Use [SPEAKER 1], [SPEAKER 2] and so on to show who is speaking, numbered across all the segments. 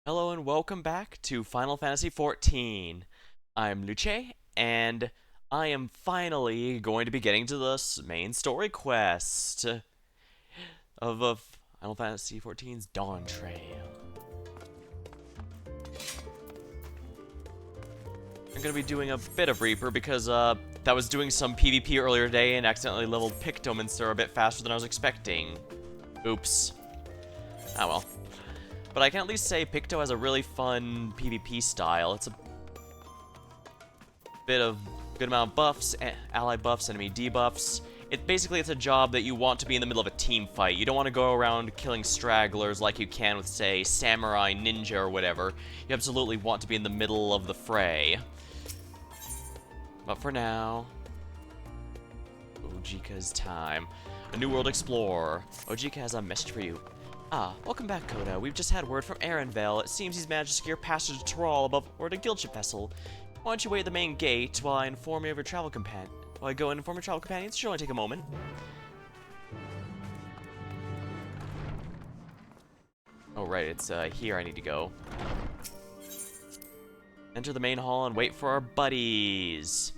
[SPEAKER 1] Hello and welcome back to Final Fantasy XIV. I'm Luce, and I am finally going to be getting to the main story quest of Final Fantasy XIV's Dawntrail. I'm going to be doing a bit of Reaper because that was doing some PvP earlier today and accidentally leveled Pictominster a bit faster than I was expecting. Oops. Ah well. But I can at least say Picto has a really fun PvP style. It's a bit of good amount of buffs, ally buffs, enemy debuffs. It's a job that you want to be in the middle of a team fight. You don't want to go around killing stragglers like you can with, say, Samurai, Ninja, or whatever. You absolutely want to be in the middle of the fray. But for now, Ojika's time. A New World Explorer. Ojika has a message for you. Ah, welcome back, Coda. We've just had word from Arenvale. It seems he's managed to secure passage to Tyrol above board a guildship vessel. Why don't you wait at the main gate while I inform you of your travel companion? While I go and inform your travel companions? Should only take a moment. Oh, right, it's here I need to go. Enter the main hall and wait for our buddies.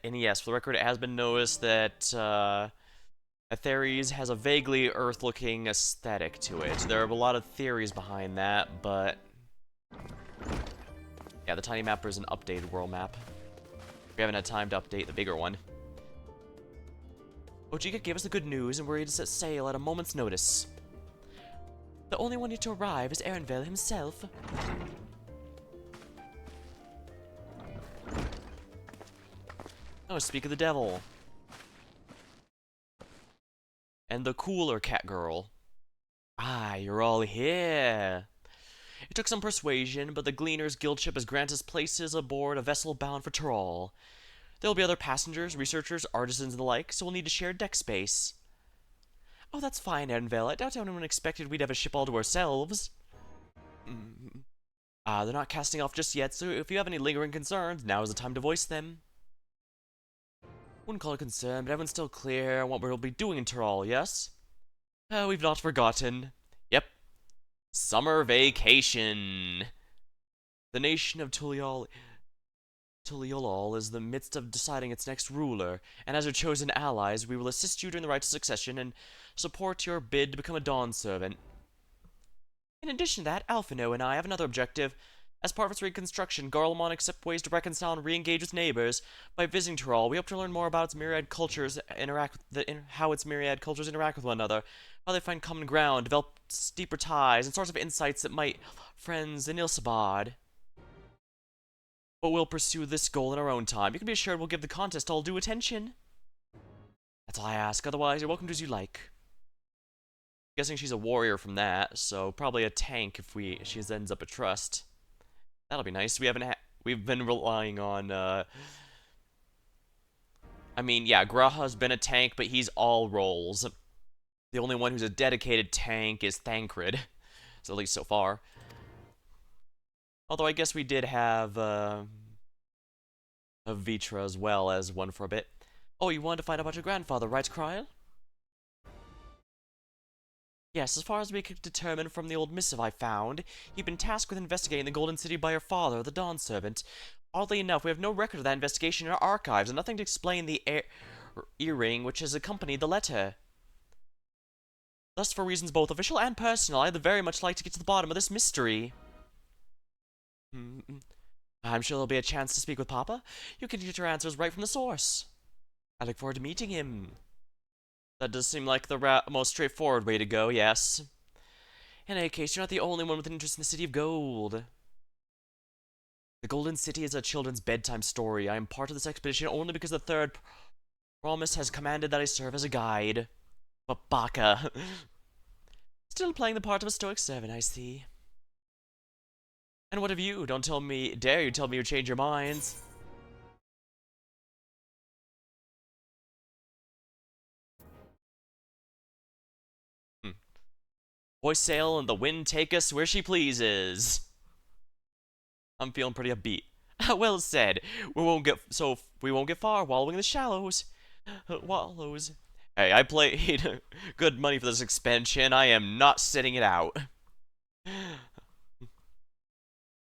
[SPEAKER 1] And yes, for the record, it has been noticed that Atheres has a vaguely Earth-looking aesthetic to it. There are a lot of theories behind that, but yeah, the tiny mapper is an updated world map. We haven't had time to update the bigger one. Ojika gave us the good news and we're ready to set sail at a moment's notice. The only one yet to arrive is Arenvale himself. Oh, speak of the devil. And the cooler cat girl. Ah, you're all here. It took some persuasion, but the Gleaner's guildship has granted us places aboard a vessel bound for Tyrol. There will be other passengers, researchers, artisans, and the like, so we'll need to share deck space. Oh, that's fine, Arenvale. I doubt anyone expected we'd have a ship all to ourselves. They're not casting off just yet, so if you have any lingering concerns, now is the time to voice them. Wouldn't call it concern, but everyone's still clear on what we'll be doing in Tyrol, yes? We've not forgotten. Yep. Summer vacation. The nation of Tuliol is in the midst of deciding its next ruler, and as your chosen allies, we will assist you during the rites of succession and support your bid to become a Dawn servant. In addition to that, Alphino and I have another objective. As part of its reconstruction, Garlemon accepts ways to reconcile and re-engage with neighbors. By visiting Tyrol, we hope to learn more about its myriad cultures, how its myriad cultures interact with one another, how they find common ground, develop deeper ties, and sorts of insights that might friends in Ilsabad. But we'll pursue this goal in our own time. You can be assured we'll give the contest all due attention. That's all I ask. Otherwise, you're welcome to do as you like. Guessing she's a warrior from that, so probably a tank if she ends up a trust. That'll be nice. We've been relying on I mean, yeah, Graha's been a tank, but he's all roles. The only one who's a dedicated tank is Thancred. So at least so far. Although I guess we did have a Vitra as well as one for a bit. Oh, you wanted to find out about your grandfather, right, Kryl? Yes, as far as we could determine from the old missive I found, he'd been tasked with investigating the Golden City by your father, the Dawn Servant. Oddly enough, we have no record of that investigation in our archives, and nothing to explain the earring which has accompanied the letter. Thus, for reasons both official and personal, I'd very much like to get to the bottom of this mystery. I'm sure there'll be a chance to speak with Papa. You can get your answers right from the source. I look forward to meeting him. That does seem like the most straightforward way to go, yes. In any case, you're not the only one with an interest in the City of Gold. The Golden City is a children's bedtime story. I am part of this expedition only because the Third Promise has commanded that I serve as a guide. But baka. Still playing the part of a stoic servant, I see. And what of you? Dare you tell me you change your minds? Hoist sail and the wind take us where she pleases. I'm feeling pretty upbeat. Well said. We won't get far wallowing in the shallows. Wallows. Hey, I played good money for this expansion. I am not sitting it out.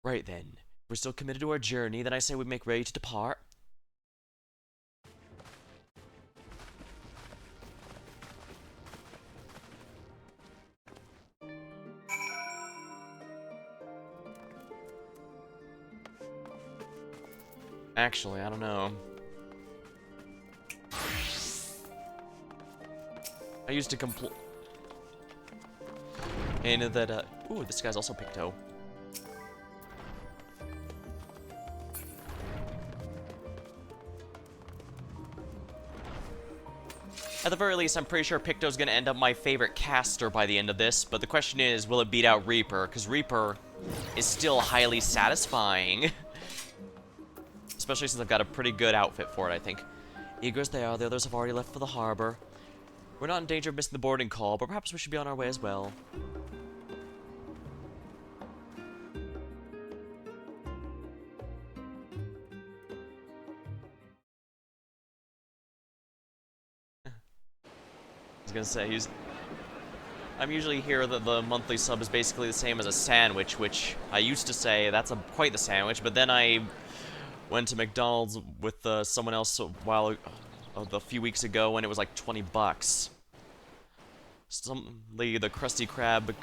[SPEAKER 1] Right then. We're still committed to our journey, then I say we make ready to depart. Actually, I don't know. I used to complain. And that, ooh, this guy's also Picto. At the very least, I'm pretty sure Picto's gonna end up my favorite caster by the end of this, but the question is, will it beat out Reaper? Because Reaper is still highly satisfying. Especially since I've got a pretty good outfit for it, I think. Eager as they are, the others have already left for the harbor. We're not in danger of missing the boarding call, but perhaps we should be on our way as well. I was gonna say, I'm usually here that the monthly sub is basically the same as a sandwich, which I used to say that's quite the sandwich, but then I went to McDonald's with someone else a few weeks ago, and it was like 20 bucks. The Krusty Krab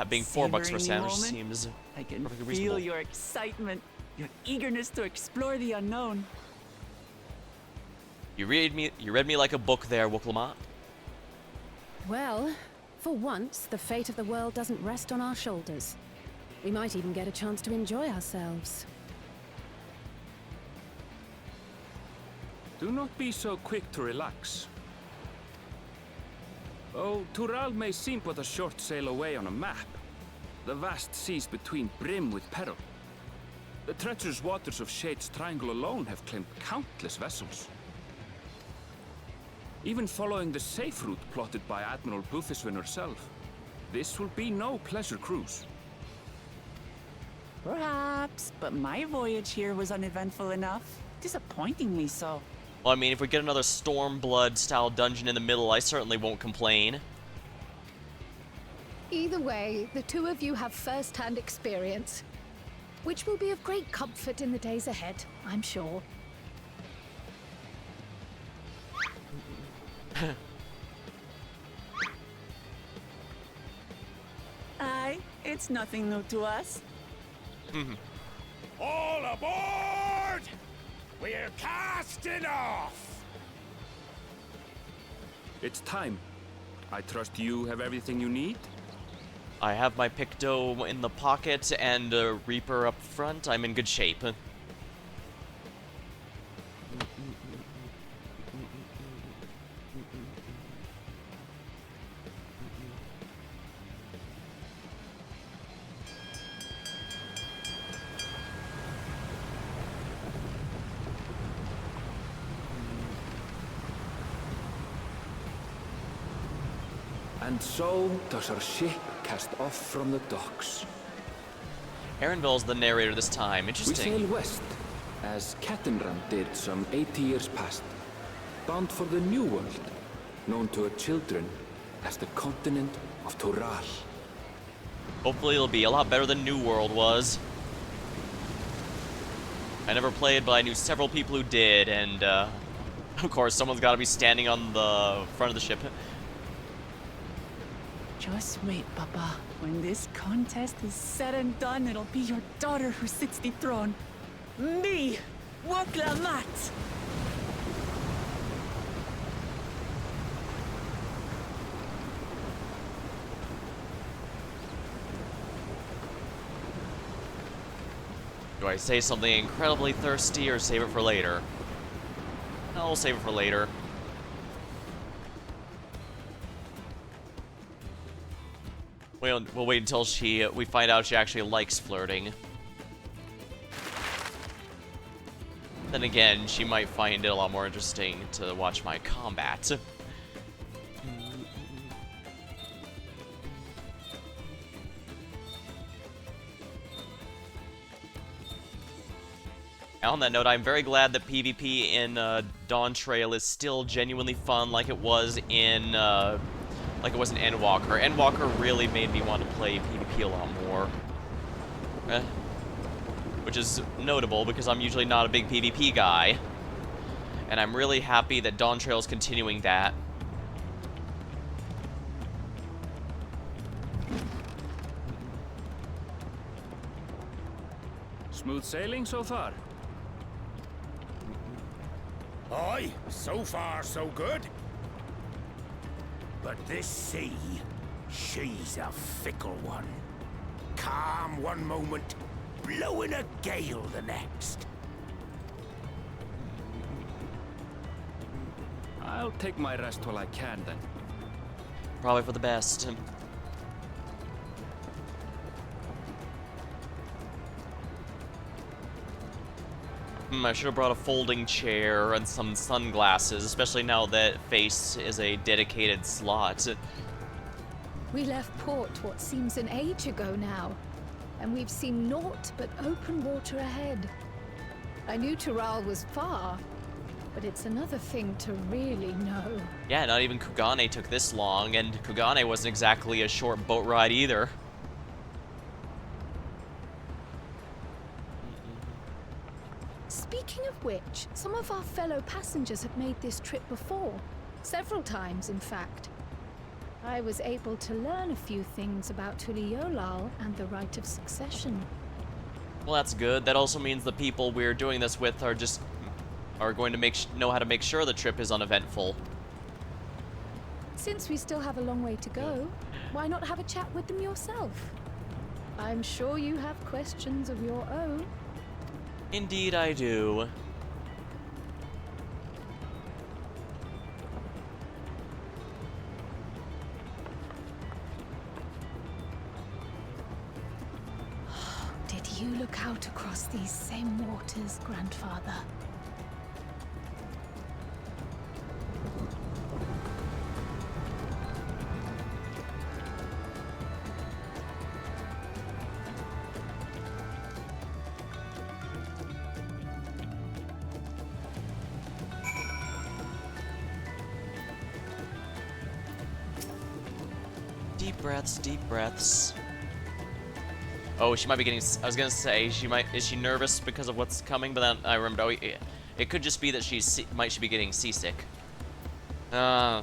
[SPEAKER 1] being $4 for a sandwich seems
[SPEAKER 2] I can
[SPEAKER 1] perfectly
[SPEAKER 2] feel
[SPEAKER 1] reasonable.
[SPEAKER 2] your excitement, your eagerness to explore the unknown.
[SPEAKER 1] You read me like a book there, Wooklamat.
[SPEAKER 3] Well, for once, the fate of the world doesn't rest on our shoulders. We might even get a chance to enjoy ourselves.
[SPEAKER 4] Do not be so quick to relax. Oh, Tural may seem but a short sail away on a map. The vast seas between brim with peril. The treacherous waters of Shade's Triangle alone have claimed countless vessels. Even following the safe route plotted by Admiral Bufiswin herself, this will be no pleasure cruise.
[SPEAKER 2] Perhaps, but my voyage here was uneventful enough. Disappointingly so.
[SPEAKER 1] Well, I mean, if we get another Stormblood-style dungeon in the middle, I certainly won't complain.
[SPEAKER 3] Either way, the two of you have first-hand experience, which will be of great comfort in the days ahead, I'm sure.
[SPEAKER 2] Aye, it's nothing new to us.
[SPEAKER 5] All aboard! We're casting off!
[SPEAKER 4] It's time. I trust you have everything you need?
[SPEAKER 1] I have my Picto in the pocket and a Reaper up front. I'm in good shape.
[SPEAKER 4] And so does our ship cast off from the docks.
[SPEAKER 1] Aaronville's the narrator this time.
[SPEAKER 4] We
[SPEAKER 1] Interesting.
[SPEAKER 4] sail west, as Cattenram did some 80 years past, bound for the New World, known to her children as the continent of Tural.
[SPEAKER 1] Hopefully it'll be a lot better than New World was. I never played, but I knew several people who did, and of course someone's got to be standing on the front of the ship.
[SPEAKER 2] Just wait, Papa. When this contest is said and done, it'll be your daughter who sits the throne. Me, Wooklamat!
[SPEAKER 1] Do I say something incredibly thirsty or save it for later? I'll save it for later. We'll wait until we find out she actually likes flirting. Then again, she might find it a lot more interesting to watch my combat. On that note, I'm very glad that PvP in Dawntrail is still genuinely fun, like it was in Endwalker. Endwalker really made me want to play PvP a lot more, which is notable because I'm usually not a big PvP guy, and I'm really happy that Dawntrail is continuing that.
[SPEAKER 4] Smooth sailing so far?
[SPEAKER 5] Aye, so far so good. But this sea, she's a fickle one. Calm one moment, blowing a gale the next.
[SPEAKER 4] I'll take my rest while I can then.
[SPEAKER 1] Probably for the best. I should have brought a folding chair and some sunglasses, especially now that Face is a dedicated slot.
[SPEAKER 6] We left port what seems an age ago now, and we've seen naught but open water ahead. I knew Tural was far, but it's another thing to really know.
[SPEAKER 1] Yeah, not even Kugane took this long, and Kugane wasn't exactly a short boat ride either.
[SPEAKER 6] Speaking of which, some of our fellow passengers have made this trip before. Several times, in fact. I was able to learn a few things about Tuliolal and the right of succession.
[SPEAKER 1] Well, that's good. That also means the people we're doing this with are going to know how to make sure the trip is uneventful.
[SPEAKER 6] Since we still have a long way to go, why not have a chat with them yourself? I'm sure you have questions of your own.
[SPEAKER 1] Indeed I do.
[SPEAKER 6] Did you look out across these same waters, Grandfather?
[SPEAKER 1] Deep breaths, deep breaths. Oh, she might be getting... I was gonna say, is she nervous because of what's coming? But then I remembered, oh, it could just be that she might be getting seasick. Yeah,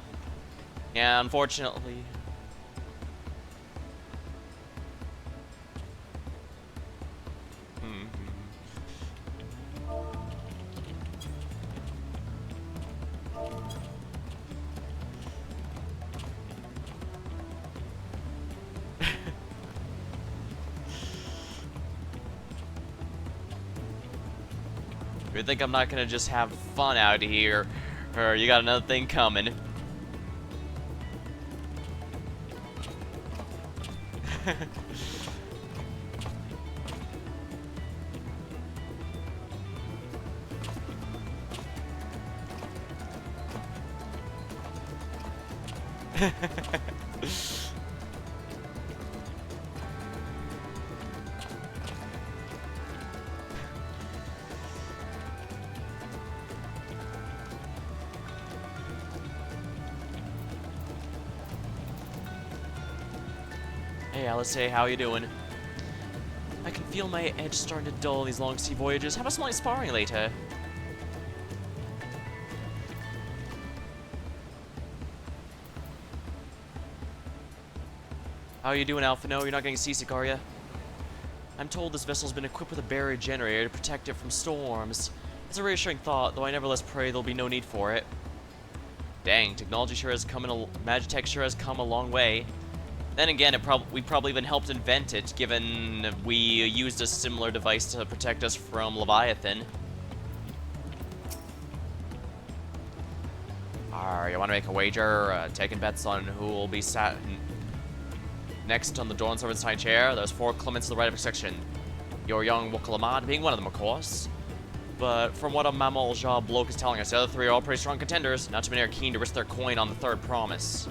[SPEAKER 1] unfortunately. You think I'm not gonna just have fun out here, or you got another thing coming. Hey Alice, hey, how you doing? I can feel my edge starting to dull these long sea voyages. How about some light sparring later? How you doing, Alphino? You're not getting seasick, are you? I'm told this vessel's been equipped with a barrier generator to protect it from storms. It's a reassuring thought, though I nevertheless pray there'll be no need for it. Dang, technology sure has come Magitech sure has come a long way. Then again, we probably even helped invent it, given we used a similar device to protect us from Leviathan. You want to make a wager? Taking bets on who will be sat next on the Dawn Servant's high chair? There's 4 claimants of the right of succession. Your young Wakalamad being one of them, of course. But from what a Mamal Jah bloke is telling us, the other 3 are all pretty strong contenders. Not too many are keen to risk their coin on the 3rd promise.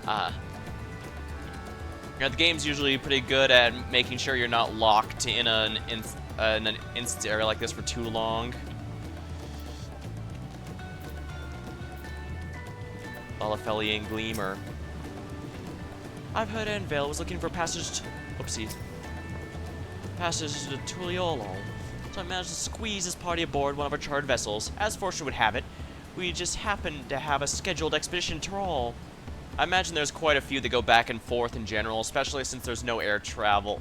[SPEAKER 1] The game's usually pretty good at making sure you're not locked in an instant area like this for too long. Lalafelian Gleamer. I've heard Anvil was looking for passage to Tuliolo, so I managed to squeeze his party aboard one of our chartered vessels. As fortune would have it, we just happened to have a scheduled expedition to Tyrol. I imagine there's quite a few that go back and forth in general, especially since there's no air travel,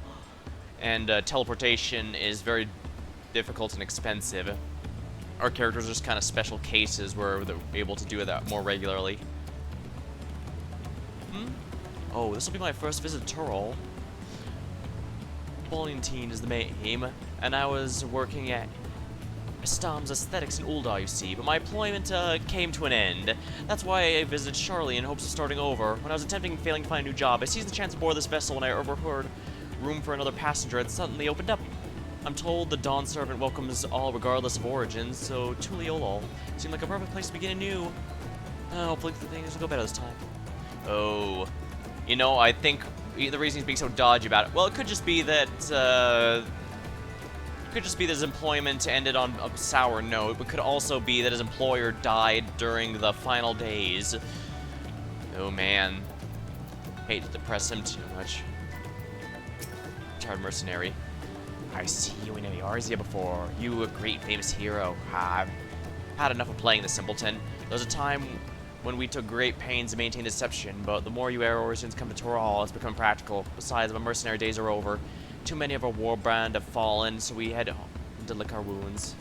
[SPEAKER 1] and teleportation is very difficult and expensive. Our characters are just kind of special cases where they're able to do that more regularly. Oh, this will be my first visit to Tyrol. Volunteer is the name, and I was working at Stam's Aesthetics in Uldar, you see, but my employment came to an end. That's why I visited Charlie in hopes of starting over. When I was attempting and failing to find a new job, I seized the chance aboard this vessel when I overheard room for another passenger had suddenly opened up. I'm told the Dawn Servant welcomes all regardless of origins, so Tuliolol seemed like a perfect place to begin anew. Hopefully things will go better this time. Oh, you know, I think the reason he's being so dodgy about it, well, it could just be that, his employment ended on a sour note, but could also be that his employer died during the final days. Oh man. Hate to depress him too much. Retired mercenary. I see you in Eorzea before. You a great famous hero. I've had enough of playing the simpleton. There was a time when we took great pains to maintain deception, but the more you Eorzeans come to Tyrol, it's become practical. Besides, my mercenary days are over. Too many of our war brand have fallen, so we head home to lick our wounds.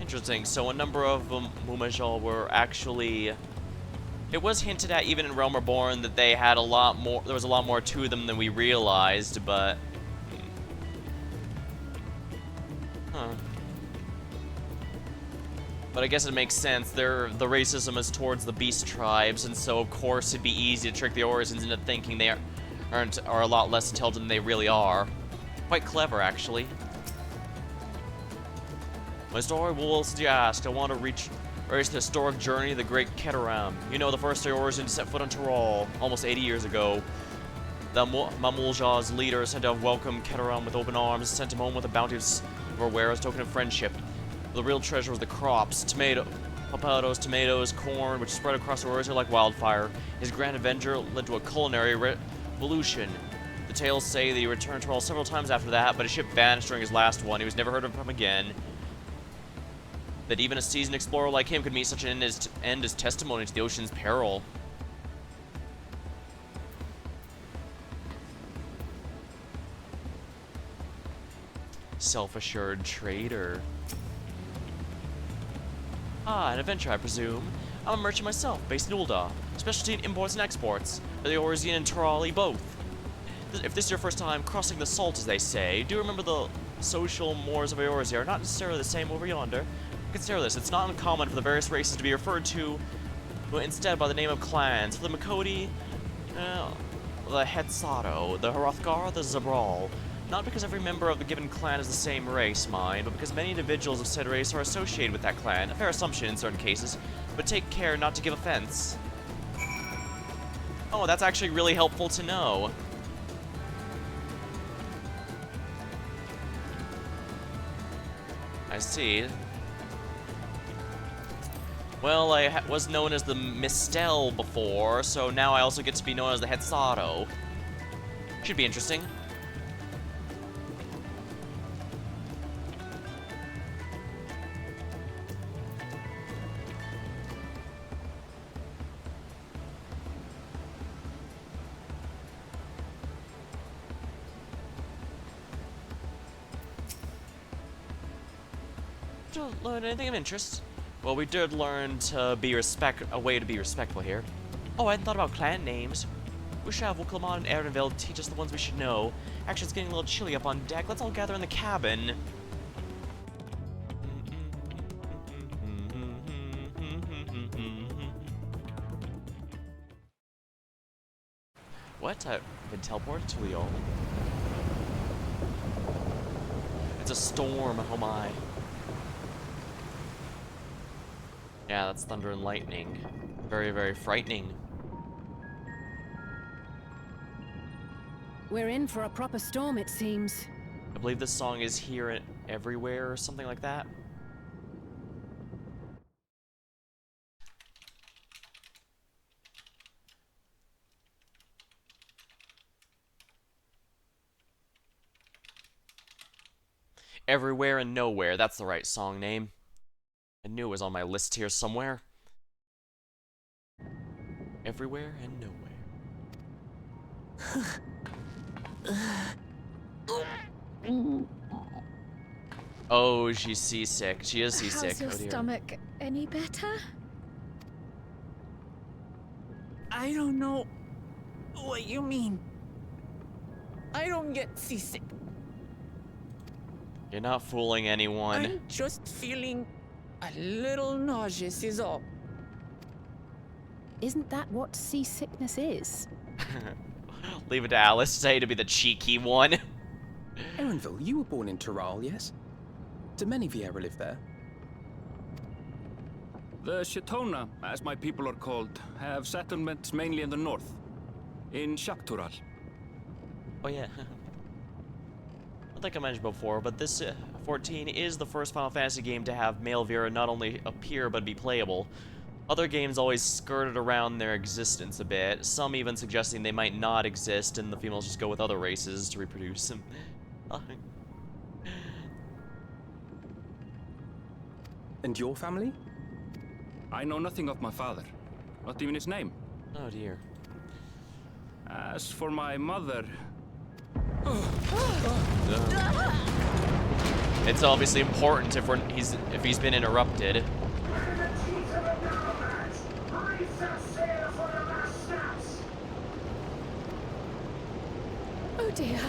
[SPEAKER 1] Interesting. So a number of Mumajal were actually... It was hinted at even in Realm Reborn that they had a lot more... There was a lot more to them than we realized, but... Huh. But I guess it makes sense. The racism is towards the beast tribes, and so of course it'd be easy to trick the Orzans into thinking they are a lot less intelligent than they really are. Quite clever, actually. My story will suggest I want to race the historic journey of the Great Keteram. You know, the first Eorzean to set foot on Tyrol, almost 80 years ago. The Mamulja's leaders had to have welcomed Keteram with open arms and sent him home with a bounty of ware as a token of friendship. The real treasure was the crops, potatoes, tomatoes, corn, which spread across Eorzea like wildfire. His grand adventure led to a culinary revolution. The tales say that he returned to Tyrol several times after that, but his ship vanished during his last one. He was never heard of him again. That even a seasoned explorer like him could meet such an end as testimony to the ocean's peril. Self-assured trader. Ah, an adventure, I presume. I'm a merchant myself, based in Ulda. Specialty in imports and exports. The Eorzean and Tyrali both. If this is your first time crossing the salt, as they say, do remember the social mores of Eorzea are not necessarily the same over yonder. Consider this, it's not uncommon for the various races to be referred to instead by the name of clans. For the Makoti, the Hetsato, the Hrothgar, the Zabral. Not because every member of the given clan is the same race, mind, but because many individuals of said race are associated with that clan. A fair assumption in certain cases, but take care not to give offense. Oh, that's actually really helpful to know. I see. Well, I was known as the Mistel before, so now I also get to be known as the Hetsato. Should be interesting. Did you learn anything of interest? Well, we did learn to be a way to be respectful here. Oh, I hadn't thought about clan names. Wish Wuklamon and Erenville teach us the ones we should know. Actually, it's getting a little chilly up on deck. Let's all gather in the cabin. What? I've been teleported to Leo. It's a storm, oh my. Yeah, that's thunder and lightning. Very, very frightening.
[SPEAKER 3] We're in for a proper storm, it seems.
[SPEAKER 1] I believe this song is here and everywhere or something like that. Everywhere and Nowhere, that's the right song name. I knew it was on my list here somewhere. Everywhere and Nowhere. Oh, she's seasick. She is seasick.
[SPEAKER 6] How's your
[SPEAKER 1] Oh dear.
[SPEAKER 6] stomach? Any better?
[SPEAKER 2] I don't know what you mean. I don't get seasick.
[SPEAKER 1] You're not fooling anyone.
[SPEAKER 2] I'm just feeling a little nauseous is all.
[SPEAKER 3] Isn't that what seasickness is?
[SPEAKER 1] Leave it to Alice today to be the cheeky one.
[SPEAKER 7] Erenville, you were born in Tyrol, yes? Do many of you ever live there?
[SPEAKER 4] The Shatona, as my people are called, have settlements mainly in the north, in Shaktural.
[SPEAKER 1] Oh yeah. I think I mentioned before, but this 14 is the first Final Fantasy game to have male Vera not only appear but be playable. Other games always skirted around their existence a bit, some even suggesting they might not exist and the females just go with other races to reproduce.
[SPEAKER 7] And your family?
[SPEAKER 4] I know nothing of my father, not even his name.
[SPEAKER 1] Oh dear.
[SPEAKER 4] As for my mother,
[SPEAKER 1] It's obviously important if he's been interrupted.
[SPEAKER 6] Oh dear.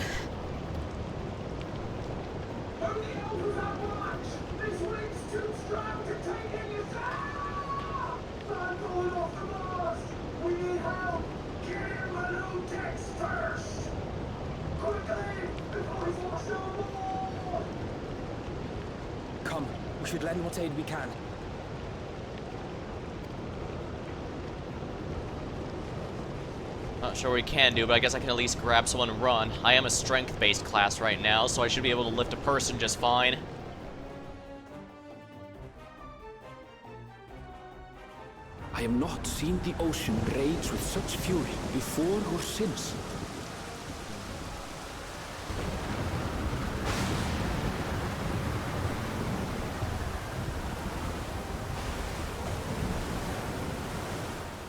[SPEAKER 7] Come, we should lend what aid we can.
[SPEAKER 1] Not sure what we can do, but I guess I can at least grab someone and run. I am a strength-based class right now, so I should be able to lift a person just fine.
[SPEAKER 4] I have not seen the ocean rage with such fury before or since.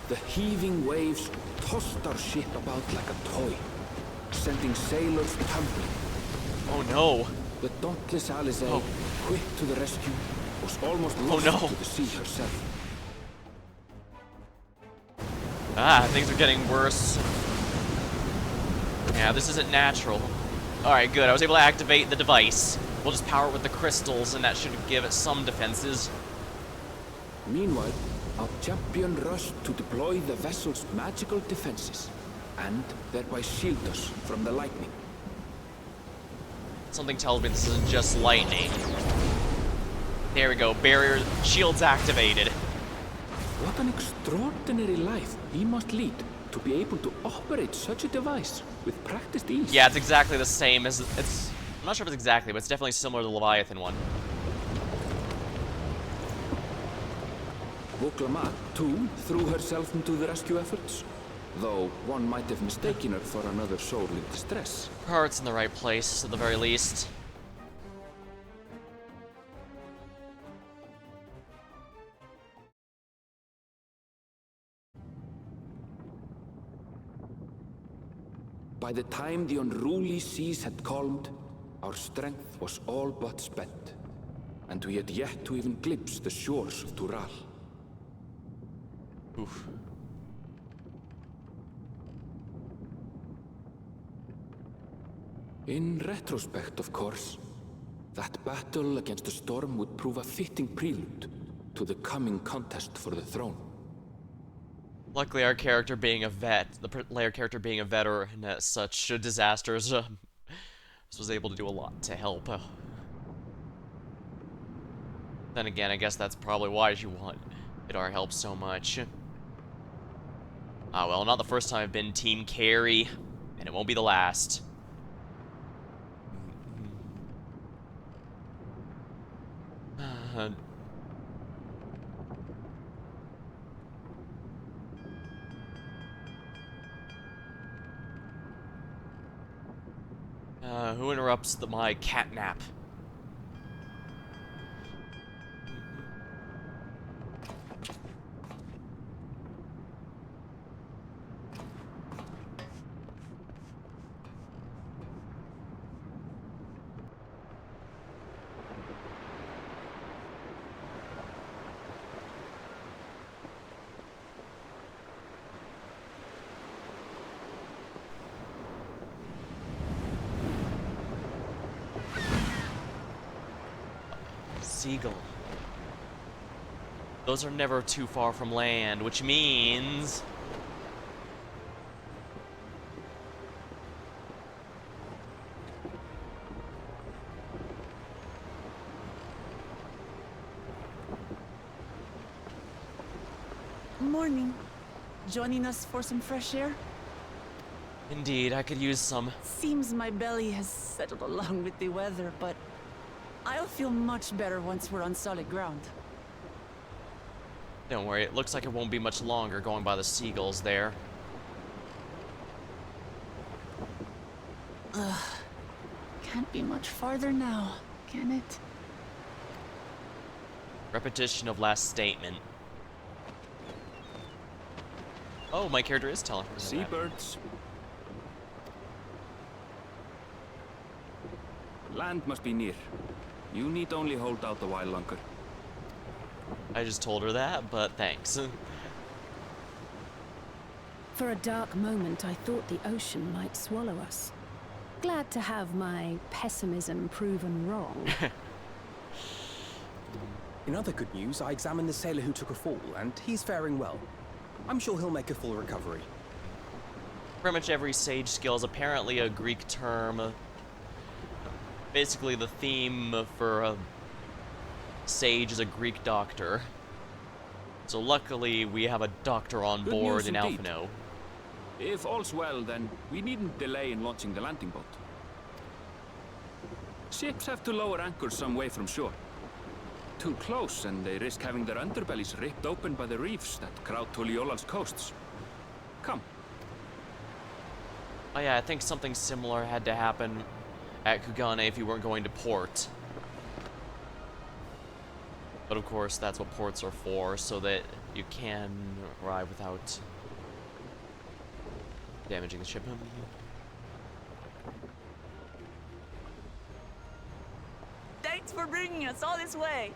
[SPEAKER 4] The heaving waves tossed our ship about like a toy, sending sailors tumbling.
[SPEAKER 1] Oh no.
[SPEAKER 4] The dauntless Alizé, quick to the rescue, was almost lost
[SPEAKER 1] no.
[SPEAKER 4] to the sea herself.
[SPEAKER 1] Ah, things are getting worse. Yeah, this isn't natural. Alright, good. I was able to activate the device. We'll just power it with the crystals, and that should give it some defenses.
[SPEAKER 4] Meanwhile, our champion rushed to deploy the vessel's magical defenses, and thereby shield us from the lightning.
[SPEAKER 1] Something tells me this isn't just lightning. There we go. Barrier shields activated.
[SPEAKER 4] What an extraordinary life he must lead to be able to operate such a device with practiced ease.
[SPEAKER 1] Yeah, it's exactly the same as it's. I'm not sure if it's exactly, but it's definitely similar to the Leviathan one.
[SPEAKER 4] Woklama, too, threw herself into the rescue efforts, though one might have mistaken her for another soul in distress.
[SPEAKER 1] Her heart's in the right place, at the very least.
[SPEAKER 4] By the time the unruly seas had calmed, our strength was all but spent, and we had yet to even glimpse the shores of Tural.
[SPEAKER 1] Oof.
[SPEAKER 4] In retrospect, of course, that battle against the storm would prove a fitting prelude to the coming contest for the throne.
[SPEAKER 1] Luckily, our character being a vet, the player character being a veteran at such disasters, was able to do a lot to help. Then again, I guess that's probably why she wanted our help so much. Ah, well, not the first time I've been Team Carry, and it won't be the last. Who interrupts my cat nap? Seagull. Those are never too far from land, which means...
[SPEAKER 2] Morning. Joining us for some fresh air?
[SPEAKER 1] Indeed, I could use some.
[SPEAKER 2] Seems my belly has settled along with the weather, but I'll feel much better once we're on solid ground.
[SPEAKER 1] Don't worry, it looks like it won't be much longer going by the seagulls there.
[SPEAKER 2] Can't be much farther now, can it?
[SPEAKER 1] Repetition of last statement. Oh, my character is telling me that.
[SPEAKER 4] Seabirds. Land must be near. You need only hold out a while longer.
[SPEAKER 1] I just told her that, but thanks.
[SPEAKER 3] For a dark moment, I thought the ocean might swallow us. Glad to have my pessimism proven wrong.
[SPEAKER 7] In other good news, I examined the sailor who took a fall, and he's faring well. I'm sure he'll make a full recovery.
[SPEAKER 1] Pretty much every sage skill is apparently a Greek term. Basically, the theme for a sage is a Greek doctor. So luckily, we have a doctor on
[SPEAKER 4] Good
[SPEAKER 1] board
[SPEAKER 4] news
[SPEAKER 1] in
[SPEAKER 4] indeed.
[SPEAKER 1] Alphino.
[SPEAKER 4] If all's well, then we needn't delay in launching the landing boat. Ships have to lower anchors some way from shore. Too close, and they risk having their underbellies ripped open by the reefs that crowd Tuliola's coasts. Come.
[SPEAKER 1] Oh yeah, I think something similar had to happen at Kugane if you weren't going to port. But of course, that's what ports are for, so that you can arrive without damaging the ship.
[SPEAKER 2] Thanks for bringing us all this way.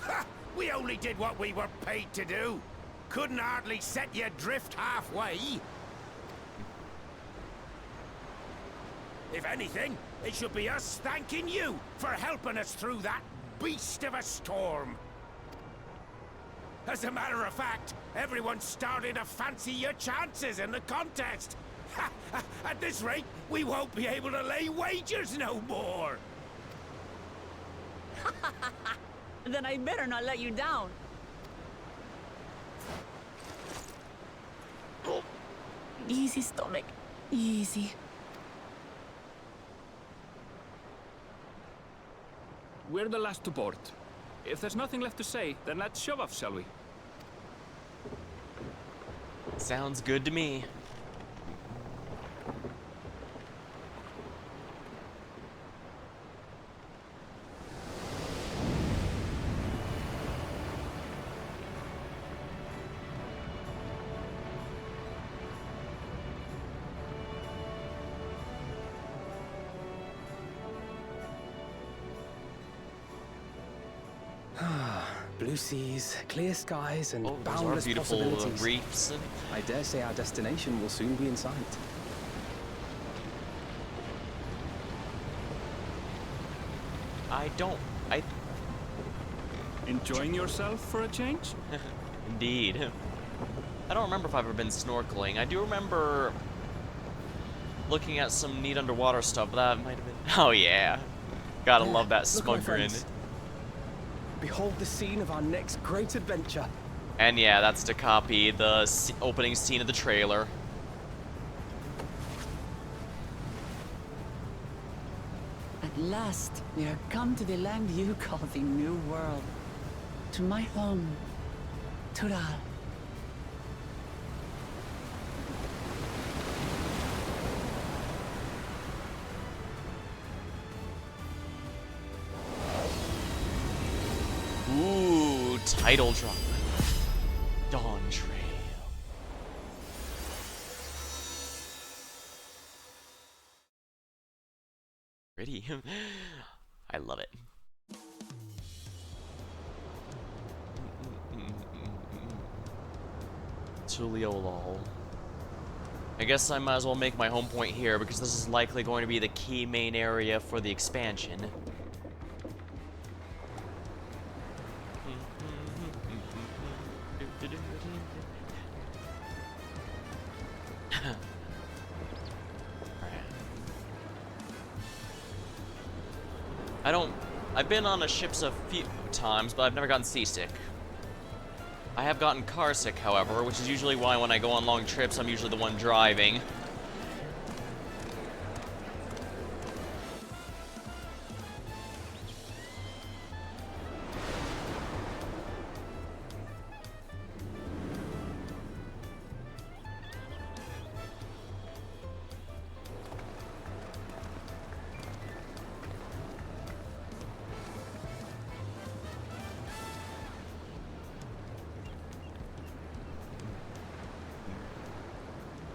[SPEAKER 5] Ha! We only did what we were paid to do. Couldn't hardly set you adrift halfway. If anything, it should be us thanking you for helping us through that beast of a storm. As a matter of fact, everyone's starting to fancy your chances in the contest. At this rate, we won't be able to lay wagers no more.
[SPEAKER 2] Then I better not let you down. Oh. Easy, stomach. Easy.
[SPEAKER 4] We're the last to board. If there's nothing left to say, then let's shove off, shall we?
[SPEAKER 1] Sounds good to me.
[SPEAKER 7] Blue seas, clear skies, and
[SPEAKER 1] Oh, those are
[SPEAKER 7] boundless
[SPEAKER 1] beautiful
[SPEAKER 7] possibilities.
[SPEAKER 1] reefs.
[SPEAKER 7] I dare say our destination will soon be in sight.
[SPEAKER 1] I
[SPEAKER 4] Enjoying yourself for a change?
[SPEAKER 1] Indeed. I don't remember if I've ever been snorkeling. I do remember looking at some neat underwater stuff, but that might have been... Oh yeah. Gotta
[SPEAKER 7] There,
[SPEAKER 1] love that
[SPEAKER 7] look, my
[SPEAKER 1] smug grin.
[SPEAKER 7] friends. Behold the scene of our next great adventure.
[SPEAKER 1] And yeah, that's to copy the opening scene of the trailer.
[SPEAKER 2] At last, we are come to the land you call the New World. To my home, Tural.
[SPEAKER 1] Ooh, title drop. Dawntrail. Pretty. I love it. Tuliolol. I guess I might as well make my home point here because this is likely going to be the key main area for the expansion. I've been on a ships a few times, but I've never gotten seasick. I have gotten car sick, however, which is usually why when I go on long trips, I'm usually the one driving.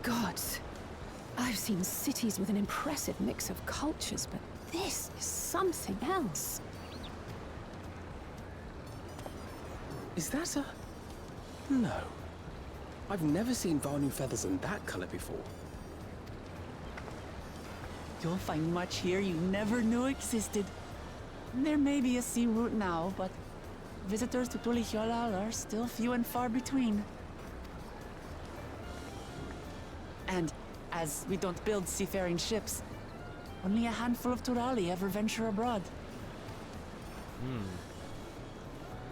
[SPEAKER 3] Gods, I've seen cities with an impressive mix of cultures, but this is something else.
[SPEAKER 7] Is that a... No. I've never seen Vanu feathers in that color before.
[SPEAKER 2] You'll find much here you never knew existed. There may be a sea route now, but visitors to Tuliolal are still few and far between. And as we don't build seafaring ships, only a handful of Turali ever venture abroad.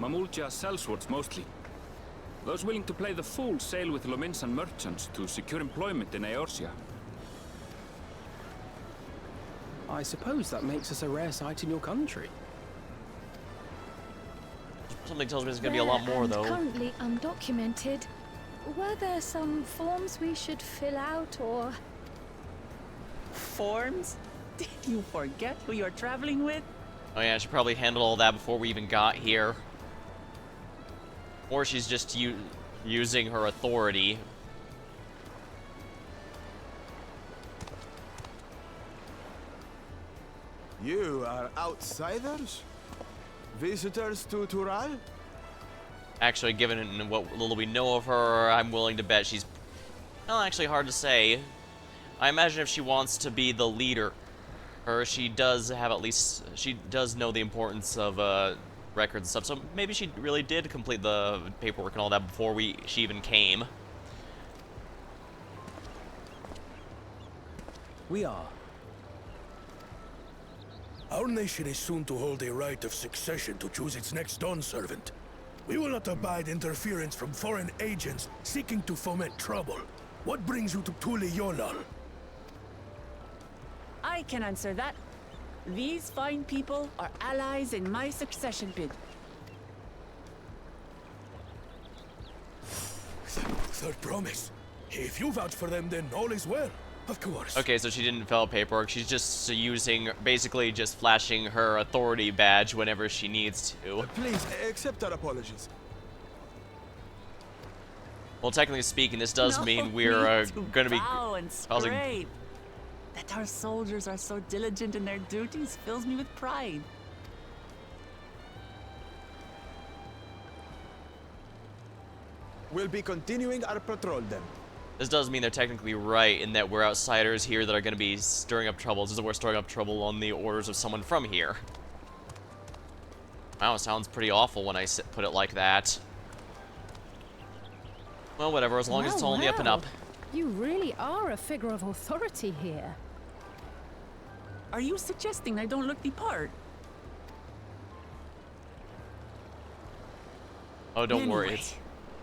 [SPEAKER 4] Mamulja sellswords mostly. Those willing to play the fool sail with Lominsan merchants to secure employment in Eorzea.
[SPEAKER 7] I suppose that makes us a rare sight in your country.
[SPEAKER 1] Something tells me there's gonna be a lot more, though.
[SPEAKER 6] Currently undocumented. Were there some forms we should fill out, or...?
[SPEAKER 2] Forms? Did you forget who you're traveling with?
[SPEAKER 1] Oh yeah, I should probably handle all that before we even got here. Or she's just using her authority.
[SPEAKER 8] You are outsiders? Visitors to Tural?
[SPEAKER 1] Actually, given what little we know of her, I'm willing to bet she's... Well, actually hard to say. I imagine if she wants to be the leader, she does have at least... She does know the importance of records and stuff, so maybe she really did complete the paperwork and all that before she even came.
[SPEAKER 7] We are.
[SPEAKER 9] Our nation is soon to hold a right of succession to choose its next Dawn servant. We will not abide interference from foreign agents seeking to foment trouble. What brings you to Tuliolal?
[SPEAKER 2] I can answer that. These fine people are allies in my succession bid.
[SPEAKER 9] Third promise. If you vouch for them, then all is well. Of course.
[SPEAKER 1] Okay, so she didn't fill out paperwork. She's just basically just flashing her authority badge whenever she needs to.
[SPEAKER 8] Please, accept our apologies.
[SPEAKER 1] Well, technically speaking, this does
[SPEAKER 2] No
[SPEAKER 1] mean we're
[SPEAKER 2] need to
[SPEAKER 1] going to be
[SPEAKER 2] bow and
[SPEAKER 1] causing...
[SPEAKER 2] scrape. That our soldiers are so diligent in their duties fills me with pride.
[SPEAKER 8] We'll be continuing our patrol then.
[SPEAKER 1] This does mean they're technically right in that we're outsiders here that are going to be stirring up trouble. This is we're stirring up trouble on the orders of someone from here. Wow, sounds pretty awful when I put it like that. Well, whatever, as long as it's all on the up and up.
[SPEAKER 3] You really are a figure of authority here.
[SPEAKER 2] Are you suggesting I don't look the part?
[SPEAKER 1] Oh, don't worry.
[SPEAKER 2] Anyway,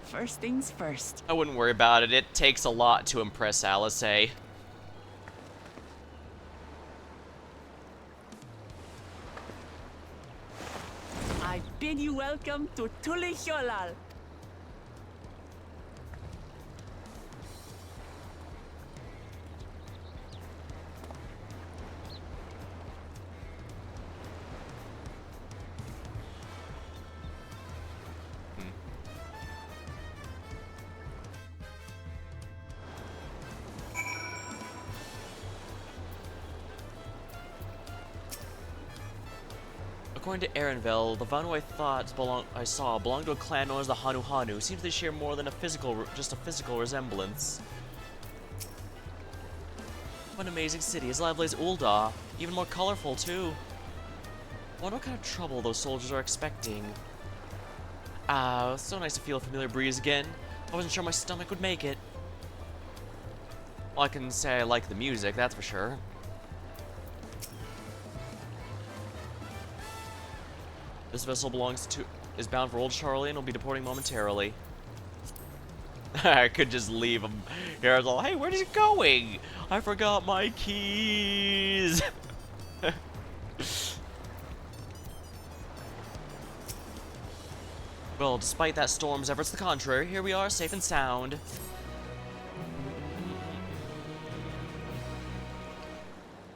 [SPEAKER 2] first things first.
[SPEAKER 1] I wouldn't worry about it. It takes a lot to impress Alice. I
[SPEAKER 2] bid you welcome to Tulihyolal.
[SPEAKER 1] According to Aaronville, the Vanu I saw belonged to a clan known as the Hanu Hanu. Seems they share more than just a physical resemblance. What an amazing city, as lively as Ul'dah. Even more colorful, too. I wonder what kind of trouble those soldiers are expecting. Ah, it's so nice to feel a familiar breeze again. I wasn't sure my stomach would make it. Well, I can say I like the music, that's for sure. This vessel is bound for Old Charlie and will be deporting momentarily. I could just leave him here. I was all, hey, where is he going? I forgot my keys. Well, despite that storm's efforts to the contrary, here we are, safe and sound.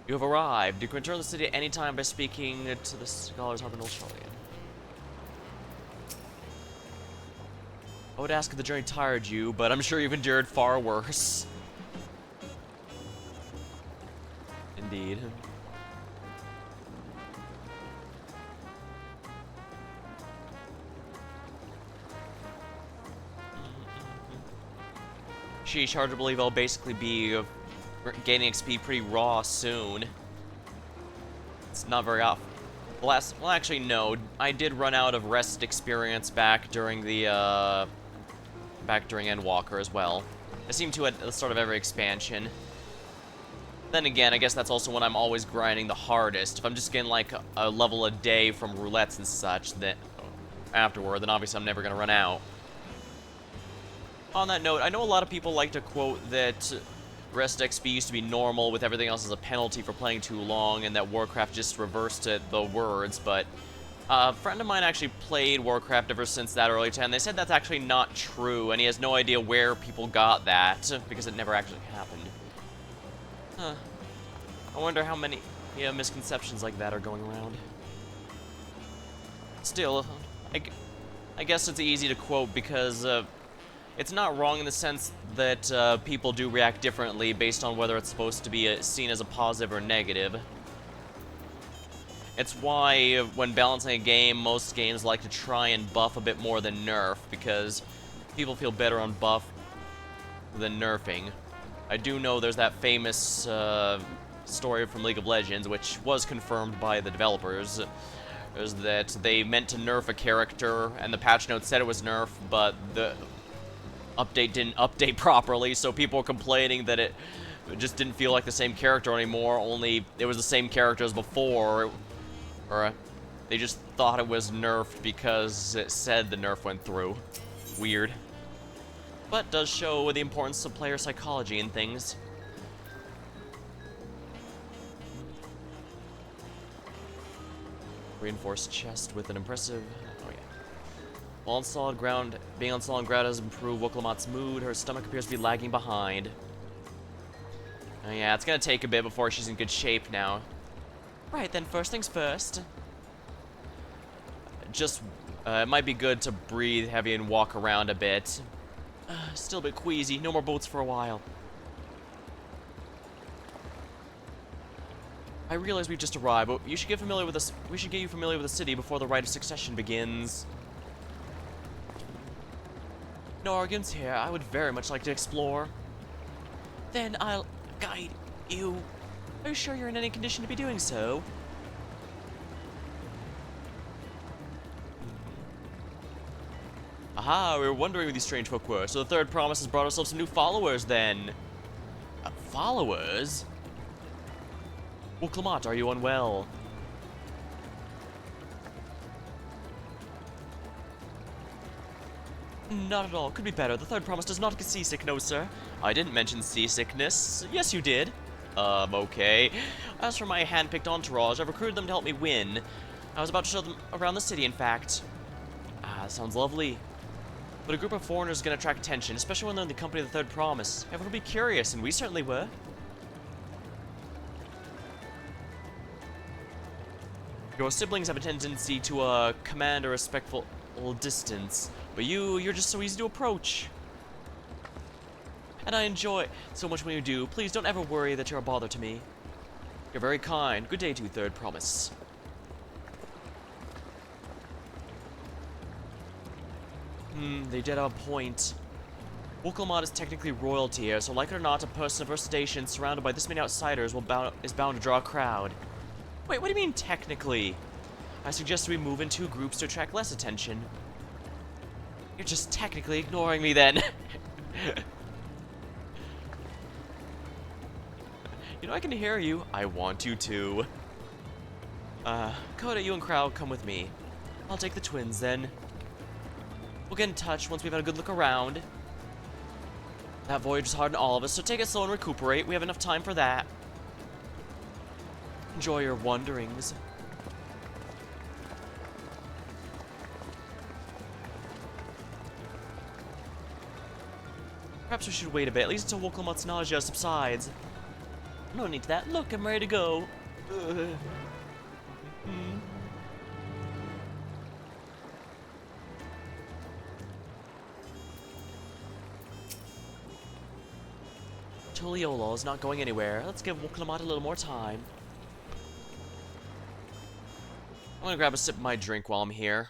[SPEAKER 1] You have arrived. You can return to the city at any time by speaking to the scholars of Old Charlie. I would ask if the journey tired you, but I'm sure you've endured far worse. Indeed. Sheesh, hard to believe I'll basically be gaining XP pretty raw soon. It's not very often. Well, actually, no. I did run out of rest experience back during the, back during Endwalker as well. I seem to at the start of every expansion. Then again, I guess that's also when I'm always grinding the hardest. If I'm just getting like a level a day from roulettes and such, then afterward, then obviously I'm never gonna run out. On that note, I know a lot of people like to quote that rest XP used to be normal with everything else as a penalty for playing too long, and that Warcraft just reversed it, the words, but a friend of mine actually played Warcraft ever since that early time. They said that's actually not true, and he has no idea where people got that, because it never actually happened. Huh. I wonder how many misconceptions like that are going around. Still, I guess it's easy to quote because it's not wrong in the sense that people do react differently based on whether it's supposed to be seen as a positive or negative. It's why when balancing a game, most games like to try and buff a bit more than nerf, because people feel better on buff than nerfing. I do know there's that famous story from League of Legends, which was confirmed by the developers, is that they meant to nerf a character, and the patch notes said it was nerf, but the update didn't update properly, so people were complaining that it just didn't feel like the same character anymore, only it was the same character as before, or they just thought it was nerfed because it said the nerf went through. Weird. But does show the importance of player psychology and things. Reinforced chest with an impressive... oh yeah. While on solid ground, being on solid ground has improved Woklamat's mood. Her stomach appears to be lagging behind. Oh yeah, it's gonna take a bit before she's in good shape now. Right then, first things first. Just, it might be good to breathe heavy and walk around a bit. Still a bit queasy. No more boats for a while. I realize we've just arrived, but you should get familiar with us. We should get you familiar with the city before the rite of succession begins. No arguments here. I would very much like to explore. Then I'll guide you. Are you sure you're in any condition to be doing so? Aha, we were wondering who these strange folk were. So the third promise has brought ourselves some new followers, then. Followers? Well, Clamat, are you unwell? Not at all. Could be better. The third promise does not get seasick, no, sir. I didn't mention seasickness. Yes, you did. Okay. As for my hand-picked entourage, I've recruited them to help me win. I was about to show them around the city, in fact. Ah, sounds lovely. But a group of foreigners is going to attract attention, especially when they're in the company of the third promise. Everyone will be curious, and we certainly were. Your siblings have a tendency to, command a respectful distance. But you're just so easy to approach. And I enjoy so much when you do. Please don't ever worry that you're a bother to me. You're very kind. Good day to you, third promise. They did have a point. Wokelmod is technically royalty here, so like it or not, a person of her station surrounded by this many outsiders is bound to draw a crowd. Wait, what do you mean, technically? I suggest we move in 2 groups to attract less attention. You're just technically ignoring me, then. You know, I can hear you. I want you to. Coda, you and Crowd, come with me. I'll take the twins, then. We'll get in touch once we've had a good look around. That voyage was hard on all of us, so take it slow and recuperate. We have enough time for that. Enjoy your wanderings. Perhaps we should wait a bit, at least until Wokelmot's nausea subsides. No need to that. Look, I'm ready to go. Tuliolo is not going anywhere. Let's give Wokelmot a little more time. I'm gonna grab a sip of my drink while I'm here.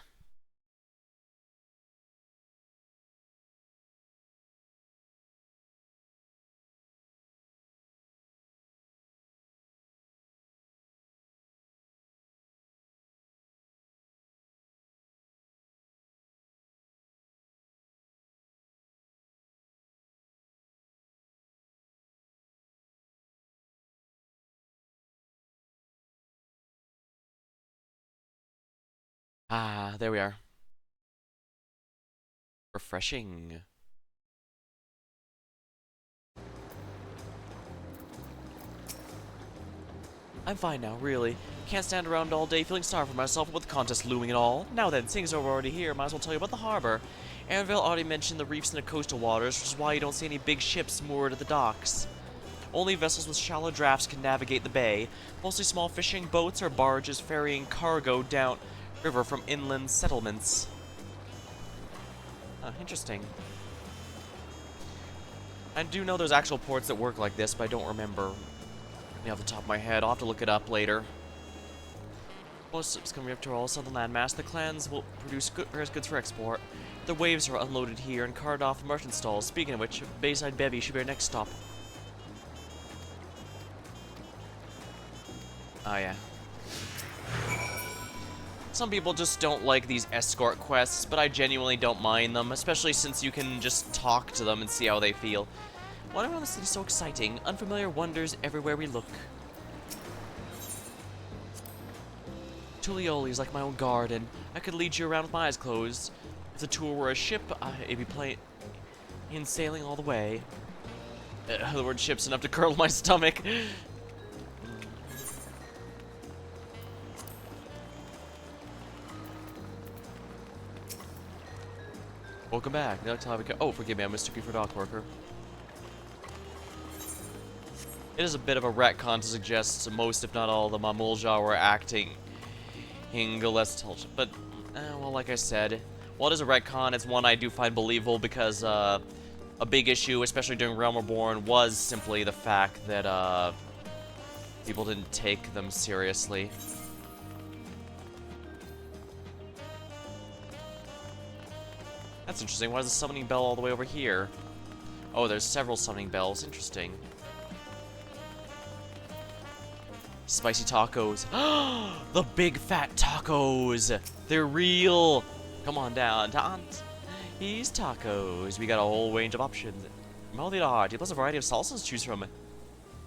[SPEAKER 1] Ah, there we are. Refreshing. I'm fine now, really. Can't stand around all day feeling sorry for myself with the contest looming and all. Now then, seeing as we're already here, might as well tell you about the harbor. Anvil already mentioned the reefs and the coastal waters, which is why you don't see any big ships moored at the docks. Only vessels with shallow drafts can navigate the bay. Mostly small fishing boats or barges ferrying cargo down river from inland settlements. Interesting. I do know there's actual ports that work like this, but I don't remember off the top of my head. I'll have to look it up later. Most ships coming up to all southern landmass, the clans will produce goods for export. The waves are unloaded here and carted off merchant stalls. Speaking of which, Bayside Bevy should be our next stop. Oh yeah. Some people just don't like these escort quests, but I genuinely don't mind them, especially since you can just talk to them and see how they feel. Wandering around the city is so exciting. Unfamiliar wonders everywhere we look. Tulioli is like my own garden. I could lead you around with my eyes closed. If the tour were a ship, it'd be plain sailing all the way. The word ship's enough to curdle my stomach. Welcome back. Oh, forgive me, I mistook you for a dock worker. It is a bit of a retcon to suggest most, if not all, the Mamulja were acting less intelligent. But, well, like I said, while it is a retcon, it's one I do find believable because a big issue, especially during Realm Reborn, was simply the fact that people didn't take them seriously. That's interesting. Why is the summoning bell all the way over here? Oh, there's several summoning bells. Interesting. Spicy tacos. The big fat tacos. They're real. Come on down, Taunt. These tacos. We got a whole range of options. Maldita, plus a variety of salsas to choose from. This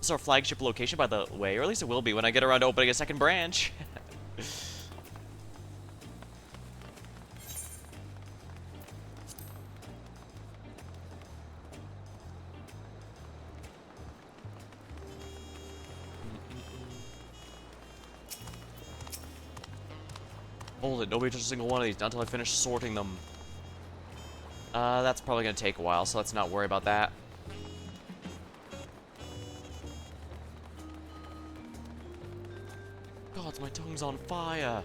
[SPEAKER 1] is our flagship location, by the way, or at least it will be when I get around to opening a second branch. Hold it, nobody touch a single one of these, not until I finish sorting them. That's probably gonna take a while, so let's not worry about that. God, my tongue's on fire.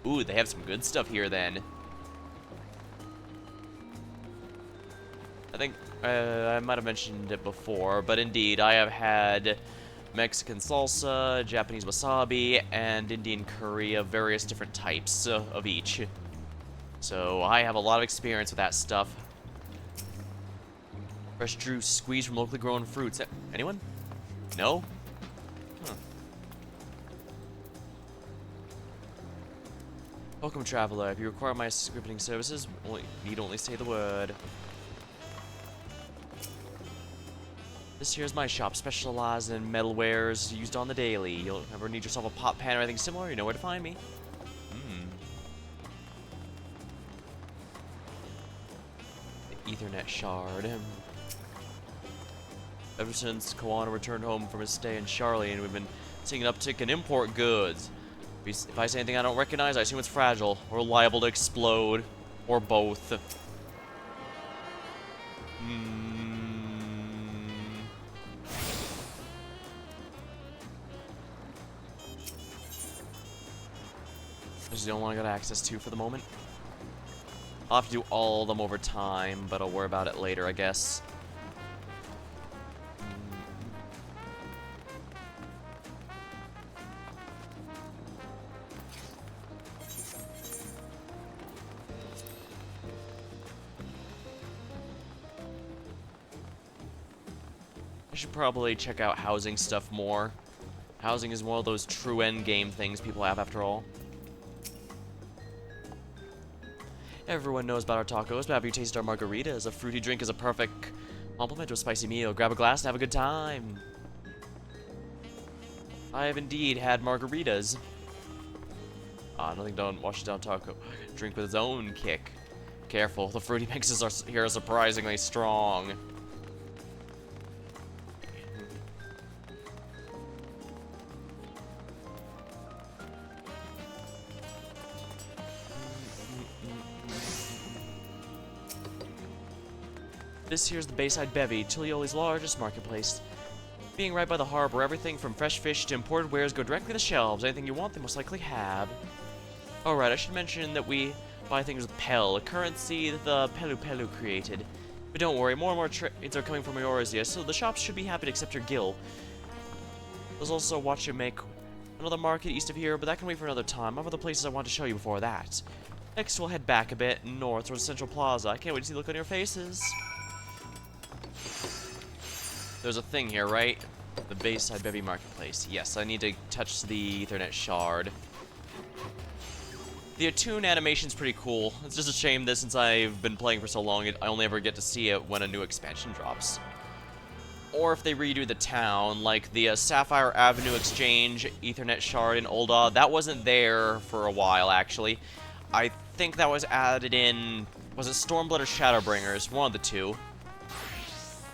[SPEAKER 1] Ooh, they have some good stuff here then. I think I might have mentioned it before, but indeed, I have had Mexican salsa, Japanese wasabi, and Indian curry of various different types of each. So I have a lot of experience with that stuff. Fresh juice squeezed from locally grown fruits. Anyone? No? Huh. Welcome, traveler. If you require my scripting services, need only say the word. This here's my shop, specialized in metalwares used on the daily. You'll ever need yourself a pot pan or anything similar, you know where to find me. The Ethernet shard. Ever since Koana returned home from his stay in Charlene, we've been seeing an uptick in import goods. If I say anything I don't recognize, I assume it's fragile, or liable to explode, or both. This is the only one I got access to for the moment. I'll have to do all of them over time, but I'll worry about it later, I guess. I should probably check out housing stuff more. Housing is one of those true endgame things people have after all. Everyone knows about our tacos, but have you tasted our margaritas? A fruity drink is a perfect complement to a spicy meal. Grab a glass and have a good time. I have indeed had margaritas. Nothing don't wash down taco. Drink with its own kick. Careful, the fruity mixes here are surprisingly strong. This here's the Bayside Bevy, Tulioli's largest marketplace. Being right by the harbor, everything from fresh fish to imported wares go directly to the shelves. Anything you want, they most likely have. Alright, I should mention that we buy things with Pel, a currency that the Pelu created. But don't worry, more and more trades are coming from Eorzea, so the shops should be happy to accept your gil. There's also Watch You Make, another market east of here, but that can wait for another time. I have other places I want to show you before that. Next, we'll head back a bit, north towards Central Plaza. I can't wait to see the look on your faces. There's a thing here, right? The Bayside Bevy Marketplace. Yes, I need to touch the Ethernet shard. The Attune animation's pretty cool. It's just a shame that since I've been playing for so long, I only ever get to see it when a new expansion drops. Or if they redo the town, like the Sapphire Avenue Exchange Ethernet shard in Ul'dah. That wasn't there for a while, actually. I think that was added in... Was it Stormblood or Shadowbringers? One of the two.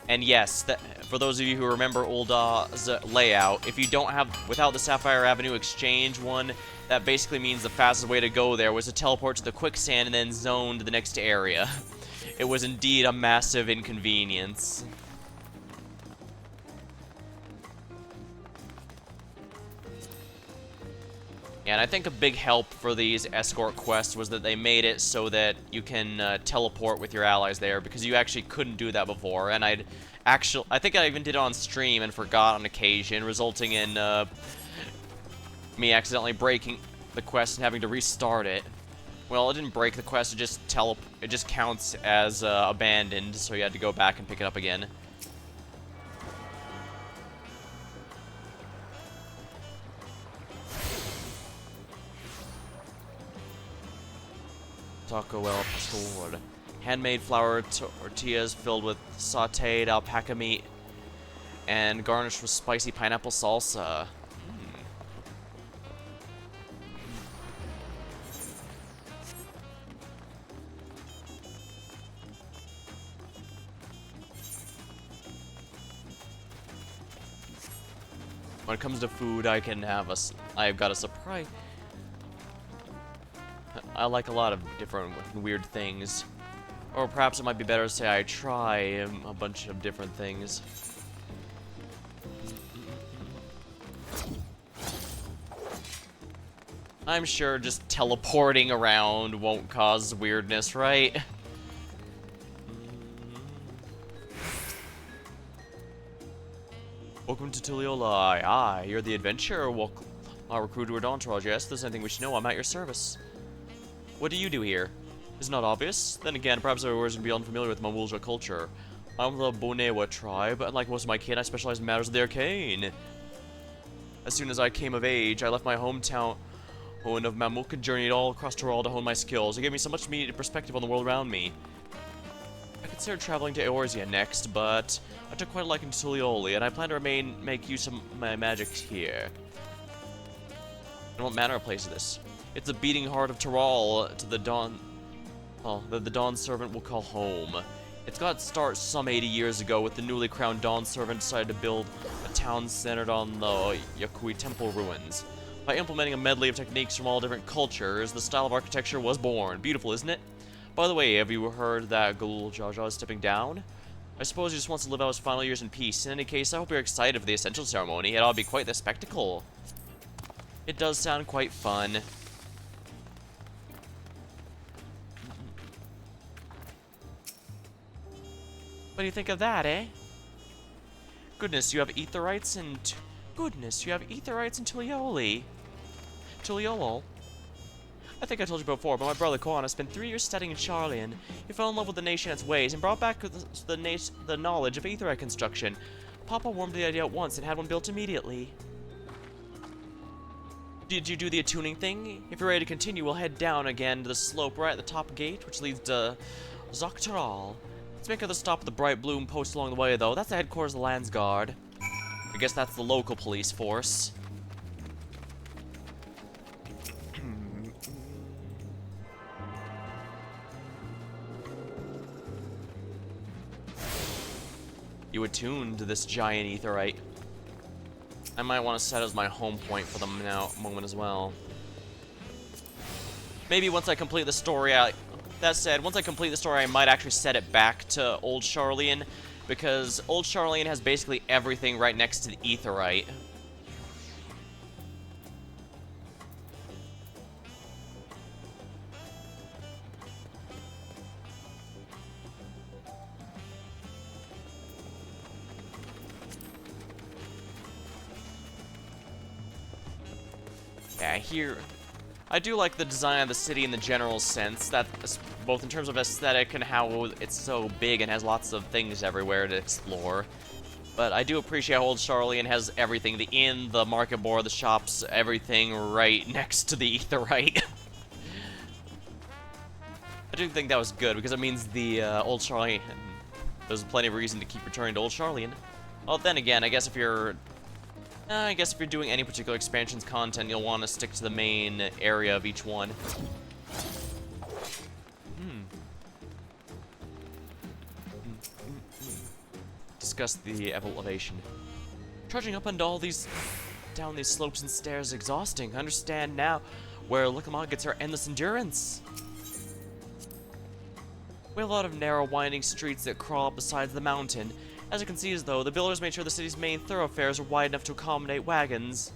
[SPEAKER 1] And yes, for those of you who remember Ul'dah's layout, if you don't have, without the Sapphire Avenue Exchange one, that basically means the fastest way to go there was to teleport to the quicksand and then zone to the next area. It was indeed a massive inconvenience. And I think a big help for these escort quests was that they made it so that you can teleport with your allies there, because you actually couldn't do that before. And I think I even did it on stream and forgot on occasion, resulting in me accidentally breaking the quest and having to restart it. Well, it didn't break the quest; it just counts as abandoned, so you had to go back and pick it up again. Taco El Pastor. Handmade flour tortillas filled with sauteed alpaca meat and garnished with spicy pineapple salsa. When it comes to food, I've got a surprise. I like a lot of different weird things. Or perhaps it might be better to say I try a bunch of different things. I'm sure just teleporting around won't cause weirdness, right? Welcome to Tulliola. Aye, you're the adventurer. Welcome, recruiter to Dawntrail. Yes, if there's anything we should know, I'm at your service. What do you do here? It's not obvious. Then again, perhaps our viewers would be unfamiliar with Mawulja culture. I'm the Bonewa tribe, and like most of my kin, I specialize in matters of the arcane. As soon as I came of age, I left my hometown of Mamuk and journeyed all across Tural to hone my skills. It gave me so much immediate perspective on the world around me. I considered traveling to Eorzea next, but I took quite a liking to Tulioli, and I plan to make use of my magic here. And what manner of place is this? It's the beating heart of Tural to the Dawn... well, that the Dawn Servant will call home. It's got its start some 80 years ago with the newly crowned Dawn Servant decided to build a town centered on the Yakui Temple ruins. By implementing a medley of techniques from all different cultures, the style of architecture was born. Beautiful, isn't it? By the way, have you heard that Gulul Jaja is stepping down? I suppose he just wants to live out his final years in peace. In any case, I hope you're excited for the Essential Ceremony. It ought to be quite the spectacle. It does sound quite fun. What do you think of that, eh? Goodness, you have Aetherites and... Goodness, you have Aetherites and Tulioli. Tuliolol. I think I told you before, but my brother Koana spent 3 years studying in Charlian. He fell in love with the nation and its ways, and brought back the knowledge of Aetherite construction. Papa warmed the idea at once and had one built immediately. Did you do the attuning thing? If you're ready to continue, we'll head down again to the slope right at the top gate, which leads to Zoktaral. Let's make another stop at the Bright Bloom post along the way, though. That's the headquarters of the Landsguard. I guess that's the local police force. You attuned to this giant Aetherite. I might want to set as my home point for the moment as well. Maybe once I complete the story, that said, once I complete the story, I might actually set it back to Old Charlian, because Old Charlian has basically everything right next to the Aetherite. Yeah, I do like the design of the city in the general sense, that both in terms of aesthetic and how it's so big and has lots of things everywhere to explore. But I do appreciate how Old Charlian has everything, the inn, the market board, the shops, everything right next to the Aetherite. I do think that was good, because it means the Old Charlian, there's plenty of reason to keep returning to Old Charlian. Well, then again, I guess if you're doing any particular expansions content, you'll want to stick to the main area of each one. Discuss the elevation. Trudging up and down these slopes and stairs is exhausting. Understand now where Likamon gets her endless endurance. We have a lot of narrow, winding streets that crawl up the sides of the mountain. As you can see, as though the builders made sure the city's main thoroughfares are wide enough to accommodate wagons.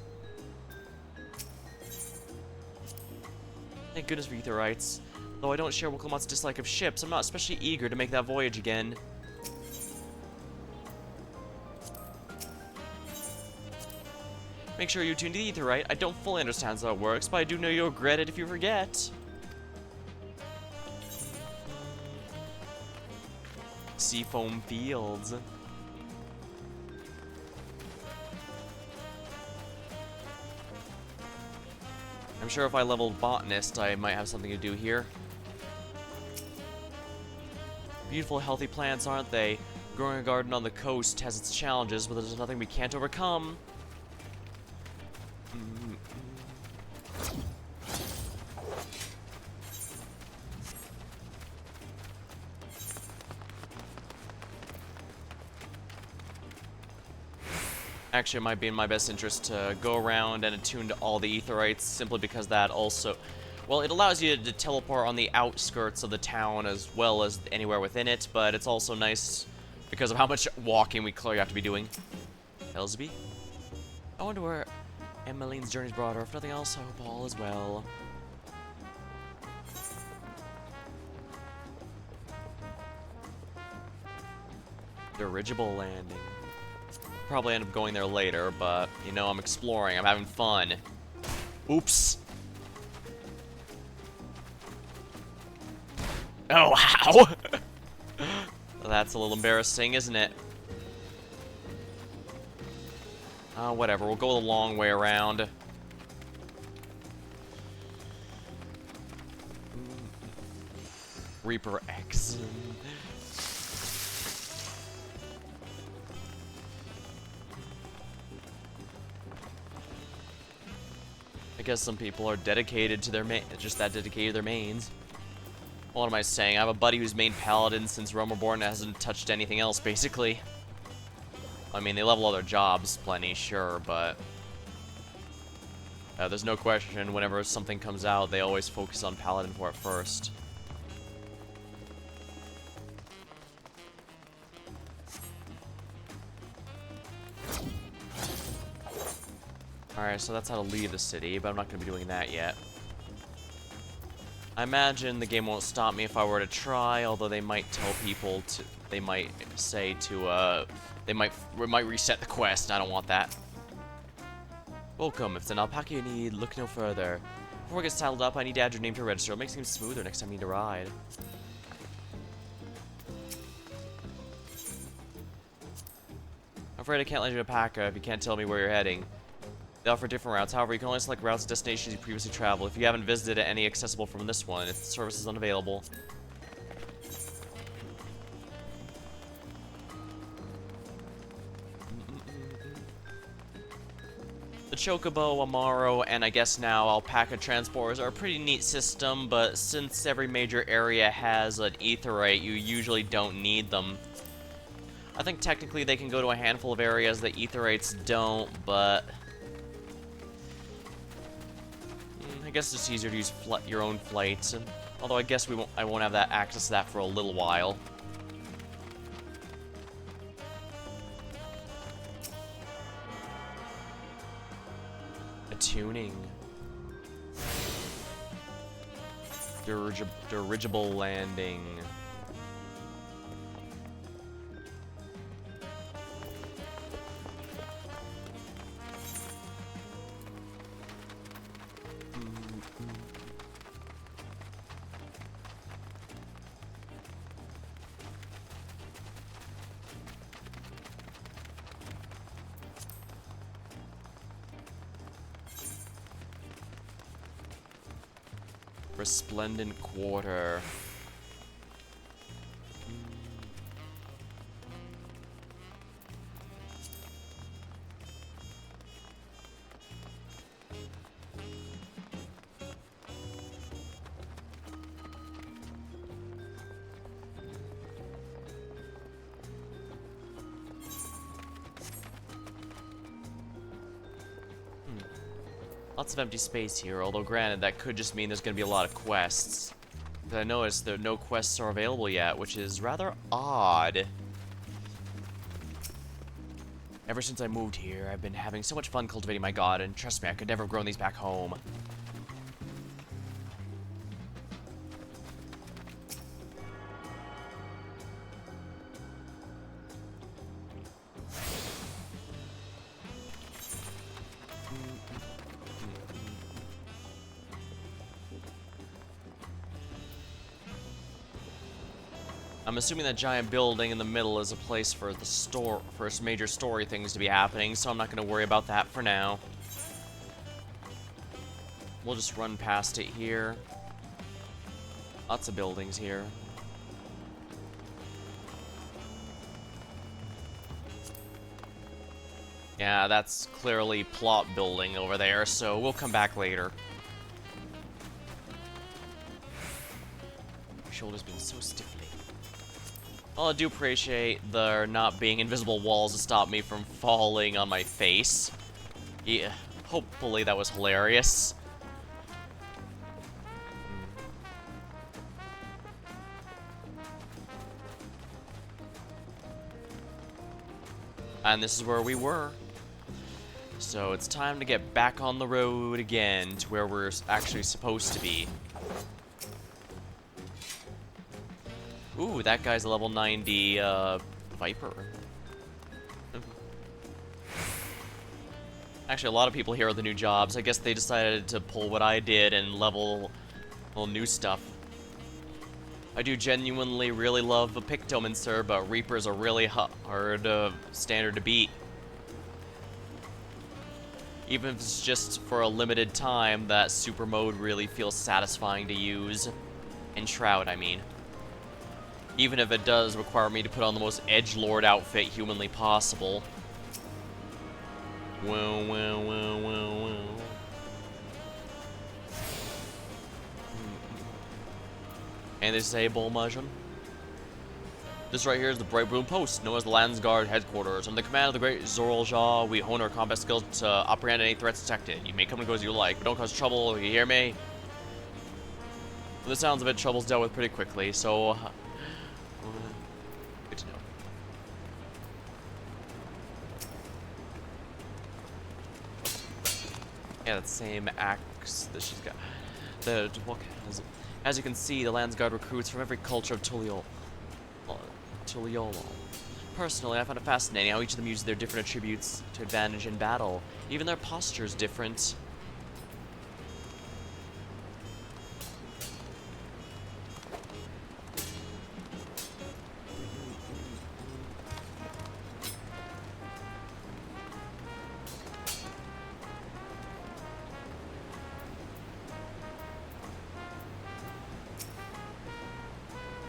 [SPEAKER 1] Thank goodness for Aetherites. Though I don't share Wiklamott's dislike of ships, I'm not especially eager to make that voyage again. Make sure you tune to the Aetherite. I don't fully understand how it works, but I do know you'll regret it if you forget. Seafoam Fields. I'm sure if I leveled Botanist, I might have something to do here. Beautiful, healthy plants, aren't they? Growing a garden on the coast has its challenges, but there's nothing we can't overcome. Actually, it might be in my best interest to go around and attune to all the Aetherites, simply because that also... Well, it allows you to teleport on the outskirts of the town as well as anywhere within it, but it's also nice because of how much walking we clearly have to be doing. Elsby? I wonder where Emmeline's journey's brought her. If nothing else, I hope all is well. Dirigible landing. Probably end up going there later, but, you know, I'm exploring. I'm having fun. Oops. Oh, wow! That's a little embarrassing, isn't it? Whatever. We'll go the long way around. Reaper X. I guess some people are dedicated to their just that dedicated to their mains. What am I saying? I have a buddy who's main paladin since Realm Reborn hasn't touched anything else, basically. I mean, they level other jobs plenty, sure, but... there's no question, whenever something comes out, they always focus on paladin for it first. Alright, so that's how to leave the city, but I'm not going to be doing that yet. I imagine the game won't stop me if I were to try, although they might tell people to... They might say to, They might reset the quest, and I don't want that. Welcome. If it's an alpaca you need, look no further. Before it gets saddled up, I need to add your name to register. It makes things smoother next time you need to ride. I'm afraid I can't lend you an alpaca if you can't tell me where you're heading. They offer different routes. However, you can only select routes and destinations you previously traveled. If you haven't visited any accessible from this one, if the service is unavailable. The Chocobo, Amaro, and I guess now Alpaca transporters are a pretty neat system, but since every major area has an aetherite, you usually don't need them. I think technically they can go to a handful of areas that aetherites don't, but... I guess it's easier to use your own flights, and although I guess I won't have that access to that for a little while. Tuning. Dirigible landing. Resplendent Quarter. Lots of empty space here, although granted, that could just mean there's going to be a lot of quests. But I noticed that no quests are available yet, which is rather odd. Ever since I moved here, I've been having so much fun cultivating my god, and trust me, I could never have grown these back home. I'm assuming that giant building in the middle is a place for the first major story things to be happening, so I'm not going to worry about that for now. We'll just run past it here. Lots of buildings here. Yeah, that's clearly plot building over there, so we'll come back later. My shoulder's been so stiffly. Well, I do appreciate there not being invisible walls to stop me from falling on my face. Yeah, hopefully that was hilarious. And this is where we were. So it's time to get back on the road again to where we're actually supposed to be. Ooh, that guy's a level 90 Viper. Actually, a lot of people here are the new jobs. I guess they decided to pull what I did and level new stuff. I do genuinely really love a Pictomancer, but Reapers are really hard standard to beat. Even if it's just for a limited time, that super mode really feels satisfying to use. And Shroud, I mean. Even if it does require me to put on the most edgelord outfit humanly possible. Wow, wow, wow, wow, wow. And they say Bullmushroom. This right here is the Bright Bloom Post, known as the Landsguard headquarters. Under the command of the great Zoralja, we hone our combat skills to apprehend any threats detected. You may come and go as you like, but don't cause trouble, you hear me? From the sounds of it, trouble's dealt with pretty quickly, so... good to know. Yeah, that same axe that she's got. As you can see, the Landsguard recruits from every culture of Tuliol. Personally, I find it fascinating how each of them uses their different attributes to advantage in battle. Even their posture is different.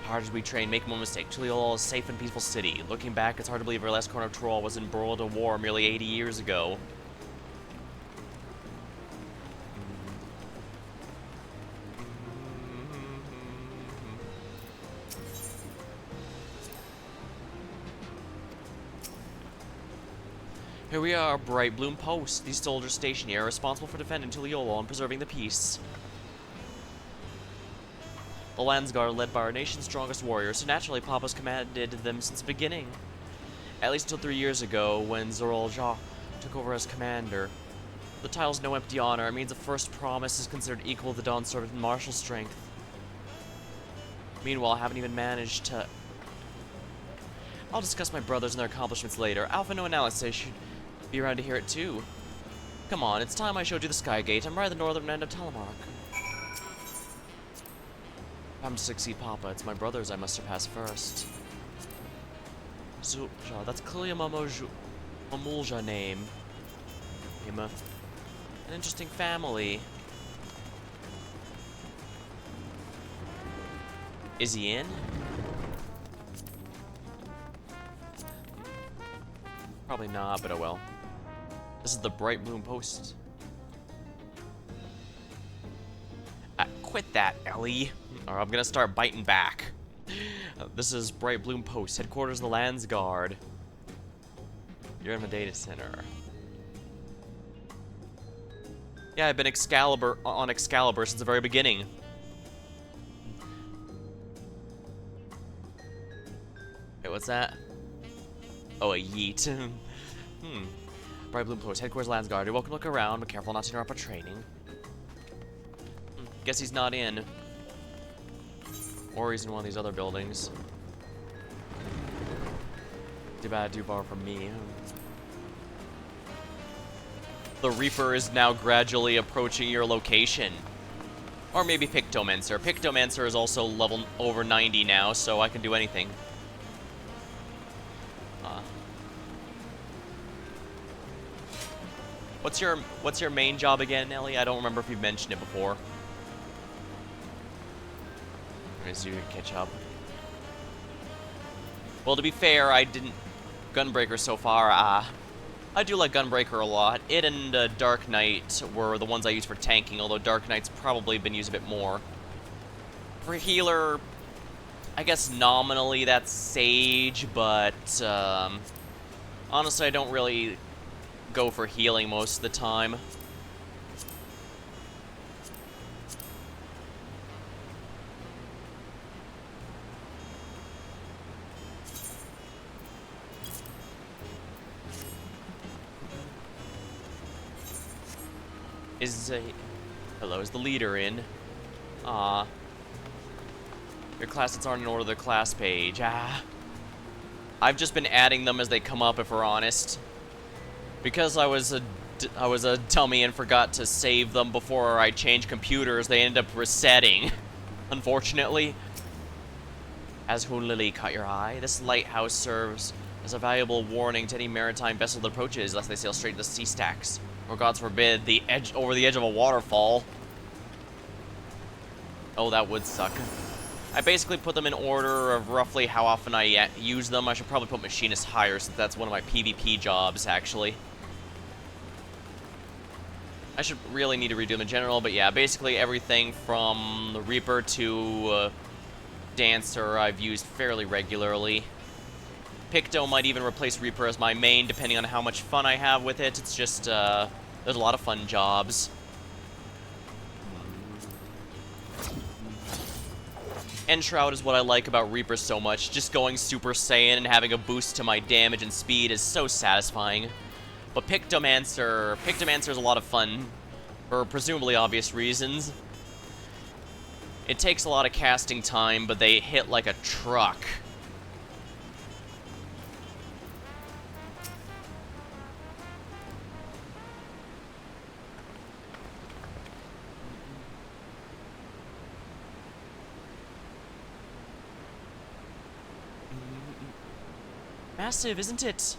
[SPEAKER 1] Hard as we train, make no mistake, Tuliol is a safe and peaceful city. Looking back, it's hard to believe our last corner of Troll was embroiled in war nearly 80 years ago. Here we are, Bright Bloom Post. These soldiers stationed here are responsible for defending Tuliol and preserving the peace. The Landsguard are led by our nation's strongest warriors, so naturally Papa's commanded them since the beginning. At least until 3 years ago, when Zoralja took over as commander. The title's no empty honor, it means the first promise is considered equal to the Dawn Sword in martial strength. Meanwhile, I haven't even managed to... I'll discuss my brothers and their accomplishments later. Alpha, no, and Alex, I should be around to hear it too. Come on, it's time I showed you the Skygate. I'm right at the northern end of Telemark. If I'm to succeed Papa, it's my brothers I must surpass first. Zulja, that's clearly a Mamulja name. An interesting family. Is he in? Probably not, but oh well. This is the Bright Bloom Post. Quit that, Ellie. Or I'm gonna start biting back. This is Bright Bloom Post, headquarters of the Landsguard. You're in the data center. Yeah, I've been on Excalibur since the very beginning. Wait, what's that? Oh, a yeet. Bright Bloom Post, headquarters Landsguard. You're welcome to look around, but careful not to interrupt our training. Guess he's not in. Or he's in one of these other buildings. Too bad, too far from me. The Reaper is now gradually approaching your location. Or maybe Pictomancer. Pictomancer is also level over 90 now, so I can do anything. What's your main job again, Ellie? I don't remember if you've mentioned it before. As you catch up. Well, to be fair, I didn't Gunbreaker so far. I do like Gunbreaker a lot. It and Dark Knight were the ones I used for tanking, although Dark Knight's probably been used a bit more. For healer, I guess nominally that's Sage, but honestly, I don't really go for healing most of the time. Is hello, is the leader in? Ah. Your classmates aren't in order of the class page. Ah. I've just been adding them as they come up, if we're honest. Because I was a dummy and forgot to save them before I changed computers, they ended up resetting. Unfortunately. Has Hunlili caught your eye? This lighthouse serves as a valuable warning to any maritime vessel that approaches, lest they sail straight to the sea stacks. Or, God forbid, over the edge of a waterfall. Oh, that would suck. I basically put them in order of roughly how often I use them. I should probably put Machinist higher, since that's one of my PvP jobs, actually. I should really need to redo them in general, but yeah, basically everything from the Reaper to Dancer I've used fairly regularly. Picto might even replace Reaper as my main, depending on how much fun I have with it. It's just, there's a lot of fun jobs. Enshroud is what I like about Reaper so much. Just going Super Saiyan and having a boost to my damage and speed is so satisfying. But Pictomancer is a lot of fun, for presumably obvious reasons. It takes a lot of casting time, but they hit like a truck. Massive, isn't it?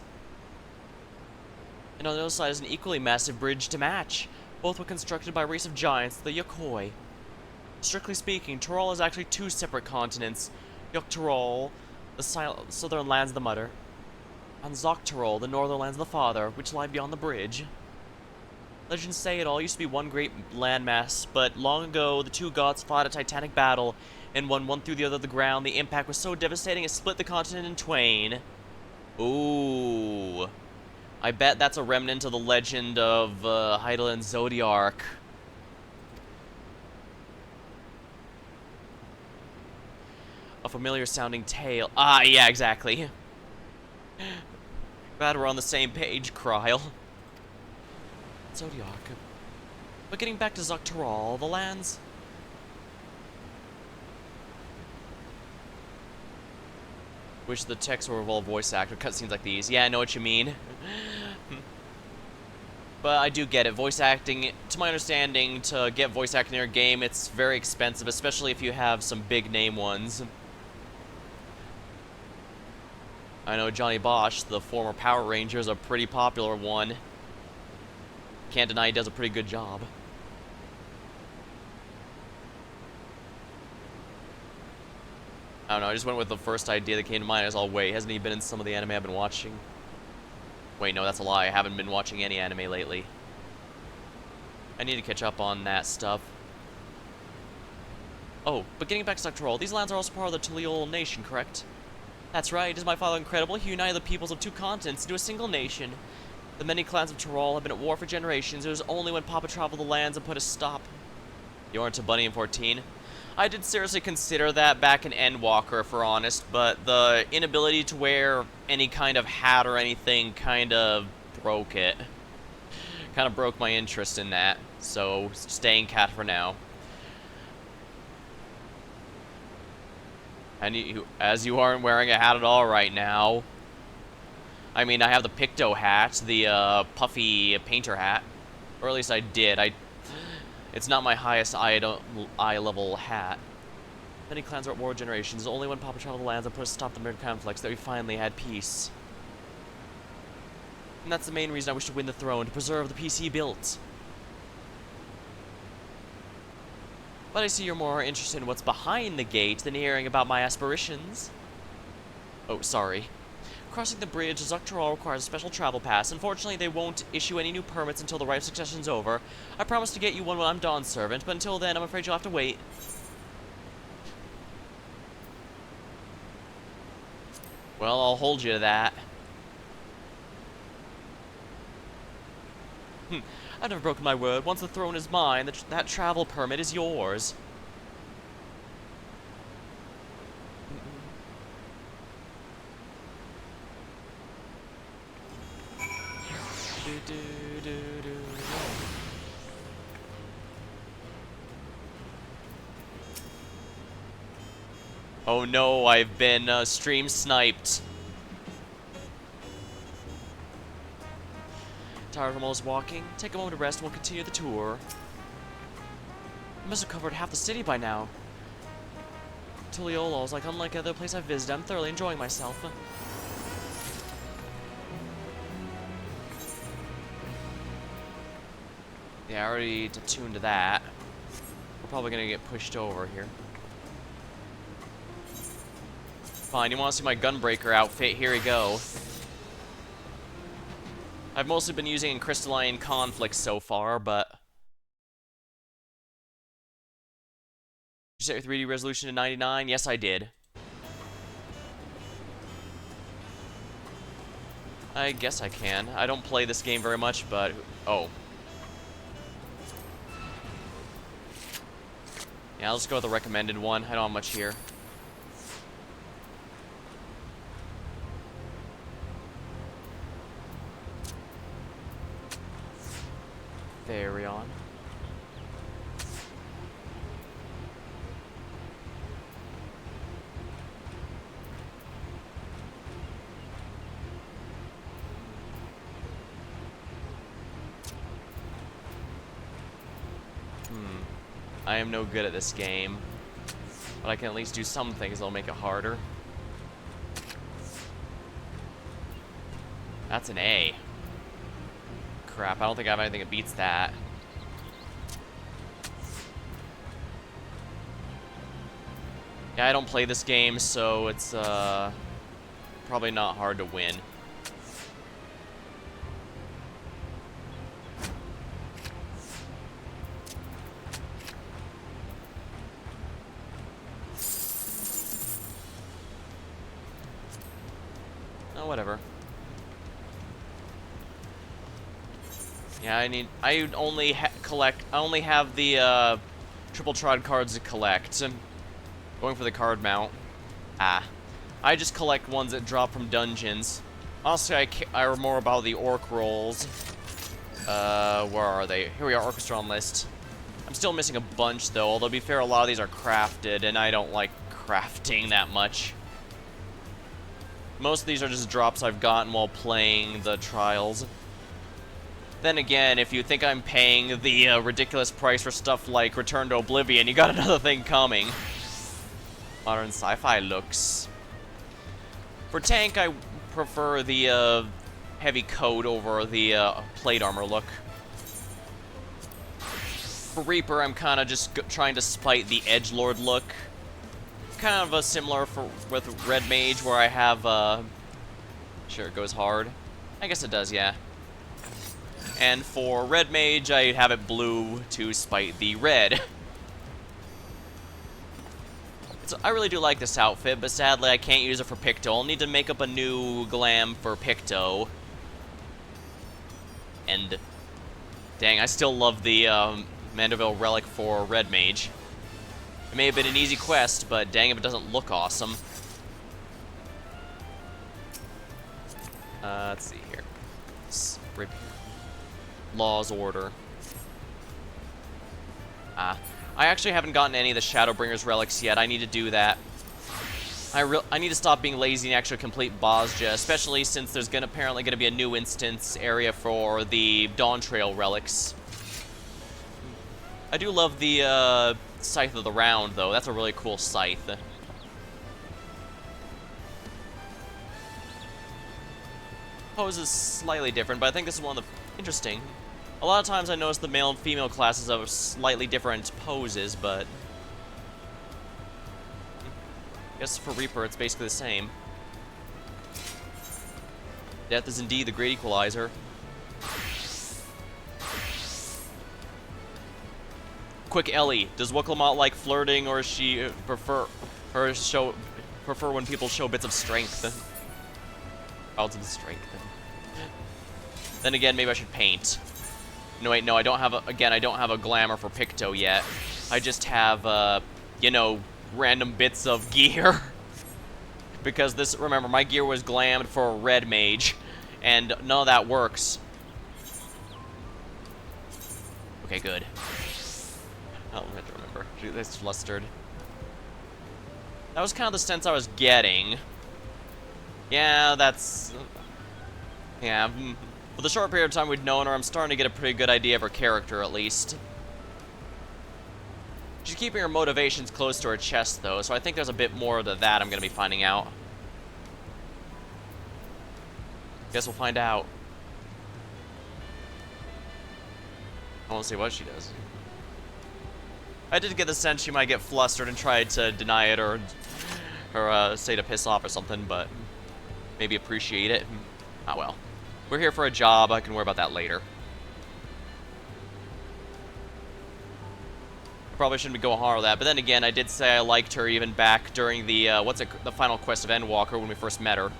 [SPEAKER 1] And on the other side is an equally massive bridge to match. Both were constructed by a race of giants, the Yokoi. Strictly speaking, Tyrol is actually two separate continents. Yok-Tyrol, the southern lands of the Mother, and Zok-Tyrol, the northern lands of the Father, which lie beyond the bridge. Legends say it all used to be one great landmass, but long ago the two gods fought a titanic battle, and when one threw the other to the ground, the impact was so devastating it split the continent in twain. Ooh. I bet that's a remnant of the legend of Heidel and Zodiark. A familiar sounding tale. Ah, yeah, exactly. Glad we're on the same page, Kryle. Zodiark. But getting back to Zok-Tyrol, the lands... Wish the text were all voice actor cutscenes like these. Yeah, I know what you mean. But I do get it. Voice acting, to my understanding, to get voice acting in your game, it's very expensive, especially if you have some big name ones. I know Johnny Bosch, the former Power Ranger, is a pretty popular one. Can't deny he does a pretty good job. I don't know, I just went with the first idea that came to mind. I was all, wait, hasn't he been in some of the anime I've been watching? Wait, no, that's a lie. I haven't been watching any anime lately. I need to catch up on that stuff. Oh, but getting back to Zok-Tyrol, these lands are also part of the Tuliol nation, correct? That's right. Is my father incredible? He united the peoples of two continents into a single nation. The many clans of Tyrol have been at war for generations. It was only when Papa traveled the lands and put a stop. You aren't a bunny in 14. I did seriously consider that back in Endwalker, if we're honest, but the inability to wear any kind of hat or anything kind of broke it. Kind of broke my interest in that, so staying cat for now. And as you aren't wearing a hat at all right now. I mean, I have the Picto hat, the puffy painter hat. Or at least I did. It's not my highest eye level hat. Many clans are at war with generations. Only when Papa traveled the lands and put a stop to the myriad conflicts that we finally had peace. And that's the main reason I wish to win the throne, to preserve the peace he built. But I see you're more interested in what's behind the gate than hearing about my aspirations. Oh, sorry. Crossing the bridge, Zok-Tyrol requires a special travel pass. Unfortunately, they won't issue any new permits until the rite of succession's over. I promise to get you one when I'm Dawn's servant, but until then, I'm afraid you'll have to wait. Well, I'll hold you to that. I've never broken my word. Once the throne is mine, that travel permit is yours. Oh no, I've been stream sniped. Tired from all this walking? Take a moment to rest and we'll continue the tour. I must have covered half the city by now. Tuliolo is like unlike other place I've visited. I'm thoroughly enjoying myself. Yeah, I already attuned to that. We're probably gonna get pushed over here. Fine, you want to see my gunbreaker outfit? Here we go. I've mostly been using in crystalline conflicts so far, but... Did you set your 3D resolution to 99? Yes, I did. I guess I can. I don't play this game very much, but... Oh. Yeah, let's go with the recommended one. I don't have much here. Very on. I am no good at this game, but I can at least do some things that'll make it harder. That's an A. Crap, I don't think I have anything that beats that. Yeah, I don't play this game, so it's probably not hard to win. Oh, whatever. Yeah, I only have the triple trod cards to collect. Going for the card mount. I just collect ones that drop from dungeons. Honestly, I care more about the orc rolls. Where are they? Here we are, orchestra on list. I'm still missing a bunch though, although to be fair, a lot of these are crafted, and I don't like crafting that much. Most of these are just drops I've gotten while playing the trials. Then again, if you think I'm paying the ridiculous price for stuff like Return to Oblivion, you got another thing coming. Modern sci-fi looks. For tank, I prefer the heavy coat over the plate armor look. For Reaper, I'm kind of just trying to spite the edgelord look. Kind of a similar with Red Mage, where I have sure it goes hard. I guess it does, yeah. And for Red Mage, I have it blue to spite the red. So I really do like this outfit, but sadly I can't use it for Picto. I'll need to make up a new glam for Picto. And dang, I still love the Mandeville relic for Red Mage. It may have been an easy quest, but dang if it doesn't look awesome. Let's see here. Law's Order. I actually haven't gotten any of the Shadowbringers relics yet. I need to do that. I need to stop being lazy and actually complete Bozja, especially since there's apparently gonna be a new instance area for the Dawntrail relics. I do love the Scythe of the Round, though. That's a really cool scythe. Pose is slightly different, but I think this is one of the interesting. A lot of times I notice the male and female classes have slightly different poses, but I guess for Reaper it's basically the same. Death is indeed the great equalizer. Quick Ellie, does Wuklamot like flirting, or does she prefer when people show bits of strength? Bouts of strength. Then again, maybe I should paint. No wait, no, I don't have I don't have a glamour for Picto yet. I just have you know, random bits of gear. Because remember, my gear was glammed for a Red Mage, and none of that works. Okay, good. Oh, I have to remember. That's flustered. That was kind of the sense I was getting. Yeah, that's... Yeah, for the short period of time we'd known her, I'm starting to get a pretty good idea of her character, at least. She's keeping her motivations close to her chest, though, so I think there's a bit more to that I'm going to be finding out. Guess we'll find out. I won't see what she does. I did get the sense she might get flustered and try to deny it or say to piss off or something, but maybe appreciate it. Ah, well. We're here for a job. I can worry about that later. Probably shouldn't be going hard with that, but then again, I did say I liked her even back during the, the final quest of Endwalker when we first met her.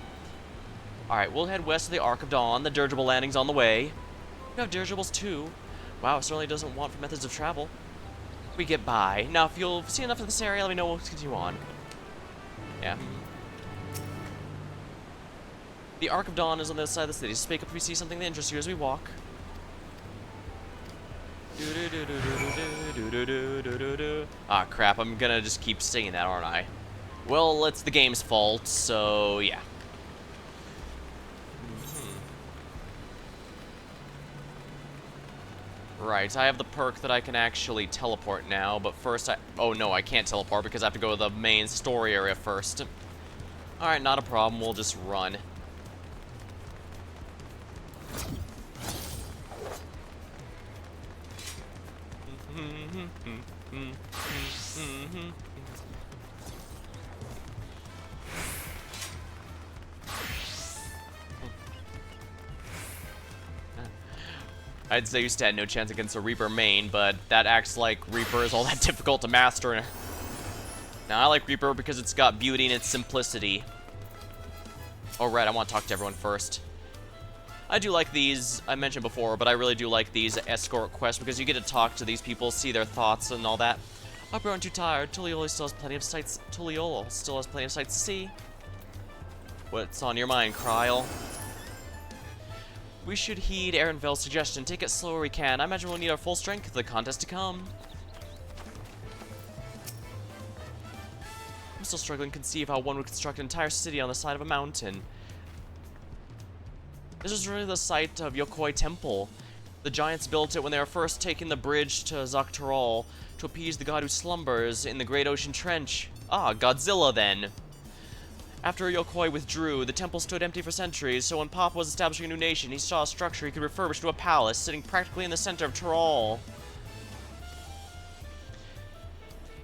[SPEAKER 1] Alright, we'll head west to the Ark of Dawn. The dirigible landing's on the way. We have dirigibles too. Wow, it certainly doesn't want for methods of travel. We get by. Now, if you'll see enough of this area, let me know we'll continue on. Yeah. The Ark of Dawn is on the other side of the city. Speak up if you see something that interests you as we walk. Ah, crap. I'm gonna just keep singing that, aren't I? Well, it's the game's fault, so yeah. Right, I have the perk that I can actually teleport now, but first oh no, I can't teleport because I have to go to the main story area first. Alright, not a problem, we'll just run. I'd say you stand no chance against a Reaper main, but that acts like Reaper is all that difficult to master. Now, I like Reaper because it's got beauty in its simplicity. Oh, right, I want to talk to everyone first. I do like these, I mentioned before, but I really do like these escort quests because you get to talk to these people, see their thoughts and all that. Hope you aren't too tired. Tulioli still has plenty of sights. Tuliolo still has plenty of sights to see. What's on your mind, Kryl? We should heed Ehrenfeld's suggestion. Take it slow where we can. I imagine we'll need our full strength for the contest to come. I'm still struggling to conceive how one would construct an entire city on the side of a mountain. This is really the site of Yokoi Temple. The giants built it when they were first taking the bridge to Zaktaral to appease the god who slumbers in the Great Ocean Trench. Ah, Godzilla then. After Yokoi withdrew, the temple stood empty for centuries, so when Papa was establishing a new nation, he saw a structure he could refurbish to a palace, sitting practically in the center of Tyrol.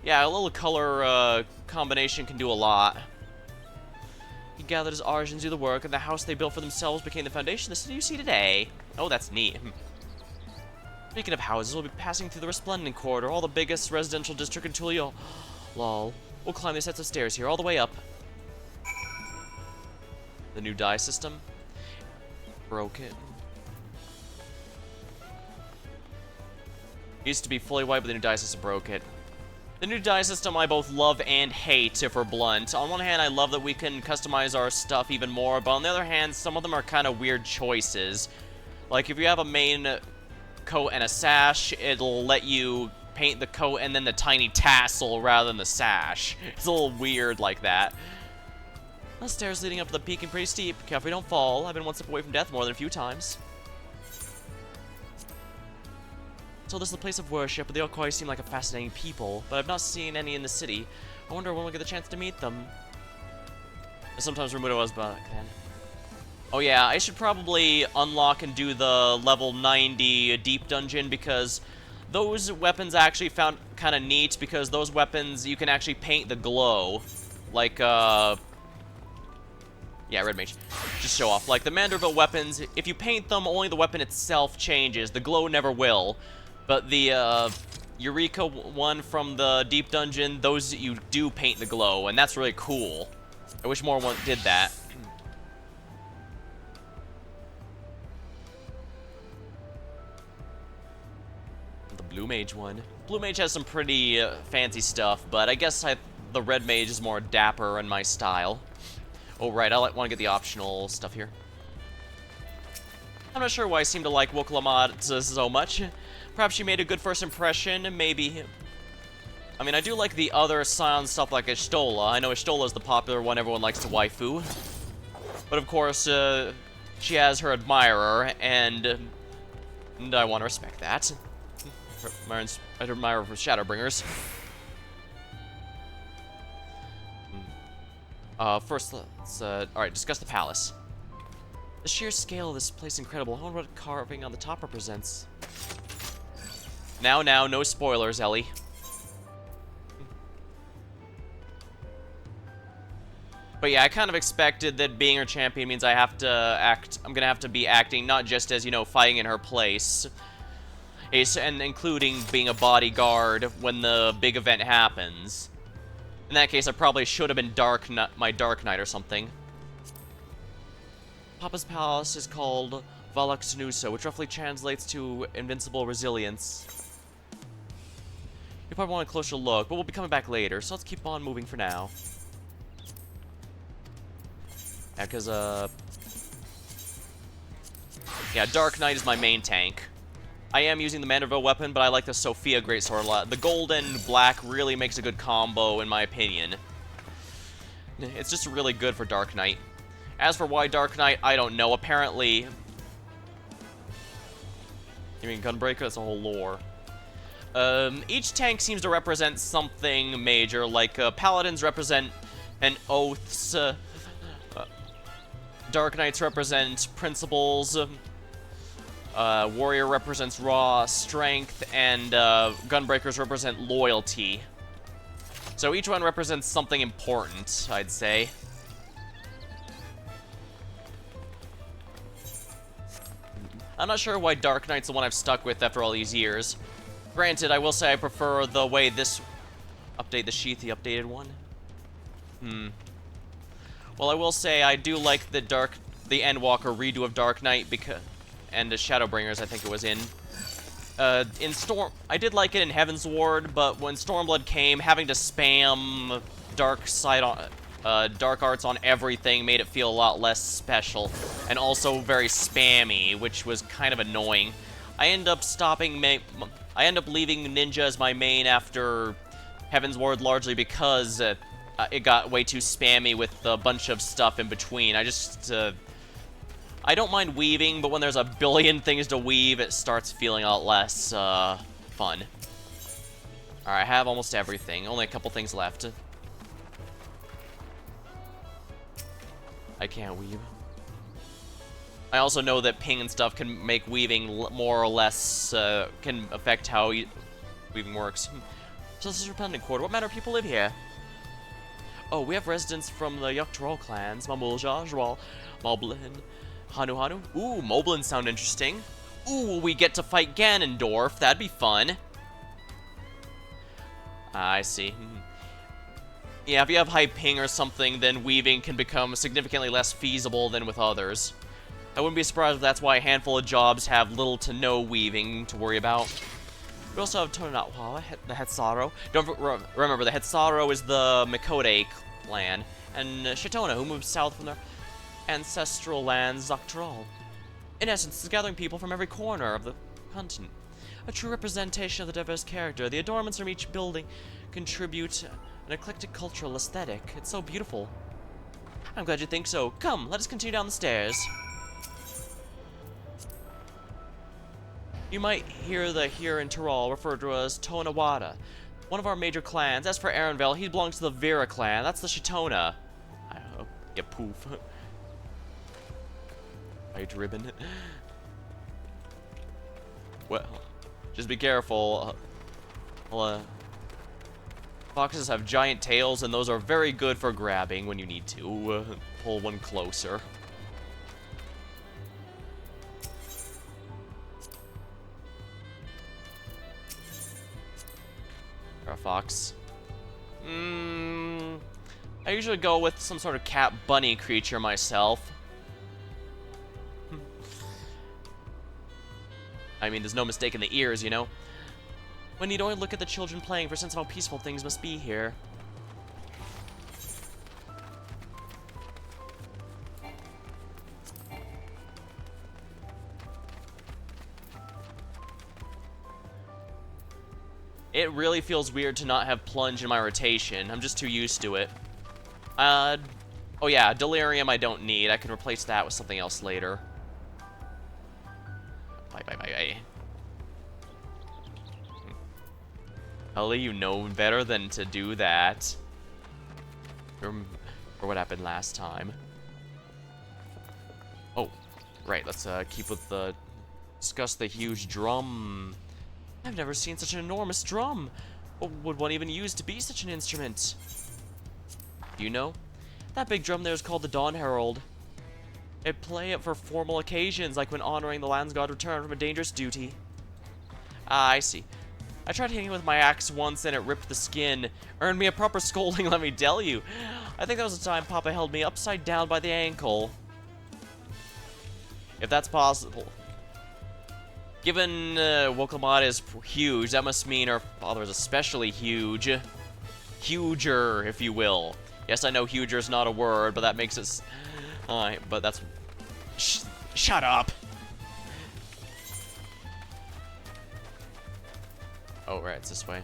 [SPEAKER 1] Yeah, a little color combination can do a lot. He gathered his artisans to do the work, and the house they built for themselves became the foundation of the city you see today. Oh, that's neat. Speaking of houses, we'll be passing through the Resplendent Corridor, all the biggest residential district in Tullio. Lol. We'll climb these sets of stairs here, all the way up. The new die system. Broke it. Used to be fully white, but the new die system broke it. The new die system I both love and hate, if we're blunt. On one hand, I love that we can customize our stuff even more, but on the other hand, some of them are kind of weird choices. Like, if you have a main coat and a sash, it'll let you paint the coat and then the tiny tassel rather than the sash. It's a little weird like that. The stairs leading up to the peak are pretty steep. Careful you don't fall. I've been one step away from death more than a few times. So this is the place of worship, but the Yokoi seem like a fascinating people, but I've not seen any in the city. I wonder when we'll get the chance to meet them. Sometimes Ramuda was back then. Oh yeah, I should probably unlock and do the level 90 deep dungeon because those weapons I actually found kind of neat because those weapons you can actually paint the glow. Like, yeah, Red Mage. Just show off. Like, the Manderville weapons, if you paint them, only the weapon itself changes. The glow never will. But the, Eureka one from the Deep Dungeon, those you do paint the glow, and that's really cool. I wish more one did that. The Blue Mage one. Blue Mage has some pretty fancy stuff, but I guess the Red Mage is more dapper in my style. Oh, right, I want to get the optional stuff here. I'm not sure why I seem to like Woklamat so much. Perhaps she made a good first impression, maybe. I mean, I do like the other Scion stuff like Ishtola. I know Ishtola's the popular one everyone likes to waifu. But of course, she has her admirer, and I want to respect that. Her admirer for Shadowbringers. First, let's, alright, discuss the palace. The sheer scale of this place is incredible. I wonder what carving on the top represents. Now, no spoilers, Ellie. But yeah, I kind of expected that being her champion means I have to act, I'm gonna have to be acting not just as, you know, fighting in her place, and including being a bodyguard when the big event happens. In that case, I probably should have been my Dark Knight or something. Papa's Palace is called Valak Nusa, which roughly translates to Invincible Resilience. You probably want a closer look, but we'll be coming back later, so let's keep on moving for now. Yeah, because, yeah, Dark Knight is my main tank. I am using the Manderville weapon, but I like the Sophia Greatsword a lot. The gold and black really makes a good combo, in my opinion. It's just really good for Dark Knight. As for why Dark Knight, I don't know. Apparently... You mean Gunbreaker? That's a whole lore. Each tank seems to represent something major, like, Paladins represent an oaths, Dark Knights represent principles, Warrior represents raw strength, and Gunbreakers represent loyalty. So each one represents something important, I'd say. I'm not sure why Dark Knight's the one I've stuck with after all these years. Granted, I will say I prefer the way this... Update the Sheath, the updated one? Well, I will say I do like the Endwalker redo of Dark Knight, because... And the Shadowbringers, I think it was in Storm... I did like it in Heaven's Ward, but when Stormblood came, having to spam Dark Arts on everything made it feel a lot less special, and also very spammy, which was kind of annoying. I end up leaving Ninja as my main after Heaven's Ward, largely because it got way too spammy with a bunch of stuff in between. I don't mind weaving, but when there's a billion things to weave, it starts feeling a lot less fun. Alright, I have almost everything. Only a couple things left. I can't weave. I also know that ping and stuff can make weaving more or less, can affect how weaving works. So this is Repentant Quarter. What manner of people live here? Oh, we have residents from the Yuktrol clans. Mamulja, Jwal, Moblin, Hanu. Ooh, Moblin sound interesting. Ooh, we get to fight Ganondorf. That'd be fun. I see. Yeah, if you have high ping or something, then weaving can become significantly less feasible than with others. I wouldn't be surprised if that's why a handful of jobs have little to no weaving to worry about. We also have Tonatwa, the Hetsaro. Don't remember, the Hetsaro is the Mikode clan, and Shatona, who moved south from their ancestral land, Zoctral. In essence, it's gathering people from every corner of the continent. A true representation of the diverse character. The adornments from each building contribute an eclectic cultural aesthetic. It's so beautiful. I'm glad you think so. Come, let us continue down the stairs. You might hear the here in Tyrol referred to as Tonawada, one of our major clans. As for Arenville, he belongs to the Vera clan. That's the Shatona. I hope. Yeah, poof. White ribbon. Well, just be careful. Foxes have giant tails, and those are very good for grabbing when you need to pull one closer. Or a fox. I usually go with some sort of cat bunny creature myself. I mean, there's no mistake in the ears, you know? When you'd only look at the children playing for a sense of how peaceful things must be here. It really feels weird to not have plunge in my rotation. I'm just too used to it. Oh yeah, delirium I don't need. I can replace that with something else later. Bye. Ellie, you know better than to do that. Or what happened last time. Oh, right, let's keep with the... discuss the huge drum. I've never seen such an enormous drum. What would one even use to be such an instrument? Do you know? That big drum there is called the Dawn Herald. They play it for formal occasions, like when honoring the land's god return from a dangerous duty. Ah, I see. I tried hitting it with my axe once and it ripped the skin. Earned me a proper scolding, let me tell you. I think that was the time Papa held me upside down by the ankle. If that's possible. Given Woklamat is huge, that must mean our father is especially huge. Huger, if you will. Yes, I know huger is not a word, but that makes it... Alright, but that's... shut up! Oh, right, it's this way.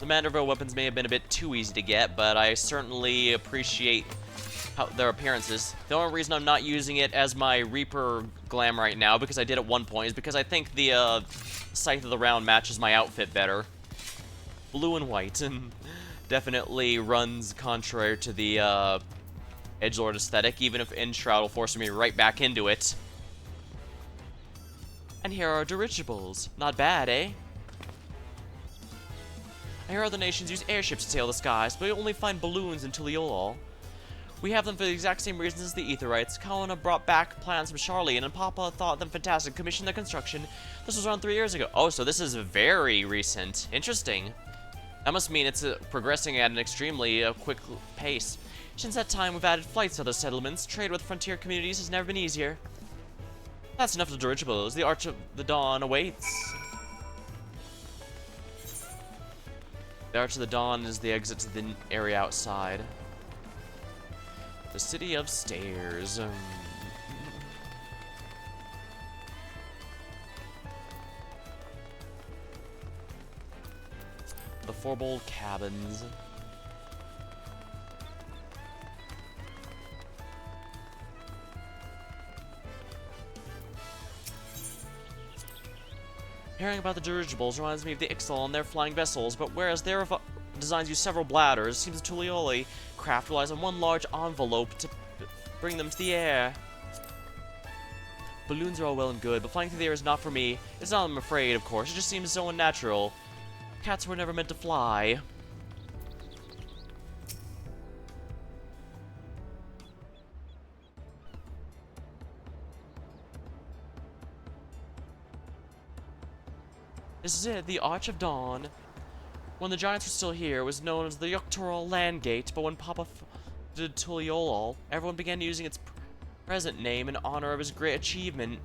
[SPEAKER 1] The Manderville weapons may have been a bit too easy to get, but I certainly appreciate their appearances. The only reason I'm not using it as my Reaper glam right now, because I did at one point, is because I think the Scythe of the Round matches my outfit better. Blue and white, and definitely runs contrary to the edgelord aesthetic, even if Enshroud will force me right back into it. And here are dirigibles. Not bad, eh? I hear other nations use airships to sail the skies, but we only find balloons in Tuliolol. We have them for the exact same reasons as the Aetherites. Colonna brought back plans from Charlene, and Papa thought them fantastic, commissioned their construction. This was around 3 years ago. Oh, so this is very recent. Interesting. That must mean it's progressing at an extremely quick pace. Since that time, we've added flights to other settlements. Trade with frontier communities has never been easier. That's enough of the dirigibles. The Arch of the Dawn awaits. The Arch of the Dawn is the exit to the area outside. The City of Stairs. The Fourbold Cabins. Hearing about the dirigibles reminds me of the Ixtal and their flying vessels, but whereas their designs use several bladders, it seems the Tulioli craft relies on one large envelope to bring them to the air. Balloons are all well and good, but flying through the air is not for me. It's not I'm afraid, of course, it just seems so unnatural. Cats were never meant to fly. This is it, the Arch of Dawn. When the Giants were still here, it was known as the Yuktoral Land Gate, but when Papa did Tuliolol, everyone began using its present name in honor of his great achievement.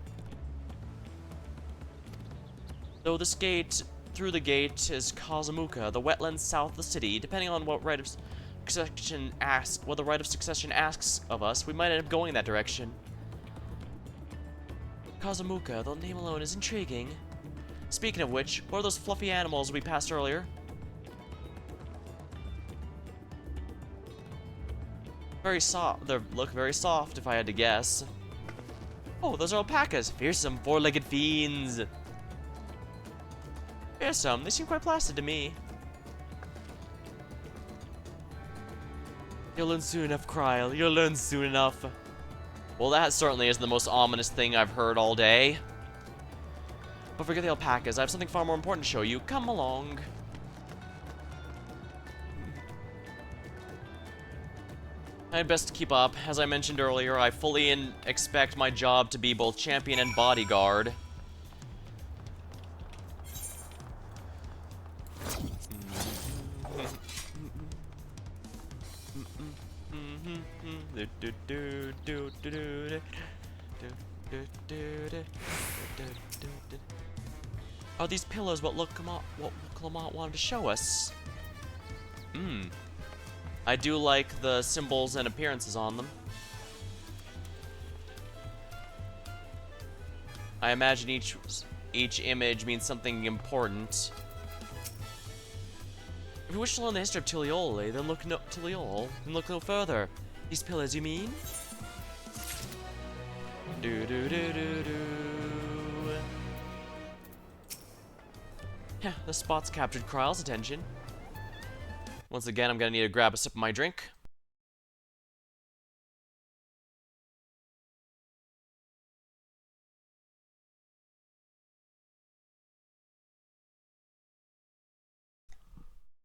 [SPEAKER 1] Though this gate, through the gate, is Kazamuka, the wetlands south of the city. Depending on what right of succession asks of us, we might end up going in that direction. Kazamuka, the name alone is intriguing. Speaking of which, what are those fluffy animals we passed earlier? Very soft. They look very soft, if I had to guess. Oh, those are alpacas. Fearsome, four-legged fiends. Fearsome. They seem quite placid to me. You'll learn soon enough, Kryl. You'll learn soon enough. Well, that certainly isn't the most ominous thing I've heard all day. But forget the alpacas. I have something far more important to show you. Come along. I'd best keep up. As I mentioned earlier, I fully expect my job to be both champion and bodyguard. Are these pillars what Lamont wanted to show us? I do like the symbols and appearances on them. I imagine each image means something important. If you wish to learn the history of Tulioli, then look no further. These pillars, you mean? Do do do do do. Yeah, the spot's captured Kryle's attention. Once again, I'm gonna need to grab a sip of my drink.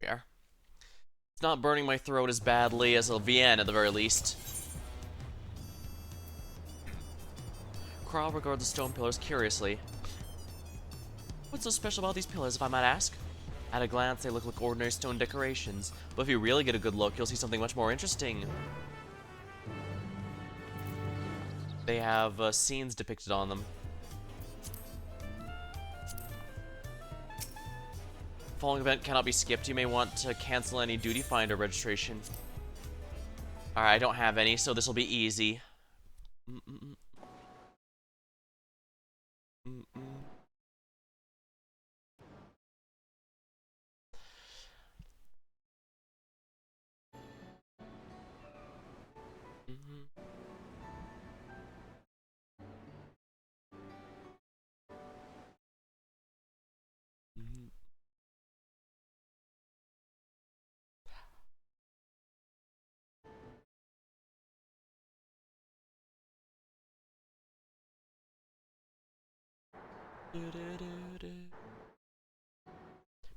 [SPEAKER 1] There. It's not burning my throat as badly as a Vienne at the very least. Kryle regards the stone pillars curiously. What's so special about these pillars, if I might ask? At a glance, they look like ordinary stone decorations, but if you really get a good look, you'll see something much more interesting. They have scenes depicted on them. Following event cannot be skipped. You may want to cancel any duty finder registration. Alright, I don't have any, so this will be easy.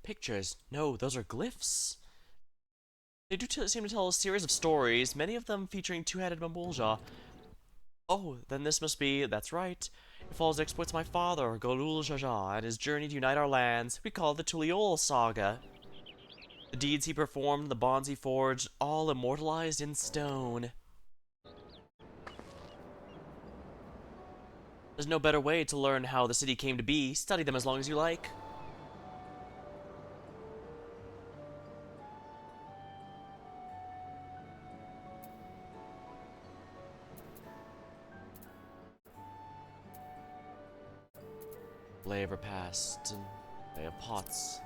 [SPEAKER 1] Pictures. No, those are glyphs. They do seem to tell a series of stories, many of them featuring two-headed Mamulja. Oh, then this must be, that's right. It follows the exploits of my father, Golul Jaja, and his journey to unite our lands. We call it the Tuliol Saga. The deeds he performed, the bonds he forged, all immortalized in stone. There's no better way to learn how the city came to be. Study them as long as you like. Lay of Repast and Lay of Pots.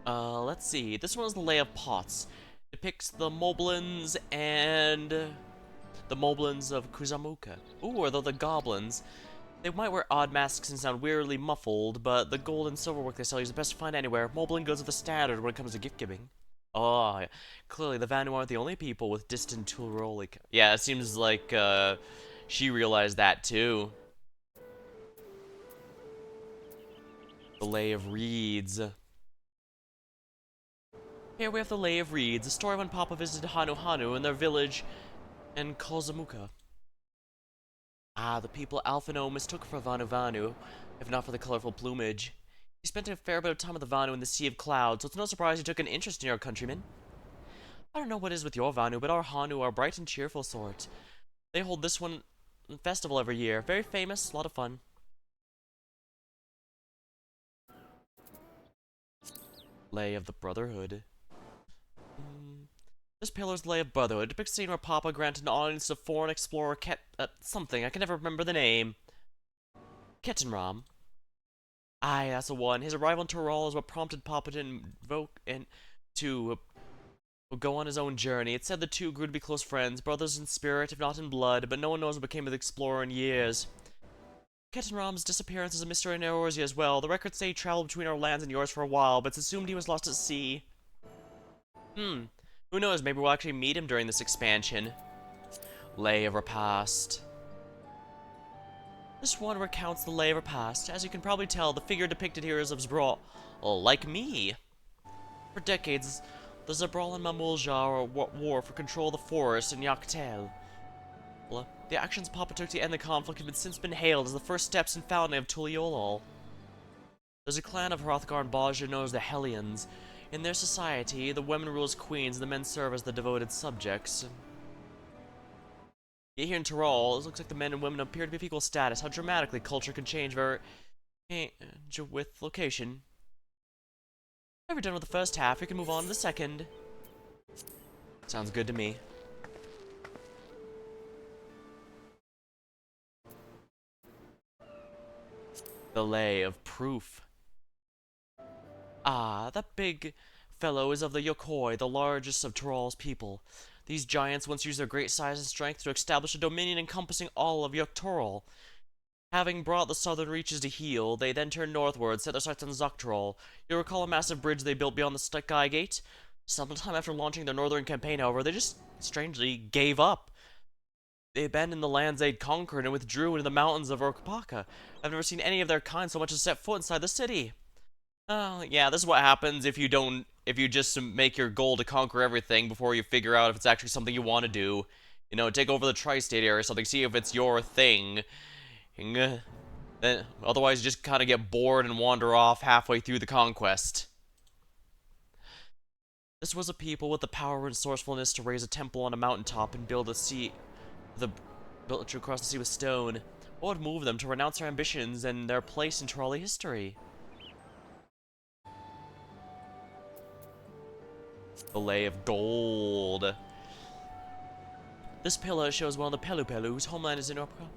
[SPEAKER 1] Let's see. This one is the Lay of Pots. Depicts the Moblins and the Moblins of Kuzamuka. Ooh, or the goblins. They might wear odd masks and sound weirdly muffled, but the gold and silver work they sell is the best to find anywhere. Moblin goods are the standard when it comes to gift giving. Oh, clearly the Vanu aren't the only people with distant Tulroli. Yeah, it seems like, she realized that too. The Lay of Reeds. Here we have the Lay of Reeds, a story when Papa visited Hanu Hanu in their village in Kozamuka. Ah, the people Alphino mistook for Vanu Vanu, if not for the colorful plumage. He spent a fair bit of time with the Vanu in the Sea of Clouds, so it's no surprise he took an interest in our countrymen. I don't know what it is with your Vanu, but our Hanu are a bright and cheerful sort. They hold this one festival every year. Very famous, a lot of fun. Lay of the Brotherhood. This pillar is the Lay of Brotherhood. It depicts a scene where Papa granted an audience to foreign explorer something. I can never remember the name. Ketenram. Aye, that's the one. His arrival in Tural is what prompted Papa to invoke and to go on his own journey. It said the two grew to be close friends, brothers in spirit, if not in blood, but no one knows what became of the explorer in years. Ketenram's disappearance is a mystery in Eorzea as well. The records say he traveled between our lands and yours for a while, but it's assumed he was lost at sea. Who knows, maybe we'll actually meet him during this expansion. Lay of Repast. This one recounts the Lay of Repast. As you can probably tell, the figure depicted here is of Zabral, like me. For decades, the Zabral and Mamulja are at war for control of the forest in Yaktel. The actions Papa took to end the conflict have since been hailed as the first steps in founding of Tuliolol. There's a clan of Hrothgar and Baja known as the Hellions. In their society, the women rule as queens and the men serve as the devoted subjects. Yet here in Tyrol, it looks like the men and women appear to be of equal status. How dramatically culture can change with location. Now we're done with the first half, we can move on to the second. Sounds good to me. The Lay of Proof. Ah, that big fellow is of the Yokoi, the largest of Tyrol's people. These giants once used their great size and strength to establish a dominion encompassing all of Yoktorol. Having brought the southern reaches to heel, they then turned northward, set their sights on Zoktorol. You'll recall a massive bridge they built beyond the Sky Gate? Sometime after launching their northern campaign, however, they just strangely gave up. They abandoned the lands they'd conquered and withdrew into the mountains of Orkapaka. I've never seen any of their kind so much as set foot inside the city. Oh, yeah, this is what happens if you just make your goal to conquer everything before you figure out if it's actually something you want to do. You know, take over the tri-state area or something, see if it's your thing. Then, otherwise you just kind of get bored and wander off halfway through the conquest. This was a people with the power and resourcefulness to raise a temple on a mountaintop and built across the sea with stone. What would move them to renounce their ambitions and their place in Trolley history? The Lay of Gold. This pillar shows one of the Pelu whose homeland is in Orkapaka.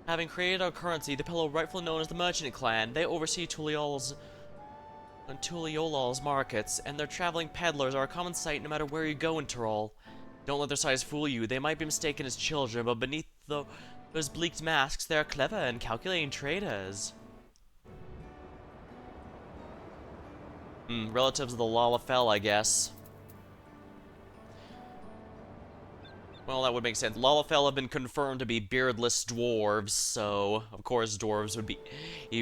[SPEAKER 1] Having created our currency, the Pelu, rightfully known as the Merchant Clan, they oversee Tuliol's markets, and their traveling peddlers are a common sight no matter where you go in Tyrol. Don't let their size fool you. They might be mistaken as children, but beneath those bleaked masks, they are clever and calculating traders. Relatives of the Lalafell, I guess. Well, that would make sense. Lalafell have been confirmed to be beardless dwarves, so of course dwarves would be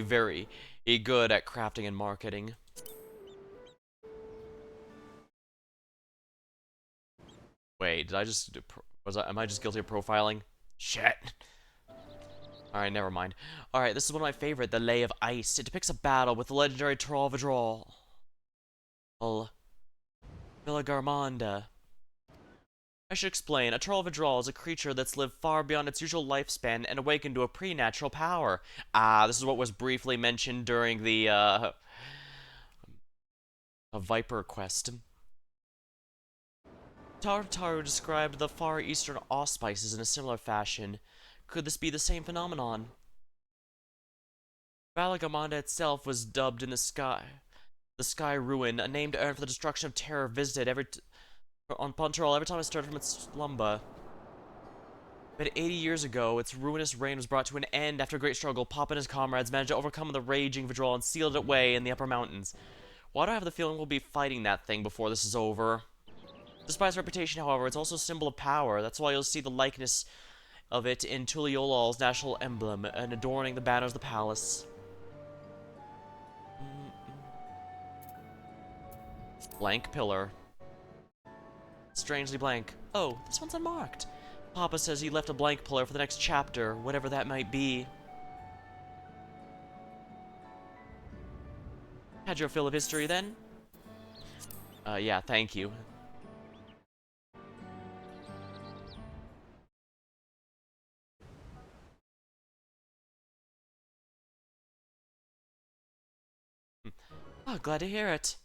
[SPEAKER 1] very good at crafting and marketing. Wait, did I just am I just guilty of profiling? Shit. Alright, never mind. Alright, this is one of my favorite, the Lay of Ice. It depicts a battle with the legendary Troll Vidrol. Villagarmonda. I should explain. A Troll Vidrol is a creature that's lived far beyond its usual lifespan and awakened to a preternatural power. Ah, this is what was briefly mentioned during the, a Viper quest. Tartaru described the Far Eastern Allspices in a similar fashion. Could this be the same phenomenon? Valagamanda itself was dubbed in the Sky Ruin, a name to earn for the destruction of terror visited on Pontarol every time it stirred from its slumber. But 80 years ago, its ruinous reign was brought to an end after a great struggle. Pop and his comrades managed to overcome the raging Vidrol and sealed it away in the upper mountains. Why do I have the feeling we'll be fighting that thing before this is over? Despite its reputation, however, it's also a symbol of power. That's why you'll see the likeness of it in Tuliolol's national emblem and adorning the banners of the palace. Blank pillar. Strangely blank. Oh, this one's unmarked. Papa says he left a blank pillar for the next chapter, whatever that might be. Had your fill of history then? Yeah, thank you. Oh, glad to hear it.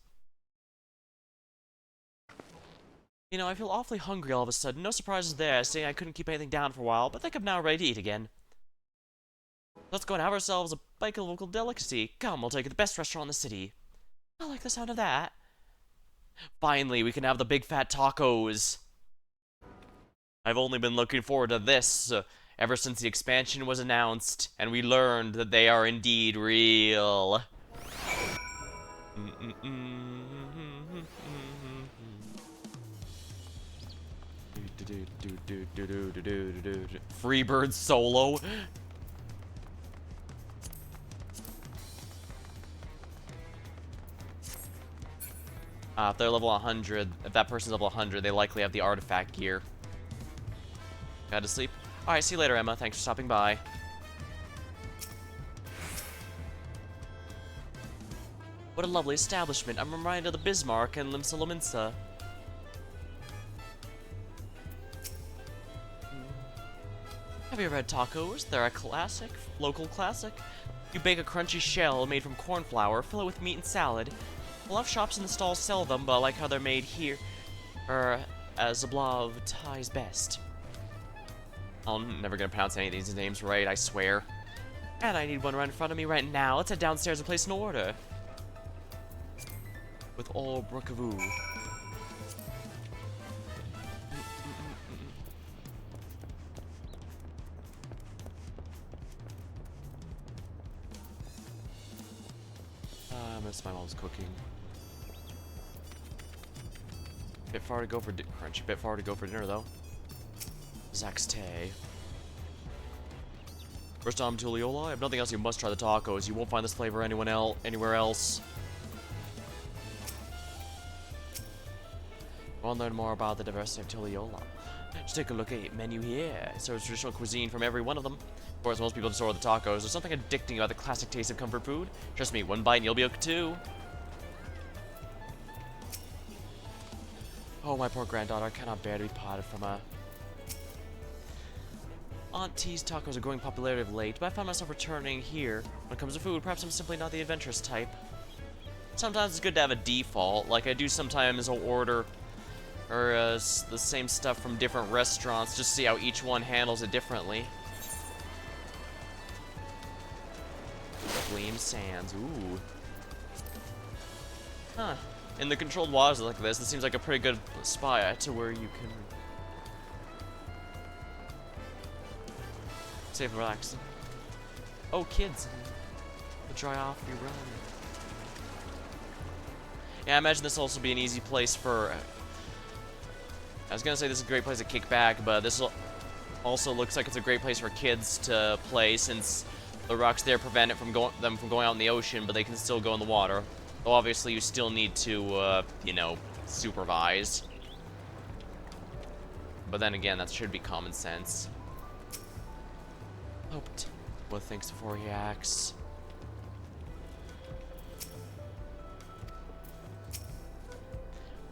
[SPEAKER 1] You know, I feel awfully hungry all of a sudden. No surprises there, seeing I couldn't keep anything down for a while, but I think I'm now ready to eat again. Let's go and have ourselves a bite of local delicacy. Come, we'll take you to the best restaurant in the city. I like the sound of that. Finally, we can have the big fat tacos. I've only been looking forward to this ever since the expansion was announced, and we learned that they are indeed real. Freebird solo. If they're level 100, if that person's level 100, they likely have the artifact gear. Got to sleep? Alright, see you later, Emma. Thanks for stopping by. What a lovely establishment. I'm reminded of the Bismarck and Limsa Lominsa. Have you ever had tacos? They're a classic, local classic. You bake a crunchy shell made from corn flour, fill it with meat and salad. A lot of shops in the stalls sell them, but I like how they're made here, as Zablav ties best. I'm never gonna pronounce any of these names right, I swear. And I need one right in front of me right now. Let's head downstairs and place an order. With all Brookavoo. I miss my mom's cooking. Bit far to go for crunch. Bit far to go for dinner though. Zach's Tay. First time to Leola. If nothing else, you must try the tacos. You won't find this flavor anywhere else. Want to learn more about the diversity of Tuliola? Just take a look at the menu here. It serves traditional cuisine from every one of them. Of course, most people just order the tacos. There's something addicting about the classic taste of comfort food. Trust me, one bite and you'll be okay too. Oh, my poor granddaughter, I cannot bear to be parted from her. Aunt T's tacos are growing popularity of late, but I find myself returning here. When it comes to food, perhaps I'm simply not the adventurous type. Sometimes it's good to have a default, like I do sometimes order the same stuff from different restaurants, just to see how each one handles it differently. Gleam Sands, ooh. Huh. In the controlled waters like this seems like a pretty good spot to where you can safe and relax. Oh, kids, dry off your run. Yeah, I imagine this will also be an easy place for. I was gonna say this is a great place to kick back, but this also looks like it's a great place for kids to play since the rocks there prevent it from them from going out in the ocean, but they can still go in the water. Though obviously you still need to, you know, supervise. But then again, that should be common sense. Hoped. What thinks before he acts.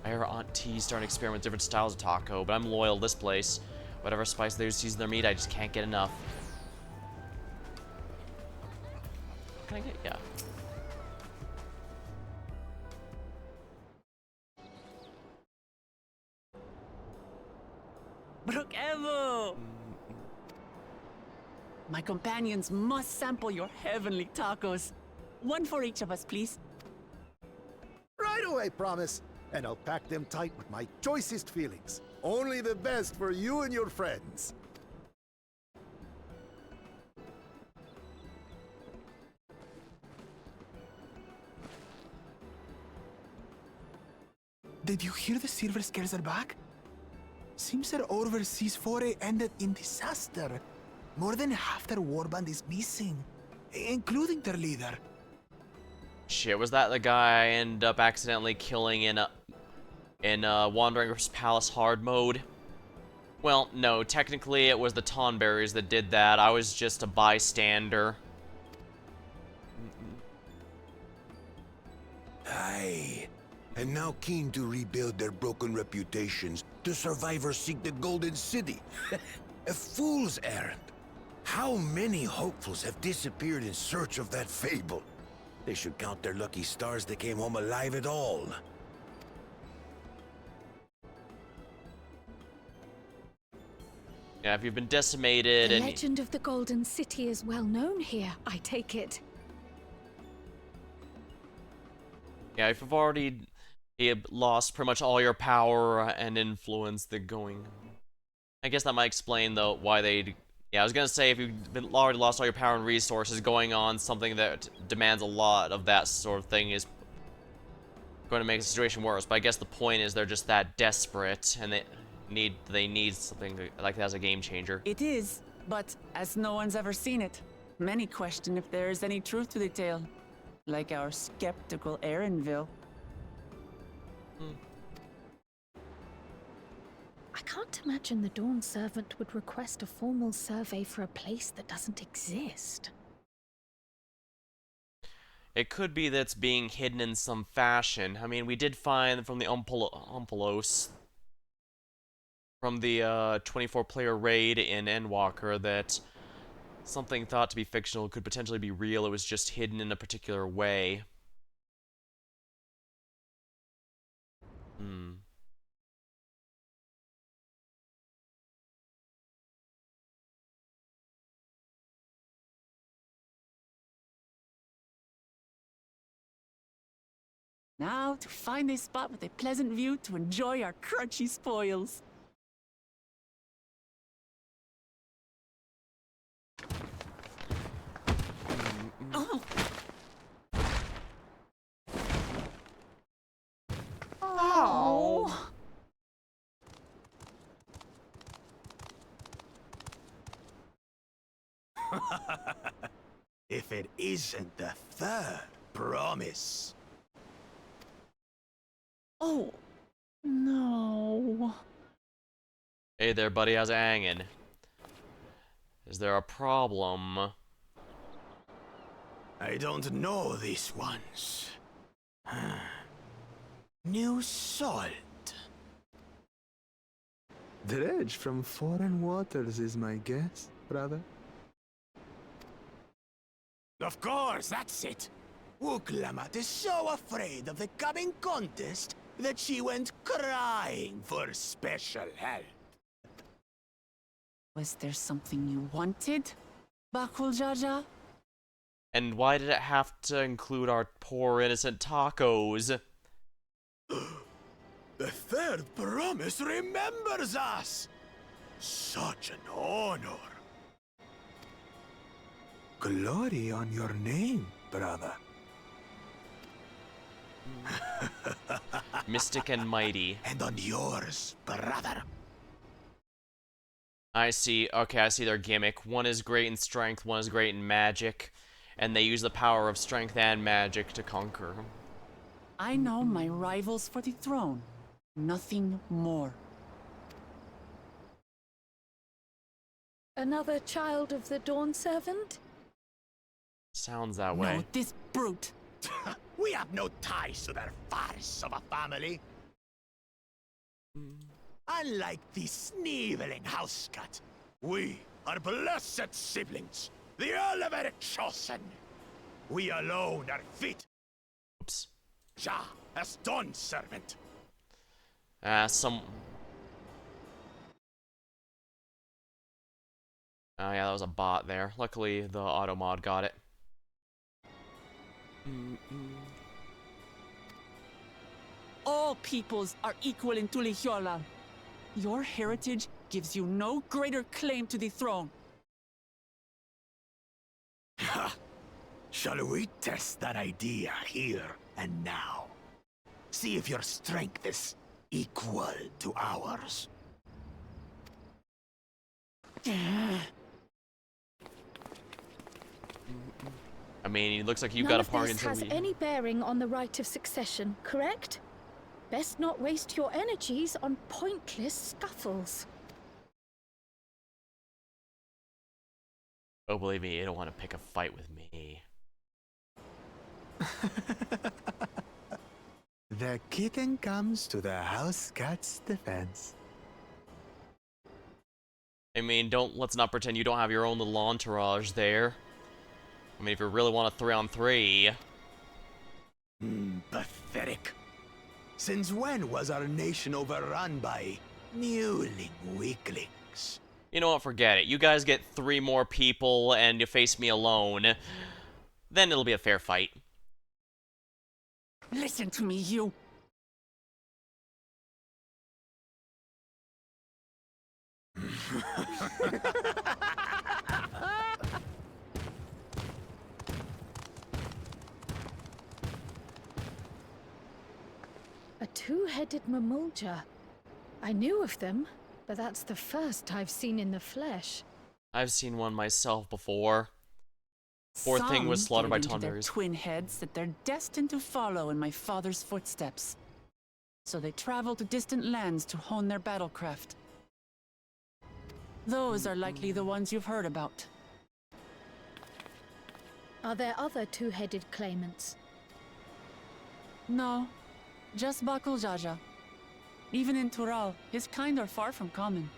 [SPEAKER 1] I hear Aunt T's starting to experiment with different styles of taco, but I'm loyal to this place. Whatever spice they season their meat, I just can't get enough. What can I get? Yeah.
[SPEAKER 2] Brook Evo! My companions must sample your heavenly tacos. One for each of us, please.
[SPEAKER 10] Right away, promise. And I'll pack them tight with my choicest feelings. Only the best for you and your friends.
[SPEAKER 11] Did you hear the silver scales are back? Seems their overseas foray ended in disaster. More than half their warband is missing, including their leader.
[SPEAKER 1] Shit, was that the guy I ended up accidentally killing in Wanderer's Palace hard mode? Well, no, technically it was the Tonberries that did that. I was just a bystander.
[SPEAKER 5] Aye. And now keen to rebuild their broken reputations, the survivors seek the Golden City. A fool's errand. How many hopefuls have disappeared in search of that fable? They should count their lucky stars they came home alive at all.
[SPEAKER 1] Yeah, if you've been decimated
[SPEAKER 6] The
[SPEAKER 1] and...
[SPEAKER 6] legend of the Golden City is well known here, I take it.
[SPEAKER 1] Yeah, if you've already lost pretty much all your power and influence, the going... I guess that might explain, though, why they... Yeah, I was gonna say, if you've already lost all your power and resources, going on something that demands a lot of that sort of thing is going to make the situation worse. But I guess the point is they're just that desperate, and they need something like that as a game changer.
[SPEAKER 2] It is, but as no one's ever seen it, many question if there is any truth to the tale. Like our skeptical Erinville.
[SPEAKER 6] I can't imagine the Dawn Servant would request a formal survey for a place that doesn't exist.
[SPEAKER 1] It could be that it's being hidden in some fashion. I mean, we did find from the Umpelos, from the 24-player raid in Endwalker, that something thought to be fictional could potentially be real. It was just hidden in a particular way.
[SPEAKER 2] Now to find a spot with a pleasant view to enjoy our crunchy spoils. Oh. Oh.
[SPEAKER 10] If it isn't the third promise.
[SPEAKER 2] Oh. No.
[SPEAKER 1] Hey there, buddy. How's it hanging? Is there a problem?
[SPEAKER 10] I don't know these ones. New salt.
[SPEAKER 11] Dredge from foreign waters is my guess, brother.
[SPEAKER 10] Of course, that's it. Wuklamat is so afraid of the coming contest that she went crying for special help.
[SPEAKER 2] Was there something you wanted, Bakul Jaja?
[SPEAKER 1] And why did it have to include our poor innocent tacos?
[SPEAKER 10] The third promise remembers us! Such an honor!
[SPEAKER 11] Glory on your name, brother.
[SPEAKER 1] Mystic and mighty.
[SPEAKER 10] And on yours, brother.
[SPEAKER 1] I see. Okay, I see their gimmick. One is great in strength, one is great in magic. And they use the power of strength and magic to conquer.
[SPEAKER 2] I know my rivals for the throne. Nothing more.
[SPEAKER 6] Another child of the Dawn Servant?
[SPEAKER 1] Sounds that way.
[SPEAKER 2] No, this brute.
[SPEAKER 10] We have no ties to their farce of a family. Unlike the sneevling housecut, we are blessed siblings, the Oliver chosen. We alone are fit.
[SPEAKER 1] Oops.
[SPEAKER 10] Ja, as Dawn Servant.
[SPEAKER 1] Oh yeah, that was a bot there. Luckily, the auto mod got it.
[SPEAKER 2] All peoples are equal in Tulihiola. Your heritage gives you no greater claim to the throne.
[SPEAKER 10] Ha! Shall we test that idea here and now? See if your strength is equal to ours.
[SPEAKER 1] I mean, it looks like you've
[SPEAKER 6] None
[SPEAKER 1] got a
[SPEAKER 6] of
[SPEAKER 1] bargain
[SPEAKER 6] this
[SPEAKER 1] to
[SPEAKER 6] has
[SPEAKER 1] leave.
[SPEAKER 6] any bearing on the right of succession, correct? Best not waste your energies on pointless scuffles.
[SPEAKER 1] Oh, believe me, you don't want to pick a fight with me.
[SPEAKER 11] The kitten comes to the house cat's defense.
[SPEAKER 1] I mean, let's not pretend you don't have your own little entourage there. I mean, if you really want a 3-on-3.
[SPEAKER 10] Pathetic. Since when was our nation overrun by mewling weaklings?
[SPEAKER 1] You know what, forget it. You guys get 3 more people and you face me alone. Then it'll be a fair fight.
[SPEAKER 2] Listen to me, you.
[SPEAKER 6] A two-headed mamulja. I knew of them, but that's the first I've seen in the flesh.
[SPEAKER 1] I've seen one myself before. Poor thing was slaughtered by
[SPEAKER 2] Some get it into their
[SPEAKER 1] Tunders.
[SPEAKER 2] twin heads that they're destined to follow in my father's footsteps. So they travel to distant lands to hone their battlecraft. Those are likely the ones you've heard about.
[SPEAKER 6] Are there other two-headed claimants?
[SPEAKER 2] No, just Bakul Jaja. Even in Tural, his kind are far from common.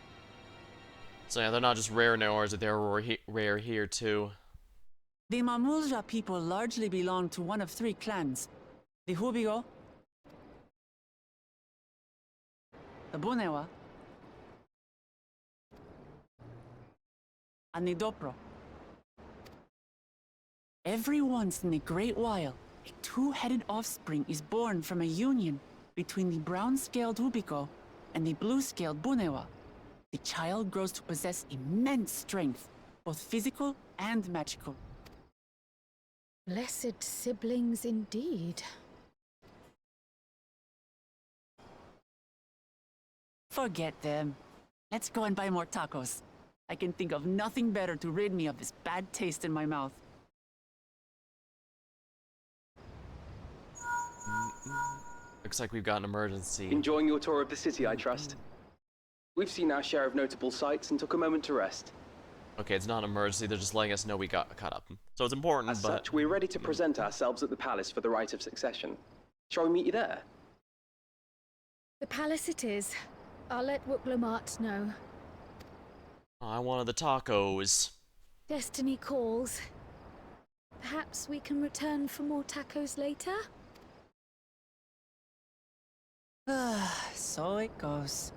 [SPEAKER 1] So yeah, they're not just rare nowhere, they're rare here too.
[SPEAKER 2] The Mamulja people largely belong to one of 3 clans. The Hubigo, the Bunewa, and the Dopro. Every once in a great while, A two-headed offspring is born from a union between the brown-scaled Ubico and the blue-scaled Bunewa. The child grows to possess immense strength, both physical and magical.
[SPEAKER 6] Blessed siblings indeed.
[SPEAKER 2] Forget them. Let's go and buy more tacos. I can think of nothing better to rid me of this bad taste in my mouth.
[SPEAKER 1] Looks like we've got an emergency.
[SPEAKER 7] Enjoying your tour of the city, I trust. We've seen our share of notable sights and took a moment to rest.
[SPEAKER 1] Okay, it's not an emergency, they're just letting us know we got caught up. So it's important,
[SPEAKER 7] As
[SPEAKER 1] but...
[SPEAKER 7] such, we're ready to present ourselves at the palace for the rite of succession. Shall we meet you there?
[SPEAKER 6] The palace it is. I'll let Wooklamart know.
[SPEAKER 1] I wanted the tacos.
[SPEAKER 6] Destiny calls. Perhaps we can return for more tacos later?
[SPEAKER 2] So it goes.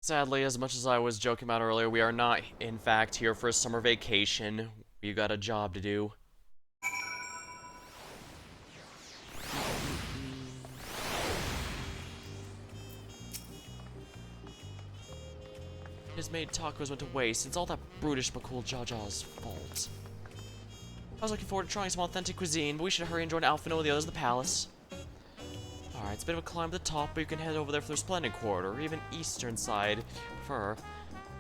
[SPEAKER 1] Sadly, as much as I was joking about earlier, we are not, in fact, here for a summer vacation. We've got a job to do. His made tacos went to waste. It's all that brutish McCool Jaja's fault. I was looking forward to trying some authentic cuisine, but we should hurry and join Alphino and the others at the palace. Alright, it's a bit of a climb to the top, but you can head over there for the Splendid Quarter, or even eastern side, if you prefer.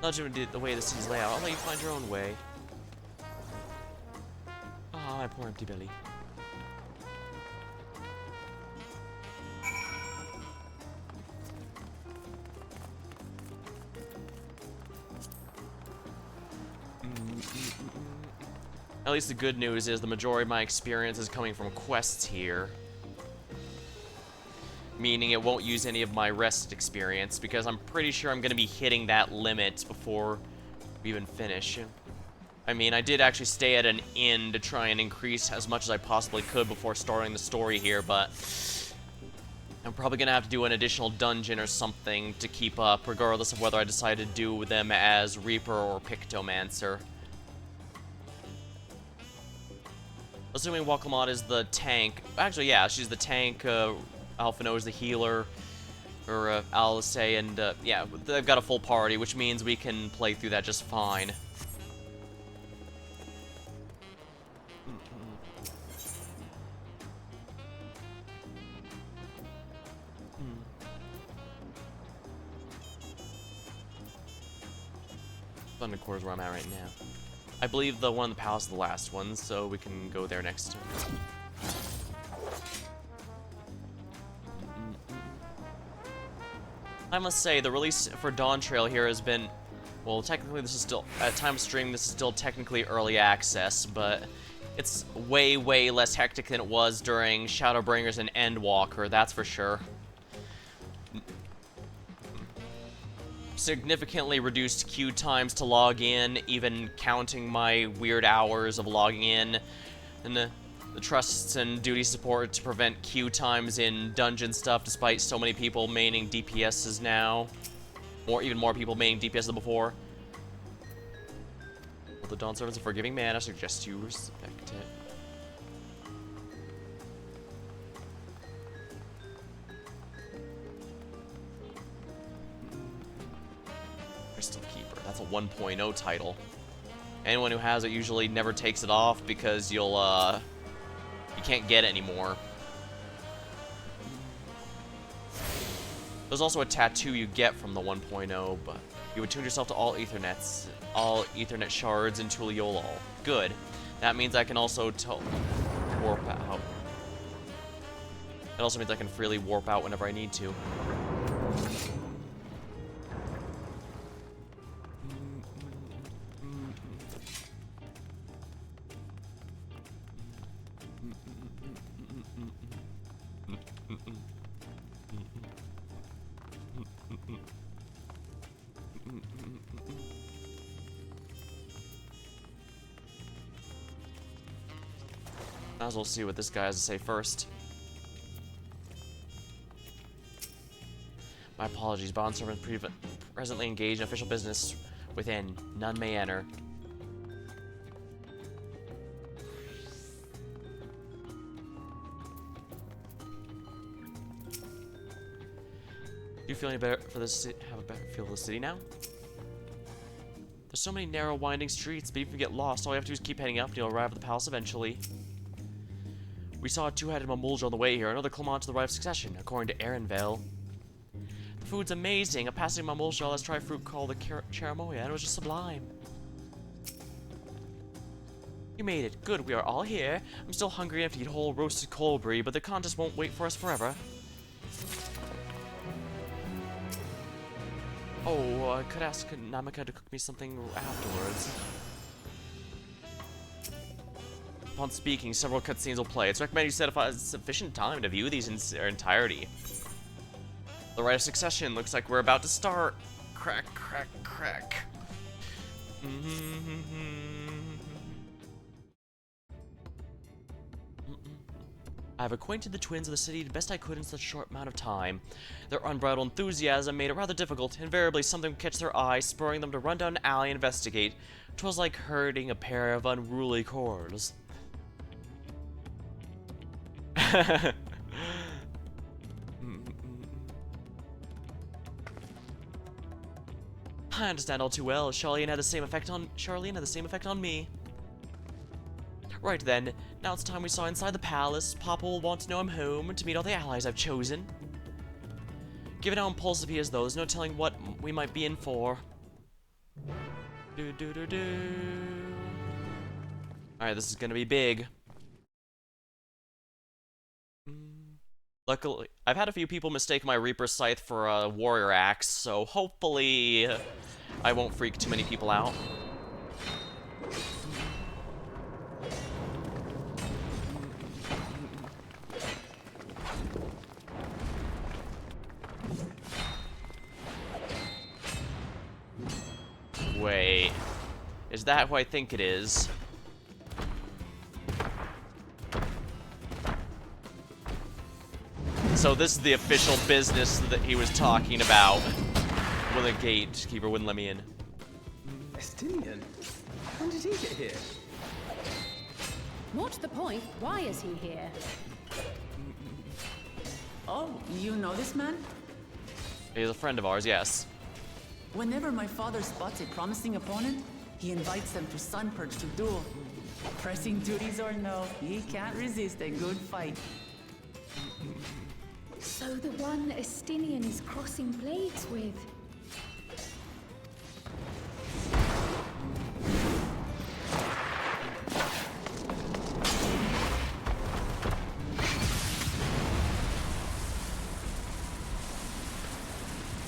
[SPEAKER 1] Not doing the way the city's laid out, I'll let you find your own way. Ah, my poor empty belly. At least the good news is the majority of my experience is coming from quests here. Meaning it won't use any of my rest experience, because I'm pretty sure I'm going to be hitting that limit before we even finish. I mean, I did actually stay at an inn to try and increase as much as I possibly could before starting the story here, but I'm probably going to have to do an additional dungeon or something to keep up, regardless of whether I decide to do them as Reaper or Pictomancer. Assuming Wooklamart is the tank. Actually, yeah, she's the tank. Alphino is the healer. Or Alice, and yeah, they've got a full party, which means we can play through that just fine. Thunder Core is where I'm at right now. I believe the one in the palace is the last one, so we can go there next turn. I must say, the release for Dawntrail here has been... Well, technically this is still... At time of streaming, this is still technically early access, but... It's way, way less hectic than it was during Shadowbringers and Endwalker, that's for sure. Significantly reduced queue times to log in, even counting my weird hours of logging in, and the trusts and duty support to prevent queue times in dungeon stuff, despite so many people maining DPSs now, or even more people maining DPS than before. Well, the Dawn Servant's a forgiving man, I suggest you respect it. Crystal Keeper. That's a 1.0 title. Anyone who has it usually never takes it off because you can't get it anymore. There's also a tattoo you get from the 1.0, but you attune yourself to all Ethernet shards in Tuliolol. Good. That means I can also warp out. It also means I can freely warp out whenever I need to. Might as well see what this guy has to say first. My apologies, bond servant presently engaged in official business within. None may enter. you feel any better for this? Have a better feel for the city now? There's so many narrow, winding streets, but if you get lost, all you have to do is keep heading up and you'll arrive at the palace eventually. We saw a two-headed Mamulja on the way here, another Clement to the right of succession, according to Erinvale. The food's amazing. A passing Mamulja, let's try fruit called the Charamoya, and it was just sublime. You made it. Good, we are all here. I'm still hungry enough to eat whole roasted coldberry, but the contest won't wait for us forever. Oh, I could ask Namika to cook me something afterwards. Upon speaking, several cutscenes will play. It's recommended you set aside sufficient time to view these in their entirety. The rite of succession looks like we're about to start. Crack, crack, crack. I have acquainted the twins of the city the best I could in such a short amount of time. Their unbridled enthusiasm made it rather difficult. Invariably, something would catch their eye, spurring them to run down an alley and investigate. 'Twas like herding a pair of unruly curs. I understand all too well. Charlene had the same effect on me. Right then, now it's time we saw inside the palace. Papa will want to know I'm home to meet all the allies I've chosen. Given how impulsive he is, though, there's no telling what we might be in for. Alright, this is gonna be big. Luckily, I've had a few people mistake my Reaper Scythe for a Warrior Axe, so hopefully I won't freak too many people out. Wait, is that who I think it is? So this is the official business that he was talking about when the gatekeeper wouldn't let me in.
[SPEAKER 7] Estinian? When did he get here?
[SPEAKER 3] What's the point? Why is he here?
[SPEAKER 2] Oh, you know this man?
[SPEAKER 1] He's a friend of ours, yes.
[SPEAKER 2] Whenever my father spots a promising opponent, he invites them to Sunpurge to duel. Pressing duties or no, he can't resist a good fight.
[SPEAKER 6] So the one Estinian is crossing blades with.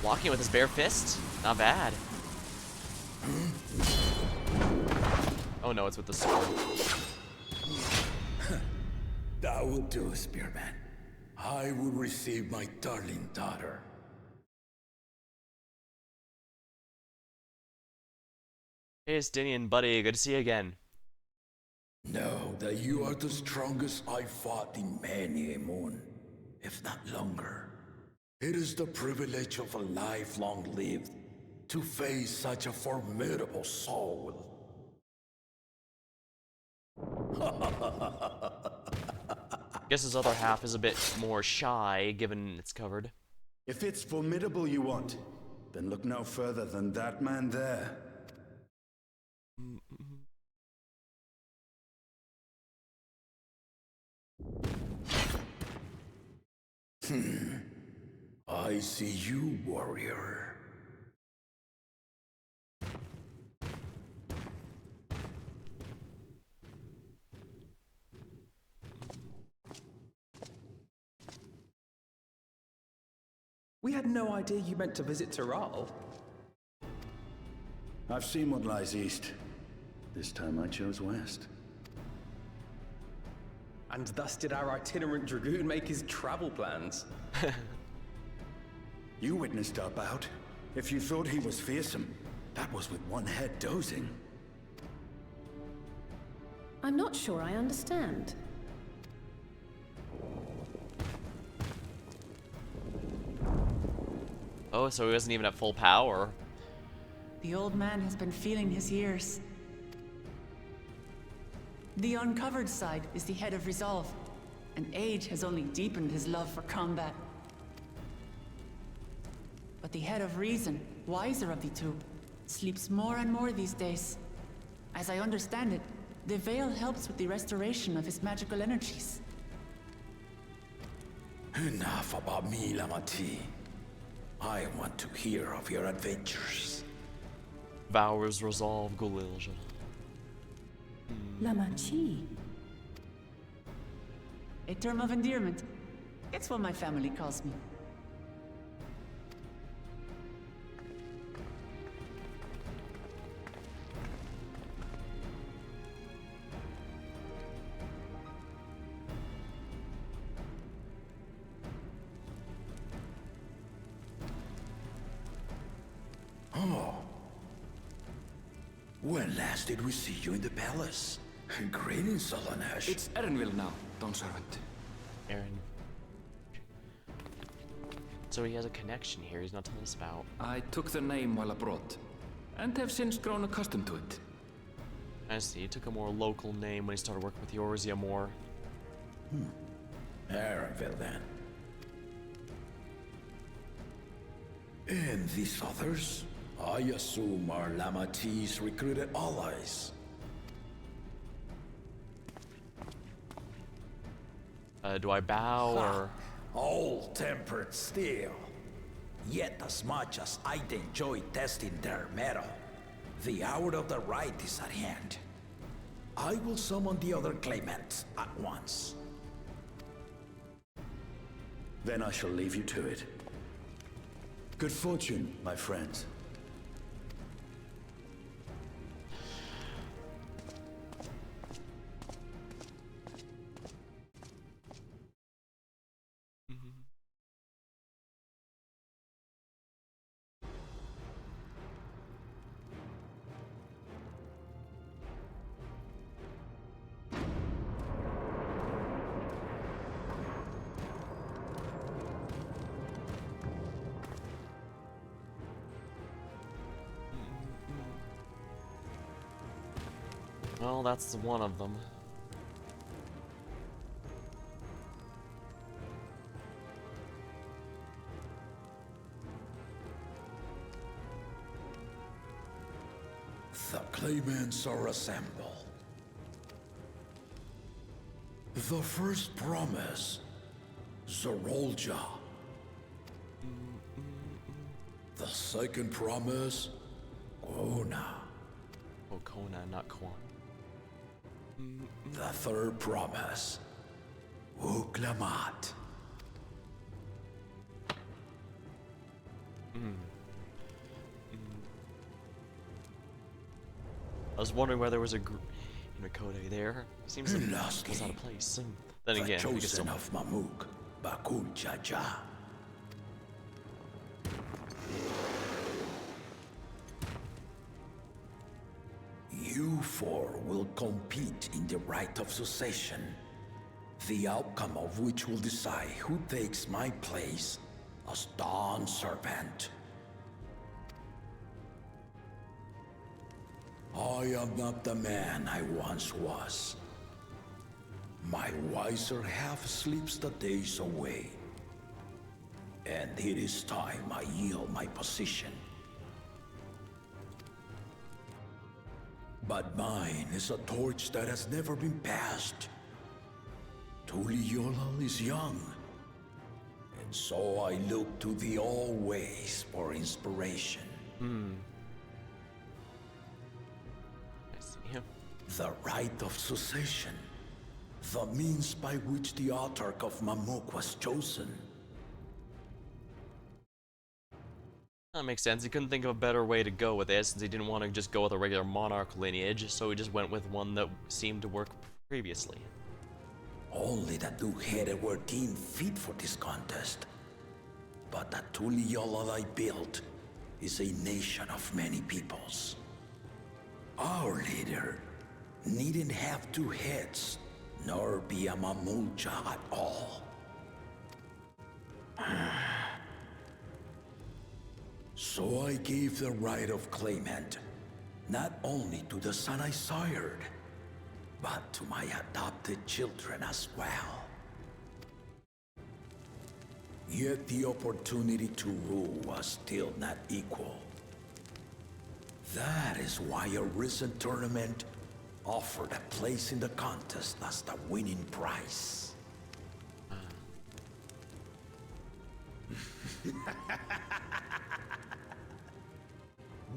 [SPEAKER 1] Blocking with his bare fist? Not bad. Oh no, it's with the sword.
[SPEAKER 9] That will do, Spearman. I will receive my darling daughter.
[SPEAKER 1] Hey, Estinian buddy, good to see you again.
[SPEAKER 9] Know that you are the strongest I've fought in many a moon, if not longer. It is the privilege of a life long lived to face such a formidable soul.
[SPEAKER 1] Guess his other half is a bit more shy, given it's covered.
[SPEAKER 12] If it's formidable you want, then look no further than that man there.
[SPEAKER 9] I see you, warrior.
[SPEAKER 7] We had no idea you meant to visit Tyrrell.
[SPEAKER 12] I've seen what lies east. This time I chose west.
[SPEAKER 7] And thus did our itinerant dragoon make his travel plans.
[SPEAKER 12] You witnessed our bout. If you thought he was fearsome, that was with one head dozing.
[SPEAKER 3] I'm not sure I understand.
[SPEAKER 1] Oh, so he wasn't even at full power.
[SPEAKER 2] The old man has been feeling his years. The uncovered side is the head of resolve, and age has only deepened his love for combat. But the head of reason, wiser of the two, sleeps more and more these days. As I understand it, the veil helps with the restoration of his magical energies.
[SPEAKER 12] Enough about me, Lamati. I want to hear of your adventures.
[SPEAKER 1] Vows resolve Gulilja.
[SPEAKER 3] Lamachi.
[SPEAKER 2] A term of endearment. It's what my family calls me.
[SPEAKER 12] Oh. When last did we see you in the palace? Greetings, Solanesh.
[SPEAKER 4] It's Erenville now, Dawn Servant.
[SPEAKER 1] Aaron. So he has a connection here he's not telling us about.
[SPEAKER 4] I took the name while abroad, and have since grown accustomed to it.
[SPEAKER 1] I see, he took a more local name when he started working with Yorzia more.
[SPEAKER 12] Erenville, then. And these others? I assume are Lamati's recruited allies.
[SPEAKER 1] Do I bow or...
[SPEAKER 12] All-tempered steel. Yet as much as I'd enjoy testing their metal, the hour of the right is at hand. I will summon the other claimants at once. Then I shall leave you to it. Good fortune, my friends.
[SPEAKER 1] Well, that's one of them.
[SPEAKER 12] The claimants are assembled. The first promise, Zorolja. The second promise, Kona.
[SPEAKER 1] Oh, Kona, not Korn.
[SPEAKER 12] The third promise, Uklamat.
[SPEAKER 1] I was wondering why there was a Code there. Seems like
[SPEAKER 12] Lasky,
[SPEAKER 1] it's out of place. And then
[SPEAKER 12] the
[SPEAKER 1] again, we can
[SPEAKER 12] chosen
[SPEAKER 1] still...
[SPEAKER 12] of Mamuk, Bakul Jaja. You four will compete in the right of succession, the outcome of which will decide who takes my place as Dawn Servant. I am not the man I once was. My wiser half sleeps the days away, and it is time I yield my position. But mine is a torch that has never been passed. Tuliyola is young, and so I look to the always for inspiration.
[SPEAKER 1] I see him.
[SPEAKER 12] The right of succession, the means by which the autarch of Mamuk was chosen.
[SPEAKER 1] That makes sense. He couldn't think of a better way to go with it since he didn't want to just go with a regular monarch lineage, so he just went with one that seemed to work previously.
[SPEAKER 12] Only the two-headed were deemed fit for this contest. But the Tuliyola I built is a nation of many peoples. Our leader needn't have two heads, nor be a Mamulja at all. So I gave the right of claimant, not only to the son I sired, but to my adopted children as well. Yet the opportunity to rule was still not equal. That is why a recent tournament offered a place in the contest as the winning prize.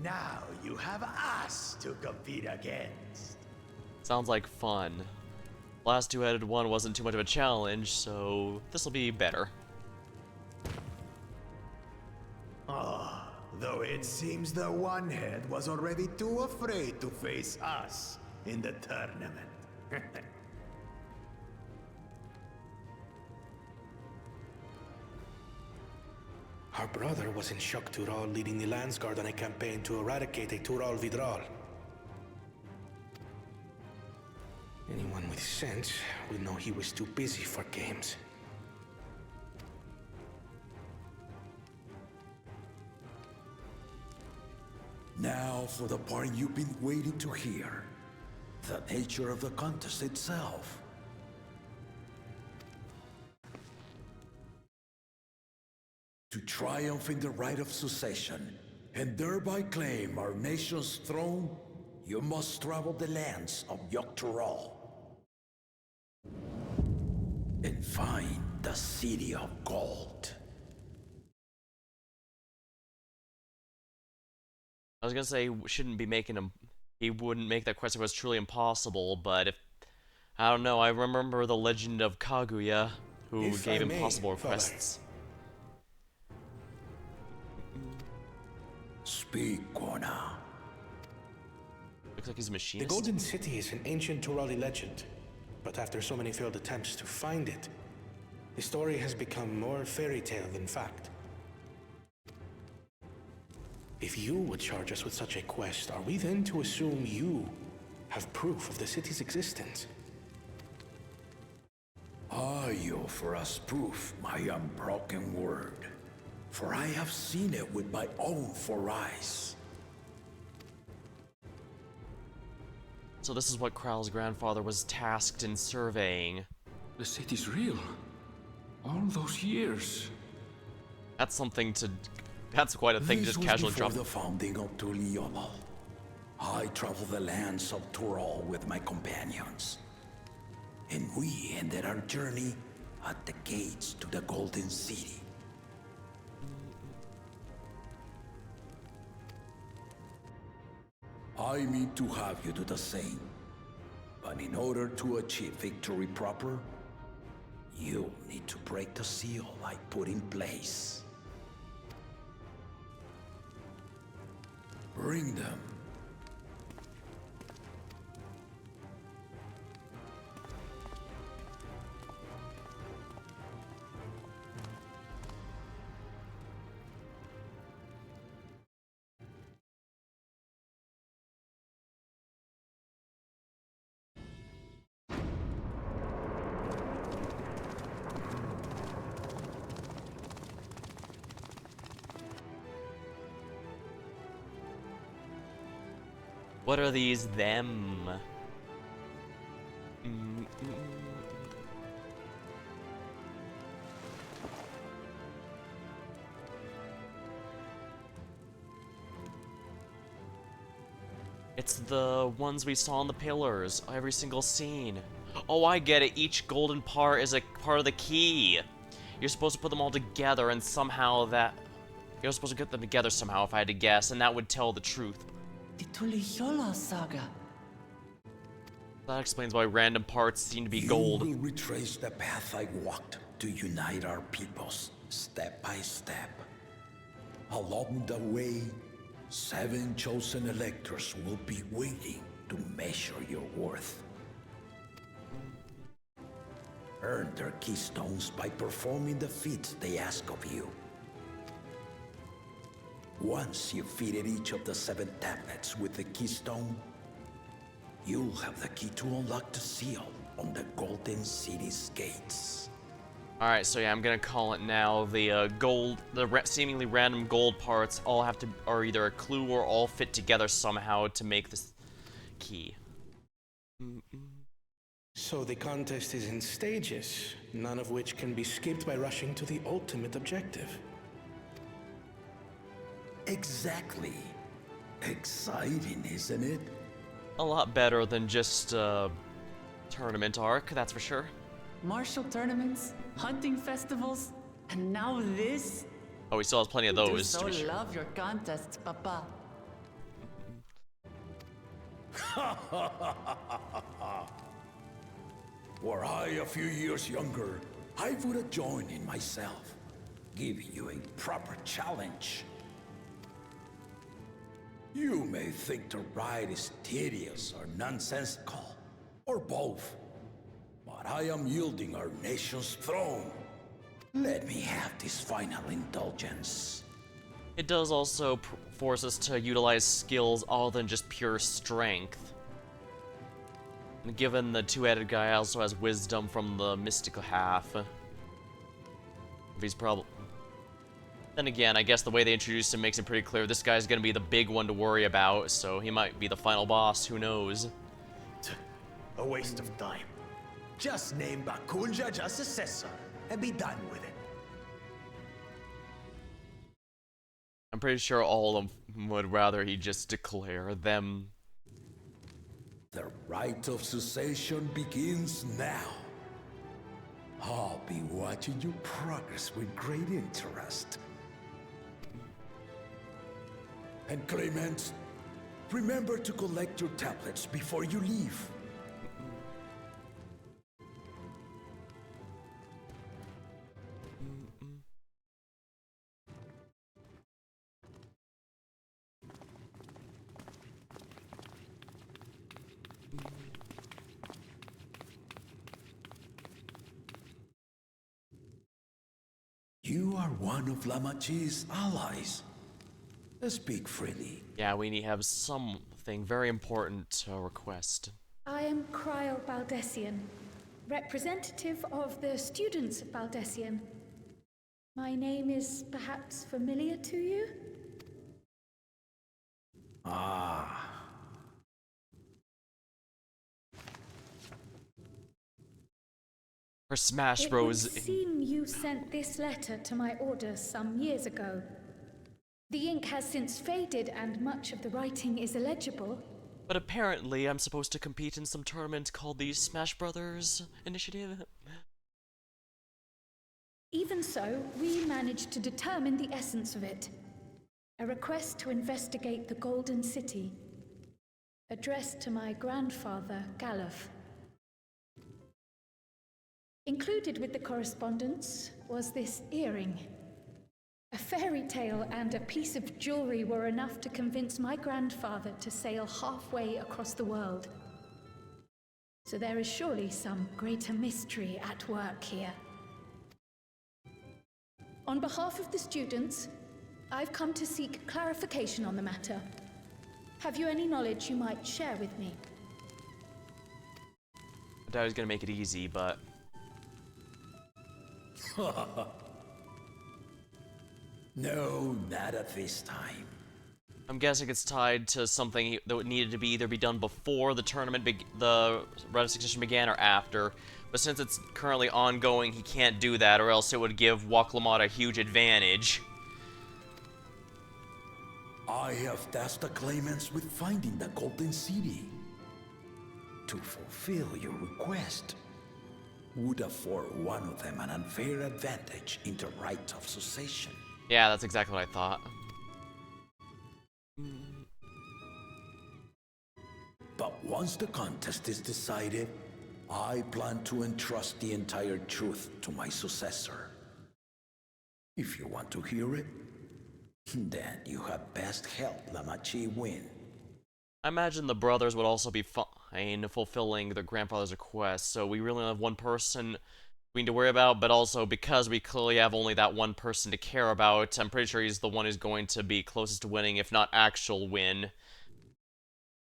[SPEAKER 10] Now you have us to compete against.
[SPEAKER 1] Sounds like fun. Last two-headed one wasn't too much of a challenge, so this'll be better.
[SPEAKER 10] Though it seems the one-head was already too afraid to face us in the tournament.
[SPEAKER 9] Our brother was in Shock Tural leading the Landsguard on a campaign to eradicate a Tural Vidral. Anyone with sense would know he was too busy for games.
[SPEAKER 12] Now for the part you've been waiting to hear. The nature of the contest itself. To triumph in the right of succession, and thereby claim our nation's throne, you must travel the lands of Yogg-Tural and find the City of Gold.
[SPEAKER 1] I was gonna say he shouldn't be making him. He wouldn't make that quest if it was truly impossible, but if I don't know, I remember the legend of Kaguya, who
[SPEAKER 9] If
[SPEAKER 1] gave
[SPEAKER 9] I may,
[SPEAKER 1] impossible
[SPEAKER 9] Father.
[SPEAKER 1] quests.
[SPEAKER 12] Speak, Kona.
[SPEAKER 1] Looks like he's a
[SPEAKER 9] The
[SPEAKER 1] machinist.
[SPEAKER 9] Golden City is an ancient Turali legend, but after so many failed attempts to find it, the story has become more fairy tale than fact. If you would charge us with such a quest, are we then to assume you have proof of the city's existence?
[SPEAKER 12] I offer us proof, my unbroken word, for I have seen it with my own 4 eyes.
[SPEAKER 1] So this is what Kral's grandfather was tasked in surveying.
[SPEAKER 4] The city's real. All those years.
[SPEAKER 1] That's something to... That's quite a thing to
[SPEAKER 12] This
[SPEAKER 1] just
[SPEAKER 12] was
[SPEAKER 1] casually
[SPEAKER 12] before
[SPEAKER 1] drop.
[SPEAKER 12] the founding of Tuliyola. I traveled the lands of Tural with my companions, and we ended our journey at the gates to the Golden City. I mean to have you do the same, but in order to achieve victory proper, you'll need to break the seal I put in place. Bring them.
[SPEAKER 1] What are these them? It's the ones we saw on the pillars, every single scene. Oh, I get it. Each golden part is a part of the key. You're supposed to put them all together, and somehow that... You're supposed to get them together somehow, if I had to guess, and that would tell the truth.
[SPEAKER 2] The Tuliyola saga.
[SPEAKER 1] That explains why random parts seem to be gold.
[SPEAKER 12] You will retrace the path I walked to unite our peoples, step by step. Along the way, 7 chosen electors will be waiting to measure your worth. Earn their keystones by performing the feats they ask of you. Once you've fitted each of the 7 tablets with the keystone, you'll have the key to unlock the seal on the Golden City's gates.
[SPEAKER 1] Alright, so yeah, I'm gonna call it now. The seemingly random gold parts all have to are either a clue or all fit together somehow to make this key.
[SPEAKER 9] So the contest is in stages, none of which can be skipped by rushing to the ultimate objective.
[SPEAKER 12] Exactly. Exciting, isn't it?
[SPEAKER 1] A lot better than just a tournament arc, that's for sure.
[SPEAKER 2] Martial tournaments, hunting festivals, and now this?
[SPEAKER 1] Oh, he still has plenty of
[SPEAKER 2] You
[SPEAKER 1] those.
[SPEAKER 2] so
[SPEAKER 1] To be sure.
[SPEAKER 2] love your contests, Papa.
[SPEAKER 12] Were I a few years younger, I would have joined in myself, giving you a proper challenge. You may think the ride is tedious or nonsensical, or both, but I am yielding our nation's throne. Let me have this final indulgence.
[SPEAKER 1] It does also force us to utilize skills other than just pure strength. And given the two-headed guy also has wisdom from the mystical half. If he's probably... Then again, I guess the way they introduced him makes it pretty clear this guy's gonna be the big one to worry about, so he might be the final boss, who knows.
[SPEAKER 10] A waste of time. Just name Bakunja as successor and be done with it.
[SPEAKER 1] I'm pretty sure all of them would rather he just declare them.
[SPEAKER 12] The rite of succession begins now. I'll be watching your progress with great interest. And Clemens, remember to collect your tablets before you leave. You are one of Lamachi's allies. Speak freely.
[SPEAKER 1] Yeah, we have something very important to request.
[SPEAKER 6] I am Cryle Baldessian, representative of the students of Baldessian. My name is perhaps familiar to you?
[SPEAKER 12] Ah.
[SPEAKER 1] Her Smash
[SPEAKER 6] It
[SPEAKER 1] Bros.
[SPEAKER 6] would seem you sent this letter to my order some years ago. The ink has since faded and much of the writing is illegible.
[SPEAKER 1] But apparently I'm supposed to compete in some tournament called the Smash Brothers Initiative.
[SPEAKER 6] Even so, we managed to determine the essence of it. A request to investigate the Golden City, addressed to my grandfather, Galuf. Included with the correspondence was this earring. A fairy tale and a piece of jewelry were enough to convince my grandfather to sail halfway across the world. So there is surely some greater mystery at work here. On behalf of the students, I've come to seek clarification on the matter. Have you any knowledge you might share with me?
[SPEAKER 1] I doubt he's gonna make it easy, but...
[SPEAKER 12] No, not at this time.
[SPEAKER 1] I'm guessing it's tied to something that would needed to be either be done before the tournament, the Rite of Succession began, or after. But since it's currently ongoing, he can't do that, or else it would give Waklamat a huge advantage.
[SPEAKER 12] I have tasked the claimants with finding the Golden City. To fulfill your request would afford one of them an unfair advantage in the Rite of Succession.
[SPEAKER 1] Yeah, that's exactly what I thought.
[SPEAKER 12] But once the contest is decided, I plan to entrust the entire truth to my successor. If you want to hear it, then you had best help Lamachi win.
[SPEAKER 1] I imagine the brothers would also be fine fulfilling their grandfather's request, so we really only have one person we need to worry about, but also because we clearly have only that one person to care about, I'm pretty sure he's the one who's going to be closest to winning, if not actual win.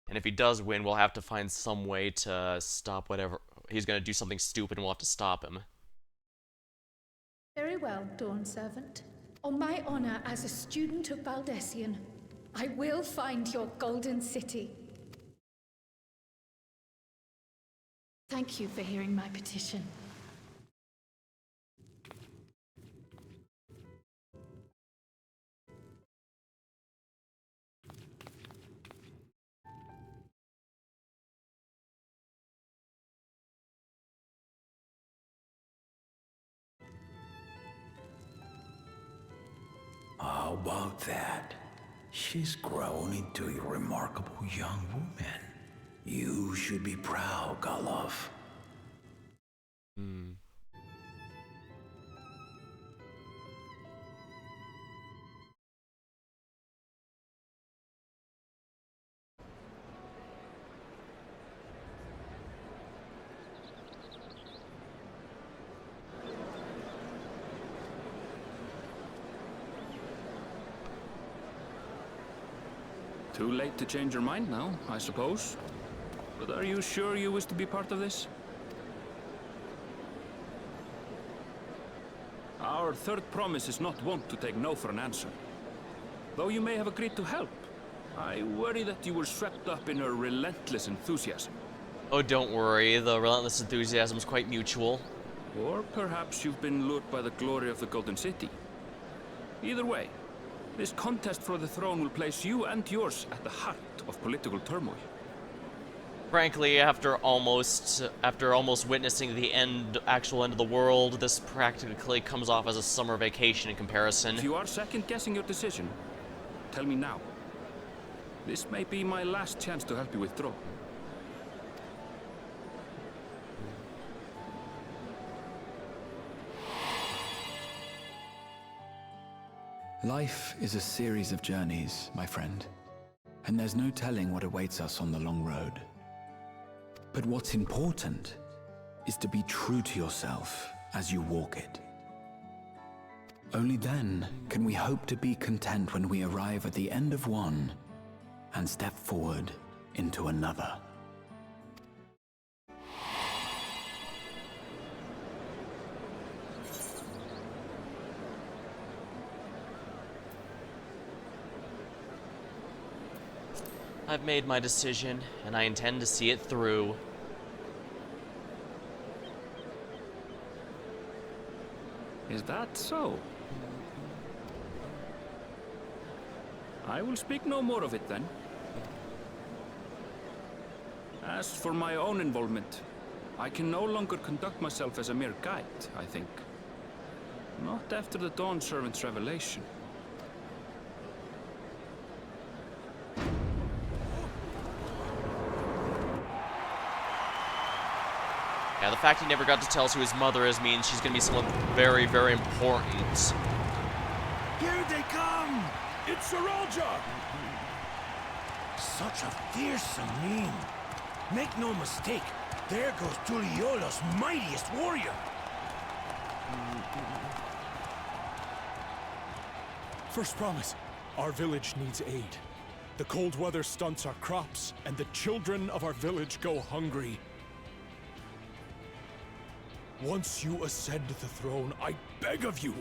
[SPEAKER 1] And if he does win, we'll have to find some way to stop whatever. He's going to do something stupid and we'll have to stop him.
[SPEAKER 6] Very well, Dawn Servant. On my honor as a student of Baldessian, I will find your Golden City. Thank you for hearing my petition.
[SPEAKER 12] How about that? She's grown into a remarkable young woman. You should be proud, Galov.
[SPEAKER 4] Too late to change your mind now, I suppose. But are you sure you wish to be part of this? Our third promise is not wont to take no for an answer. Though you may have agreed to help, I worry that you were swept up in her relentless enthusiasm.
[SPEAKER 1] Oh, don't worry. The relentless enthusiasm is quite mutual.
[SPEAKER 4] Or perhaps you've been lured by the glory of the Golden City. Either way, this contest for the throne will place you and yours at the heart of political turmoil.
[SPEAKER 1] Frankly, after almost witnessing the actual end of the world, this practically comes off as a summer vacation in comparison.
[SPEAKER 4] If you are second-guessing your decision, tell me now. This may be my last chance to help you withdraw.
[SPEAKER 13] Life is a series of journeys, my friend, and there's no telling what awaits us on the long road. But what's important is to be true to yourself as you walk it. Only then can we hope to be content when we arrive at the end of one and step forward into another.
[SPEAKER 1] I've made my decision, and I intend to see it through.
[SPEAKER 4] Is that so? I will speak no more of it then. As for my own involvement, I can no longer conduct myself as a mere guide, I think. Not after the Dawn Servant's revelation.
[SPEAKER 1] Yeah, the fact he never got to tell us who his mother is means she's gonna be someone very, very important.
[SPEAKER 5] Here they come! It's Saralja! Such a fearsome mien. Make no mistake, there goes Tuliola's mightiest warrior.
[SPEAKER 9] First promise, our village needs aid. The cold weather stunts our crops, and the children of our village go hungry. Once you ascend the throne, I beg of you,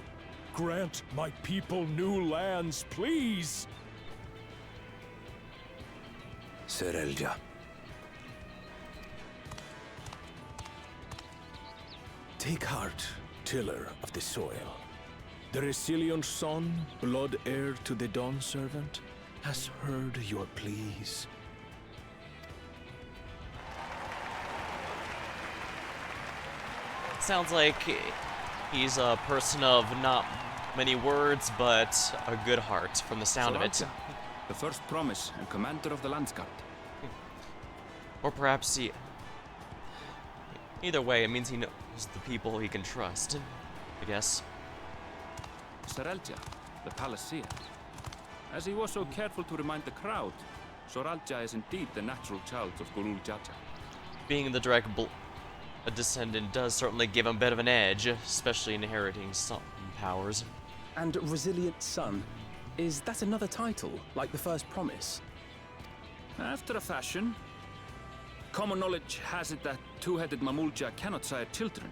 [SPEAKER 9] grant my people new lands, please!
[SPEAKER 12] Serelja.
[SPEAKER 9] Take heart, tiller of the soil. The Resilient son, blood heir to the Dawn Servant, has heard your pleas.
[SPEAKER 1] Sounds like he's a person of not many words, but a good heart from the sound of it.
[SPEAKER 4] Saralja, the first promise and commander of the Landsguard.
[SPEAKER 1] Or perhaps he... Either way, it means he knows the people he can trust, I guess.
[SPEAKER 4] Serelja, the Palaceer. As he was so careful to remind the crowd, Soralja is indeed the natural child of Gurul Jaja.
[SPEAKER 1] Being the direct a descendant does certainly give him a bit of an edge, especially inheriting some powers.
[SPEAKER 7] And Resilient Son, is that another title, like the first promise?
[SPEAKER 4] After a fashion. Common knowledge has it that two-headed Mamulja cannot sire children.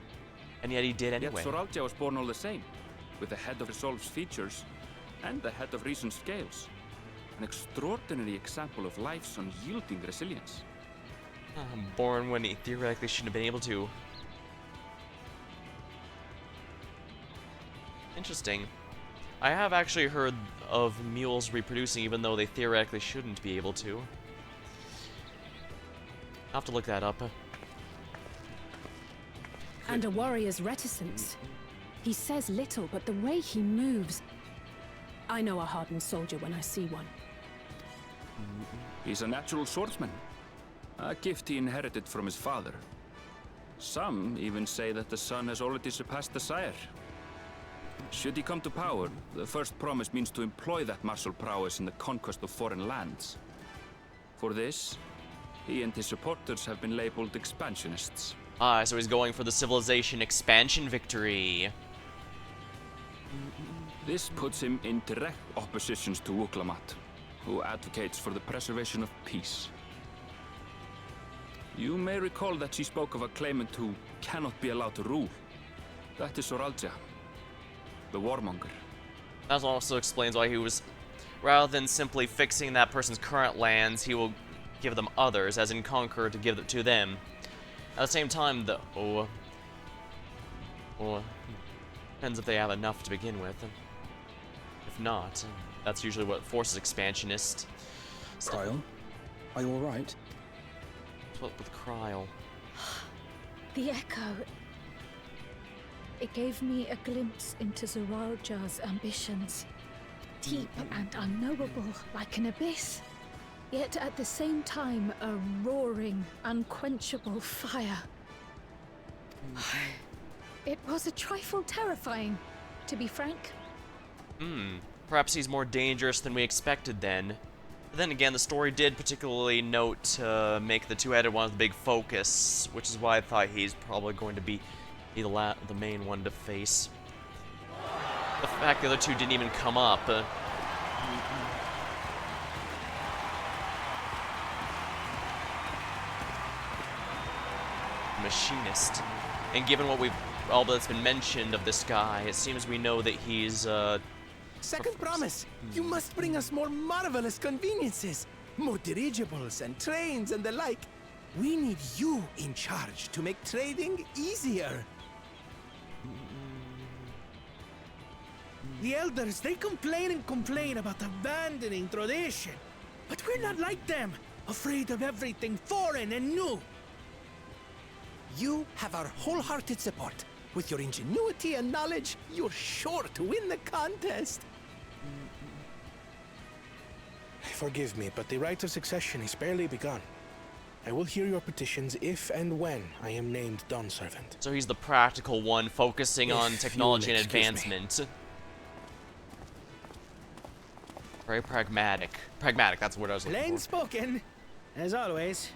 [SPEAKER 1] And yet he did anyway.
[SPEAKER 4] Yet Soralja was born all the same, with the head of Resolve's features and the head of Reason's scales. An extraordinary example of life's unyielding resilience.
[SPEAKER 1] Born when he theoretically shouldn't have been able to. Interesting. I have actually heard of mules reproducing even though they theoretically shouldn't be able to. I'll have to look that up.
[SPEAKER 3] And a warrior's reticence. He says little, but the way he moves... I know a hardened soldier when I see one.
[SPEAKER 4] He's a natural swordsman. A gift he inherited from his father. Some even say that the son has already surpassed the sire. Should he come to power, the first promise means to employ that martial prowess in the conquest of foreign lands. For this, he and his supporters have been labeled expansionists.
[SPEAKER 1] Ah, so he's going for the civilization expansion victory.
[SPEAKER 4] This puts him in direct opposition to Wuklamat, who advocates for the preservation of peace. You may recall that she spoke of a claimant who cannot be allowed to rule. That is Soralja, the warmonger.
[SPEAKER 1] That also explains why he was, rather than simply fixing that person's current lands, he will give them others, as in conquer to give them to them. At the same time, though, depends if they have enough to begin with. If not, that's usually what forces expansionists.
[SPEAKER 7] Kyle, are you all right?
[SPEAKER 1] What with Kryl?
[SPEAKER 6] The echo. It gave me a glimpse into Zoralja's ambitions. Deep and unknowable, like an abyss. Yet at the same time, a roaring, unquenchable fire. It was a trifle terrifying, to be frank.
[SPEAKER 1] Perhaps he's more dangerous than we expected then. But then again, the story did particularly note to make the two-headed one the big focus, which is why I thought he's probably going to be the main one to face. The fact the other two didn't even come up. Machinist. And given what all that's been mentioned of this guy, it seems we know that he's,
[SPEAKER 11] Second promise! You must bring us more marvelous conveniences! More dirigibles and trains and the like. We need you in charge to make trading easier.
[SPEAKER 9] The elders, they complain and complain about abandoning tradition. But we're not like them, afraid of everything foreign and new.
[SPEAKER 11] You have our wholehearted support. With your ingenuity and knowledge, you're sure to win the contest.
[SPEAKER 9] Forgive me, but the right of succession is barely begun. I will hear your petitions if and when I am named Dawn Servant.
[SPEAKER 1] So he's the practical one, focusing on technology and
[SPEAKER 9] excuse me.
[SPEAKER 1] advancement. Very pragmatic. Pragmatic, that's what I was looking
[SPEAKER 11] Plain
[SPEAKER 1] for.
[SPEAKER 11] spoken, as always.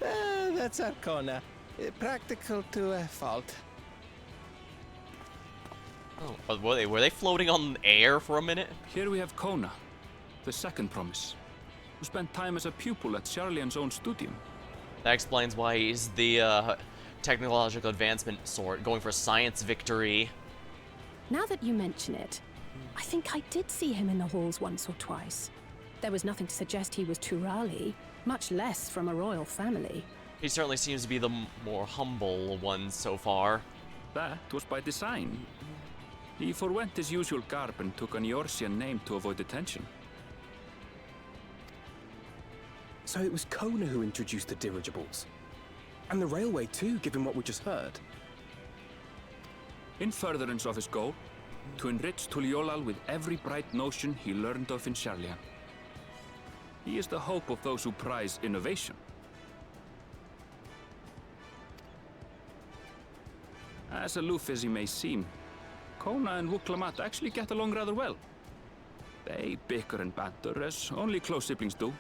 [SPEAKER 11] That's Arcona. Practical to a fault.
[SPEAKER 1] Oh, but were they floating on air for a minute?
[SPEAKER 4] Here we have Kona, the second promise, who spent time as a pupil at Charlian's own studium.
[SPEAKER 1] That explains why he's the technological advancement sort, going for science victory.
[SPEAKER 3] Now that you mention it, I think I did see him in the halls once or twice. There was nothing to suggest he was Turali, much less from a royal family.
[SPEAKER 1] He certainly seems to be the more humble one so far.
[SPEAKER 4] That was by design. He forwent his usual garb and took an Eorzean name to avoid attention.
[SPEAKER 7] So it was Kona who introduced the dirigibles. And the railway too, given what we just heard.
[SPEAKER 4] In furtherance of his goal, to enrich Tuliolal with every bright notion he learned of in Charlian. He is the hope of those who prize innovation. As aloof as he may seem, Kona and Wuklamat actually get along rather well. They bicker and banter as only close siblings do.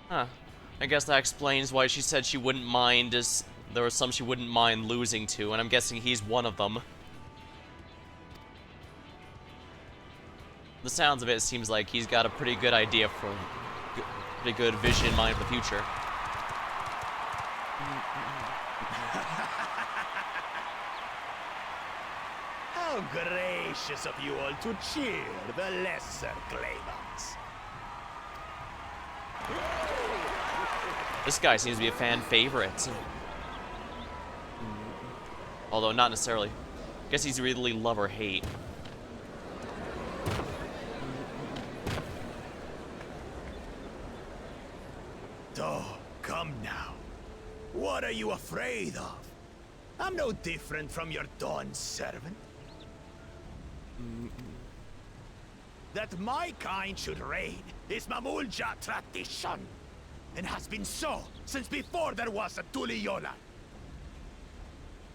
[SPEAKER 1] Huh. I guess that explains why she said she wouldn't mind as there were some she wouldn't mind losing to, and I'm guessing he's one of them. The sounds of it seems like he's got a pretty good idea for pretty good vision in mind for the future.
[SPEAKER 10] How gracious of you all to cheer the lesser claimants.
[SPEAKER 1] This guy seems to be a fan favorite. Although not necessarily. Guess he's really love or hate.
[SPEAKER 10] Oh, come now. What are you afraid of? I'm no different from your Dawn servant. That my kind should reign is Mamulja tradition, and has been so since before there was a Tuliyola.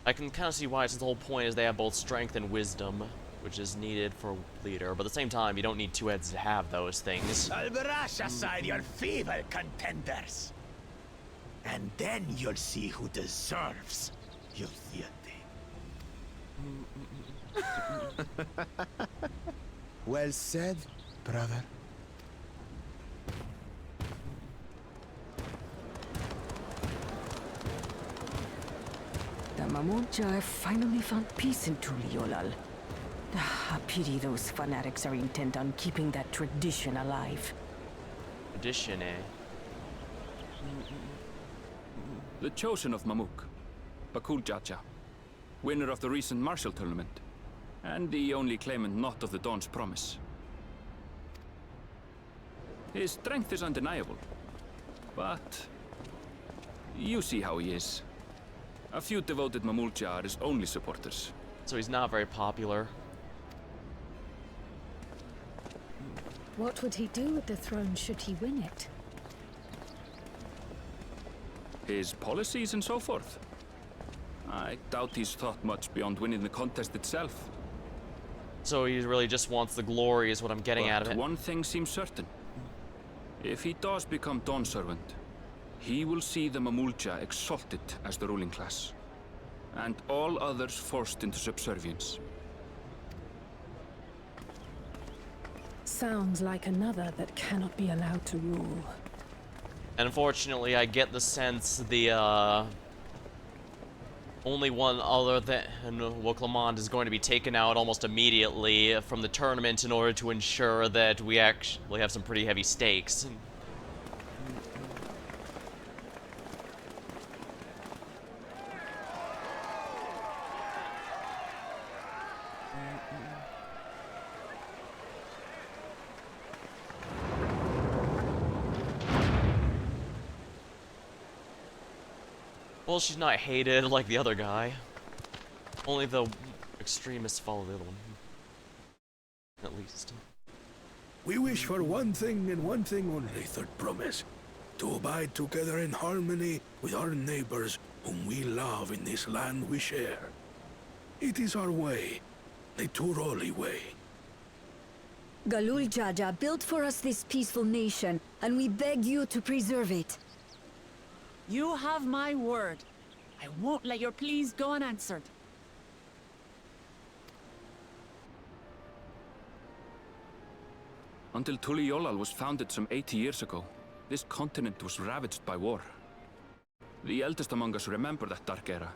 [SPEAKER 1] I can kind of see why, since the whole point is they have both strength and wisdom, which is needed for a leader, but at the same time, you don't need two heads to have those things.
[SPEAKER 10] I'll brush aside your feeble contenders. And then you'll see who deserves your deity.
[SPEAKER 11] Well said, brother.
[SPEAKER 14] The Mamulja have finally found peace in Tuliolal. I pity those fanatics are intent on keeping that tradition alive.
[SPEAKER 1] Tradition, eh?
[SPEAKER 4] The chosen of Mamuk, Bakul Jaja, winner of the recent martial tournament, and the only claimant not of the Dawn's promise. His strength is undeniable, but you see how he is. A few devoted Mamulja are his only supporters.
[SPEAKER 1] So he's not very popular.
[SPEAKER 6] What would he do with the throne should he win it?
[SPEAKER 4] His policies and so forth. I doubt he's thought much beyond winning the contest itself.
[SPEAKER 1] So he really just wants the glory, is what I'm getting out of it.
[SPEAKER 4] One thing seems certain. If he does become Dawn Servant, he will see the Mamulja exalted as the ruling class, and all others forced into subservience.
[SPEAKER 3] Sounds like another that cannot be allowed to rule.
[SPEAKER 1] And unfortunately, I get the sense the only one other than Woklamond is going to be taken out almost immediately from the tournament in order to ensure that we actually have some pretty heavy stakes. Well, she's not hated like the other guy. Only the extremists follow the other one. At least.
[SPEAKER 9] We wish for one thing and one thing only, Third Promise. To abide together in harmony with our neighbors whom we love in this land we share. It is our way, the Turoli way.
[SPEAKER 15] Galul Jaja built for us this peaceful nation, and we beg you to preserve it.
[SPEAKER 2] You have my word. I won't let your pleas go unanswered.
[SPEAKER 4] Until Tuliolal was founded some 80 years ago, this continent was ravaged by war. The eldest among us remember that dark era,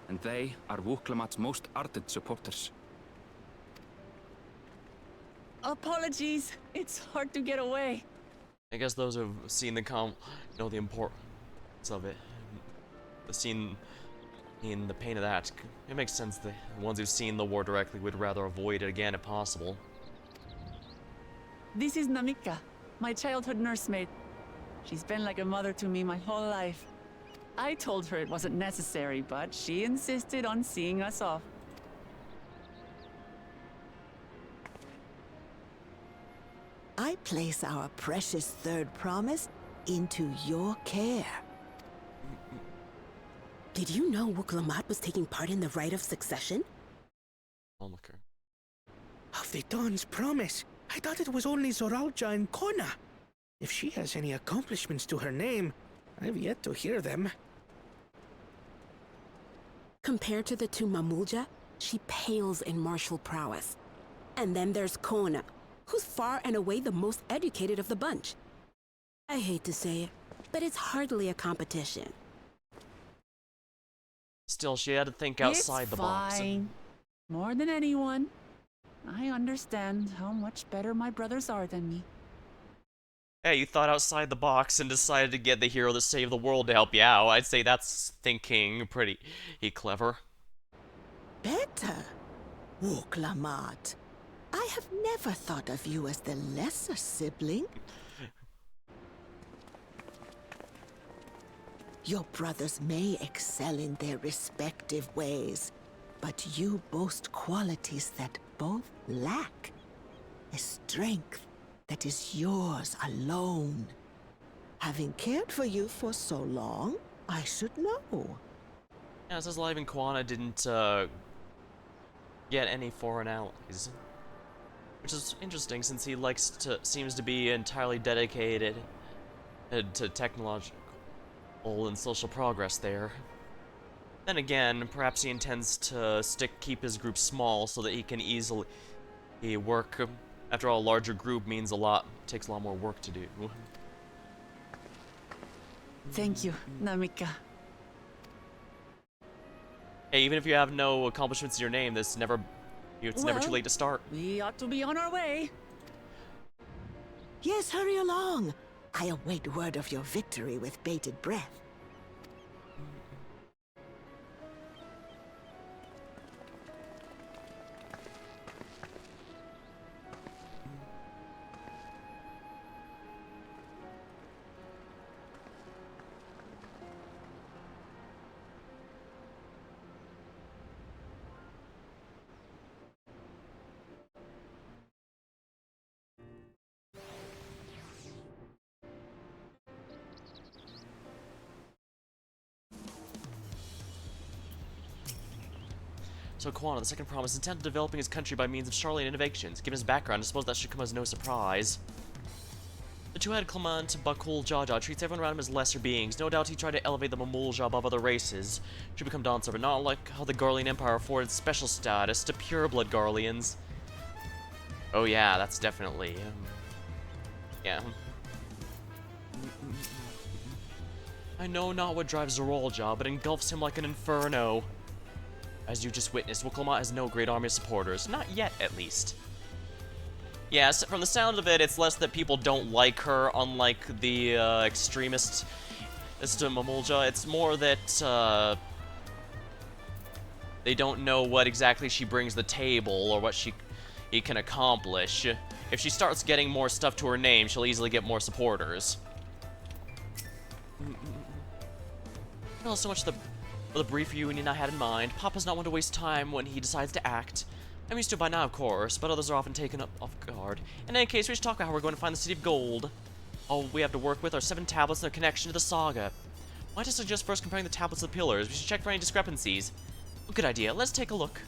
[SPEAKER 4] and they are Wuklamat's most ardent supporters.
[SPEAKER 2] Apologies. It's hard to get away.
[SPEAKER 1] I guess those who've seen the know the importance of it. The scene in the pain of that. It makes sense the ones who've seen the war directly would rather avoid it again if possible.
[SPEAKER 2] This is Namika, my childhood nursemaid. She's been like a mother to me my whole life. I told her it wasn't necessary, but she insisted on seeing us off.
[SPEAKER 16] I place our precious Third Promise into your care.
[SPEAKER 14] Did you know Wuklamat was taking part in the rite of succession?
[SPEAKER 1] Onlooker.
[SPEAKER 11] Of the Dawn's Promise, I thought it was only Zoralja and Kona. If she has any accomplishments to her name, I've yet to hear them.
[SPEAKER 14] Compared to the two Mamulja, she pales in martial prowess. And then there's Kona, who's far and away the most educated of the bunch. I hate to say it, but it's hardly a competition.
[SPEAKER 1] Still, she had to think outside the box.
[SPEAKER 2] It's fine. More than anyone. I understand how much better my brothers are than me.
[SPEAKER 1] Hey, you thought outside the box and decided to get the hero that saved the world to help you out. I'd say that's thinking pretty clever.
[SPEAKER 16] Better? Woklamat. I have never thought of you as the lesser sibling. Your brothers may excel in their respective ways, but you boast qualities that both lack. A strength that is yours alone. Having cared for you for so long, I should know.
[SPEAKER 1] Yeah, it says Live and Kwana didn't get any foreign allies. Which is interesting since he seems to be entirely dedicated to technological and social progress there. Then again, perhaps he intends to keep his group small so that he can easily work. After all, a larger group means takes a lot more work to do.
[SPEAKER 2] Thank you, Namika.
[SPEAKER 1] Hey, even if you have no accomplishments in your name, it's never too late to start.
[SPEAKER 2] We ought to be on our way.
[SPEAKER 16] Yes, hurry along. I await word of your victory with bated breath.
[SPEAKER 1] So Kwana, the second promise, is intent on developing his country by means of Charlatan innovations. Given his background, I suppose that should come as no surprise. The two-headed Clement Bakul Jaja treats everyone around him as lesser beings. No doubt he tried to elevate the Mamulja above other races to become Dawntrail, but not like how the Garlean Empire afforded special status to pure-blood Garleans. Oh yeah, that's definitely... yeah. I know not what drives Zorolja, but engulfs him like an inferno. As you just witnessed, Woklamat has no great army of supporters. Not yet, at least. Yes, from the sound of it, it's less that people don't like her, unlike the extremist Mamulja. It's more that they don't know what exactly she brings to the table or what she can accomplish. If she starts getting more stuff to her name, she'll easily get more supporters. Well, so much for the brief reunion I had in mind. Papa's not one to waste time when he decides to act. I'm used to it by now, of course, but others are often taken off guard. In any case, we should talk about how we're going to find the City of Gold. All we have to work with are 7 tablets and their connection to the saga. Why don't I suggest first comparing the tablets to the pillars? We should check for any discrepancies. Well, good idea. Let's take a look.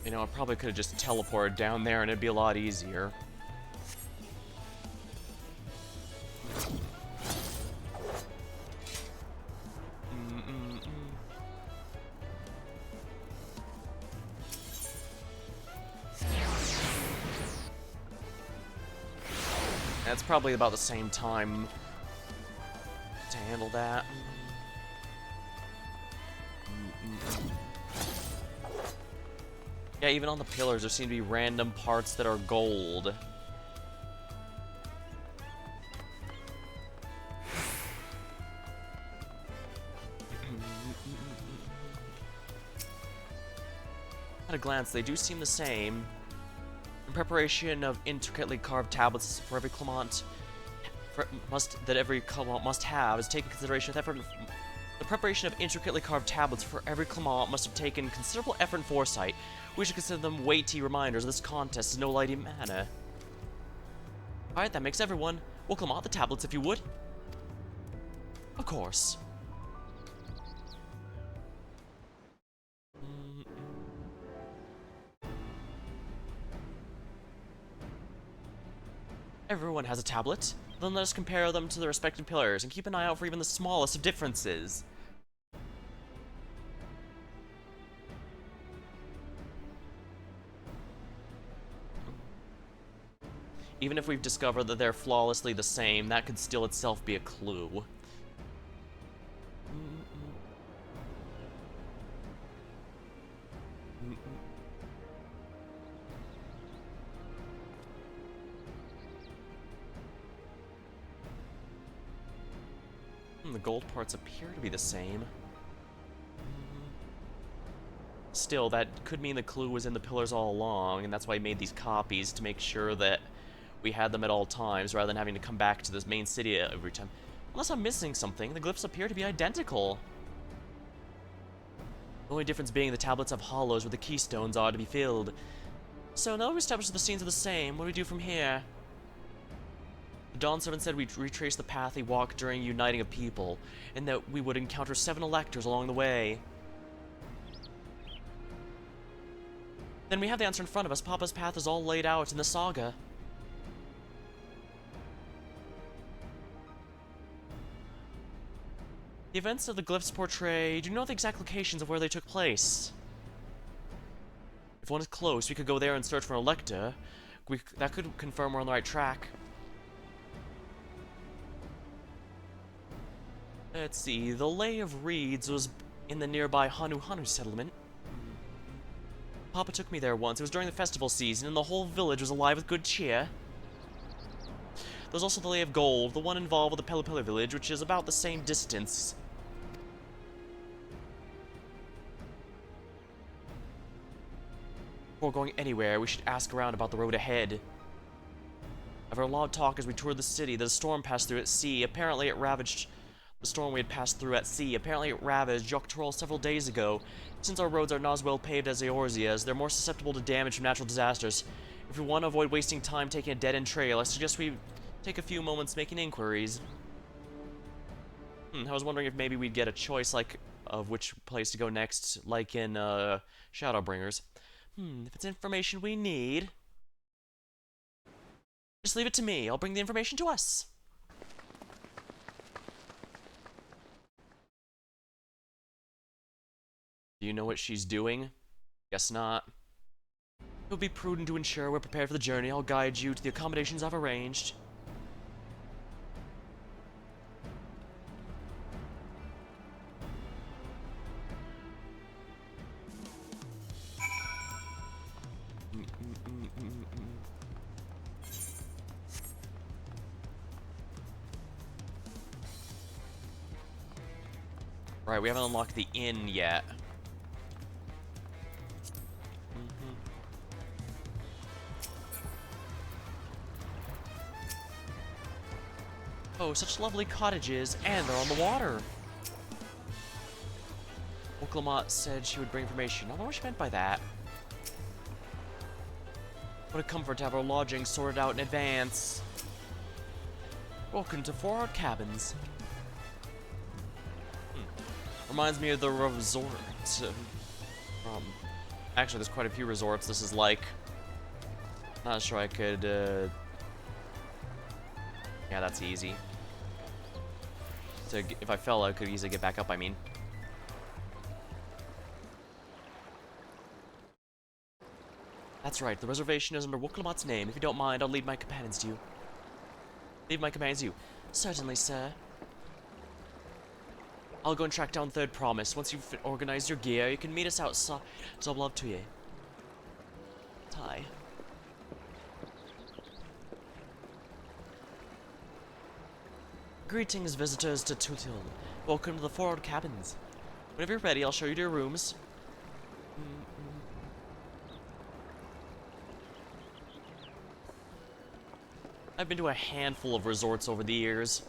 [SPEAKER 1] You know, I probably could have just teleported down there and it'd be a lot easier. That's probably about the same time to handle that. Yeah, even on the pillars, there seem to be random parts that are gold. At a glance, they do seem the same. In preparation of intricately carved tablets for every Clement, that every Clement must have is taken consideration with effort. The preparation of intricately carved tablets for every Clement must have taken considerable effort and foresight. We should consider them weighty reminders of this contest in no lighty manner. Alright, that makes everyone. We'll Clement the tablets if you would. Of course. Everyone has a tablet. Then let us compare them to the respective pillars and keep an eye out for even the smallest of differences. Even if we've discovered that they're flawlessly the same, that could still itself be a clue. The gold parts appear to be the same. Still, that could mean the clue was in the pillars all along, and that's why I made these copies, to make sure that we had them at all times, rather than having to come back to this main city every time. Unless I'm missing something, the glyphs appear to be identical. The only difference being the tablets have hollows where the keystones are to be filled. So now we've established that the scenes are the same. What do we do from here? The Dawn Servant said we'd retrace the path he walked during uniting of people, and that we would encounter 7 electors along the way. Then we have the answer in front of us. Papa's path is all laid out in the saga. The events of the glyphs portray do you know the exact locations of where they took place. If one is close, we could go there and search for an elector. That could confirm we're on the right track. Let's see, the Lay of Reeds was in the nearby Hanu Hanu settlement. Papa took me there once. It was during the festival season, and the whole village was alive with good cheer. There's also the Lay of Gold, the one involved with the Pelipilla village, which is about the same distance. Before going anywhere, we should ask around about the road ahead. I've heard a lot of talk as we toured the city that a storm passed through at sea. Apparently it ravaged... The storm we had passed through at sea. Apparently it ravaged Joktrol several days ago. Since our roads are not as well paved as Eorzea's, they're more susceptible to damage from natural disasters. If we want to avoid wasting time taking a dead-end trail, I suggest we take a few moments making inquiries. I was wondering if maybe we'd get a choice, like, of which place to go next, like in, Shadowbringers. If it's information we need... Just leave it to me. I'll bring the information to us. Do you know what she's doing? Guess not. It would be prudent to ensure we're prepared for the journey. I'll guide you to the accommodations I've arranged. Right, we haven't unlocked the inn yet. Oh, such lovely cottages, and they're on the water. Oklamat said she would bring information. I don't know what she meant by that. What a comfort to have our lodging sorted out in advance. Welcome to 4 Art Cabins. Reminds me of the resort. Actually, there's quite a few resorts. This is like... Not sure I could, Yeah, that's easy. So if I fell, I could easily get back up, I mean. That's right, the reservation is under Woklamat's name. If you don't mind, I'll lead my companions to you. Leave my companions to you. Certainly, sir. I'll go and track down Third Promise. Once you've organized your gear, you can meet us outside. Zoblov to you. Tie. Greetings, visitors to Tutil. Welcome to the 4 Art Cabins. Whenever you're ready, I'll show you to your rooms. I've been to a handful of resorts over the years.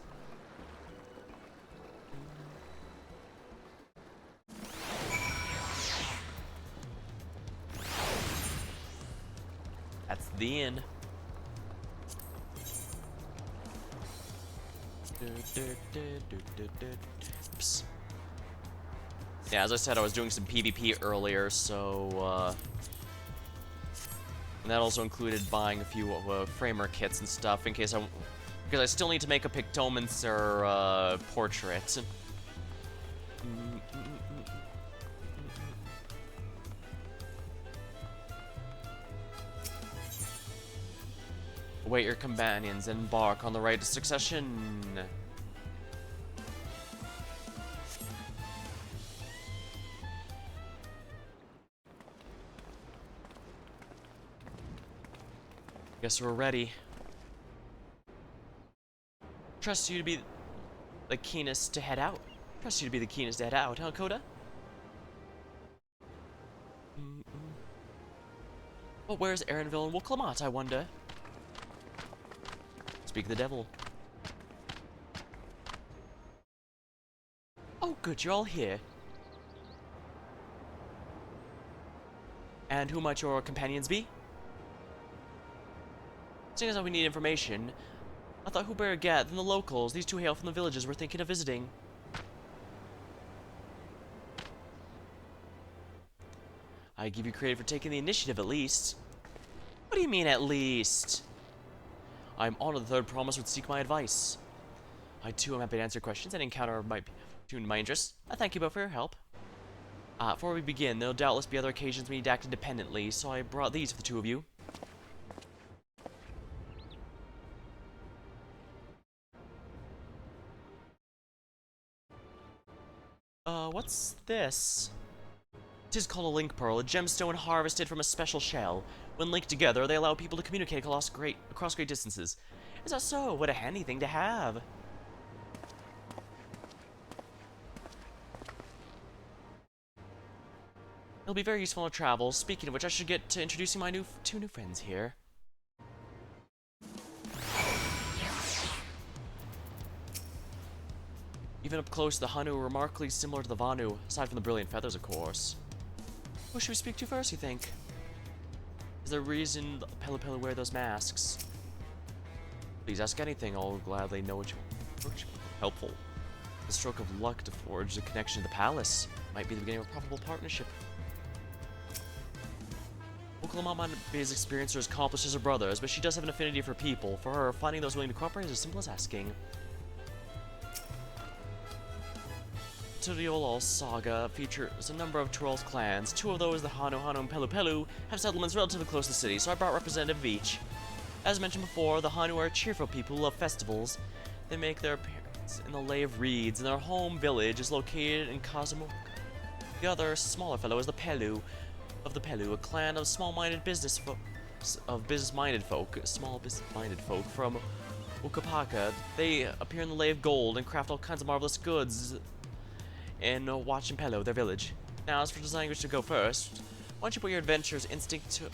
[SPEAKER 1] That's the inn. Oops. Yeah, as I said, I was doing some PvP earlier, so, and that also included buying a few, framer kits and stuff, in case because I still need to make a Pictomancer, portrait. await your companions and embark on the rite of succession. Guess we're ready. Trust you to be the keenest to head out. Trust you to be the keenest to head out, huh, Coda? Well, where's Erenville and Woklamat, I wonder? Speak of the devil. Oh, good, you're all here. And who might your companions be? Seeing as how we need information, I thought who better get than the locals. These two hail from the villages we're thinking of visiting. I give you credit for taking the initiative, at least. What do you mean, at least? I am honored the third promise would seek my advice. I, too, am happy to answer questions and encounter might tune my interests. I thank you both for your help. Before we begin, there'll doubtless be other occasions we need to act independently, so I brought these for the two of you. What's this? It is called a link pearl, a gemstone harvested from a special shell. When linked together, they allow people to communicate across great distances. Is that so? What a handy thing to have. It'll be very useful on travel. Speaking of which, I should get to introducing my two new friends here. Even up close, the Hanu are remarkably similar to the Vanu, aside from the brilliant feathers, of course. Who should we speak to first, you think? Is there a reason Pelu Pelu wear those masks? Please ask anything, I'll gladly know what you want. Helpful. The stroke of luck to forge a connection to the palace might be the beginning of a probable partnership. Oklahoma might be as experienced or as accomplished as her brothers, but she does have an affinity for people. For her, finding those willing to cooperate is as simple as asking. Tuliolal saga features a number of Tyrell's clans. Two of those, the Hanu and Pelu Pelu, have settlements relatively close to the city, so I brought representative of each. As mentioned before, the Hanu are cheerful people who love festivals. They make their appearance in the Lay of Reeds, and their home village is located in Kazamuka. The other, smaller fellow, is the Pelu, a clan of small-minded business-minded folk from Ukapaka. They appear in the Lay of Gold and craft all kinds of marvelous goods in Wachimpelo, their village. Now, as for deciding which to go first, why don't you put your adventurer's instinct to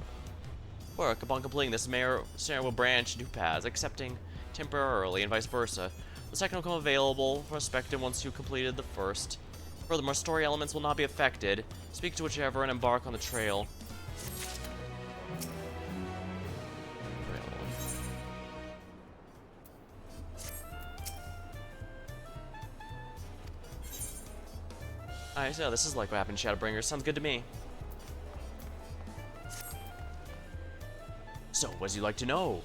[SPEAKER 1] work upon completing this? Sarah will branch into paths, accepting temporarily and vice versa. The second will come available prospective once you completed the first. Furthermore, story elements will not be affected. Speak to whichever and embark on the trail. Alright, so this is like what happened in Shadowbringers. Sounds good to me. So, what do you like to know?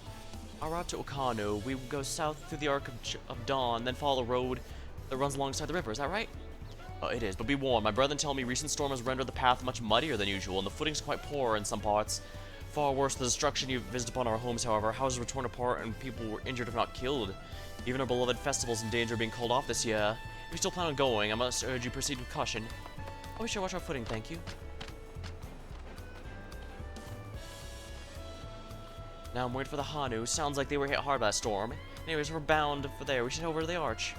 [SPEAKER 1] En route to Okano, we will go south through the Arc of Dawn, then follow the road that runs alongside the river. Is that right? It is, but be warned. My brethren tell me recent storm has rendered the path much muddier than usual, and the footing's quite poor in some parts. Far worse, the destruction you visited upon our homes, however. Houses were torn apart, and people were injured if not killed. Even our beloved festival's in danger of being called off this year. If you still plan on going, I must urge you proceed with caution. Oh, we should watch our footing, thank you. Now I'm waiting for the Hanu. Sounds like they were hit hard by that storm. Anyways, we're bound for there. We should head over to the arch.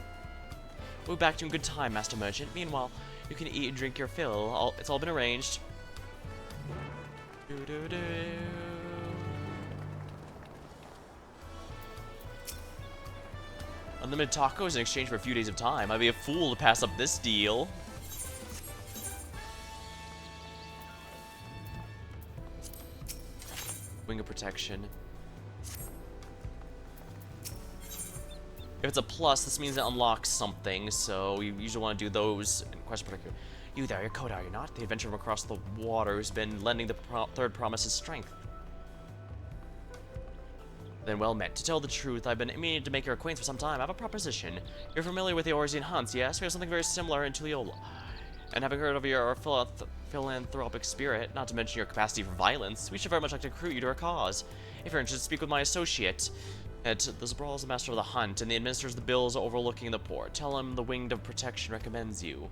[SPEAKER 1] We'll be back to you in good time, Master Merchant. Meanwhile, you can eat and drink your fill. It's all been arranged. Unlimited tacos in exchange for a few days of time. I'd be a fool to pass up this deal. Wing of Protection. If it's a plus, this means it unlocks something, so you usually want to do those in Quest Particular. You there, you're Koda, are you not? The adventurer from across the water who's been lending the third promise his strength. Then well met. To tell the truth, I've been meaning to make your acquaintance for some time. I have a proposition. You're familiar with the Orzian hunts, yes? We have something very similar in Tuliyola. And having heard of your philanthropic spirit, not to mention your capacity for violence, we should very much like to recruit you to our cause. If you're interested, speak with my associate. The Zabral is the master of the hunt, and he administers the bills overlooking the port. Tell him the Winged of Protection recommends you.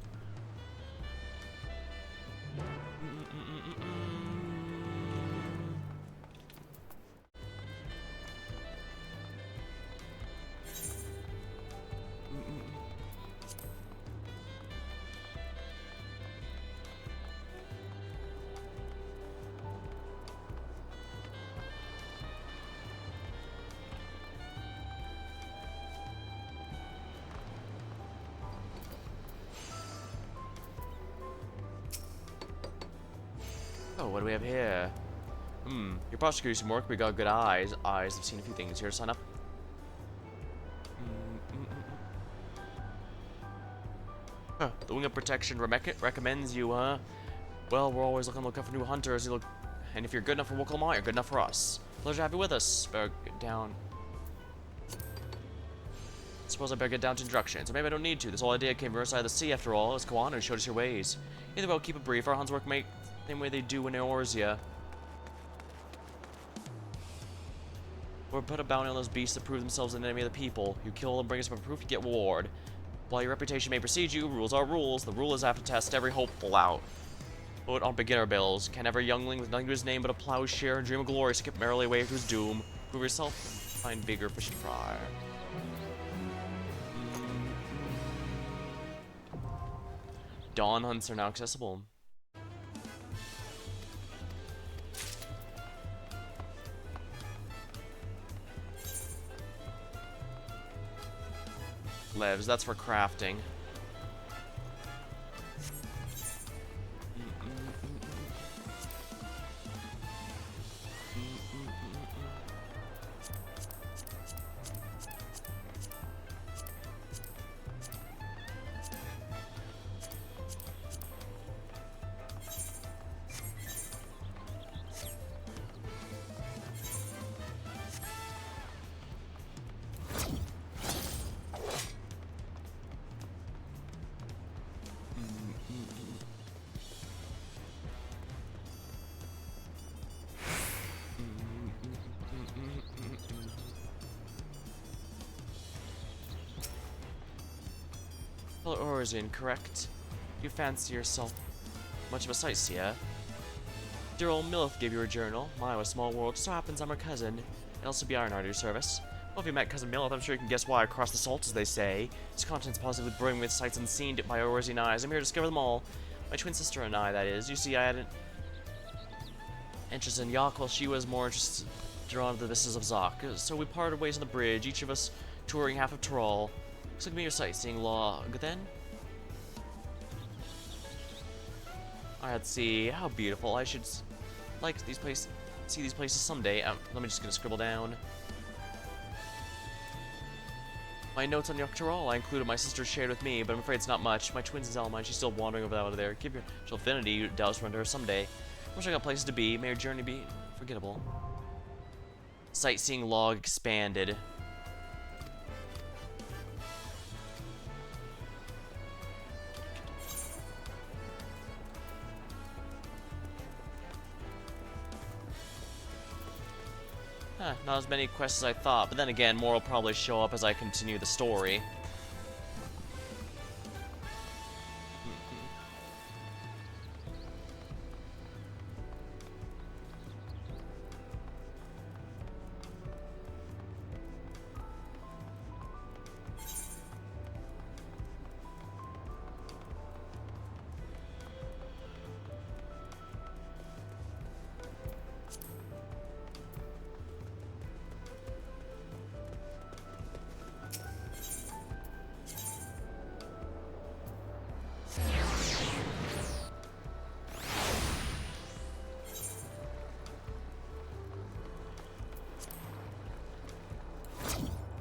[SPEAKER 1] Oh, what do we have here? Your prosecutor some work. We got good eyes. I've seen a few things here. Sign up. Huh, the Wing of Protection recommends you, huh? Well, we're always looking for new hunters. And if you're good enough for Wokalma, you're good enough for us. Pleasure to have you with us. Better get down. Suppose I better get down to instructions. Or maybe I don't need to. This whole idea came from our side of the sea, after all. It's Kawana who showed us your ways. Either way, I'll keep it brief. Our hunts work the same way they do in Eorzea. Or put a bounty on those beasts that prove themselves an enemy of the people. You kill them, bring us up proof, you get reward. While your reputation may precede you, rules are rules. The rulers have to test every hopeful out. Put on beginner bills. Can every youngling with nothing to his name but a plowshare and dream of glory skip merrily away to his doom? Prove yourself, find bigger fish to fry. Dawn hunts are now accessible. Levs, that's for crafting. Well, Origin, correct? You fancy yourself much of a sightseer? Dear old Milith gave you a journal. My, what a small world. Just so happens I'm her cousin. And also be Ironheart at your service. Well, if you met Cousin Milith, I'm sure you can guess why I crossed the salt, as they say. Its contents positively brimming with sights unseen by Origin eyes. I'm here to discover them all. My twin sister and I, that is. You see, I had an interest in Yak, while she was more interested drawn to the vistas of Zak. So we parted ways on the bridge, each of us touring half of Tyrol. Looks like me your sightseeing log, then. Alright, let's see. How beautiful. I should like these places, see these places someday. Let me just gonna scribble down my notes on Tyrol. I included my sister shared with me, but I'm afraid it's not much. My twins is Alma, she's still wandering over out of there. Give your affinity, you douse run to her someday. Wish I got places to be. May your journey be forgettable. Sightseeing log expanded. Not as many quests as I thought, but then again, more will probably show up as I continue the story.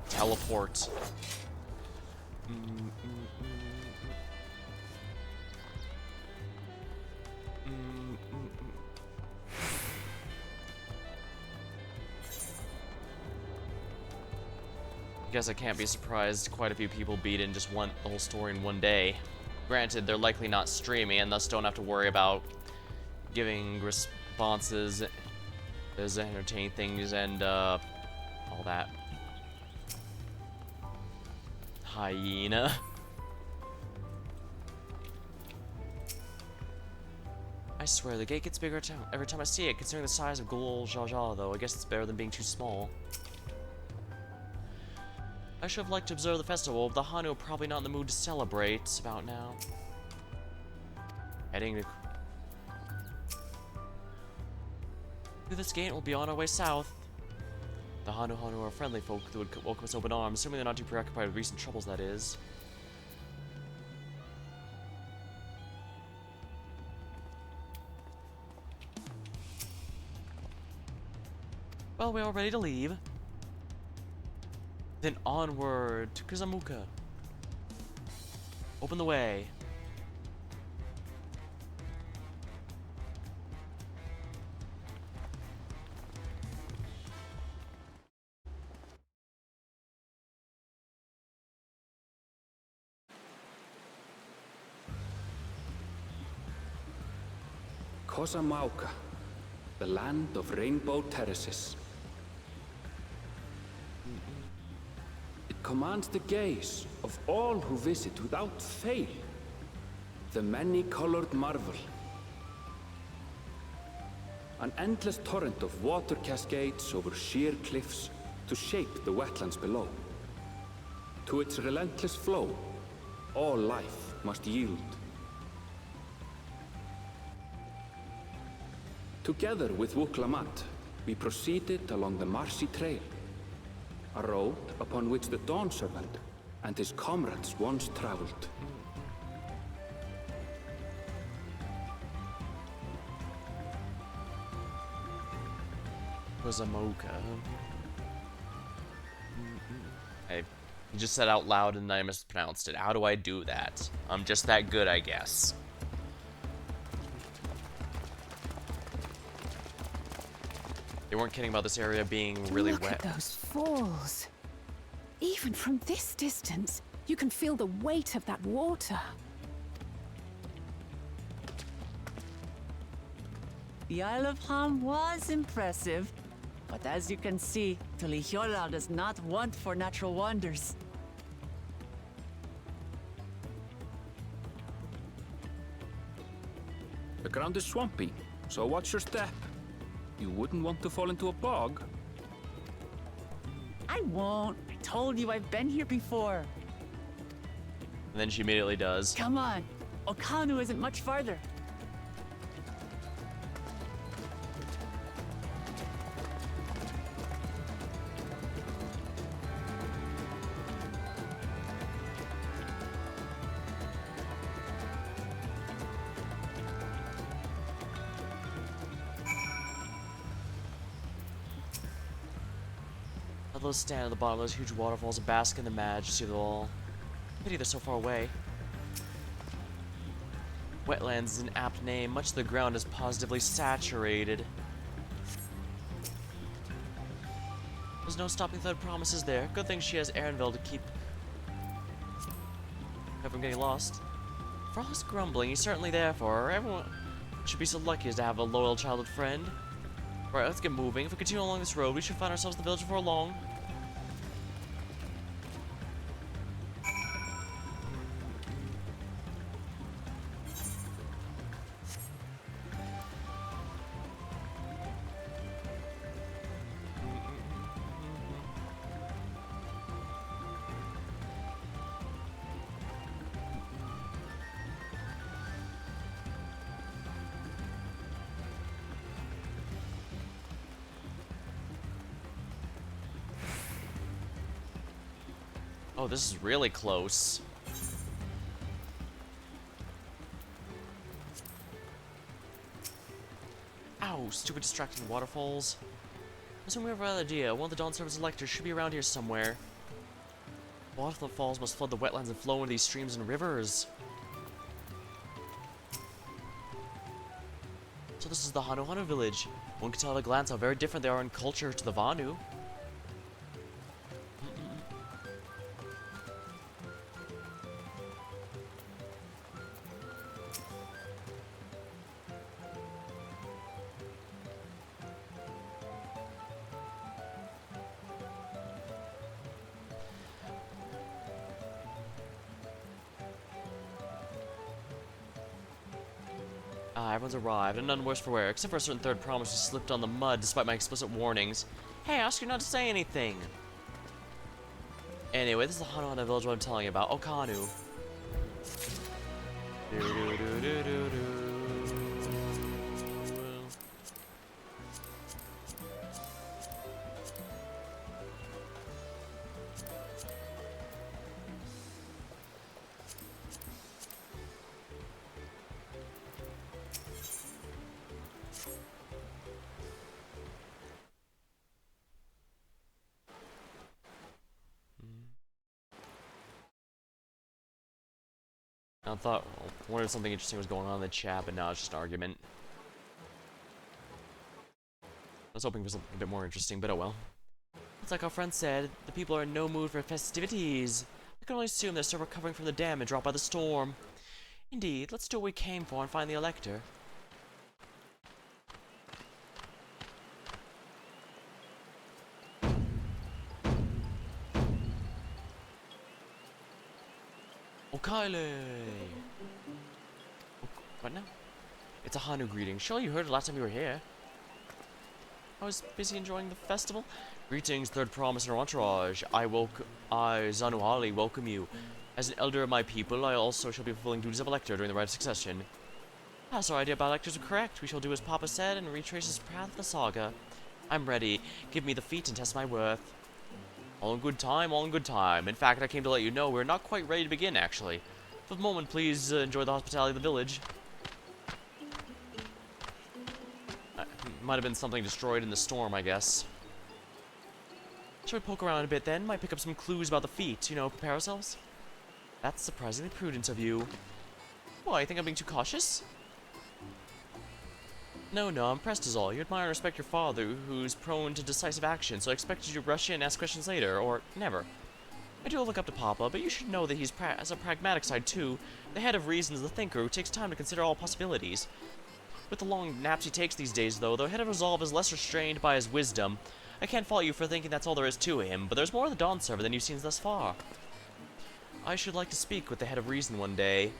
[SPEAKER 1] Teleport. Guess I can't be surprised quite a few people beat in just the whole story in one day. Granted, they're likely not streaming and thus don't have to worry about giving responses There's entertaining things and all that. Hyena. I swear, the gate gets bigger every time I see it. Considering the size of Gul Jaja, though, I guess it's better than being too small. I should have liked to observe the festival, but the Hanu are probably not in the mood to celebrate about now. Heading to... Through this gate, we'll be on our way south. The Hanu are friendly folk that would welcome us open arms, assuming they're not too preoccupied with recent troubles, that is. Well, we're all ready to leave. Then onward to Kuzamuka. Open the way.
[SPEAKER 4] Kozamauka, the land of rainbow terraces. It commands the gaze of all who visit without fail. The many-colored marvel. An endless torrent of water cascades over sheer cliffs to shape the wetlands below. To its relentless flow, all life must yield. Together with Wuklamat, we proceeded along the Marcy Trail, a road upon which the Dawn Servant and his comrades once traveled.
[SPEAKER 1] Kuzamoka. You just said out loud and I mispronounced it. How do I do that? I'm just that good, I guess. They weren't kidding about this area being really
[SPEAKER 3] Look
[SPEAKER 1] wet.
[SPEAKER 3] at those falls. Even from this distance, you can feel the weight of that water.
[SPEAKER 2] The Isle of Ham was impressive, but as you can see, Tulihiola does not want for natural wonders.
[SPEAKER 4] The ground is swampy, so watch your step. You wouldn't want to fall into a bog.
[SPEAKER 2] I won't. I told you I've been here before.
[SPEAKER 1] And then she immediately does.
[SPEAKER 2] Come on. Okanu isn't much farther.
[SPEAKER 1] Those stand at the bottom of those huge waterfalls and bask in the majesty of it all. Pity they're so far away. Wetlands is an apt name. Much of the ground is positively saturated. There's no stopping thread promises there. Good thing she has Aaronville to keep her from getting lost. For all his grumbling, he's certainly there for her. Everyone should be so lucky as to have a loyal childhood friend. Right, let's get moving. If we continue along this road, we should find ourselves in the village before long. Oh, this is really close. Ow, stupid distracting waterfalls. Listen, we have an idea. One of the Dawn Service electors should be around here somewhere. Waterfalls must flood the wetlands and flow into these streams and rivers. So this is the Hanu village. One can tell at a glance how very different they are in culture to the Vanu. Ah, everyone's arrived, and none worse for wear, except for a certain third promise who slipped on the mud despite my explicit warnings. Hey, I asked you not to say anything! Anyway, this is the Hana village what I'm telling you about. Okanu. I wondered if something interesting was going on in the chat, but now it's just an argument. I was hoping for something a bit more interesting, but oh well. It's like our friend said, the people are in no mood for festivities. I can only assume they're still recovering from the damage wrought by the storm. Indeed, let's do what we came for and find the Elector. Okaile! What now? It's a Hanu greeting. Sure, you heard it last time you were here. I was busy enjoying the festival. Greetings, Third Promise and our entourage. I, Zanuhali, welcome you. As an elder of my people, I also shall be fulfilling duties of Elector during the rite of succession. So our idea about Electors are correct. We shall do as Papa said and retrace his path of the saga. I'm ready. Give me the feat and test my worth. All in good time, all in good time. In fact, I came to let you know we're not quite ready to begin, actually. For the moment, please enjoy the hospitality of the village. Might have been something destroyed in the storm, I guess. Shall we poke around a bit then? Might pick up some clues about the feat, you know, prepare ourselves? That's surprisingly prudent of you. Why, you think I'm being too cautious? No, I'm impressed is all. You admire and respect your father, who's prone to decisive action, so I expected you to rush in and ask questions later, or never. I do look up to Papa, but you should know that he has a pragmatic side too. The head of reason is the thinker who takes time to consider all possibilities. With the long naps he takes these days, though, the head of resolve is less restrained by his wisdom. I can't fault you for thinking that's all there is to him, but there's more of the Dawn server than you've seen thus far. I should like to speak with the head of reason one day.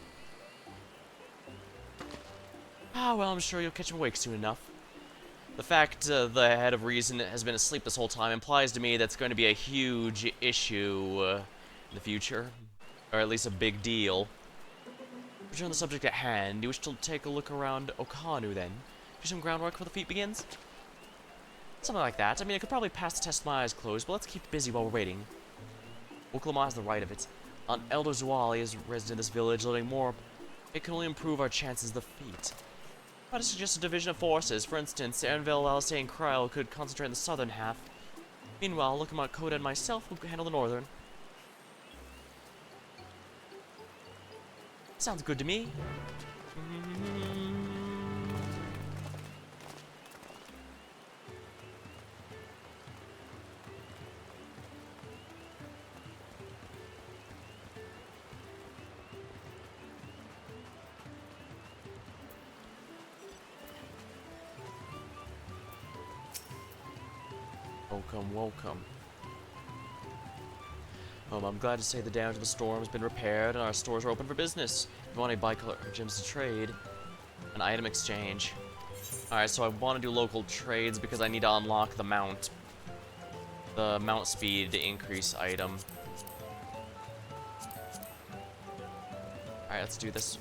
[SPEAKER 1] Ah, well, I'm sure you'll catch him awake soon enough. The fact the head of reason has been asleep this whole time implies to me that's going to be a huge issue in the future. Or at least a big deal. Return to the subject at hand. You wish to take a look around Okanu, then? Do some groundwork before the feat begins? Something like that. I mean, I could probably pass the test with my eyes closed, but let's keep busy while we're waiting. Oklahoma has the right of it. Aunt Elder Zuali is resident in this village, learning more. It can only improve our chances of the feat. I'd suggest a division of forces. For instance, Aaronville, Alisay, and Kryl could concentrate in the southern half. Meanwhile, Lookama, Koda, and myself will handle the northern. Sounds good to me. Welcome. I'm glad to say the damage of the storm has been repaired and our stores are open for business. If you want any bicolor gems to trade, an item exchange. Alright, so I want to do local trades because I need to unlock the mount speed to increase item. Alright, let's do this.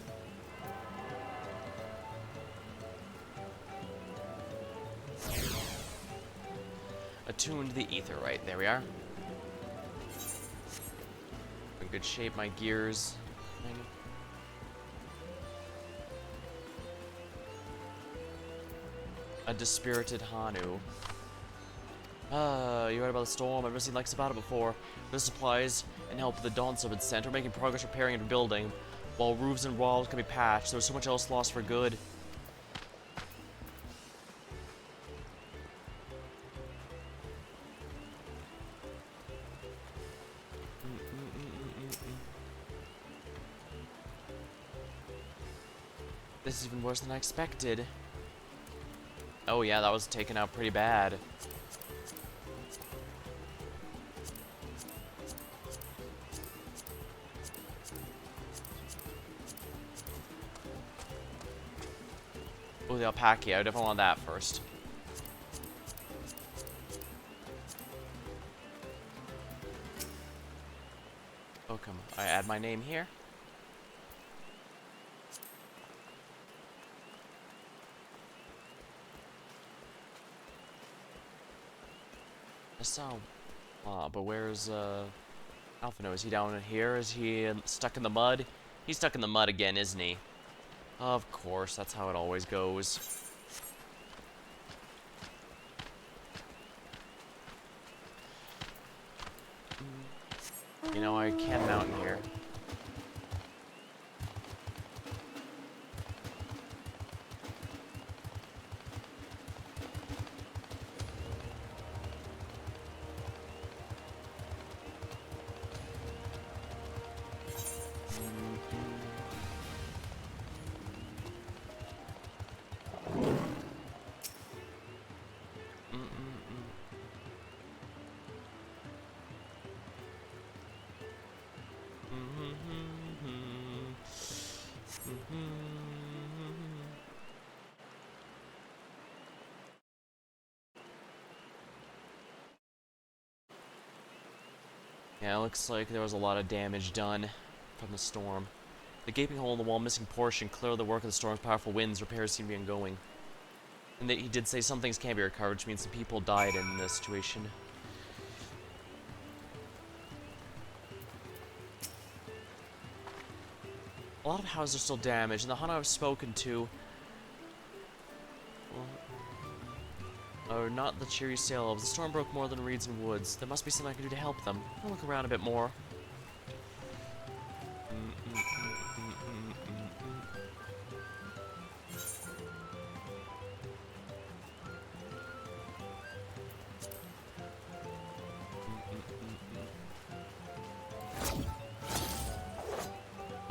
[SPEAKER 1] Attuned to the ether, right? There we are. In good shape, my gears. A dispirited Hanu. You heard about the storm. I've never seen likes about it before. The supplies and help the Dawn server sent are making progress repairing and rebuilding. While roofs and walls can be patched, there's so much else lost for good. This is even worse than I expected. Oh yeah, that was taken out pretty bad. Oh, the alpaca. I definitely want that first. Oh, come on. I add my name here. I saw... but where's, Alphino? Is he down in here? Is he stuck in the mud? He's stuck in the mud again, isn't he? Of course, that's how it always goes. You know, I can mount in here. Yeah, it looks like there was a lot of damage done from the storm. The gaping hole in the wall, missing portion, clearly the work of the storm's powerful winds. Repairs seem to be ongoing. And he did say some things can be recovered, which means some people died in this situation. A lot of houses are still damaged, and the Hana I've spoken to are not the cheery sail elves. The storm broke more than reeds and woods. There must be something I can do to help them. I'll look around a bit more.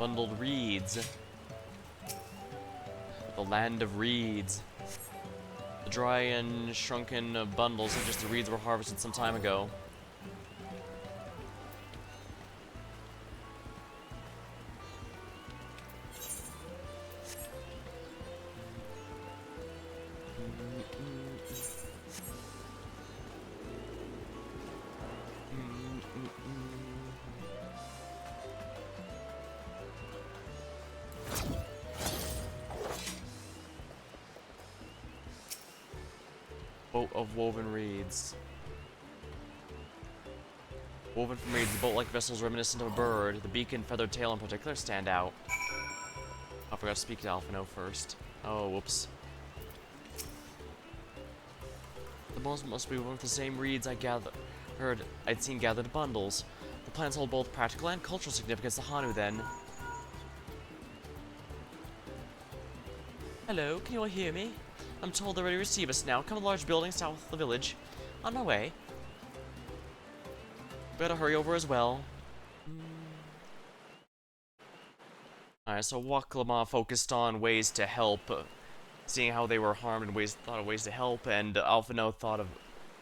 [SPEAKER 1] Bundled reeds. The land of reeds. The dry and shrunken bundles of just the reeds were harvested some time ago. Boat of woven reeds. Woven from reeds, the boat-like vessels reminiscent of a bird. The beak and feathered tail in particular stand out. I forgot to speak to Alphino first. Oh, whoops. The bundles must be woven with the same reeds I'd seen gathered in bundles. The plants hold both practical and cultural significance to Hanu, then. Hello, can you all hear me? I'm told they're ready to receive us now. Come to the large building south of the village. On my way. Better hurry over as well. Alright, so Waklama focused on ways to help, seeing how they were harmed and thought of ways to help, and Alphino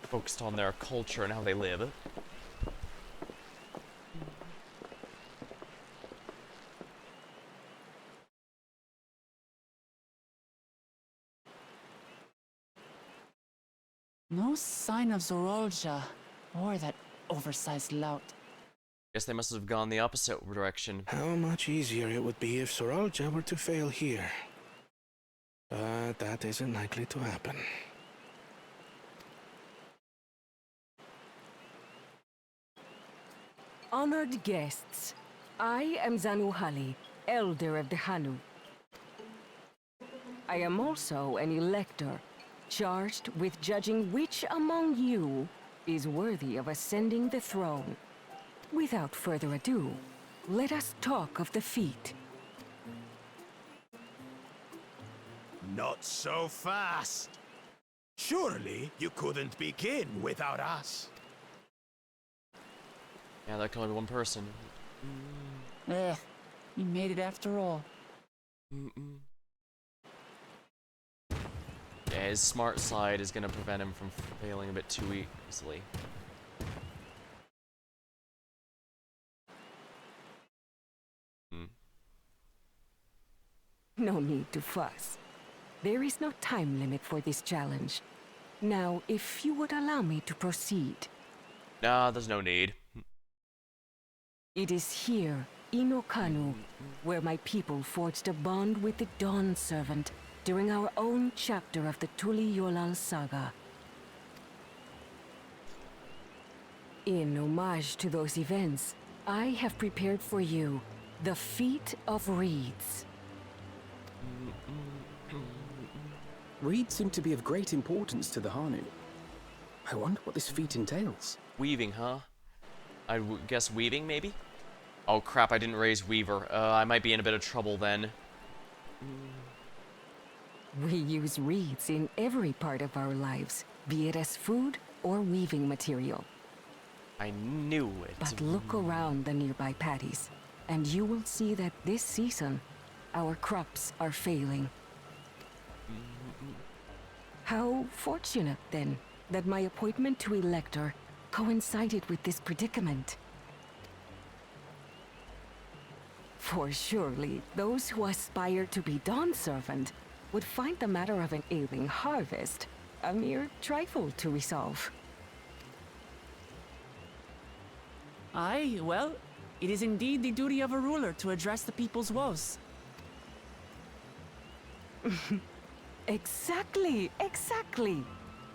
[SPEAKER 1] focused on their culture and how they live.
[SPEAKER 2] No sign of Zorolja, or that oversized lout.
[SPEAKER 1] Guess they must have gone the opposite direction.
[SPEAKER 9] How much easier it would be if Soralja were to fail here. But that isn't likely to happen.
[SPEAKER 17] Honored guests, I am Zanuhali, Elder of the Hanu. I am also an elector, charged with judging which among you is worthy of ascending the throne. Without further ado, let us talk of the feat.
[SPEAKER 10] Not so fast. Surely you couldn't begin without us.
[SPEAKER 1] Yeah, that can only be one person.
[SPEAKER 2] You made it after all.
[SPEAKER 1] Yeah, his smart side is gonna prevent him from failing a bit too easily.
[SPEAKER 17] No need to fuss. There is no time limit for this challenge. Now, if you would allow me to proceed.
[SPEAKER 1] Nah, there's no need.
[SPEAKER 17] It is here, in Okanu, where my people forged a bond with the Dawn Servant during our own chapter of the Tuli Yolal saga. In homage to those events, I have prepared for you the Feat of Reeds.
[SPEAKER 7] Reeds seem to be of great importance to the Hanu. I wonder what this feat entails.
[SPEAKER 1] Weaving, huh? I guess weaving, maybe? Oh crap, I didn't raise Weaver. I might be in a bit of trouble then.
[SPEAKER 17] We use reeds in every part of our lives, be it as food or weaving material.
[SPEAKER 1] I knew it.
[SPEAKER 17] But look around the nearby paddies, and you will see that this season, our crops are failing. How fortunate, then, that my appointment to Elector coincided with this predicament. For surely, those who aspire to be Dawn Servant would find the matter of an ailing harvest a mere trifle to resolve.
[SPEAKER 2] Aye, well, it is indeed the duty of a ruler to address the people's woes.
[SPEAKER 17] Exactly, exactly.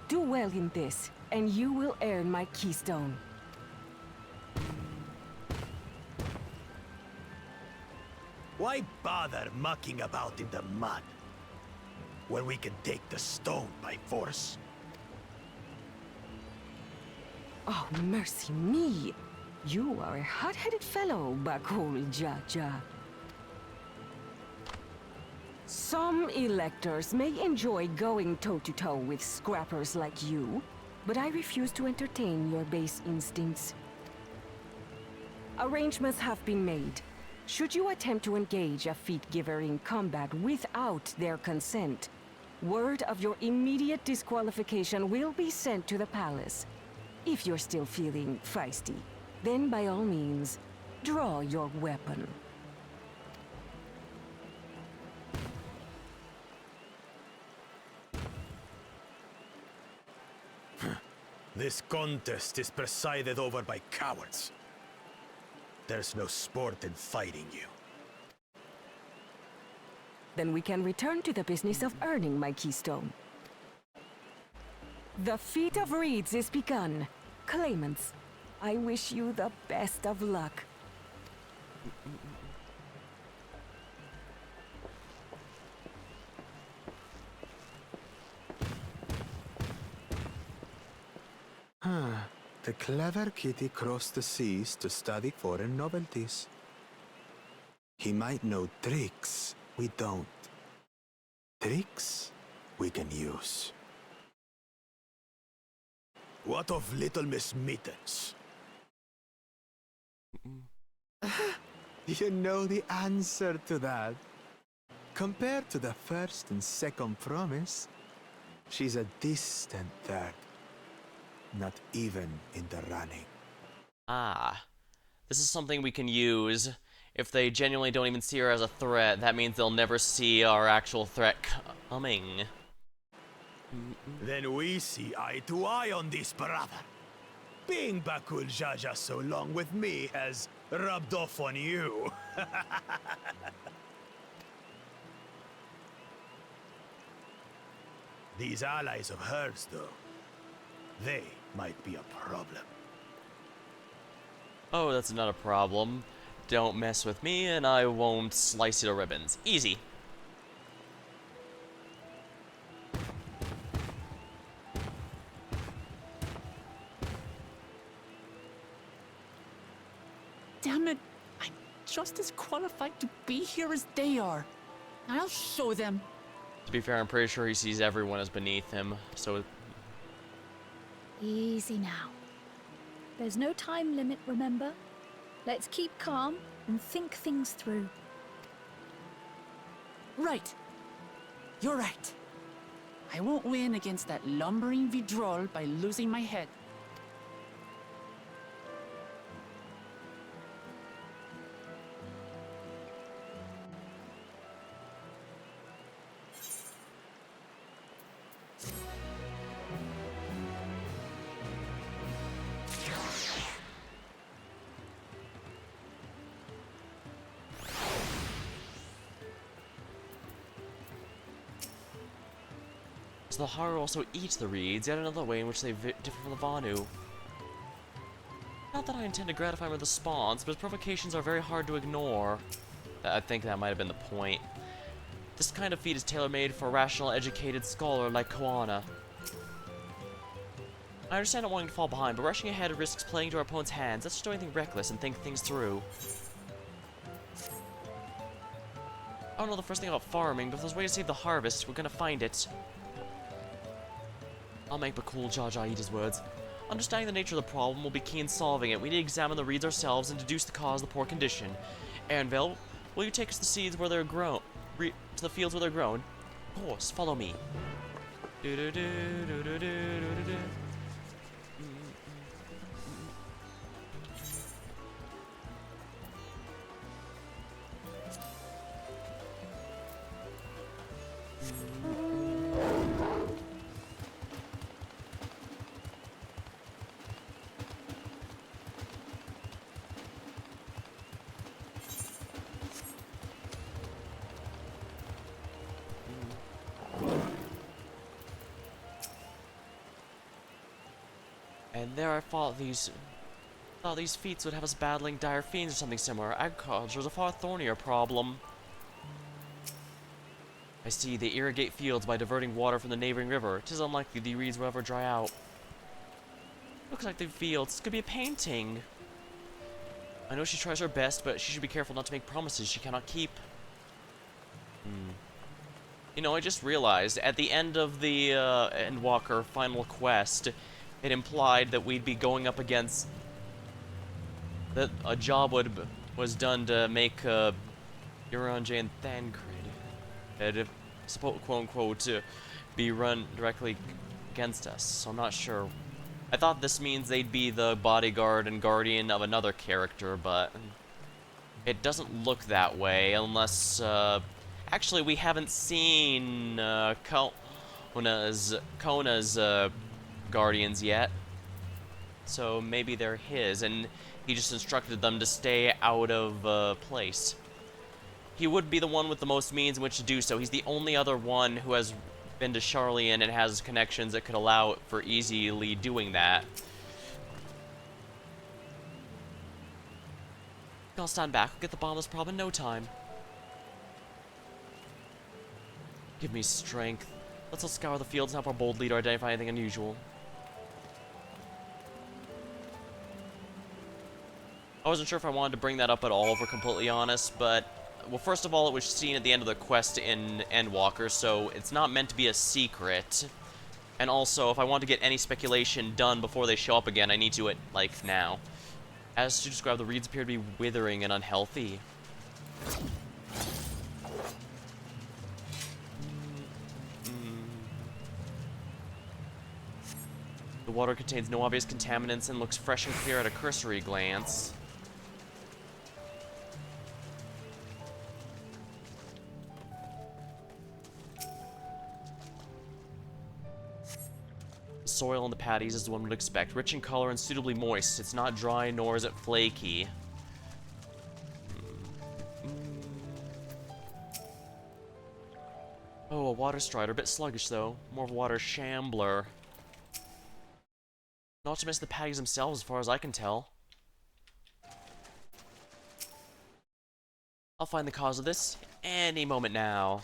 [SPEAKER 17] Do well in this, and you will earn my keystone.
[SPEAKER 10] Why bother mucking about in the mud when we can take the stone by force?
[SPEAKER 17] Oh, mercy me! You are a hot-headed fellow, Bakul Jaja. Some electors may enjoy going toe-to-toe with scrappers like you, but I refuse to entertain your base instincts. Arrangements have been made. Should you attempt to engage a feat giver in combat without their consent, word of your immediate disqualification will be sent to the palace. If you're still feeling feisty, then by all means, draw your weapon.
[SPEAKER 10] This contest is presided over by cowards. There's no sport in fighting you.
[SPEAKER 17] Then we can return to the business of earning my keystone. The Feat of Reeds is begun. Claimants, I wish you the best of luck.
[SPEAKER 8] The clever kitty crossed the seas to study foreign novelties. He might know tricks we don't. Tricks we can use.
[SPEAKER 10] What of Little Miss Mittens?
[SPEAKER 8] You know the answer to that. Compared to the first and second promise, she's a distant third. Not even in the running.
[SPEAKER 1] Ah. This is something we can use. If they genuinely don't even see her as a threat, that means they'll never see our actual threat coming.
[SPEAKER 10] Then we see eye to eye on this, brother. Being Bakul Jaja so long with me has rubbed off on you. These allies of hers, though, they might be a problem.
[SPEAKER 1] Oh, that's not a problem. Don't mess with me and I won't slice you to ribbons. Easy.
[SPEAKER 2] Damn it! I'm just as qualified to be here as they are. I'll show them.
[SPEAKER 1] To be fair, I'm pretty sure he sees everyone as beneath him, so...
[SPEAKER 6] Easy now. There's no time limit, remember? Let's keep calm and think things through.
[SPEAKER 2] Right. You're right. I won't win against that lumbering Vidrol by losing my head.
[SPEAKER 1] So the Haru also eat the reeds, yet another way in which they differ from the Vanu. Not that I intend to gratify him with a response, but his provocations are very hard to ignore. I think that might have been the point. This kind of feat is tailor-made for a rational, educated scholar like Koana. I understand not wanting to fall behind, but rushing ahead risks playing into our opponent's hands. Let's just do anything reckless and think things through. I don't know the first thing about farming, but if there's a way to save the harvest, we're gonna find it. I'll make Bakul Jaja eat his words. Understanding the nature of the problem will be key in solving it. We need to examine the reeds ourselves and deduce the cause of the poor condition. Aaronville, will you take us to the seeds where they're grown? To the fields where they're grown? Of course, follow me. And there I thought these feats would have us battling dire fiends or something similar. Agriculture is a far thornier problem. I see they irrigate fields by diverting water from the neighboring river. 'Tis unlikely the reeds will ever dry out. Looks like the fields could be a painting. I know she tries her best, but she should be careful not to make promises she cannot keep. You know, I just realized at the end of the Endwalker final quest, it implied that we'd be going up against that a job was done to make Euronjay and Thancred, quote unquote, to be run directly against us. So I'm not sure. I thought this means they'd be the bodyguard and guardian of another character, but it doesn't look that way unless actually we haven't seen Kona's guardians yet, so maybe they're his, and he just instructed them to stay out of place. He would be the one with the most means in which to do so. He's the only other one who has been to Sharlayan and has connections that could allow for easily doing that. I'll stand back. We'll get the bottom of this problem in no time. Give me strength. Let's all scour the fields and help our bold leader identify anything unusual. I wasn't sure if I wanted to bring that up at all, if we're completely honest, but, well, first of all, it was seen at the end of the quest in Endwalker, so it's not meant to be a secret. And also, if I want to get any speculation done before they show up again, I need to do it, like, now. As to describe, the reeds appear to be withering and unhealthy. The water contains no obvious contaminants and looks fresh and clear at a cursory glance. The soil in the paddies is the one would expect. Rich in color and suitably moist. It's not dry, nor is it flaky. Oh, a water strider. A bit sluggish, though. More of a water shambler. Not to miss the paddies themselves, as far as I can tell. I'll find the cause of this any moment now.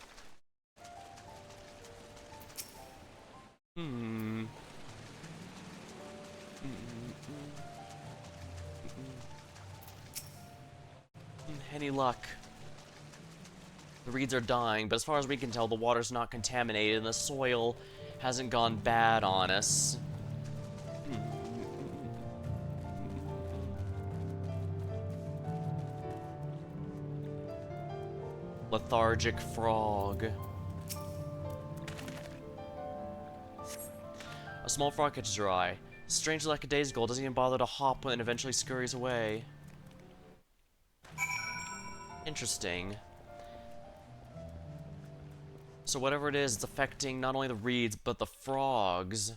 [SPEAKER 1] Any luck? The reeds are dying, but as far as we can tell, the water's not contaminated and the soil hasn't gone bad on us. Lethargic frog. A small frog catches your eye. Strangely lackadaisical, doesn't even bother to hop and eventually scurries away. Interesting. So whatever it is, it's affecting not only the reeds, but the frogs.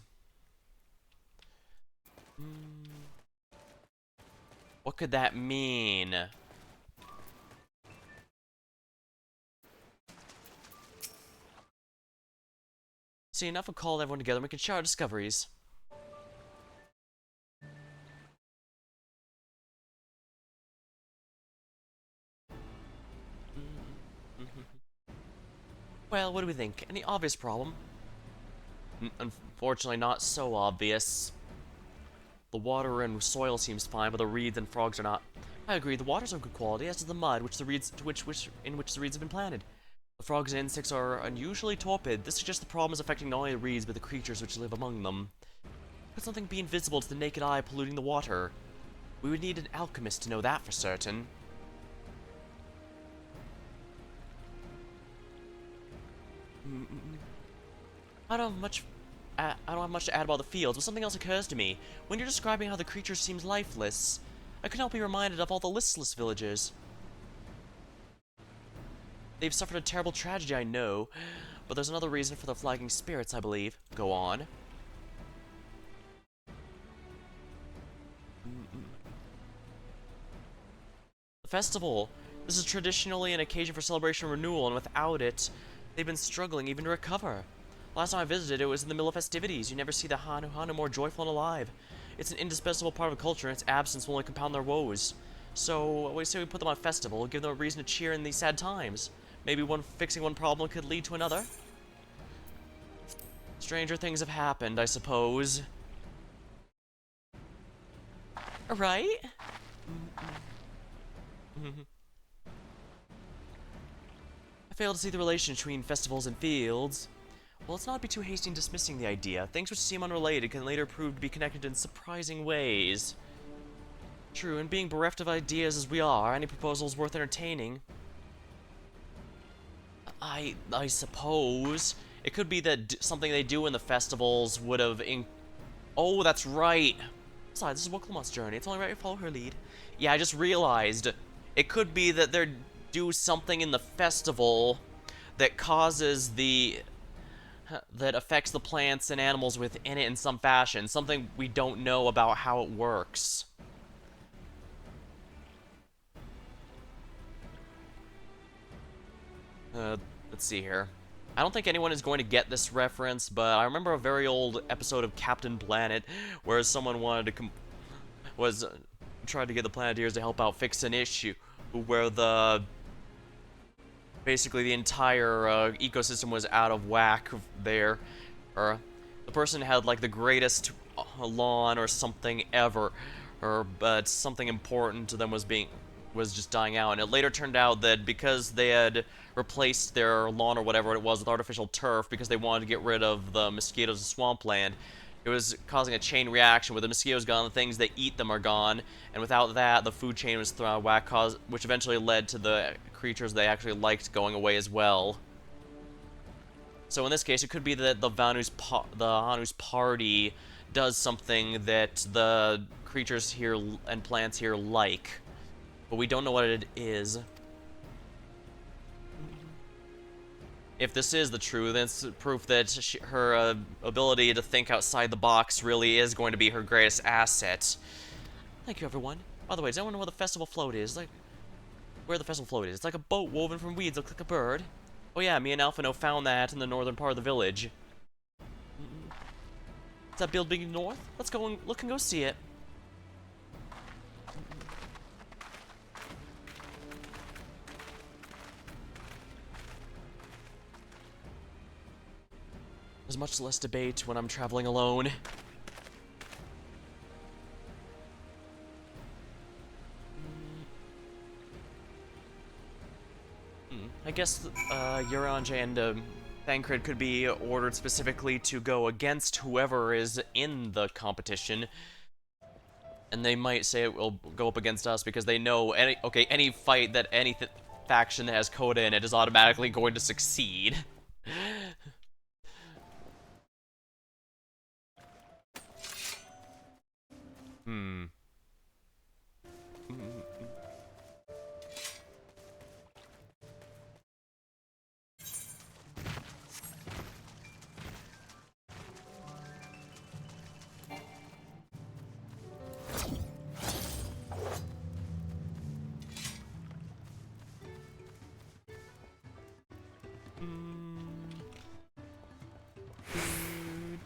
[SPEAKER 1] What could that mean? See, enough of calling everyone together and we can share our discoveries. Well, what do we think? Any obvious problem? Unfortunately, not so obvious. The water and soil seems fine, but the reeds and frogs are not. I agree, the water's of good quality, as is the mud, in which the reeds have been planted. The frogs and insects are unusually torpid. This suggests the problem is affecting not only the reeds, but the creatures which live among them. Could something be invisible to the naked eye polluting the water? We would need an alchemist to know that for certain. I don't have much to add about the fields, but something else occurs to me. When you're describing how the creature seems lifeless, I couldn't help be reminded of all the listless villagers. They've suffered a terrible tragedy, I know, but there's another reason for the flagging spirits, I believe. Go on. The festival. This is traditionally an occasion for celebration and renewal, and without it, they've been struggling even to recover. Last time I visited, it was in the middle of festivities. You never see the Hanu more joyful and alive. It's an indispensable part of a culture, and its absence will only compound their woes. So, we say we put them on festival, give them a reason to cheer in these sad times. Maybe fixing one problem could lead to another? Stranger things have happened, I suppose. Right? I fail to see the relation between festivals and fields. Well, let's not be too hasty in dismissing the idea. Things which seem unrelated can later prove to be connected in surprising ways. True, and being bereft of ideas as we are, any proposal is worth entertaining. I suppose. It could be that something they do in the festivals would have Oh, that's right! Besides, this is Woklamon's journey. It's only right to follow her lead. Yeah, I just realized. It could be that they do something in the festival that causes that affects the plants and animals within it in some fashion. Something we don't know about how it works. Let's see here. I don't think anyone is going to get this reference, but I remember a very old episode of Captain Planet where someone wanted to tried to get the Planeteers to help out fix an issue where basically the entire ecosystem was out of whack there. Or the person had like the greatest lawn or something ever, but something important to them was just dying out, and it later turned out that because they had replaced their lawn or whatever it was with artificial turf because they wanted to get rid of the mosquitoes of swampland, it was causing a chain reaction where the mosquitoes gone, the things that eat them are gone, and without that the food chain was thrown out of whack, which eventually led to the creatures they actually liked going away as well. So in this case, it could be that the Hanu's party does something that the creatures here and plants here like, but we don't know what it is. If this is the truth, then it's proof that her ability to think outside the box really is going to be her greatest asset. Thank you, everyone. By the way, does anyone know where the festival float is? Where the festival float is? It's like a boat woven from weeds, looks like a bird. Oh yeah, me and Alphino found that in the northern part of the village. Is that building north? Let's go and look and go see it. There's much less debate when I'm traveling alone. I guess Uranger and Thancred could be ordered specifically to go against whoever is in the competition. And they might say it will go up against us because they know any fight that any faction that has Coda in it is automatically going to succeed.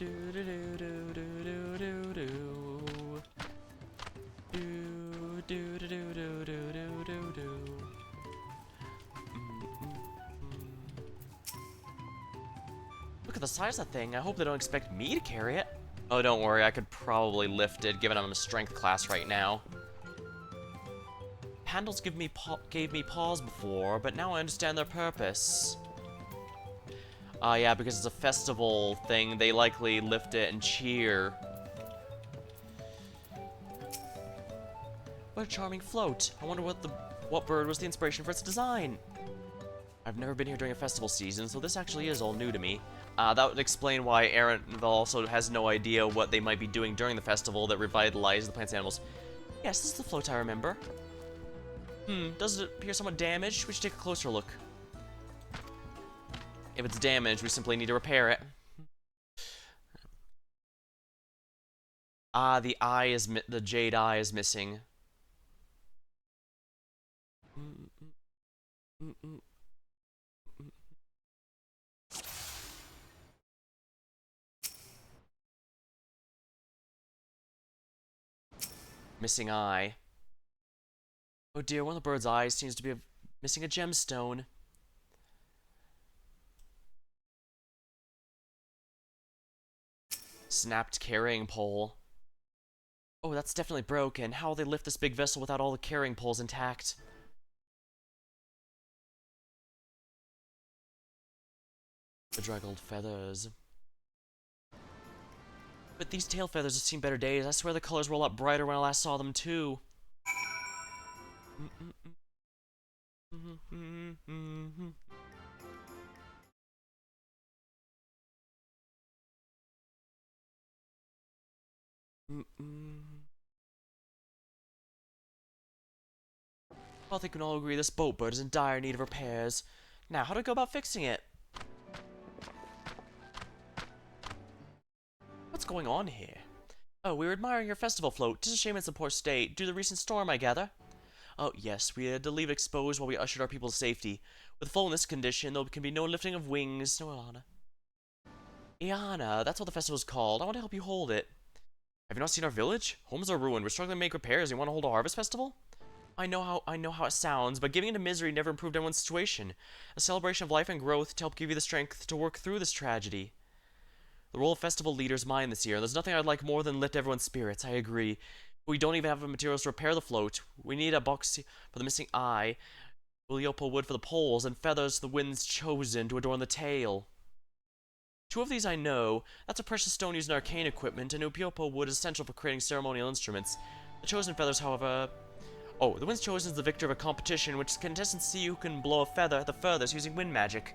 [SPEAKER 1] Look at the size of that thing. I hope they don't expect me to carry it. Oh, don't worry. I could probably lift it, given I'm a strength class right now. Handles gave me pause before, but now I understand their purpose. Yeah, because it's a festival thing, they likely lift it and cheer. What a charming float. I wonder what bird was the inspiration for its design. I've never been here during a festival season, so this actually is all new to me. That would explain why Aaron also has no idea what they might be doing during the festival that revitalizes the plants and animals. Yes, this is the float I remember. Does it appear somewhat damaged? We should take a closer look. If it's damaged, we simply need to repair it. The eye is the jade eye is missing. Missing eye. Oh dear, one of the bird's eyes seems to be missing a gemstone. Snapped carrying pole. Oh, that's definitely broken. How will they lift this big vessel without all the carrying poles intact? Bedraggled feathers. But these tail feathers have seen better days. I swear the colors were a lot brighter when I last saw them, too. I think we can all agree this boat bird is in dire need of repairs. Now, how do I go about fixing it? What's going on here? Oh, we were admiring your festival float. Just a shame it's in poor state, due to the recent storm, I gather. Oh, yes, we had to leave it exposed while we ushered our people to safety. With the float in this condition, there can be no lifting of wings, no Iana. Iana, that's what the festival's called. I want to help you hold it. Have you not seen our village? Homes are ruined. We're struggling to make repairs. You want to hold a harvest festival? I know how it sounds, but giving into misery never improved anyone's situation. A celebration of life and growth to help give you the strength to work through this tragedy. The role of festival leader is mine this year, and there's nothing I'd like more than lift everyone's spirits, I agree. We don't even have the materials to repair the float. We need a box for the missing eye, Uliopo wood for the poles, and feathers the wind's chosen to adorn the tail. Two of these I know. That's a precious stone used in arcane equipment, and Upiopo wood is essential for creating ceremonial instruments. The chosen feathers, however... Oh, the wind's chosen is the victor of a competition, which contestants see who can blow a feather the furthest using wind magic.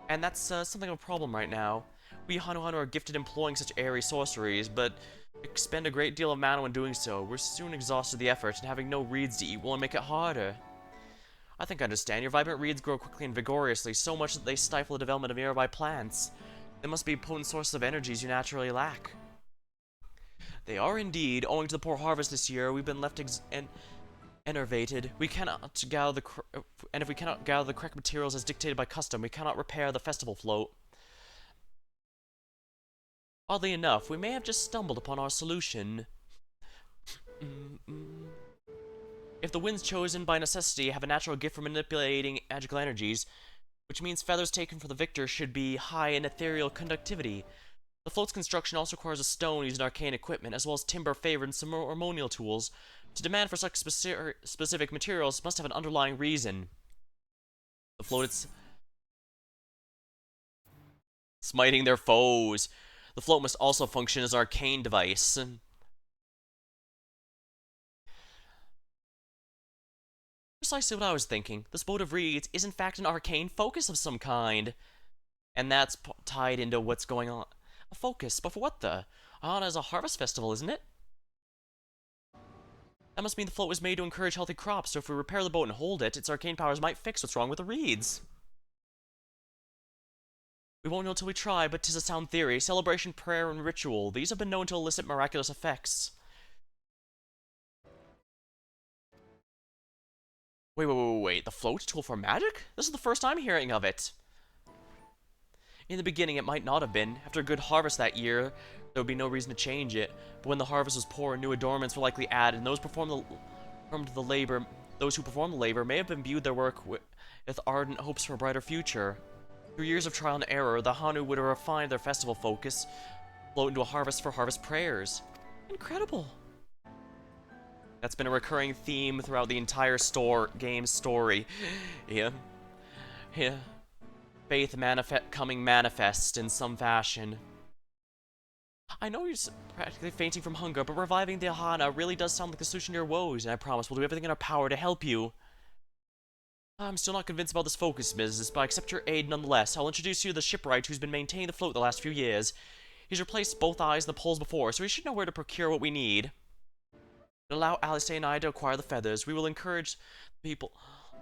[SPEAKER 1] And that's something of a problem right now. We Hanu are gifted employing such airy sorceries, but expend a great deal of mana when doing so. We're soon exhausted the effort, and having no reeds to eat will only make it harder. I think I understand. Your vibrant reeds grow quickly and vigorously, so much that they stifle the development of nearby plants. They must be potent sources of energies you naturally lack. They are indeed. Owing to the poor harvest this year, we've been left enervated. We cannot gather and if we cannot gather the correct materials as dictated by custom, we cannot repair the festival float. Oddly enough, we may have just stumbled upon our solution. If the winds chosen by necessity have a natural gift for manipulating magical energies, which means feathers taken for the victor should be high in ethereal conductivity. The float's construction also requires a stone used in arcane equipment, as well as timber, favor, and ceremonial tools. To demand for such specific materials must have an underlying reason. The float is smiting their foes. The float must also function as an arcane device. Precisely what I was thinking. This boat of reeds is in fact an arcane focus of some kind. And that's tied into what's going on. A focus? But for what the? Ahana is a harvest festival, isn't it? That must mean the float was made to encourage healthy crops, so if we repair the boat and hold it, its arcane powers might fix what's wrong with the reeds. We won't know till we try, but 'tis a sound theory. Celebration, prayer, and ritual. These have been known to elicit miraculous effects. Wait. The float tool for magic? This is the first I'm hearing of it. In the beginning, it might not have been. After a good harvest that year, there would be no reason to change it. But when the harvest was poor, new adornments were likely added, and those who performed the labor may have imbued their work with ardent hopes for a brighter future. Through years of trial and error, the Hanu would have refined their festival focus, float into a harvest for harvest prayers. Incredible! That's been a recurring theme throughout the entire game's story. Yeah. Faith coming manifest in some fashion. I know you're practically fainting from hunger, but reviving the Hana really does sound like the solution to your woes, and I promise we'll do everything in our power to help you. I'm still not convinced about this focus, Mrs., but I accept your aid nonetheless. I'll introduce you to the shipwright who's been maintaining the float the last few years. He's replaced both eyes and the poles before, so he should know where to procure what we need. Allow Alice and I to acquire the feathers. We will encourage the people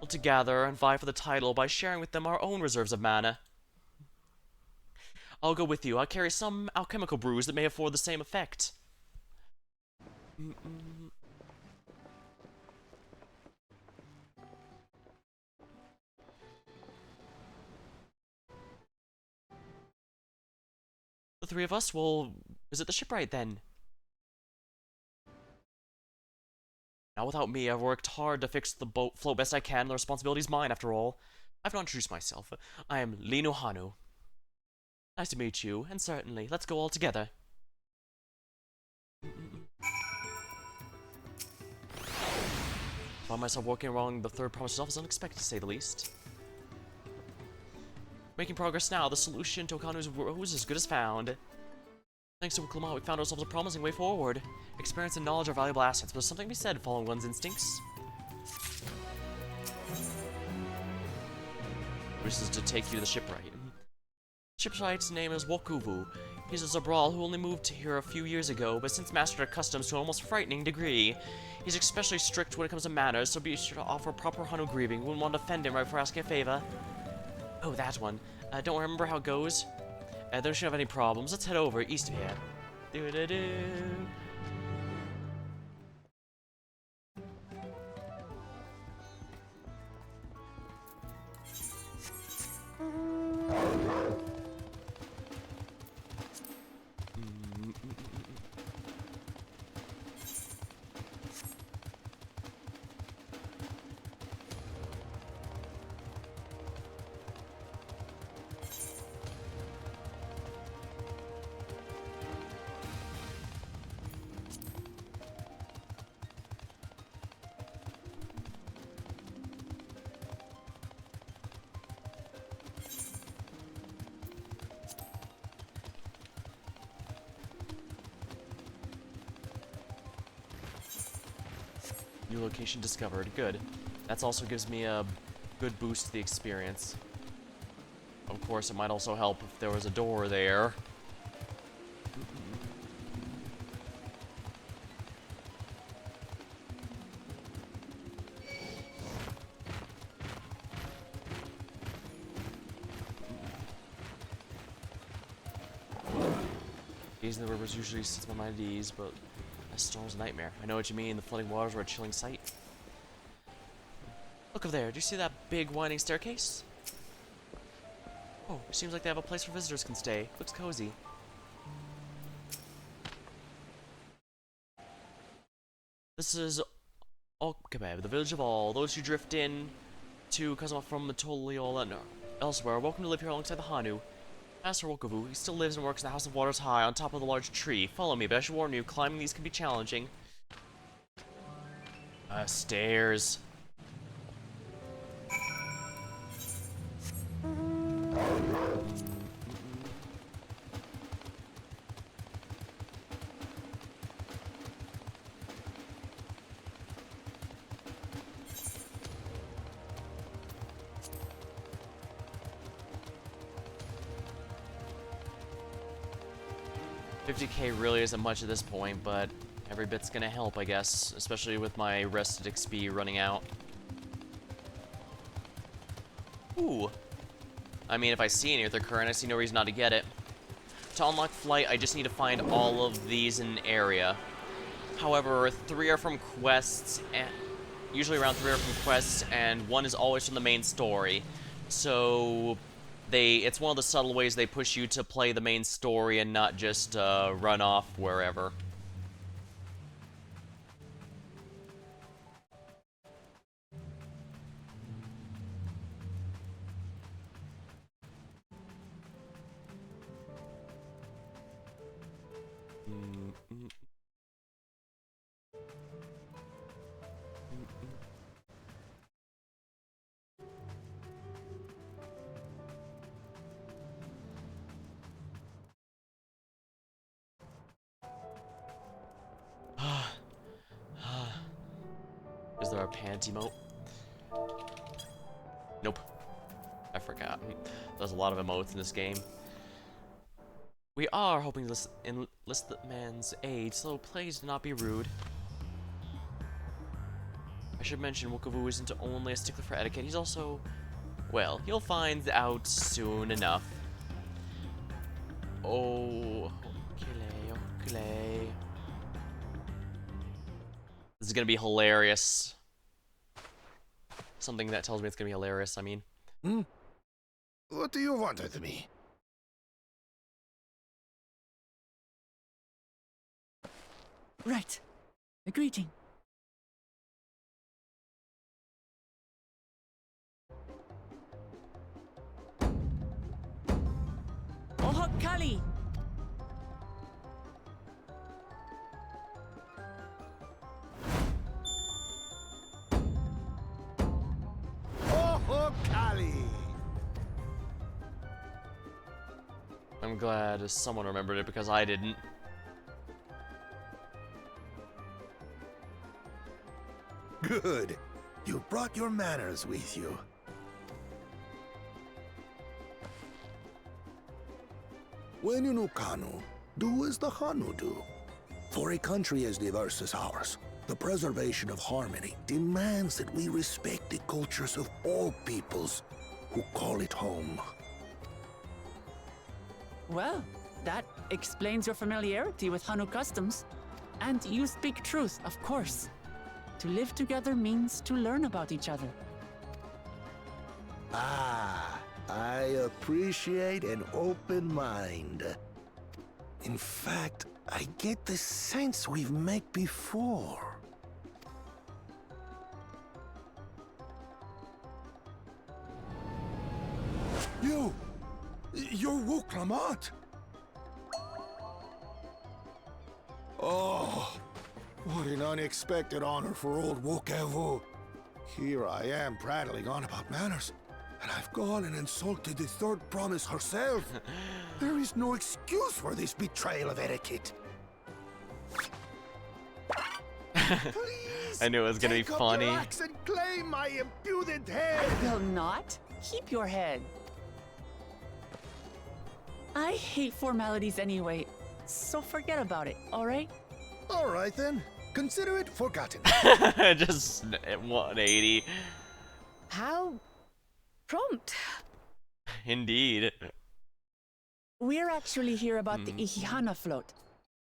[SPEAKER 1] to gather and vie for the title by sharing with them our own reserves of mana. I'll go with you. I'll carry some alchemical brews that may afford the same effect. The three of us will visit the shipwright then. Now without me, I've worked hard to fix the float best I can, and the responsibility's mine after all. I've not introduced myself. I am Lino Hanu. Nice to meet you, and certainly, let's go all together. Find myself working along the third promise's office unexpected, to say the least. Making progress now, the solution to Okanu's woes is as good as found. Thanks to Clement, we found ourselves a promising way forward. Experience and knowledge are valuable assets, but there's something to be said following one's instincts. This is to take you to the shipwright. Shipwright's name is Wokuvu. He's a Zabral who only moved here a few years ago, but since mastered our customs to an almost frightening degree. He's especially strict when it comes to manners, so be sure to offer proper Hanu greeting. We wouldn't want to offend him right before asking a favor. Oh, that one. Don't remember how it goes? There shouldn't have any problems. Let's head over east of here. Do-do-do. New location discovered. Good. That also gives me a good boost to the experience. Of course, it might also help if there was a door there. Gazing the rivers usually sets my mind at ease, but a storm's a nightmare. I know what you mean. The flooding waters are a chilling sight. Look over there. Do you see that big winding staircase? Oh, it seems like they have a place where visitors can stay. Looks cozy. This is Okabeb, the village of all. Those who drift in to Kazuma from the Toliol and elsewhere, welcome to live here alongside the Hanu. As for Wokovu, he still lives and works in the House of Waters High on top of the large tree. Follow me, but I should warn you, climbing these can be challenging. Stairs. $50K really isn't much at this point, but every bit's gonna help, I guess, especially with my rested XP running out. Ooh. I mean, if I see any of their current, I see no reason not to get it. To unlock flight, I just need to find all of these in an area. However, 3 are from quests, and usually around 3 are from quests, and 1 is always from the main story. So it's one of the subtle ways they push you to play the main story and not just run off wherever. Is there a pants emote? Nope. I forgot. There's a lot of emotes in this game. We are hoping to enlist the man's aid, so please do not be rude. I should mention Wukavu isn't only a stickler for etiquette, he's also... Well, you'll find out soon enough. Oh... Okay. This is gonna be hilarious. Something that tells me it's gonna be hilarious, I mean.
[SPEAKER 10] What do you want with me?
[SPEAKER 2] Right. A greeting. Oho Kali!
[SPEAKER 10] Oh, Kali!
[SPEAKER 1] I'm glad someone remembered it because I didn't.
[SPEAKER 10] Good. You brought your manners with you. When you know Kanu, do as the Hanu do. For a country as diverse as ours, the preservation of harmony demands that we respect the cultures of all peoples who call it home.
[SPEAKER 2] Well, that explains your familiarity with Hanu customs. And you speak truth, of course. To live together means to learn about each other.
[SPEAKER 10] Ah, I appreciate an open mind. In fact, I get the sense we've met before. You're Wu Clamant! Oh, what an unexpected honor for old Wukavu. Here I am prattling on about manners, and I've gone and insulted the third promise herself. There is no excuse for this betrayal of etiquette.
[SPEAKER 1] I knew it was gonna be funny.
[SPEAKER 10] Take up your axe and claim my impudent head.
[SPEAKER 2] I will not. Keep your head. I hate formalities anyway, so forget about it, alright?
[SPEAKER 10] Alright then. Consider it forgotten.
[SPEAKER 1] Just 180.
[SPEAKER 6] How prompt.
[SPEAKER 1] Indeed.
[SPEAKER 2] We're actually here about the Ihihana float.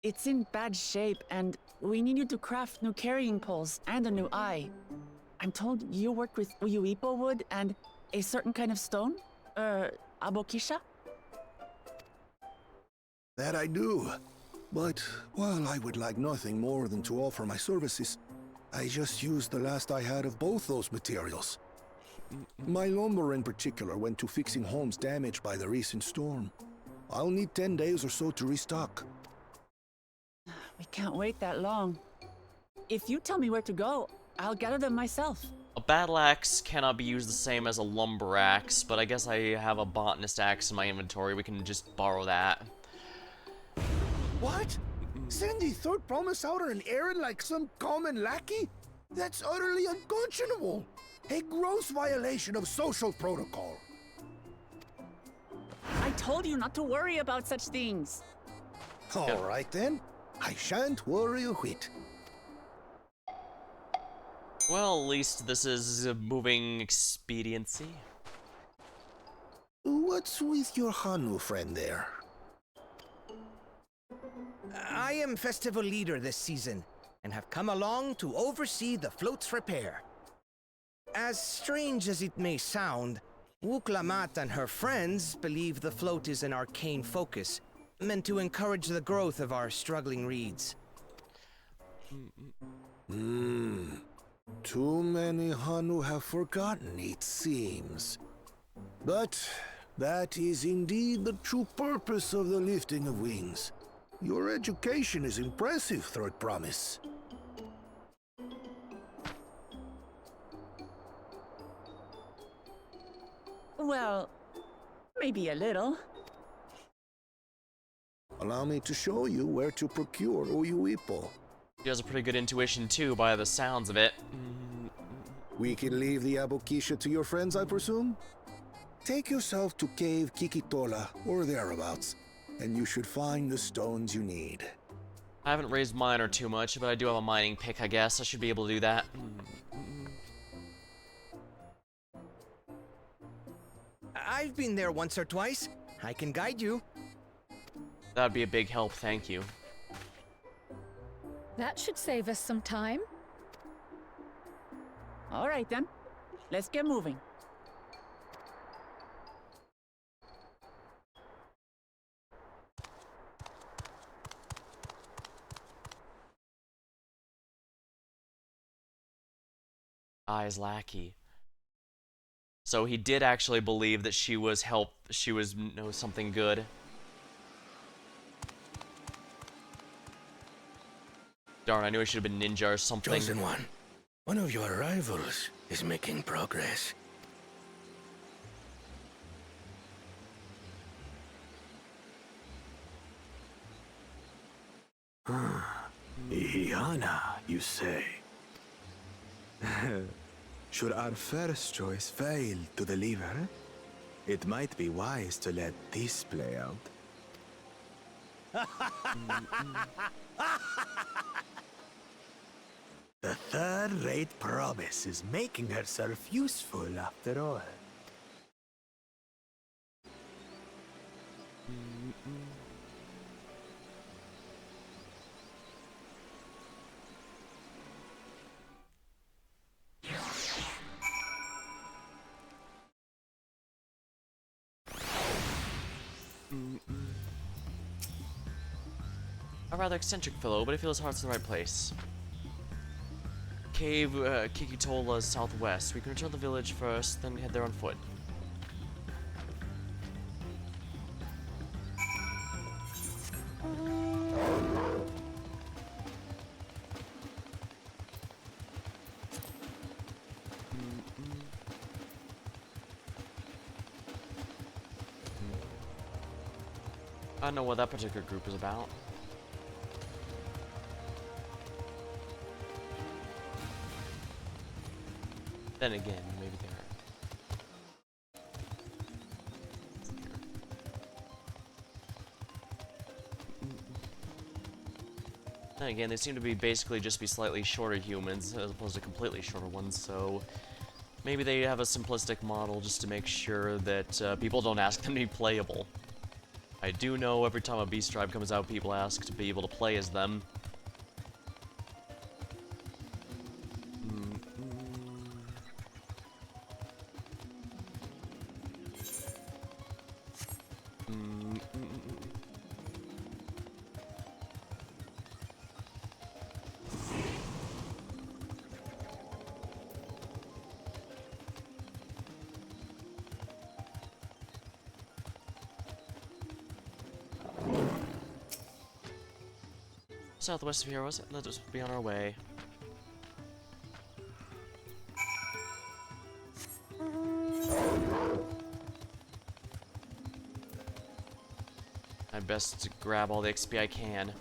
[SPEAKER 2] It's in bad shape, and we need you to craft new carrying poles and a new eye. I'm told you work with Uyuipo wood and a certain kind of stone? Abokisha?
[SPEAKER 10] That I do. But while I would like nothing more than to offer my services, I just used the last I had of both those materials. My lumber in particular went to fixing homes damaged by the recent storm. I'll need 10 days or so to restock.
[SPEAKER 2] We can't wait that long. If you tell me where to go, I'll gather them myself.
[SPEAKER 1] A battle axe cannot be used the same as a lumber axe, but I guess I have a botanist axe in my inventory. We can just borrow that.
[SPEAKER 10] What? Send the third promise out on an errand like some common lackey? That's utterly unconscionable. A gross violation of social protocol.
[SPEAKER 2] I told you not to worry about such things.
[SPEAKER 10] All right then. I shan't worry a whit.
[SPEAKER 1] Well, at least this is a moving expediency.
[SPEAKER 10] What's with your Hanu friend there?
[SPEAKER 11] I am festival leader this season, and have come along to oversee the float's repair. As strange as it may sound, Wuklamat and her friends believe the float is an arcane focus, meant to encourage the growth of our struggling reeds.
[SPEAKER 10] Too many Hanu have forgotten, it seems. But that is indeed the true purpose of the lifting of wings. Your education is impressive, Third Promise.
[SPEAKER 2] Well, maybe a little.
[SPEAKER 10] Allow me to show you where to procure Uyuipo.
[SPEAKER 1] He has a pretty good intuition too, by the sounds of it.
[SPEAKER 10] We can leave the Abokisha to your friends, I presume? Take yourself to Cave Kikitola, or thereabouts, and you should find the stones you need.
[SPEAKER 1] I haven't raised miner too much, but I do have a mining pick, I guess. I should be able to do that.
[SPEAKER 11] I've been there once or twice. I can guide you.
[SPEAKER 1] That'd be a big help, thank you.
[SPEAKER 6] That should save us some time.
[SPEAKER 2] All right then, let's get moving.
[SPEAKER 1] Eyes lackey. So he did actually believe that she was something good. Darn, I knew I should have been ninja or something.
[SPEAKER 9] Chosen One, one of your rivals is making progress.
[SPEAKER 8] Iana, you say? Should our first choice fail to deliver, it might be wise to let this play out. The third-rate promise is making herself useful after all.
[SPEAKER 1] A rather eccentric fellow, but I feel his heart's in the right place. Cave Kikitola's southwest. We can return to the village first, then head there on foot. I don't know what that particular group is about. Then again, maybe then again, they seem to be basically just be slightly shorter humans as opposed to completely shorter ones, so maybe they have a simplistic model just to make sure that people don't ask them to be playable. I do know every time a Beast Tribe comes out, people ask to be able to play as them. Southwest of here, was it? Let us be on our way. I best grab all the XP I can.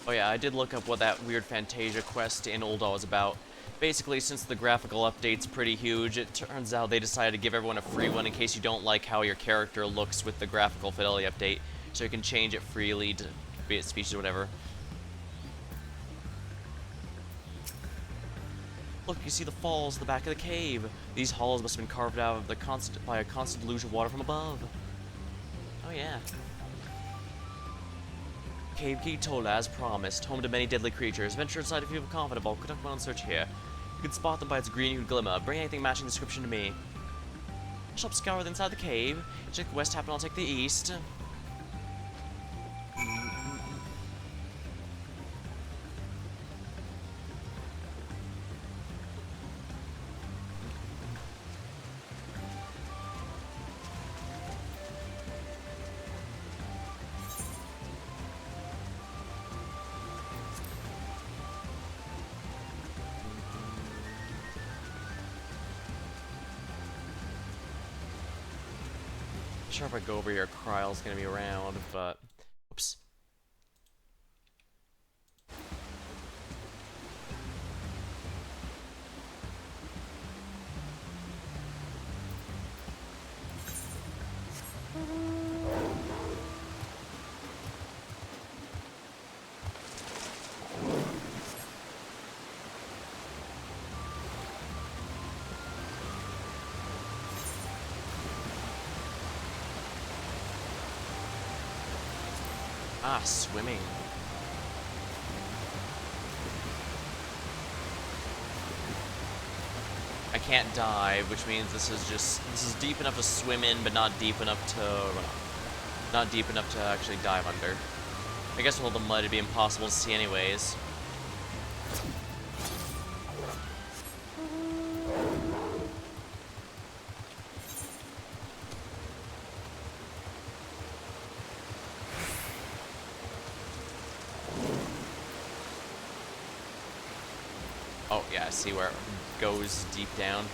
[SPEAKER 1] Oh yeah, I did look up what that weird Fantasia quest in Ul'dah was about. Basically, since the graphical update's pretty huge, it turns out they decided to give everyone a free one in case you don't like how your character looks with the graphical fidelity update, so you can change it freely to be it speeches or whatever. Look, you see the falls at the back of the cave. These halls must have been carved out of by a constant deluge of water from above. Oh yeah. Cave Key Tola, as promised, home to many deadly creatures. Venture inside if you feel confident, but conduct one search here. You can spot them by its green-hued glimmer. Bring anything matching the description to me. I shall scour the inside the cave. Check the west half and I'll take the east. Sure, if I go over here, Kryle's gonna be around, but oops. Ah, swimming. I can't dive, which means this is deep enough to swim in, but not deep enough to actually dive under. I guess with all the mud it'd be impossible to see anyways. Oh, yeah, I see where it goes deep down.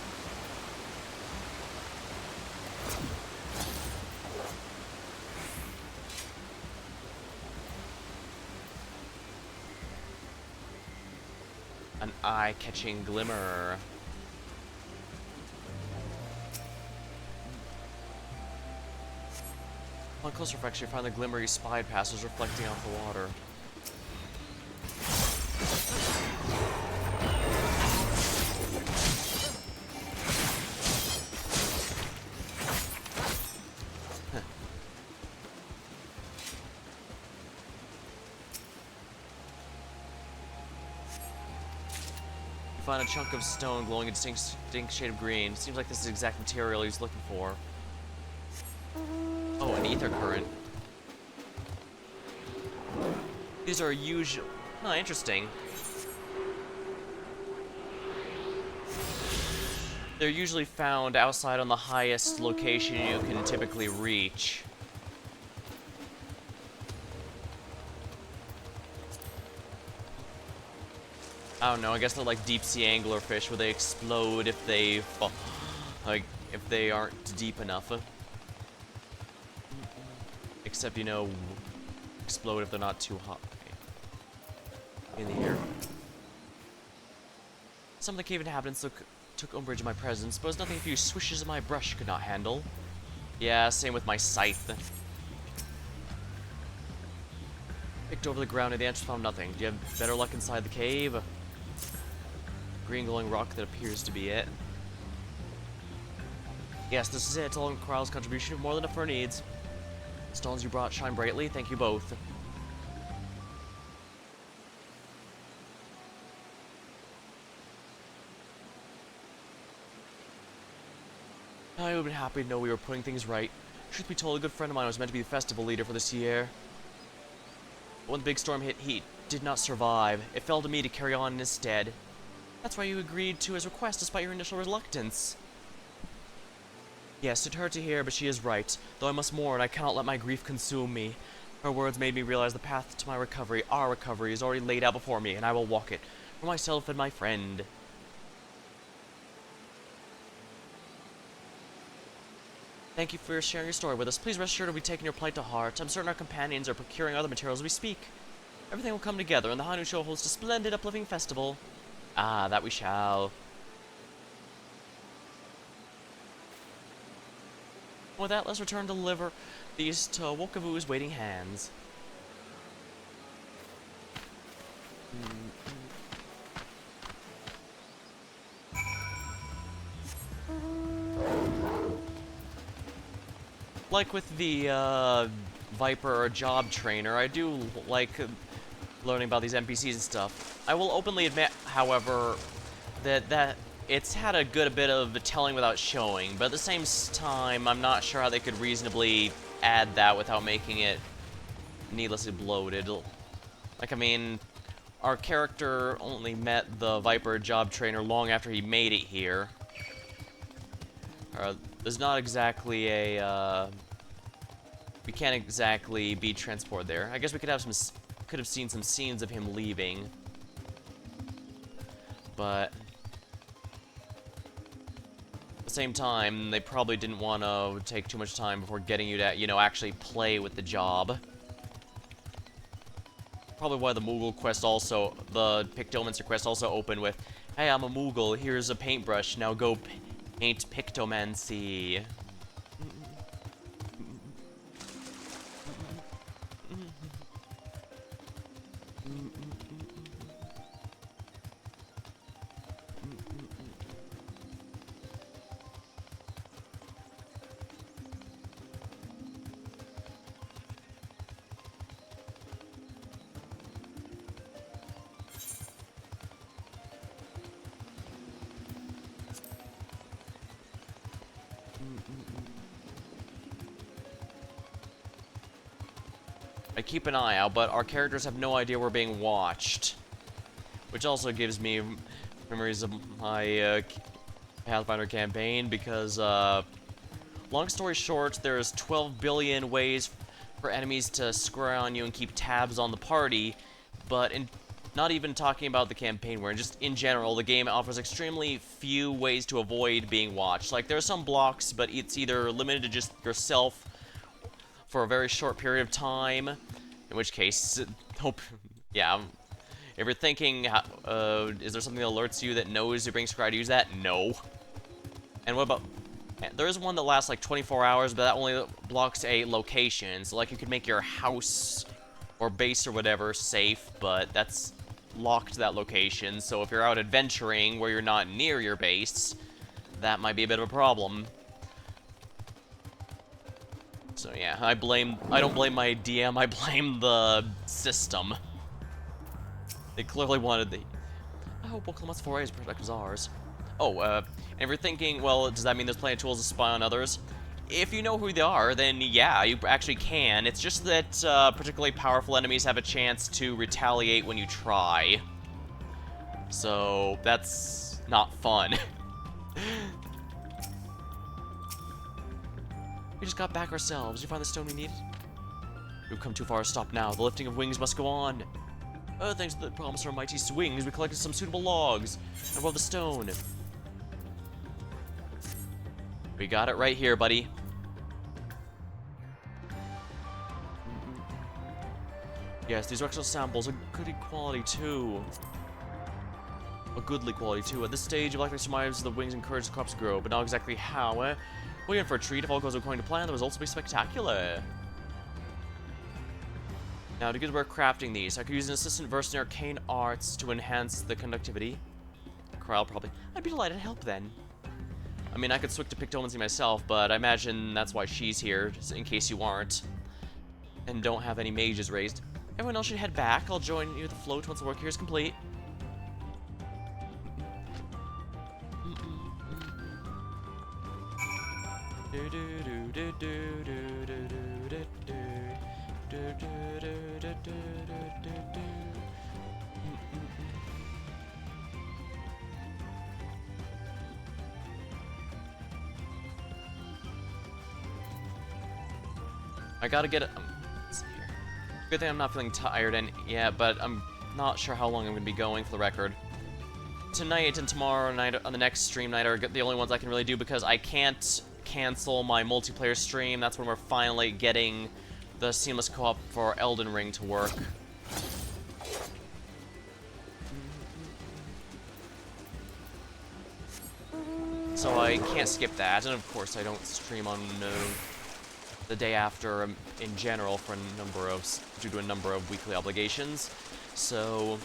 [SPEAKER 1] An eye-catching glimmer. On closer reflection, you find the glimmer you spied past was reflecting off the water. Find a chunk of stone glowing a distinct shade of green. Seems like this is the exact material he's looking for. Oh, an ether current. These are usual. Oh, interesting. They're usually found outside on the highest location you can typically reach. I don't know, I guess they're like deep sea anglerfish where they explode if they fall, like if they aren't deep enough. Except, you know, explode if they're not too hot in the air. Some of the cave inhabitants took umbrage in my presence, but it was nothing a few swishes of my brush could not handle. Yeah, same with my scythe. Picked over the ground and the entrance found nothing. Do you have better luck inside the cave? Green glowing rock that appears to be it. Yes, this is it. All in Kryle's contribution, more than enough for our needs. Stones you brought shine brightly. Thank you both. I would have been happy to know we were putting things right. Truth be told, a good friend of mine was meant to be the festival leader for this year. But when the big storm hit, he did not survive. It fell to me to carry on instead. That's why you agreed to his request despite your initial reluctance. Yes, it hurt to hear, but she is right. Though I must mourn, I cannot let my grief consume me. Her words made me realize the path to my recovery, our recovery, is already laid out before me, and I will walk it. For myself and my friend. Thank you for sharing your story with us. Please rest assured we'll be taking your plight to heart. I'm certain our companions are procuring other materials as we speak. Everything will come together, and the Hanu Show hosts a splendid, uplifting festival. Ah, that we shall. With that, let's return to deliver these to Wokavu's waiting hands. Like with the Viper job trainer, I do like learning about these NPCs and stuff. I will openly admit, however, that it's had a good bit of telling without showing, but at the same time, I'm not sure how they could reasonably add that without making it needlessly bloated. Like, I mean, our character only met the Viper job trainer long after he made it here. There's not exactly a, we can't exactly be transported there. I guess we could have seen some scenes of him leaving. But at the same time, they probably didn't want to take too much time before getting you to, you know, actually play with the job. Probably why the Moogle quest also, the Pictomancer quest also opened with, hey, I'm a Moogle, here's a paintbrush, now go paint Pictomancy. I keep an eye out, but our characters have no idea we're being watched. Which also gives me memories of my Pathfinder campaign, because, long story short, there's 12 billion ways for enemies to square on you and keep tabs on the party, but not even talking about the campaign, where just in general, the game offers extremely few ways to avoid being watched. Like, there are some blocks, but it's either limited to just yourself for a very short period of time, in which case, yeah, if you're thinking, is there something that alerts you that knows you're being scryed to use that? No. And what about, there is one that lasts like 24 hours, but that only blocks a location, so like you could make your house or base or whatever safe, but that's locked to that location, so if you're out adventuring where you're not near your base, that might be a bit of a problem. So yeah, I don't blame my DM, I blame the system. They clearly wanted the... I hope Oklamas 4A is protect as ours. Oh, and if you're thinking, well, does that mean there's plenty of tools to spy on others? If you know who they are, then yeah, you actually can. It's just that particularly powerful enemies have a chance to retaliate when you try. So, that's not fun. We just got back ourselves. Did you find the stone we needed? We've come too far to stop now. The lifting of wings must go on. Thanks to the promise of our mighty swings, we collected some suitable logs and brought the stone. We got it right here, buddy. Yes, these rectal samples are good quality too. A goodly quality too. At this stage, you likely surmise the wings encourage the crops to grow, but not exactly how, eh? We're in for a treat. If all goes according to plan, the results will be spectacular. Now, to get to work crafting these, I could use an assistant versed in arcane arts to enhance the conductivity. Corral probably. I'd be delighted to help then. I mean, I could switch to Pictomancy myself, but I imagine that's why she's here, just in case you aren't. And don't have any mages raised. Everyone else should head back. I'll join you at the float once the work here is complete. I gotta get it. Let's see here. Good thing I'm not feeling tired, and yeah, but I'm not sure how long I'm gonna be going, for the record. Tonight and tomorrow night on the next stream night are the only ones I can really do, because I can't cancel my multiplayer stream. That's when we're finally getting the seamless co-op for Elden Ring to work. So I can't skip that, and of course I don't stream on the day after in general for due to a number of weekly obligations. So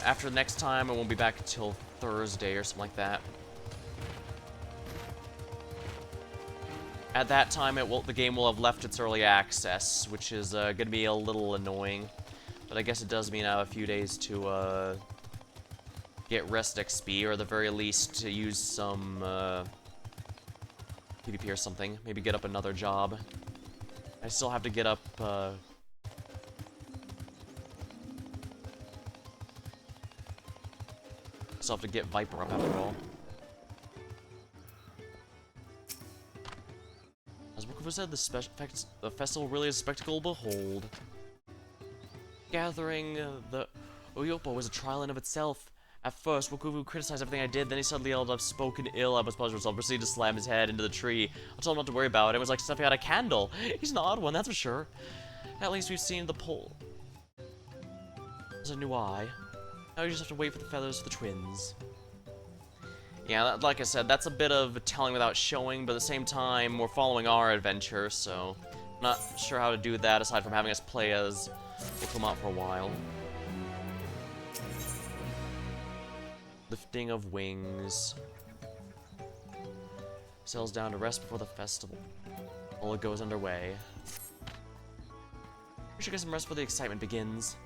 [SPEAKER 1] after the next time, I won't be back until Thursday or something like that. At that time, the game will have left its early access, which is going to be a little annoying. But I guess it does mean I have a few days to get rest XP, or at the very least to use some PvP or something. Maybe get up another job. I still have to get up still have to get Viper up after all. As Wookiee said, the festival really is a spectacle to behold. Gathering the Oyopo was a trial in of itself. At first, Wookiee criticized everything I did, then he suddenly yelled, "I've spoken ill," I was punished myself, proceeded to slam his head into the tree. I told him not to worry about it. It was like stuffing out a candle. He's an odd one, that's for sure. At least we've seen the pole. There's a new eye. Now you just have to wait for the feathers for the twins. Yeah, like I said, that's a bit of telling without showing, but at the same time, we're following our adventure, so I'm not sure how to do that aside from having us play as Wookiee for a while. Lifting of wings. Settles down to rest before the festival. All it goes underway. We should get some rest before the excitement begins.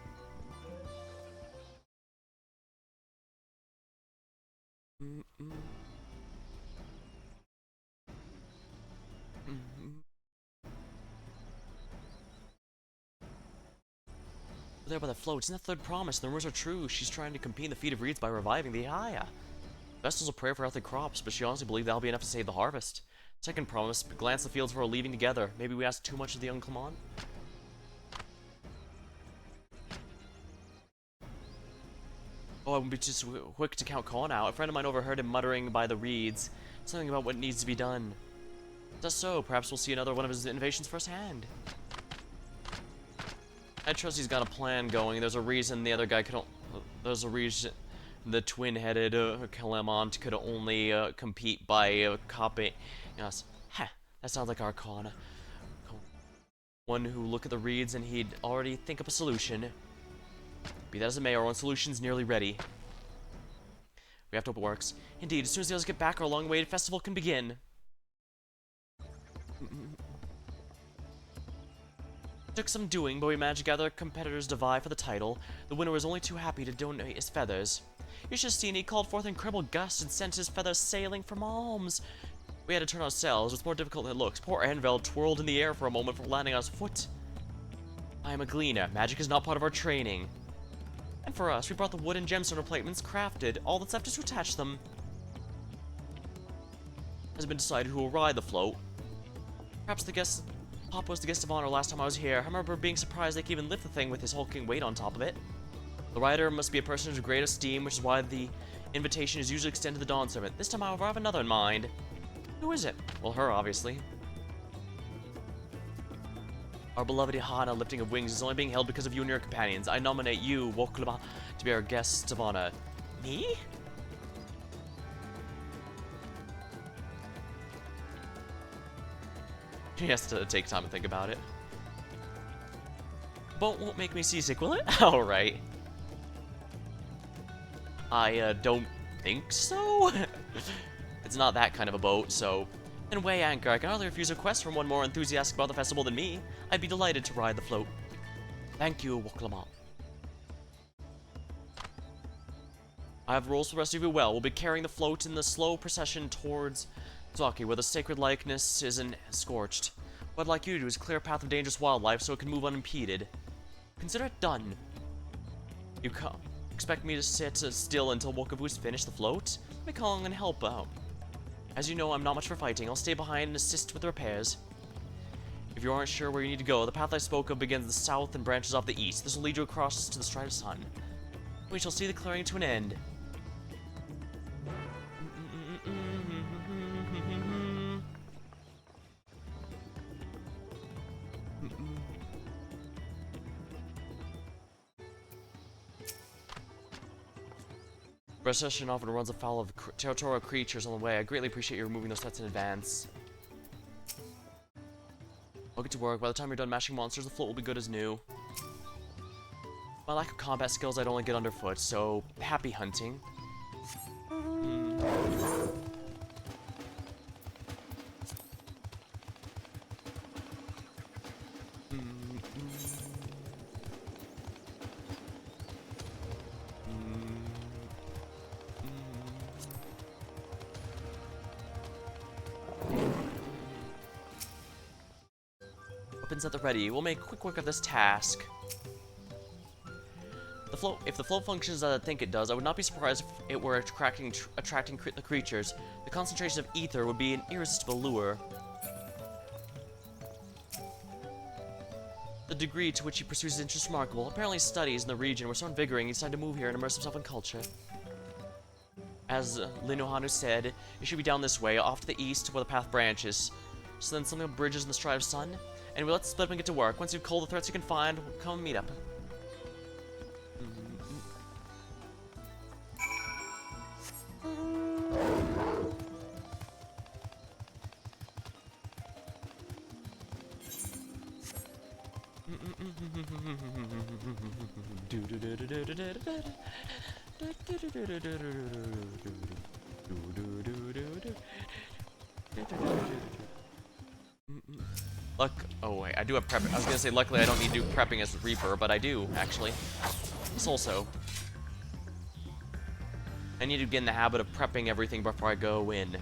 [SPEAKER 1] There by the float, isn't that third promise? The rumors are true. She's trying to compete in the feat of reeds by reviving the Aya. Vestal's a prayer for healthy crops, but she honestly believes that'll be enough to save the harvest. Second promise, glance the fields before leaving together. Maybe we asked too much of the young Clement? Oh, I wouldn't be just quick to count Con out. A friend of mine overheard him muttering by the reeds. Something about what needs to be done. Just so, perhaps we'll see another one of his innovations firsthand. I trust he's got a plan going. There's a reason the other guy could. There's a reason the twin-headed Calamont could only compete by copying. Yes, that sounds like Arcana. One who look at the reeds and he'd already think up a solution. Be that as it may, our own solution's nearly ready. We have to hope it works. Indeed, as soon as the others get back, our long-awaited festival can begin. Took some doing, but we managed to gather competitors to vie for the title. The winner was only too happy to donate his feathers. You should have seen he called forth incredible gusts and sent his feathers sailing from alms. We had to turn ourselves. It's more difficult than it looks. Poor Anvil twirled in the air for a moment before landing on his foot. I am a gleaner. Magic is not part of our training. And for us, we brought the wood and gemstone replacements crafted. All that's left is to attach them. It has been decided who will ride the float. Perhaps the guest... Papa was the guest of honor last time I was here. I remember being surprised they could even lift the thing with his hulking weight on top of it. The rider must be a person of great esteem, which is why the invitation is usually extended to the Dawn Servant. This time, however, I have another in mind. Who is it? Well, her, obviously. Our beloved Ihana lifting of wings is only being held because of you and your companions. I nominate you, Woklaba, to be our guest of honor. Me? He has to take time to think about it. Boat won't make me seasick, will it? Alright. I don't think so. It's not that kind of a boat, so... Then weigh anchor. I can hardly refuse a request from one more enthusiastic about the festival than me. I'd be delighted to ride the float. Thank you, Woklama. I have rules for the rest of you well. We'll be carrying the float in the slow procession towards Zaki, where the sacred likeness isn't scorched. What I'd like you to do is clear a path of dangerous wildlife so it can move unimpeded. Consider it done. You expect me to sit still until Wokavu's finished the float? Let me come along and help out. As you know, I'm not much for fighting. I'll stay behind and assist with the repairs. If you aren't sure where you need to go, the path I spoke of begins in the south and branches off the east. This will lead you across to the Stride of Sun. We shall see the clearing to an end. Recession often runs afoul of territorial creatures on the way. I greatly appreciate you removing those threats in advance. I'll get to work. By the time you're done mashing monsters, the float will be good as new. My lack of combat skills I'd only get underfoot, so happy hunting. Weapons at the ready. We'll make quick work of this task. If the float functions as I think it does, I would not be surprised if it were attracting the creatures. The concentration of ether would be an irresistible lure. The degree to which he pursues his interest is remarkable. Apparently his studies in the region were so invigorating he decided to move here and immerse himself in culture. As Linohanu said, it should be down this way, off to the east, where the path branches. So then something bridges in the stride of sun. Anyway, let's split up and get to work. Once you've culled the threats you can find, come meet up. Oh wait, I do have prep. I was gonna say, luckily I don't need to do prepping as Reaper, but I do, actually. Also, I need to get in the habit of prepping everything before I go in.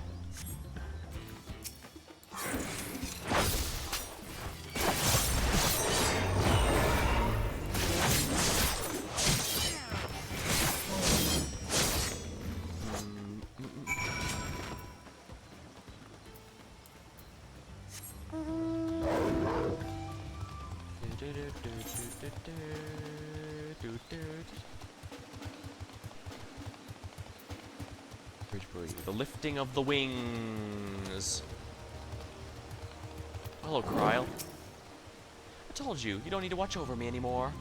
[SPEAKER 1] The lifting of the wings. Hello, Kryl. I told you, you don't need to watch over me anymore.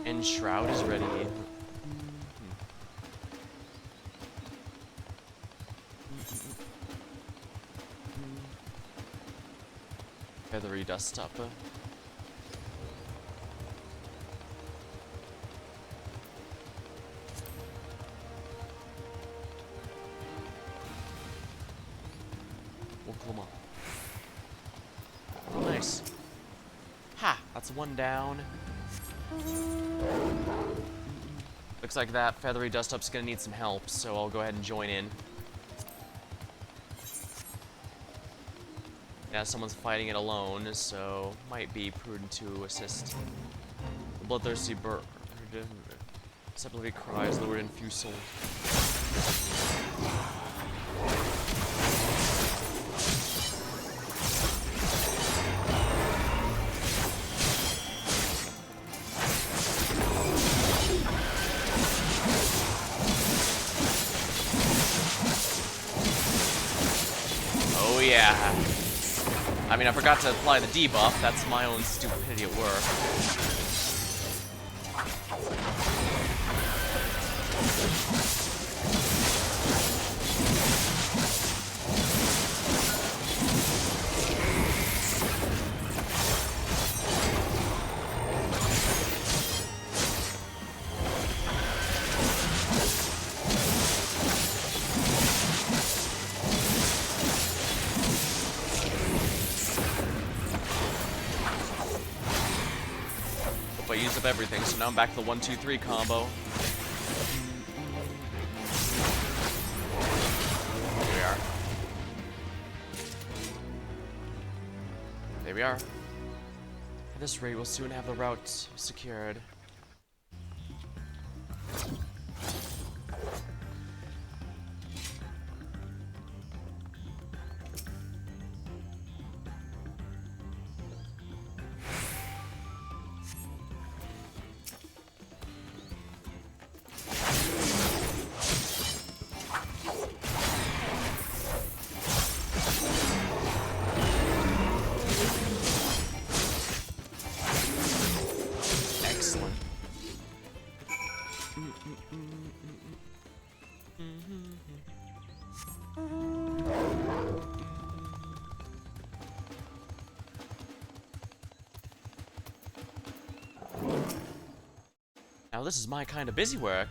[SPEAKER 1] And Shroud is ready. Feathery dust up. Oklahoma. Oh, nice. Ha! That's one down. Looks like that feathery dust up's gonna need some help, so I'll go ahead and join in. Yeah, someone's fighting it alone, so might be prudent to assist. The bloodthirsty bird separately cries, lured in few souls. Oh yeah. I mean, I forgot to apply the debuff. That's my own stupidity at work. I used up everything, so now I'm back to the 1-2-3 combo. there we are. At this rate, we'll soon have the route secured. Excellent. Now this is my kind of busy work.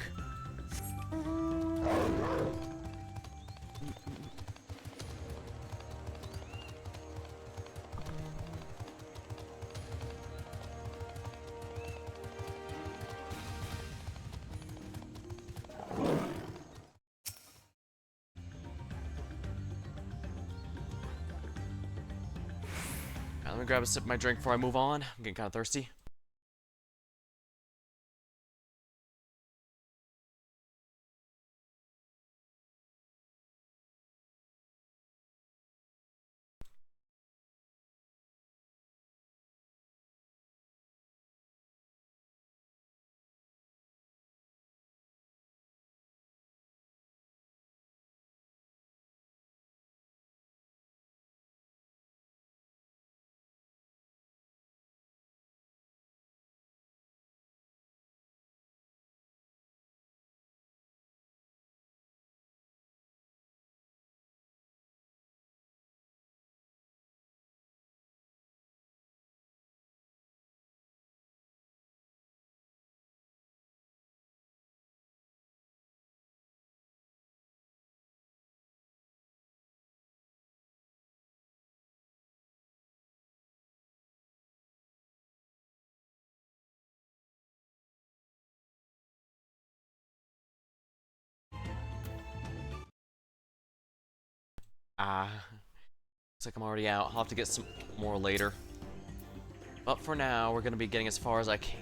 [SPEAKER 1] Now, let me grab a sip of my drink before I move on. I'm getting kind of thirsty. Looks like I'm already out. I'll have to get some more later. But for now, we're gonna be getting as far as I can.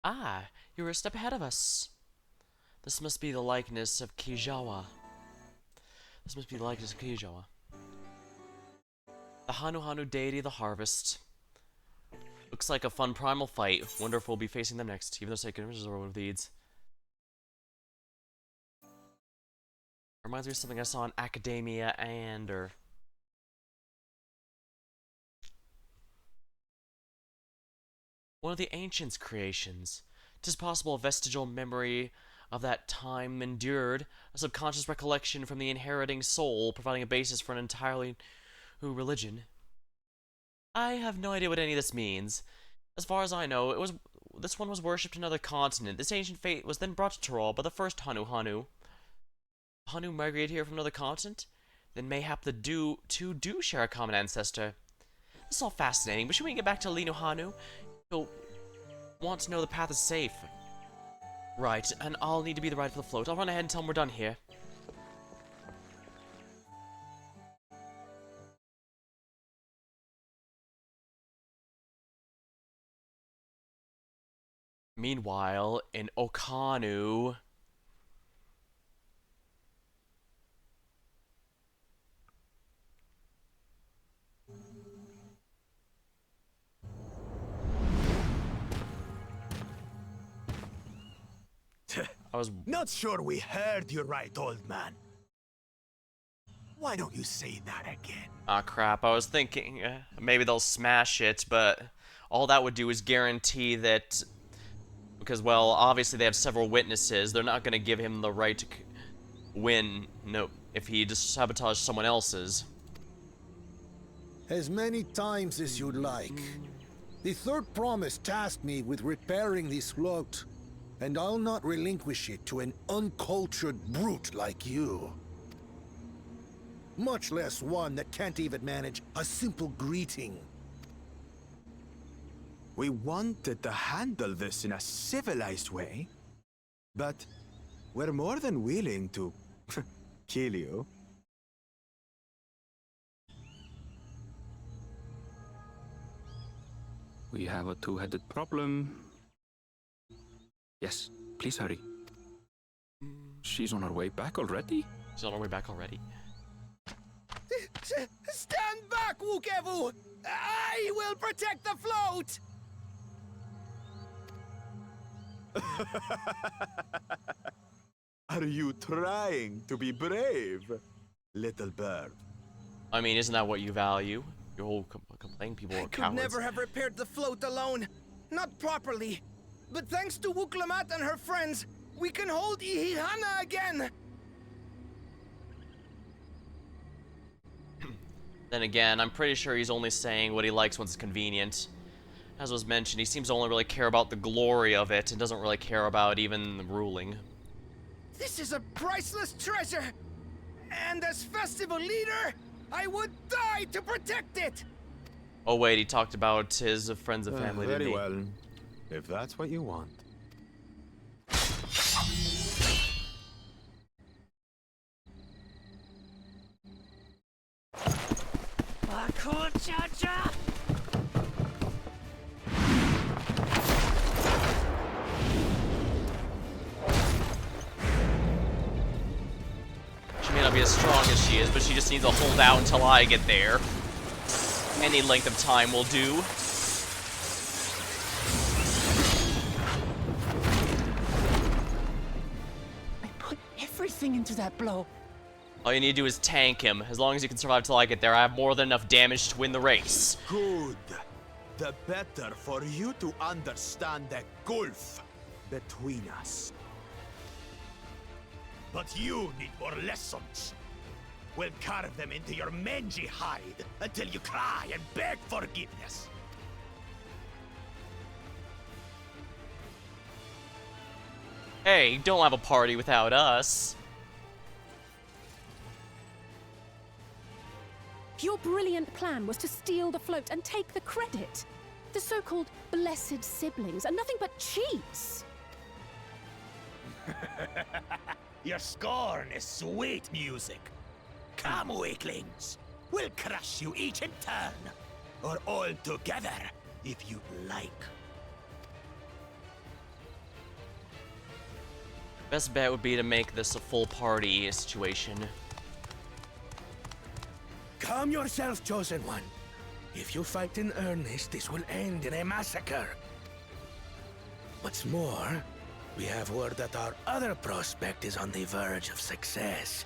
[SPEAKER 1] Ah, you were a step ahead of us. This must be the likeness of Kijawa. The Hanu deity of the harvest. Looks like a fun primal fight. Wonder if we'll be facing them next, even though Seiken is one of the deeds. Reminds me of something I saw in Academia or one of the ancients' creations. 'Tis possible a vestigial memory of that time endured, a subconscious recollection from the inheriting soul, providing a basis for an entirely new religion. I have no idea what any of this means. As far as I know, this one was worshipped in another continent. This ancient fate was then brought to Tyrol by the first Hanu. Hanu migrated here from another continent? Then mayhap the two do share a common ancestor. This is all fascinating, but should we get back to Linu Hanu? You'll want to know the path is safe. Right, and I'll need to be the ride for the float. I'll run ahead and tell them we're done here. Meanwhile, in Okanu... I was
[SPEAKER 8] not sure we heard you right, old man. Why don't you say that again?
[SPEAKER 1] Ah, crap. I was thinking maybe they'll smash it, but all that would do is guarantee that... Because, well, obviously they have several witnesses. They're not going to give him the right to win if he just sabotaged someone else's.
[SPEAKER 10] As many times as you'd like. The third promise tasked me with repairing this float, and I'll not relinquish it to an uncultured brute like you. Much less one that can't even manage a simple greeting.
[SPEAKER 8] We wanted to handle this in a civilized way, but we're more than willing to kill you.
[SPEAKER 4] We have a two-headed problem. Yes, please hurry. She's on her way back already?
[SPEAKER 1] She's on her way back already.
[SPEAKER 11] Stand back, Wukevu! I will protect the float!
[SPEAKER 8] Are you trying to be brave, little bird?
[SPEAKER 1] I mean, isn't that what you value? Your whole complaining people are
[SPEAKER 11] Could
[SPEAKER 1] cowards.
[SPEAKER 11] never have repaired the float alone. Not properly. But thanks to Wuklamat and her friends, we can hold Ihihana again!
[SPEAKER 1] Then again, I'm pretty sure he's only saying what he likes when it's convenient. As was mentioned, he seems to only really care about the glory of it and doesn't really care about even the ruling.
[SPEAKER 11] This is a priceless treasure! And as festival leader, I would die to protect it!
[SPEAKER 1] Oh wait, he talked about his friends and family, didn't
[SPEAKER 8] Very
[SPEAKER 1] he?
[SPEAKER 8] well, if that's what you want.
[SPEAKER 1] She may not be as strong as she is, but she just needs to hold out until I get there. Any length of time will do.
[SPEAKER 2] I put everything into that blow.
[SPEAKER 1] All you need to do is tank him. As long as you can survive till I get there, I have more than enough damage to win the race.
[SPEAKER 8] Good. The better for you to understand the gulf between us.
[SPEAKER 18] But you need more lessons. We'll carve them into your mangy hide until you cry and beg forgiveness.
[SPEAKER 1] Hey, don't have a party without us.
[SPEAKER 3] Your brilliant plan was to steal the float and take the credit. The so-called blessed siblings are nothing but cheats.
[SPEAKER 18] Your scorn is sweet music. Come, weaklings. We'll crush you each in turn. Or all together, if you like.
[SPEAKER 1] Best bet would be to make this a full party situation.
[SPEAKER 9] Calm yourself, Chosen One. If you fight in earnest, this will end in a massacre. What's more, we have word that our other prospect is on the verge of success.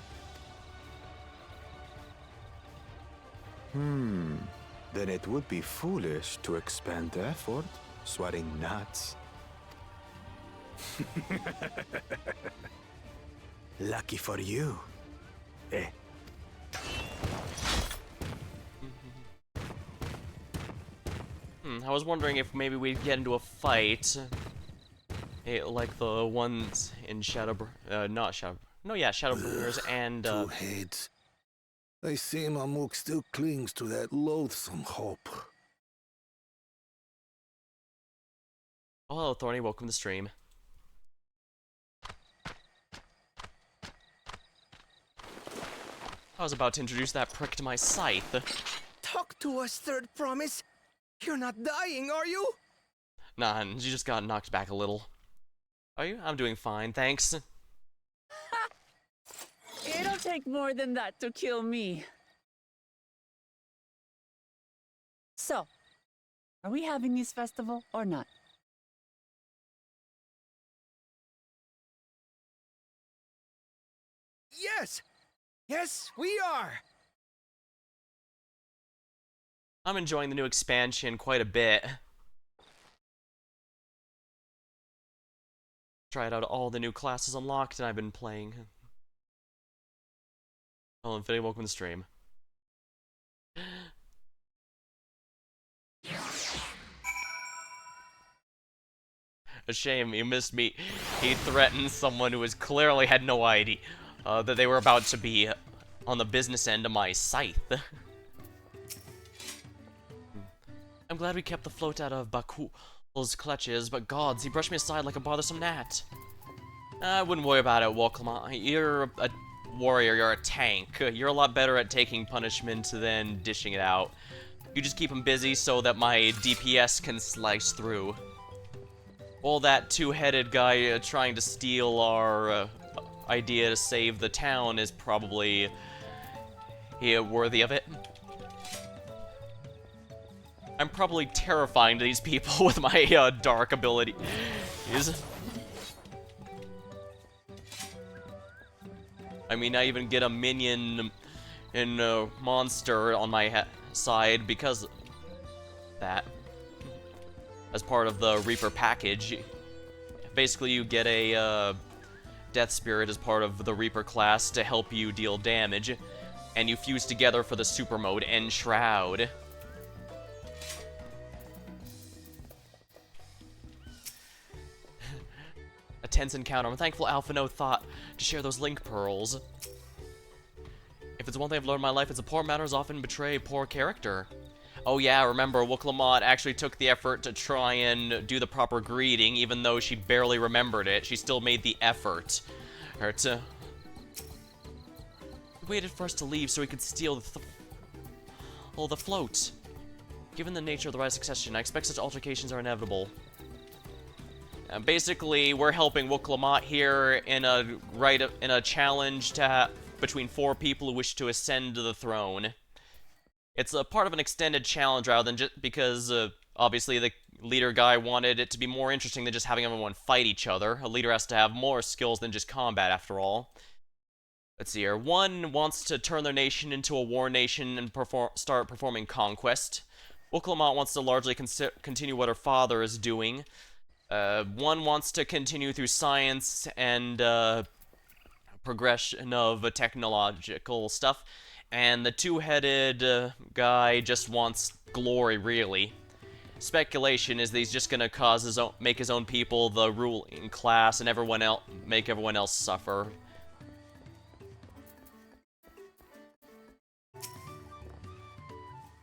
[SPEAKER 8] Then it would be foolish to expend effort sweating nuts. Lucky for you. Eh?
[SPEAKER 1] I was wondering if maybe we'd get into a fight. Like the ones in Shadowbringers and,
[SPEAKER 10] Two heads. I see Mamuk still clings to that loathsome hope.
[SPEAKER 1] Oh, hello, Thorny. Welcome to the stream. I was about to introduce that prick to my scythe.
[SPEAKER 11] Talk to us, Third Promise. You're not dying, are you?
[SPEAKER 1] Nah, she just got knocked back a little. Are you? I'm doing fine, thanks.
[SPEAKER 2] It'll take more than that to kill me. So, are we having this festival or not?
[SPEAKER 11] Yes! Yes, we are!
[SPEAKER 1] I'm enjoying the new expansion quite a bit. Tried out all the new classes unlocked and I've been playing. Hello, Infinity, welcome to the stream. A shame you missed me. He threatened someone who was clearly had no idea that they were about to be on the business end of my scythe. I'm glad we kept the float out of Bakul's clutches, but gods, he brushed me aside like a bothersome gnat. I wouldn't worry about it, Woklama. You're a warrior, you're a tank. You're a lot better at taking punishment than dishing it out. You just keep him busy so that my DPS can slice through. All that two-headed guy trying to steal our idea to save the town is probably worthy of it. I'm probably terrifying to these people with my dark abilities. I mean, I even get a minion and a monster on my side because of that. As part of the Reaper package. Basically, you get a Death Spirit as part of the Reaper class to help you deal damage. And you fuse together for the super mode, Enshroud. A tense encounter. I'm thankful Alpha No thought to share those link pearls. If it's one thing I've learned in my life, it's that poor manners often betray poor character. Oh yeah, remember, Woklamat actually took the effort to try and do the proper greeting, even though she barely remembered it. She still made the effort. He waited for us to leave so he could steal the float. Given the nature of the right succession, I expect such altercations are inevitable. Basically, we're helping Woklamat here in a challenge between 4 people who wish to ascend to the throne. It's a part of an extended challenge rather than just because, obviously, the leader guy wanted it to be more interesting than just having everyone fight each other. A leader has to have more skills than just combat, after all. Let's see here. One wants to turn their nation into a war nation and start performing conquest. Woklamat wants to largely continue what her father is doing. One wants to continue through science and progression of technological stuff. And the two-headed guy just wants glory, really. Speculation is that he's just gonna make his own people the ruling class and make everyone else suffer.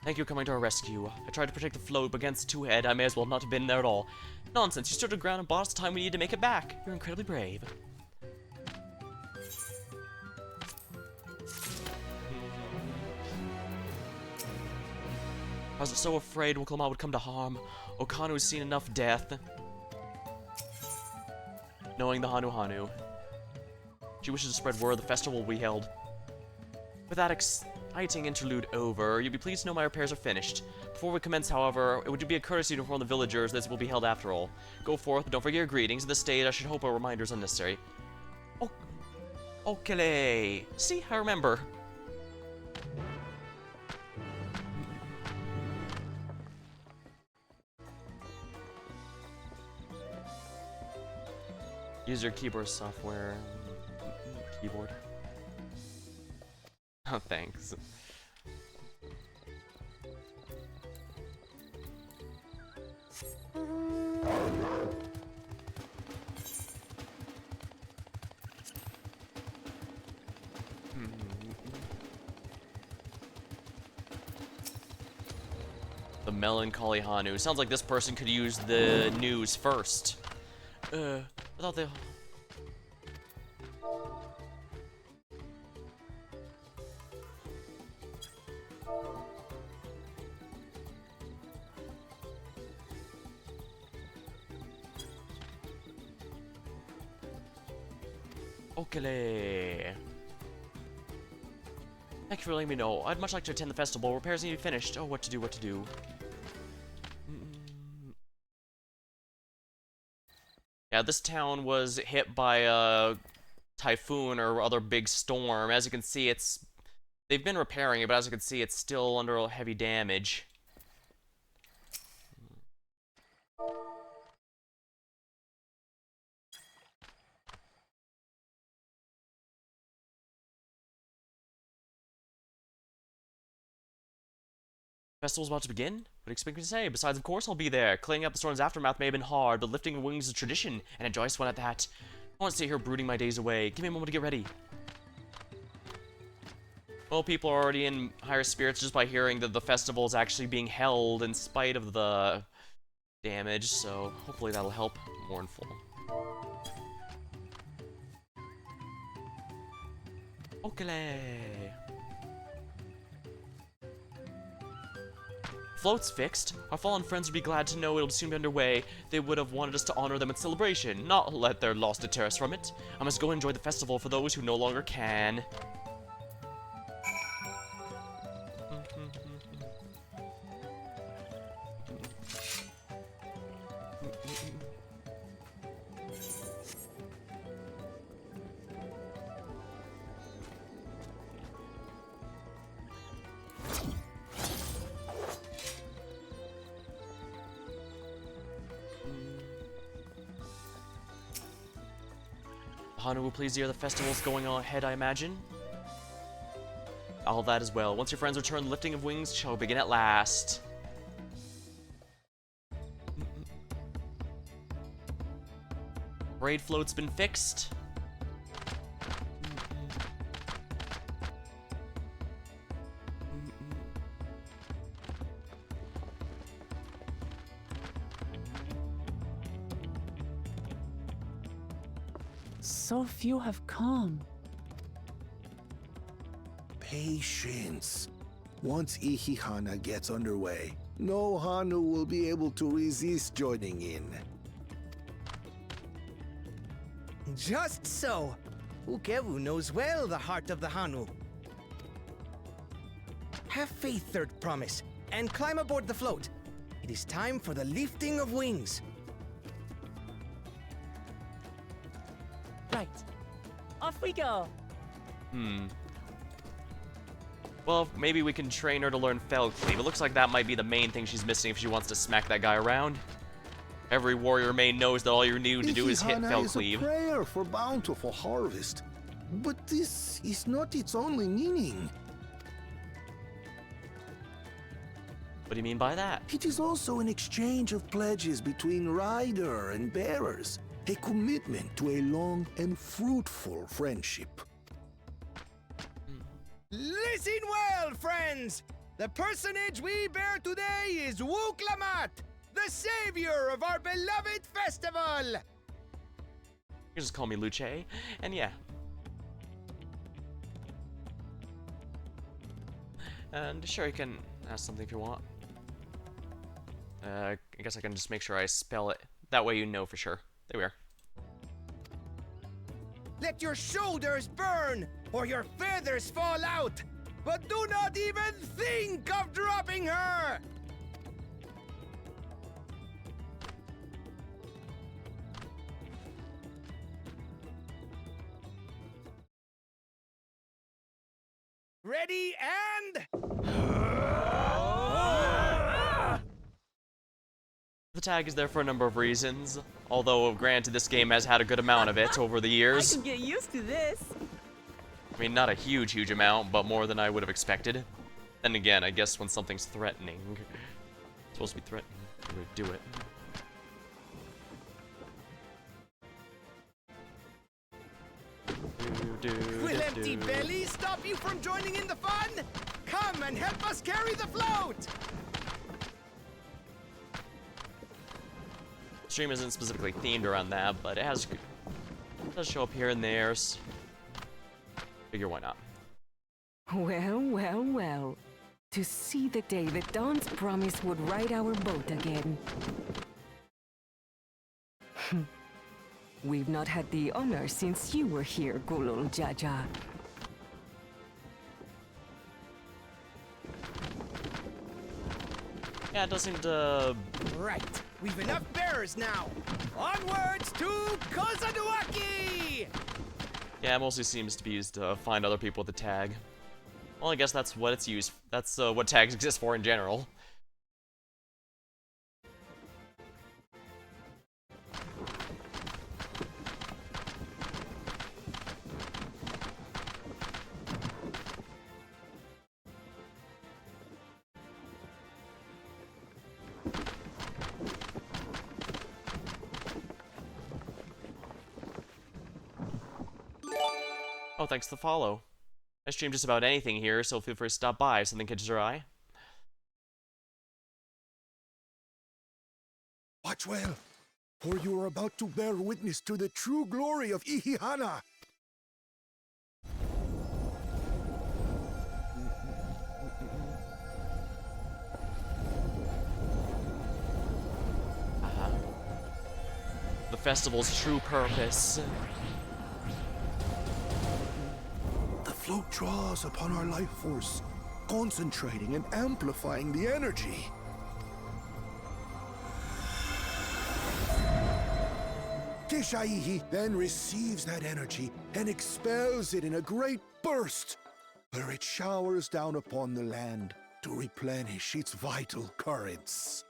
[SPEAKER 1] Thank you for coming to our rescue. I tried to protect the float, but against two-head, I may as well not have been there at all. Nonsense, you stood your ground and bought us the time we needed to make it back. You're incredibly brave. I was so afraid Woklama would come to harm. Okanu has seen enough death. Knowing the Hanu. She wishes to spread word of the festival will be held. With that exciting interlude over, you'll be pleased to know my repairs are finished. Before we commence, however, it would be a courtesy to inform the villagers this will be held after all. Go forth, but don't forget your greetings. At this stage, I should hope a reminder is unnecessary. Oh, okay. See, I remember. Use your keyboard software. Keyboard. Oh, thanks. The melancholy Hanu. Sounds like this person could use the news first. I thought they... Okay. Thank you for letting me know. I'd much like to attend the festival. Repairs need to be finished. Oh, what to do. Yeah, this town was hit by a typhoon or other big storm. As you can see, they've been repairing it, but as you can see, it's still under heavy damage. Festival's about to begin? What do you expect me to say? Besides, of course I'll be there. Cleaning up the storm's aftermath may have been hard, but lifting wings is a tradition, and a joyous one at that. I want to stay here brooding my days away. Give me a moment to get ready. Well, people are already in higher spirits just by hearing that the festival is actually being held in spite of the damage, so hopefully that'll help. Mournful. Okay. Float's fixed. Our fallen friends would be glad to know it'll soon be underway. They would have wanted us to honor them in celebration, not let their loss deter us from it. I must go enjoy the festival for those who no longer can. Hanu will please hear the festival's going on ahead, I imagine. All that as well. Once your friends return, the lifting of wings shall begin at last. Raid float's been fixed.
[SPEAKER 2] So few have come.
[SPEAKER 10] Patience. Once Ihihana gets underway, no Hanu will be able to resist joining in.
[SPEAKER 11] Just so. Ukewu knows well the heart of the Hanu. Have faith, Third Promise, and climb aboard the float. It is time for the lifting of wings.
[SPEAKER 2] Right. Off we go.
[SPEAKER 1] Well, maybe we can train her to learn Fell Cleave. It looks like that might be the main thing she's missing if she wants to smack that guy around. Every warrior main knows that all you need to do is hit Fell Cleave.
[SPEAKER 10] Is a prayer for bountiful harvest, but this is not its only meaning.
[SPEAKER 1] What do you mean by that?
[SPEAKER 10] It is also an exchange of pledges between rider and bearers, a commitment to a long and fruitful friendship.
[SPEAKER 11] Listen well, friends! The personage we bear today is Wook Lamat, the savior of our beloved festival!
[SPEAKER 1] You can just call me Luce, and yeah. And sure, you can ask something if you want. I guess I can just make sure I spell it. That way you know for sure. There we are.
[SPEAKER 11] Let your shoulders burn, or your feathers fall out! But do not even think of dropping her! Ready and...
[SPEAKER 1] The tag is there for a number of reasons, although granted this game has had a good amount of it over the years.
[SPEAKER 2] I can get used to this.
[SPEAKER 1] I mean, not a huge amount, but more than I would have expected. Then again, I guess when something's threatening, it's supposed to be threatening, you would do it.
[SPEAKER 11] Will empty bellies stop you from joining in the fun? Come and help us carry the float!
[SPEAKER 1] Stream isn't specifically themed around that, but it does show up here and there. So figure why not.
[SPEAKER 17] Well, well, well. To see the day that Dawn's promise would ride our boat again. We've not had the honor since you were here, Gulul Jaja.
[SPEAKER 1] Yeah, it does seem to...
[SPEAKER 11] Right. We've enough bearers now. Onwards to Kozaduaki!
[SPEAKER 1] Yeah, it mostly seems to be used to find other people with the tag. Well, I guess that's what it's used. That's what tags exist for in general. Oh, thanks for the follow. I stream just about anything here, so feel free to stop by if something catches your eye.
[SPEAKER 10] Watch well, for you are about to bear witness to the true glory of Ihihana.
[SPEAKER 1] The festival's true purpose.
[SPEAKER 10] The float draws upon our life force, concentrating and amplifying the energy. Kishaihi then receives that energy and expels it in a great burst, where it showers down upon the land to replenish its vital currents.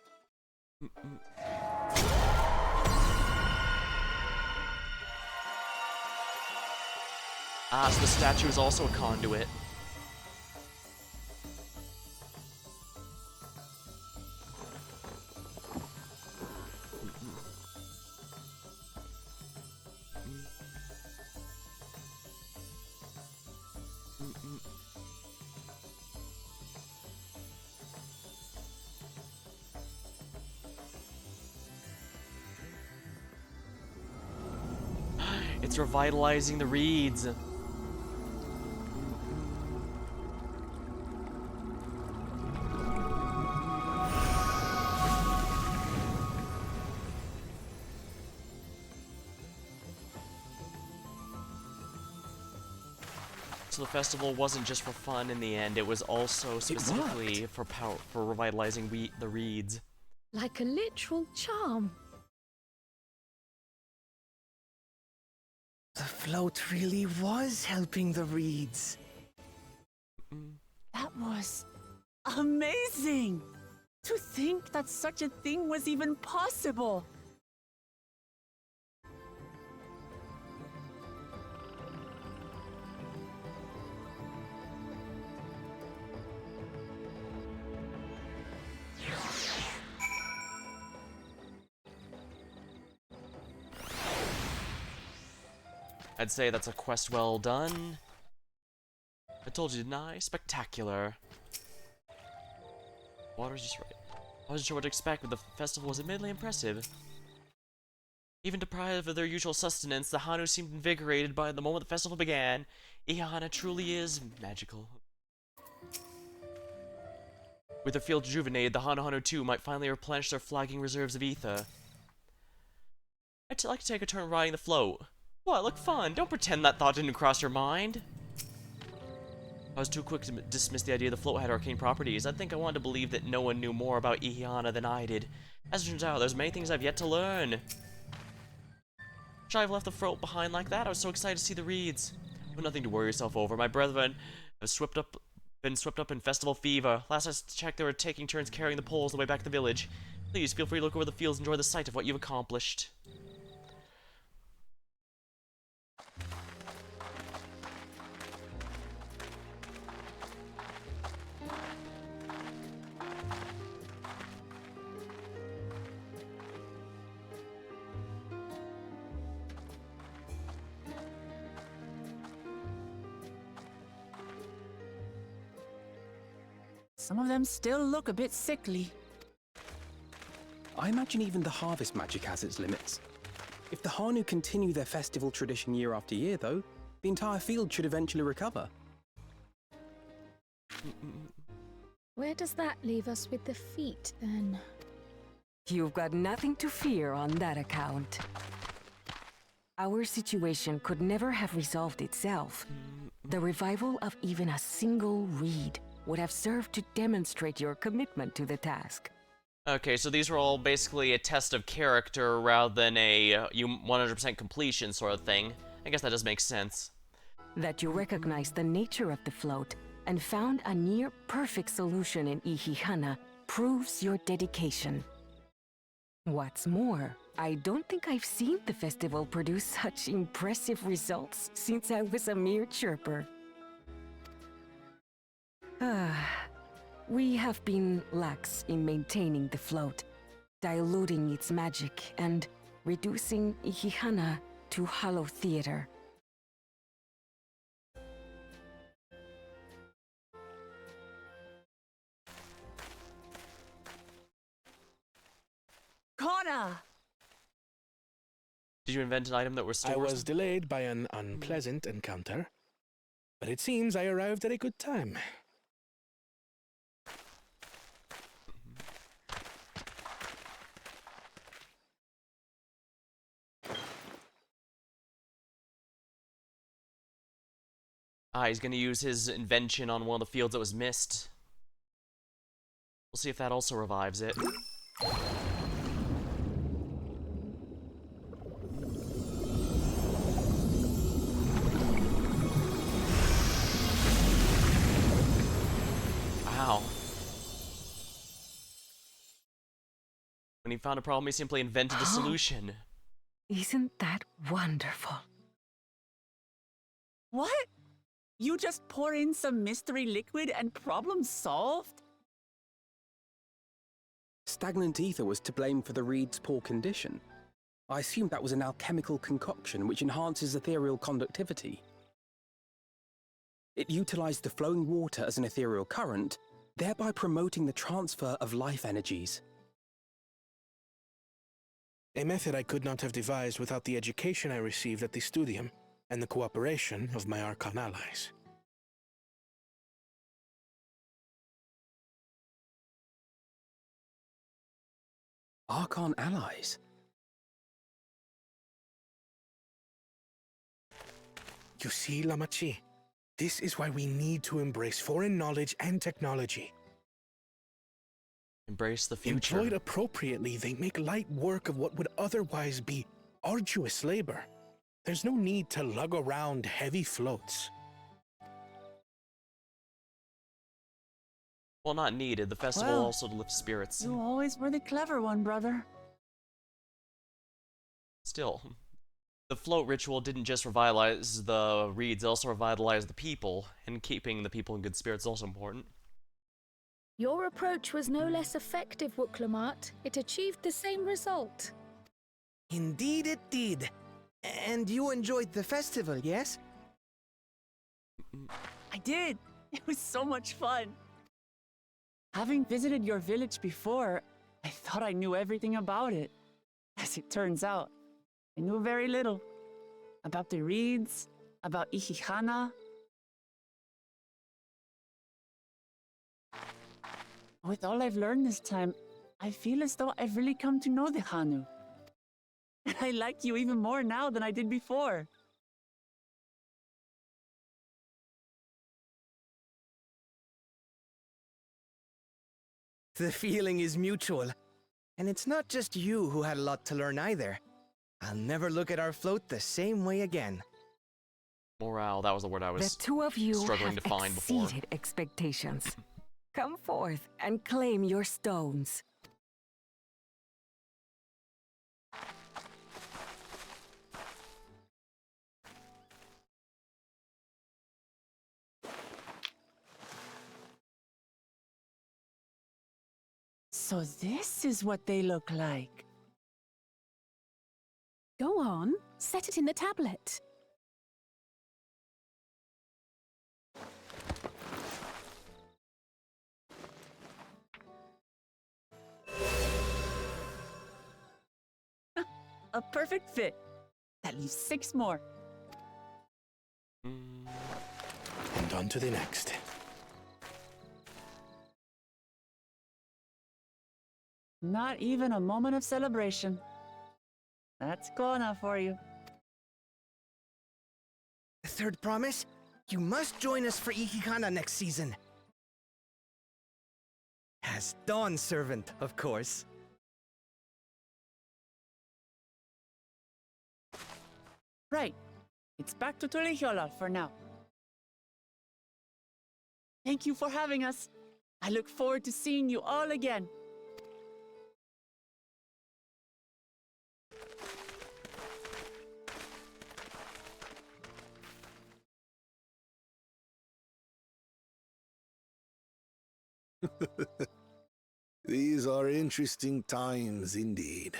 [SPEAKER 1] Ah, so the statue is also a conduit. It's revitalizing the reeds. So the festival wasn't just for fun in the end, it was also specifically for revitalizing the reeds.
[SPEAKER 6] Like a literal charm.
[SPEAKER 11] The float really was helping the reeds.
[SPEAKER 2] That was amazing! To think that such a thing was even possible!
[SPEAKER 1] I'd say that's a quest well done. I told you, didn't I? Spectacular. Water's just right. I wasn't sure what to expect, but the festival was admittedly impressive. Even deprived of their usual sustenance, the Hanu seemed invigorated by the moment the festival began. Ihihana truly is magical. With their field rejuvenated, the Hanu too might finally replenish their flagging reserves of ether. I'd like to take a turn riding the float. What, look fun? Don't pretend that thought didn't cross your mind. I was too quick to dismiss the idea the float had arcane properties. I think I wanted to believe that no one knew more about Ihihana than I did. As it turns out, there's many things I've yet to learn. Should I have left the float behind like that? I was so excited to see the reeds. But nothing to worry yourself over. My brethren have been swept up in festival fever. Last I checked, they were taking turns carrying the poles on the way back to the village. Please feel free to look over the fields and enjoy the sight of what you've accomplished.
[SPEAKER 2] Some of them still look a bit sickly.
[SPEAKER 7] I imagine even the harvest magic has its limits. If the Hanu continue their festival tradition year after year, though, the entire field should eventually recover.
[SPEAKER 6] Where does that leave us with the feet, then?
[SPEAKER 17] You've got nothing to fear on that account. Our situation could never have resolved itself. The revival of even a single reed would have served to demonstrate your commitment to the task.
[SPEAKER 1] Okay, so these were all basically a test of character rather than a you 100% completion sort of thing. I guess that does make sense.
[SPEAKER 17] That you recognized the nature of the float and found a near-perfect solution in Ihihana proves your dedication. What's more, I don't think I've seen the festival produce such impressive results since I was a mere chirper. We have been lax in maintaining the float, diluting its magic and reducing Ihihana to hollow theater.
[SPEAKER 2] Kona!
[SPEAKER 1] Did you invent an item that restores
[SPEAKER 9] I was
[SPEAKER 1] them?
[SPEAKER 9] delayed by an unpleasant encounter, but it seems I arrived at a good time.
[SPEAKER 1] Ah, he's gonna use his invention on one of the fields that was missed. We'll see if that also revives it. Wow. When he found a problem, he simply invented a solution.
[SPEAKER 17] Isn't that wonderful?
[SPEAKER 2] What? You just pour in some mystery liquid and problem solved?
[SPEAKER 7] Stagnant ether was to blame for the reed's poor condition. I assumed that was an alchemical concoction which enhances ethereal conductivity. It utilized the flowing water as an ethereal current, thereby promoting the transfer of life energies.
[SPEAKER 9] A method I could not have devised without the education I received at the studium and the cooperation of my Archon allies.
[SPEAKER 7] Archon allies?
[SPEAKER 9] You see, Lamachi, this is why we need to embrace foreign knowledge and technology.
[SPEAKER 1] Embrace the future.
[SPEAKER 9] Employed appropriately, they make light work of what would otherwise be arduous labor. There's no need to lug around heavy floats.
[SPEAKER 1] Well, not needed. The festival
[SPEAKER 2] Well,
[SPEAKER 1] also lifts spirits.
[SPEAKER 2] You always were the clever one, brother.
[SPEAKER 1] Still, the float ritual didn't just revitalize the reeds, it also revitalized the people, and keeping the people in good spirits is also important.
[SPEAKER 6] Your approach was no less effective, Wuklamart. It achieved the same result.
[SPEAKER 11] Indeed it did. And you enjoyed the festival, yes?
[SPEAKER 2] I did. It was so much fun. Having visited your village before, I thought I knew everything about it. As it turns out, I knew very little. About the reeds, about Ihihana. With all I've learned this time, I feel as though I've really come to know the Hanu. And I like you even more now than I did before.
[SPEAKER 11] The feeling is mutual. And it's not just you who had a lot to learn either. I'll never look at our float the same way again.
[SPEAKER 1] Morale, that was the word I was
[SPEAKER 17] The two of you
[SPEAKER 1] struggling
[SPEAKER 17] have
[SPEAKER 1] to find before.
[SPEAKER 17] exceeded expectations. Come forth and claim your stones.
[SPEAKER 2] So this is what they look like.
[SPEAKER 3] Go on, set it in the tablet.
[SPEAKER 2] A perfect fit. That leaves 6 more.
[SPEAKER 9] And on to the next.
[SPEAKER 2] Not even a moment of celebration. That's Kona for you.
[SPEAKER 11] The third promise? You must join us for Ikikana next season. As Dawn Servant, of course.
[SPEAKER 2] Right. It's back to Tulihiola for now. Thank you for having us. I look forward to seeing you all again.
[SPEAKER 10] These are interesting times indeed.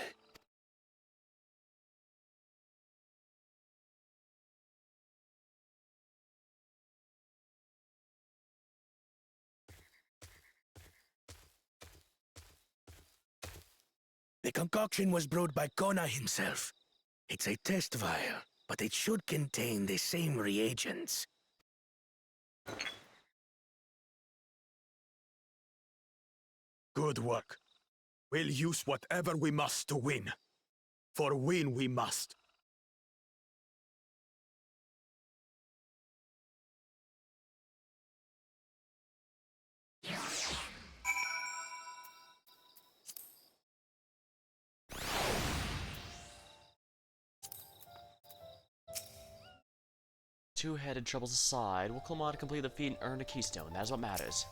[SPEAKER 9] The concoction was brewed by Kona himself. It's a test vial, but it should contain the same reagents.
[SPEAKER 19] Good work. We'll use whatever we must to win. For win we must.
[SPEAKER 1] Two-headed troubles aside, we'll climb on to complete the feat and earn a keystone. That is what matters.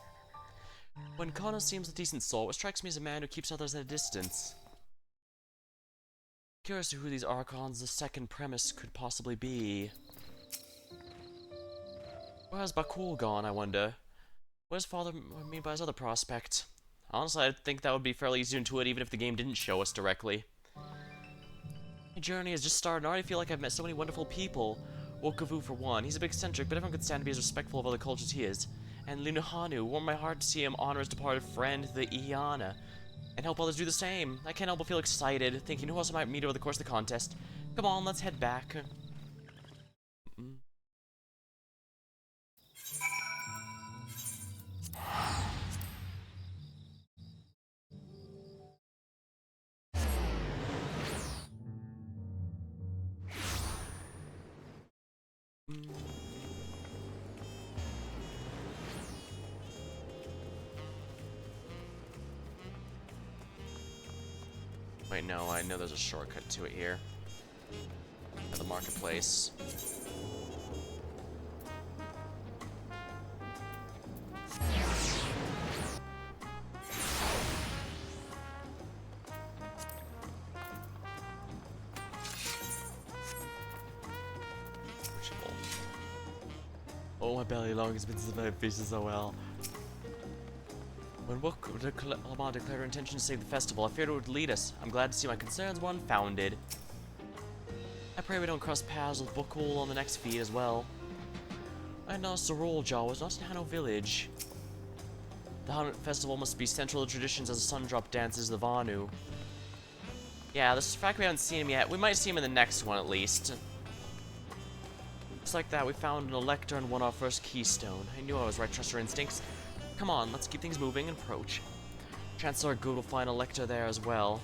[SPEAKER 1] When Kana seems a decent soul, what strikes me as a man who keeps others at a distance. Curious to who these Archons the second premise could possibly be. Where has Bakul gone, I wonder? What does Father mean by his other prospect? Honestly, I think that would be fairly easy to intuit even if the game didn't show us directly. My journey has just started and I already feel like I've met so many wonderful people. Wokavu for one, he's a bit eccentric, but everyone could stand to be as respectful of other cultures as he is. And Lunuhanu, warmed my heart to see him honor his departed friend, the Iana, and help others do the same. I can't help but feel excited, thinking who else I might meet over the course of the contest. Come on, let's head back. Wait, no, I know there's a shortcut to it here. At the marketplace. Oh, my belly long has been survived fishes so well. When Book Lamar declared her intention to save the festival, I feared it would lead us. I'm glad to see my concerns were unfounded. I pray we don't cross paths with Bokul on the next feed as well. I know Sorolja was not in Hano village. The Hano festival must be central to traditions as the sun drop dances the Vanu. Yeah, the fact we haven't seen him yet, we might see him in the next one at least. Just like that, we found an elector and won our first keystone. I knew I was right, trust our instincts. Come on, let's keep things moving and approach. Chances are good we'll find a lector there as well.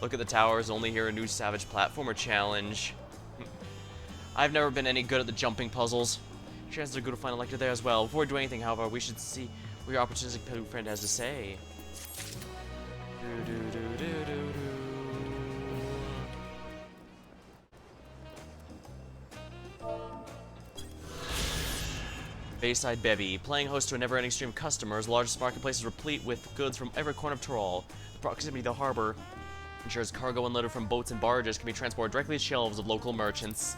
[SPEAKER 1] Look at the towers, only here a new savage platformer challenge. I've never been any good at the jumping puzzles. Chances are good to find a lector there as well. Before we do anything, however, we should see what your opportunistic pet friend has to say. Bayside Bevy, playing host to a never-ending stream of customers, the largest marketplace is replete with goods from every corner of Tyrol. The proximity to the harbor ensures cargo unloaded from boats and barges can be transported directly to shelves of local merchants.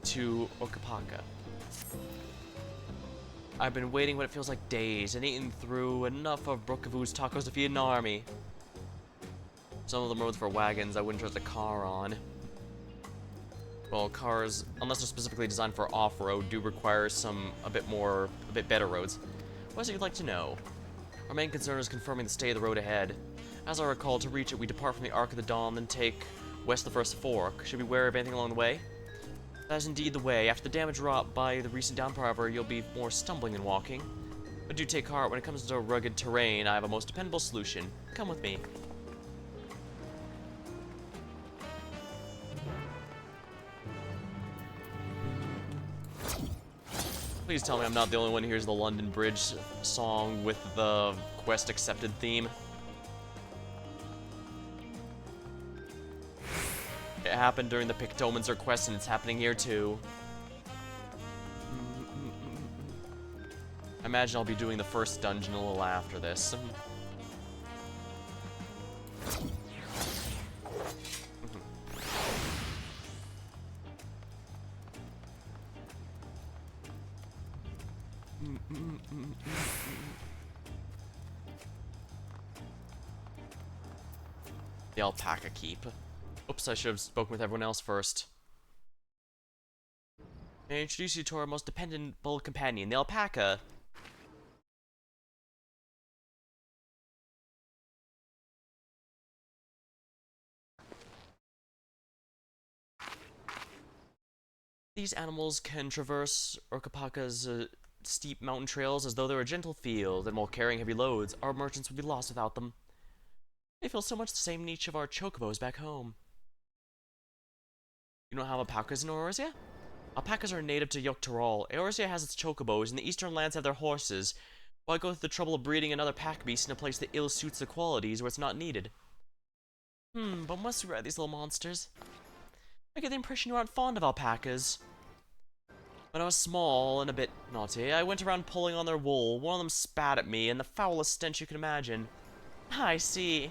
[SPEAKER 1] To Okapaka. I've been waiting what it feels like days and eaten through enough of Brokavu's tacos to feed an army. Some of them roads for wagons I wouldn't trust a car on. Well, cars, unless they're specifically designed for off-road, do require a bit better roads. What is it you'd like to know? Our main concern is confirming the state of the road ahead. As I recall, to reach it, we depart from the Arc of the Dawn, then take west the first fork. Should we be wary of anything along the way? That is indeed the way. After the damage wrought by the recent downpour, however, you'll be more stumbling than walking. But do take heart, when it comes to rugged terrain, I have a most dependable solution. Come with me. Please tell me I'm not the only one who hears the London Bridge song with the quest accepted theme. It happened during the Pictomancer quest and it's happening here too. I imagine I'll be doing the first dungeon a little after this. The alpaca keep. Oops, I should have spoken with everyone else first. May I introduce you to our most dependable companion, the alpaca. These animals can traverse Orcapaca's steep mountain trails as though they were a gentle field, and while carrying heavy loads, our merchants would be lost without them. They feel so much the same niche of our chocobos back home. You don't have alpacas in Eorzea? Alpacas are native to Yogg-Toroil. Eorzea has its chocobos, and the eastern lands have their horses. Why go through the trouble of breeding another pack beast in a place that ill suits the qualities where it's not needed? But once we ride these little monsters, I get the impression you aren't fond of alpacas. When I was small and a bit naughty, I went around pulling on their wool. One of them spat at me, and the foulest stench you can imagine. I see.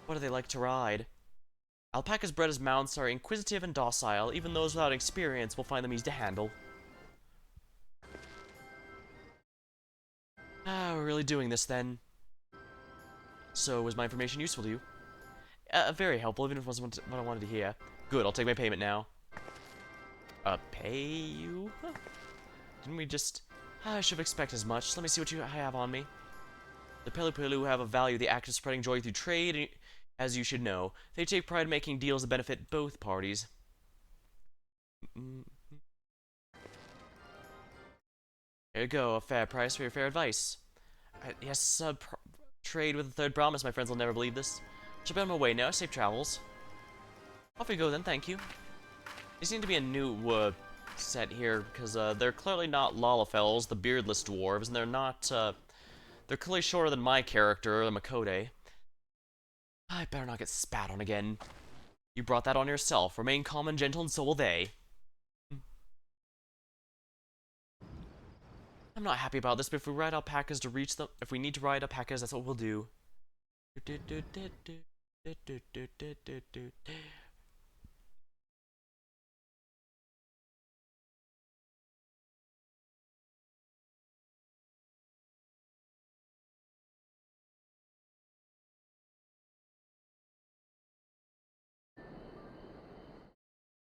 [SPEAKER 1] What do they like to ride? Alpacas bred as mounts are inquisitive and docile. Even those without experience will find them easy to handle. We're really doing this then. So, was my information useful to you? Very helpful, even if it wasn't what I wanted to hear. Good, I'll take my payment now. Pay you? Huh. Didn't we just... I should have expected as much. Let me see what you have on me. The Pelupelu have a value the act of spreading joy through trade, as you should know. They take pride in making deals that benefit both parties. There you go, a fair price for your fair advice. Yes, trade with the third promise. My friends will never believe this. Should be on my way now. Safe travels. Off we go then, thank you. They seem to be a new set here, because they're clearly not Lalafels, the beardless dwarves, and they're not, they're clearly shorter than my character, the Makode. I better not get spat on again. You brought that on yourself. Remain calm and gentle, and so will they. I'm not happy about this, but if we ride alpacas to reach them, if we need to ride alpacas, that's what we'll do.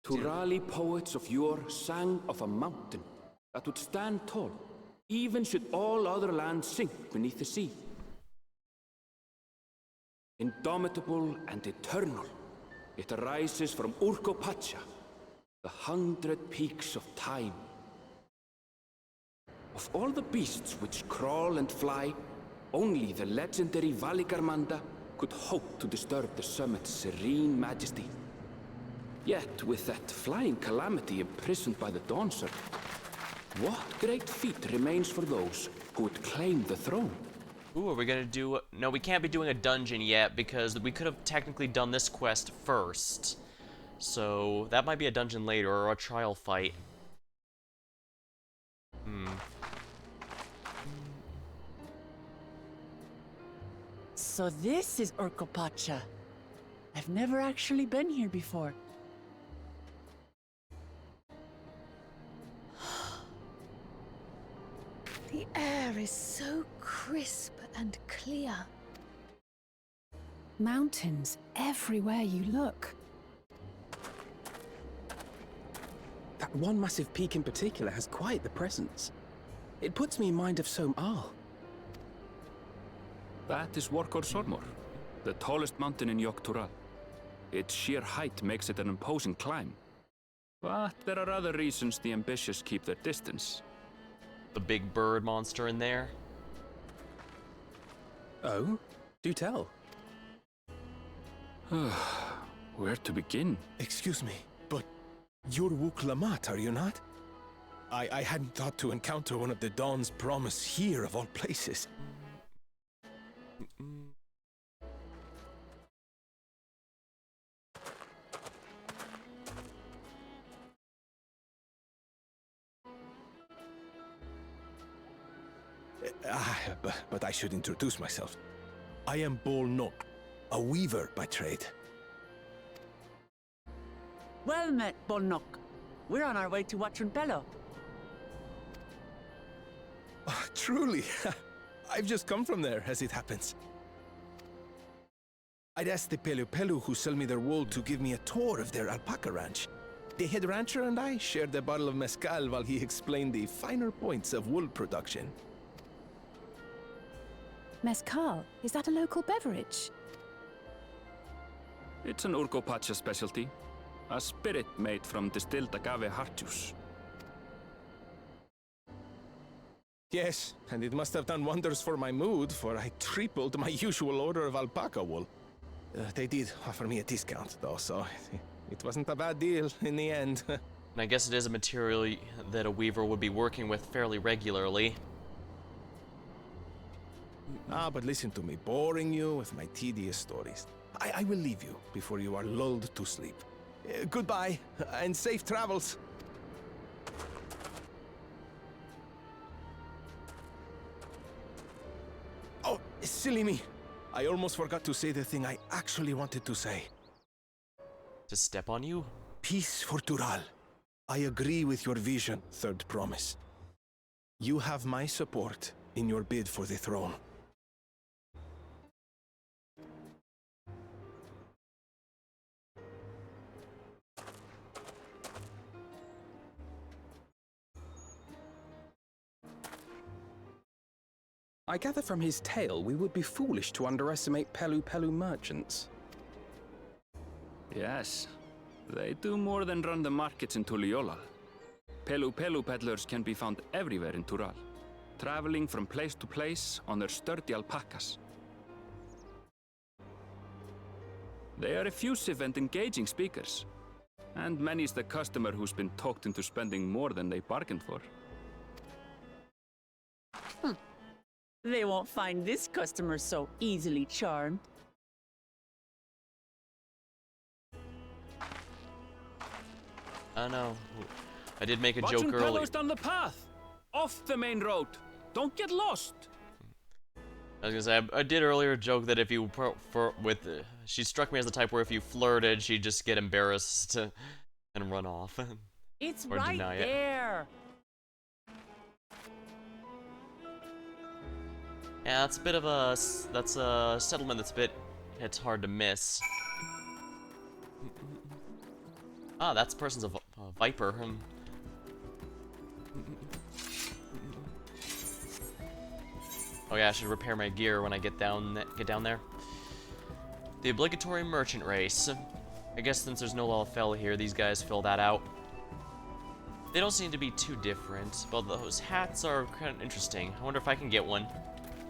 [SPEAKER 20] Turali poets of yore sang of a mountain that would stand tall, even should all other lands sink beneath the sea. Indomitable and eternal, it arises from Urkopacha, the 100 peaks of time. Of all the beasts which crawl and fly, only the legendary Valigarmanda could hope to disturb the summit's serene majesty. Yet, with that flying calamity imprisoned by the Dawn Serpent, what great feat remains for those who would claim the throne?
[SPEAKER 1] Ooh, are we gonna do... No, we can't be doing a dungeon yet, because we could have technically done this quest first. So, that might be a dungeon later, or a trial fight.
[SPEAKER 2] So this is Urkopacha. I've never actually been here before.
[SPEAKER 6] The air is so crisp and clear.
[SPEAKER 3] Mountains everywhere you look.
[SPEAKER 7] That one massive peak in particular has quite the presence. It puts me in mind of Som Al.
[SPEAKER 4] That is Workor Sormor, the tallest mountain in Yogg-Toroil. Its sheer height makes it an imposing climb. But there are other reasons the ambitious keep their distance.
[SPEAKER 1] The big bird monster in there.
[SPEAKER 7] Oh? Do tell.
[SPEAKER 4] Where to begin?
[SPEAKER 11] Excuse me, but you're Wuk Lamat, are you not? I hadn't thought to encounter one of the Dawn's promise here of all places. But I should introduce myself. I am Bol Nok, a weaver by trade.
[SPEAKER 2] Well met, Bolnok. We're on our way to Watranpelo.
[SPEAKER 11] Oh, truly, I've just come from there, as it happens. I'd asked the Pelupelu who sell me their wool to give me a tour of their alpaca ranch. The head rancher and I shared a bottle of mezcal while he explained the finer points of wool production.
[SPEAKER 3] Mezcal, is that a local beverage?
[SPEAKER 4] It's an Urgopacha specialty. A spirit made from distilled agave heart juice.
[SPEAKER 11] Yes, and it must have done wonders for my mood, for I tripled my usual order of alpaca wool. They did offer me a discount, though, so it wasn't a bad deal in the end.
[SPEAKER 1] And I guess it is a material that a weaver would be working with fairly regularly.
[SPEAKER 11] Ah, but listen to me, boring you with my tedious stories. I will leave you before you are lulled to sleep. Goodbye, and safe travels. Oh, silly me. I almost forgot to say the thing I actually wanted to say.
[SPEAKER 1] To step on you?
[SPEAKER 11] Peace for Tural. I agree with your vision, Third Promise. You have my support in your bid for the throne.
[SPEAKER 7] I gather from his tale we would be foolish to underestimate Pelu Pelu merchants.
[SPEAKER 4] Yes, they do more than run the markets in Tuliyollal. Pelu Pelu peddlers can be found everywhere in Tural, traveling from place to place on their sturdy alpacas. They are effusive and engaging speakers, and many's the customer who's been talked into spending more than they bargained for.
[SPEAKER 2] They won't find this customer so easily charmed.
[SPEAKER 1] I know. I did make a
[SPEAKER 4] Watching
[SPEAKER 1] joke earlier.
[SPEAKER 4] peddlers down the path, off the main road. Don't get lost.
[SPEAKER 1] I was gonna say, I did earlier joke that if you she struck me as the type where if you flirted, she'd just get embarrassed and run off.
[SPEAKER 2] It's
[SPEAKER 1] or
[SPEAKER 2] right
[SPEAKER 1] deny it.
[SPEAKER 2] there.
[SPEAKER 1] Yeah, that's a bit of a settlement it's hard to miss. Ah, that person's a viper. Oh yeah, I should repair my gear when I get down there. The obligatory merchant race. I guess since there's no Lalfell here, these guys fill that out. They don't seem to be too different, but those hats are kind of interesting. I wonder if I can get one.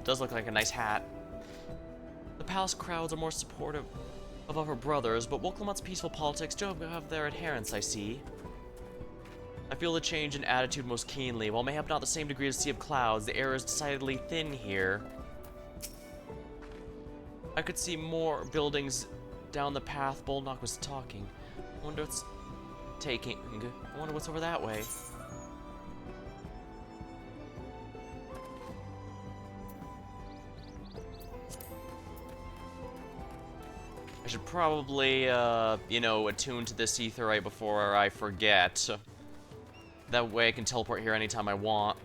[SPEAKER 1] Does look like a nice hat. The palace crowds are more supportive of our brothers, but Woklamat's peaceful politics do have their adherents, I see. I feel the change in attitude most keenly. While mayhap not the same degree as Sea of Clouds, the air is decidedly thin here. I could see more buildings down the path Bolnock was talking. I wonder what's over that way. I should probably, attune to this ether right before I forget. That way I can teleport here anytime I want.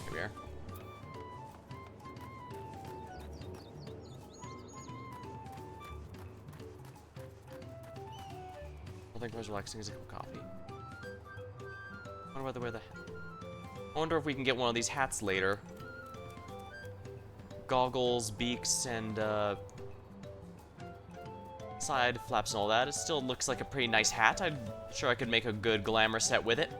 [SPEAKER 1] Here we are. I think most relaxing is a cup of coffee. I wonder if we can get one of these hats later. Goggles, beaks, and side flaps and all that. It still looks like a pretty nice hat. I'm sure I could make a good glamour set with it.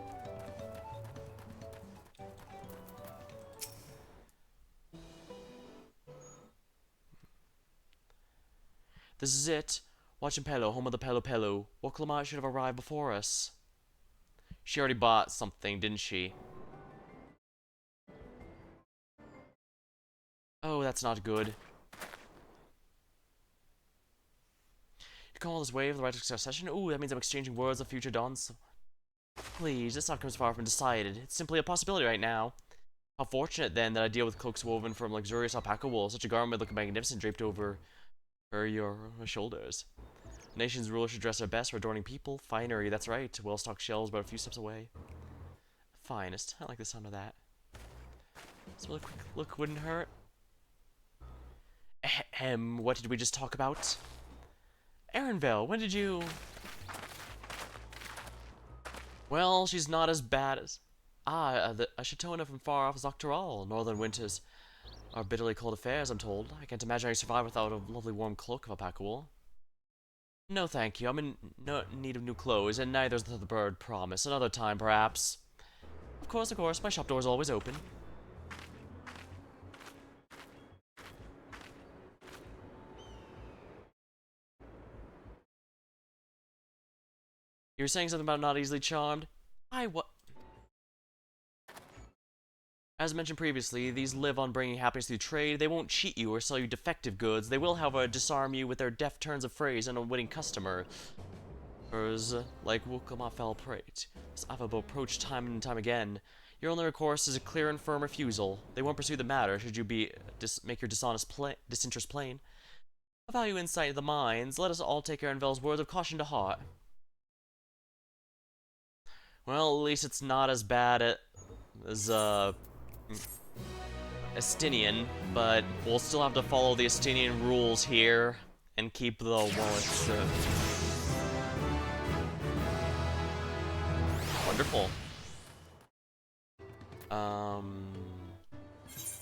[SPEAKER 1] This is it. Watching Pelo, home of the Pelo Pelo. Woklamat should have arrived before us. She already bought something, didn't she? Oh, that's not good. You call this wave the right to succession? Ooh, that means I'm exchanging words of future dawns. Please, this not comes far from decided. It's simply a possibility right now. How fortunate, then, that I deal with cloaks woven from luxurious alpaca wool. Such a garment looking magnificent draped over your shoulders. A nation's ruler should dress their best for adorning people. Finery, that's right. Well-stocked shelves but a few steps away. Finest. I like the sound of that. So a quick look wouldn't hurt. What did we just talk about? Erenvale, when did you... Well, she's not as bad as... a Shatona from far off Zoctoral. Northern winters are bitterly cold affairs, I'm told. I can't imagine I survive without a lovely warm cloak of a Packwool. No thank you, I'm in no need of new clothes, and neither's the bird promise. Another time, perhaps. Of course, my shop door's always open. You were saying something about not easily charmed? As mentioned previously, these live on bringing happiness through trade. They won't cheat you or sell you defective goods. They will, however, disarm you with their deft turns of phrase and unwitting customer. Like Wukamafel Prate. I've approached time and time again. Your only recourse is a clear and firm refusal. They won't pursue the matter should you make your disinterest plain. I value insight into the minds. Let us all take Erenvel's words of caution to heart. Well, at least it's not as bad as Estinian, but we'll still have to follow the Estinian rules here and keep the wallets. Wonderful.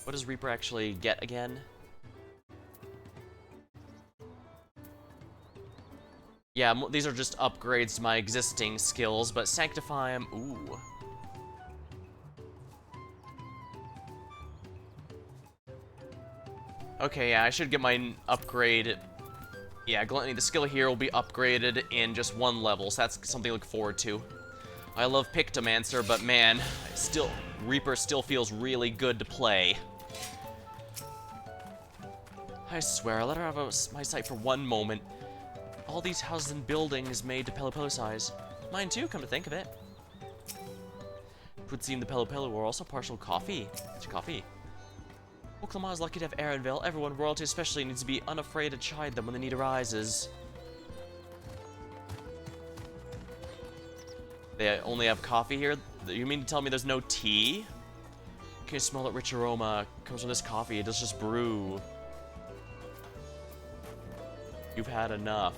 [SPEAKER 1] What does Reaper actually get again? Yeah, these are just upgrades to my existing skills, but Sanctify them. Ooh. Okay, yeah, I should get my upgrade. Yeah, Gluttony, the skill here will be upgraded in just one level, so that's something to look forward to. I love Pictomancer, but man, Reaper still feels really good to play. I swear, I let her have my sight for one moment. All these houses and buildings made to Pelopelo size. Mine too, come to think of it. It would seem the Pelopelo were also partial coffee. It's coffee. Oklahoma is lucky to have Erenvale. Everyone, royalty especially, needs to be unafraid to chide them when the need arises. They only have coffee here? You mean to tell me there's no tea? Can you smell that rich aroma? Comes from this coffee. It does just brew. You've had enough.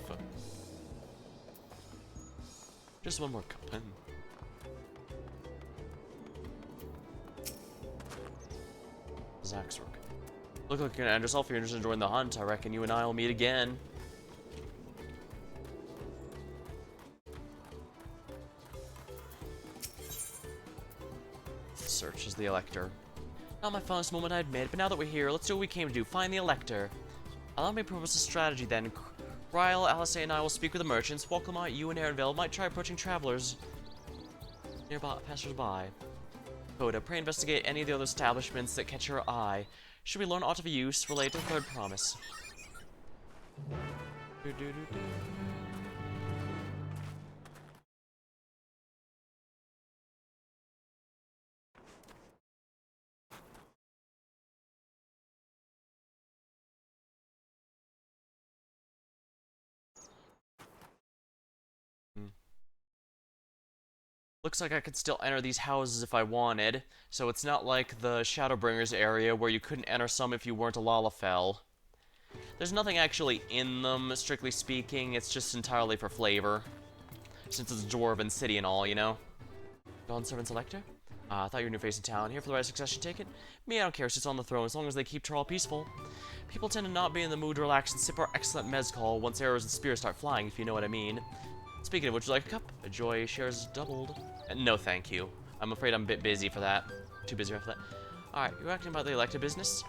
[SPEAKER 1] Just one more cup. Zaxwork. Look like you're gonna end yourself if you're interested in joining the hunt. I reckon you and I will meet again. Searches the Elector. Not my funnest moment, I admit, but now that we're here, let's do what we came to do. Find the Elector. Allow me to propose a strategy then. Ryle, Alice, and I will speak with the merchants. Walklemont, you and Erenvale might try approaching travelers nearby, passers-by. Coda, pray investigate any of the other establishments that catch your eye. Should we learn aught of use related to the third promise? Looks like I could still enter these houses if I wanted, so it's not like the Shadowbringers area where you couldn't enter some if you weren't a Lalafell. There's nothing actually in them, strictly speaking, it's just entirely for flavor. Since it's a dwarven city and all, you know? Dawn Servant Selector? I thought you were a new face in town. Here for the right succession ticket? Me, I don't care, it's on the throne, as long as they keep Tyrell peaceful. People tend to not be in the mood to relax and sip our excellent mezcal once arrows and spears start flying, if you know what I mean. Speaking of, would you like a cup? A joy shares doubled. No, thank you. I'm afraid I'm a bit busy for that. Too busy for that. Alright, you're acting about the elected business?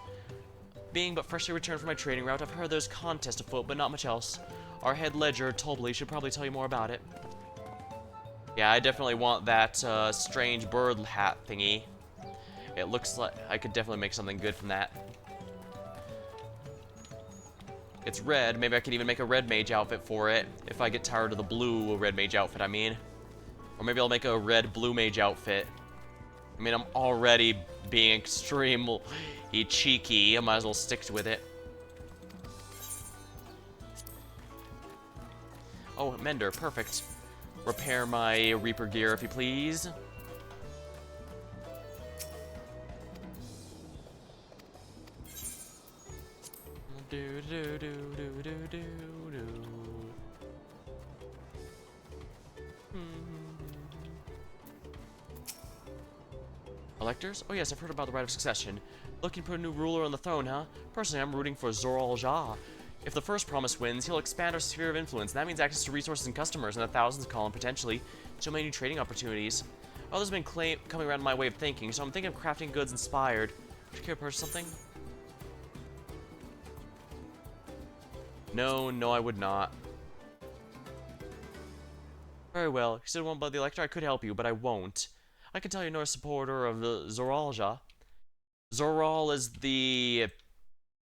[SPEAKER 1] Being but freshly returned from my trading route, I've heard there's contest afoot, but not much else. Our head ledger, Tobley, should probably tell you more about it. Yeah, I definitely want that strange bird hat thingy. It looks like I could definitely make something good from that. It's red. Maybe I could even make a red mage outfit for it. If I get tired of the blue red mage outfit, I mean. Or maybe I'll make a red blue mage outfit. I mean, I'm already being extremely cheeky. I might as well stick with it. Oh, Mender. Perfect. Repair my Reaper gear, if you please. Do do do do do do do. Electors? Oh yes, I've heard about the right of succession. Looking to put a new ruler on the throne, huh? Personally, I'm rooting for Zoral Ja. If the first promise wins, he'll expand our sphere of influence, and that means access to resources and customers in the thousands of column, potentially so many new trading opportunities. Others have been coming around my way of thinking, so I'm thinking of crafting goods inspired. Would you care to purchase something? No, I would not. Very well. If you said one about the Elector, I could help you, but I won't. I can tell you're not a supporter of the Zoralja. Zoral is the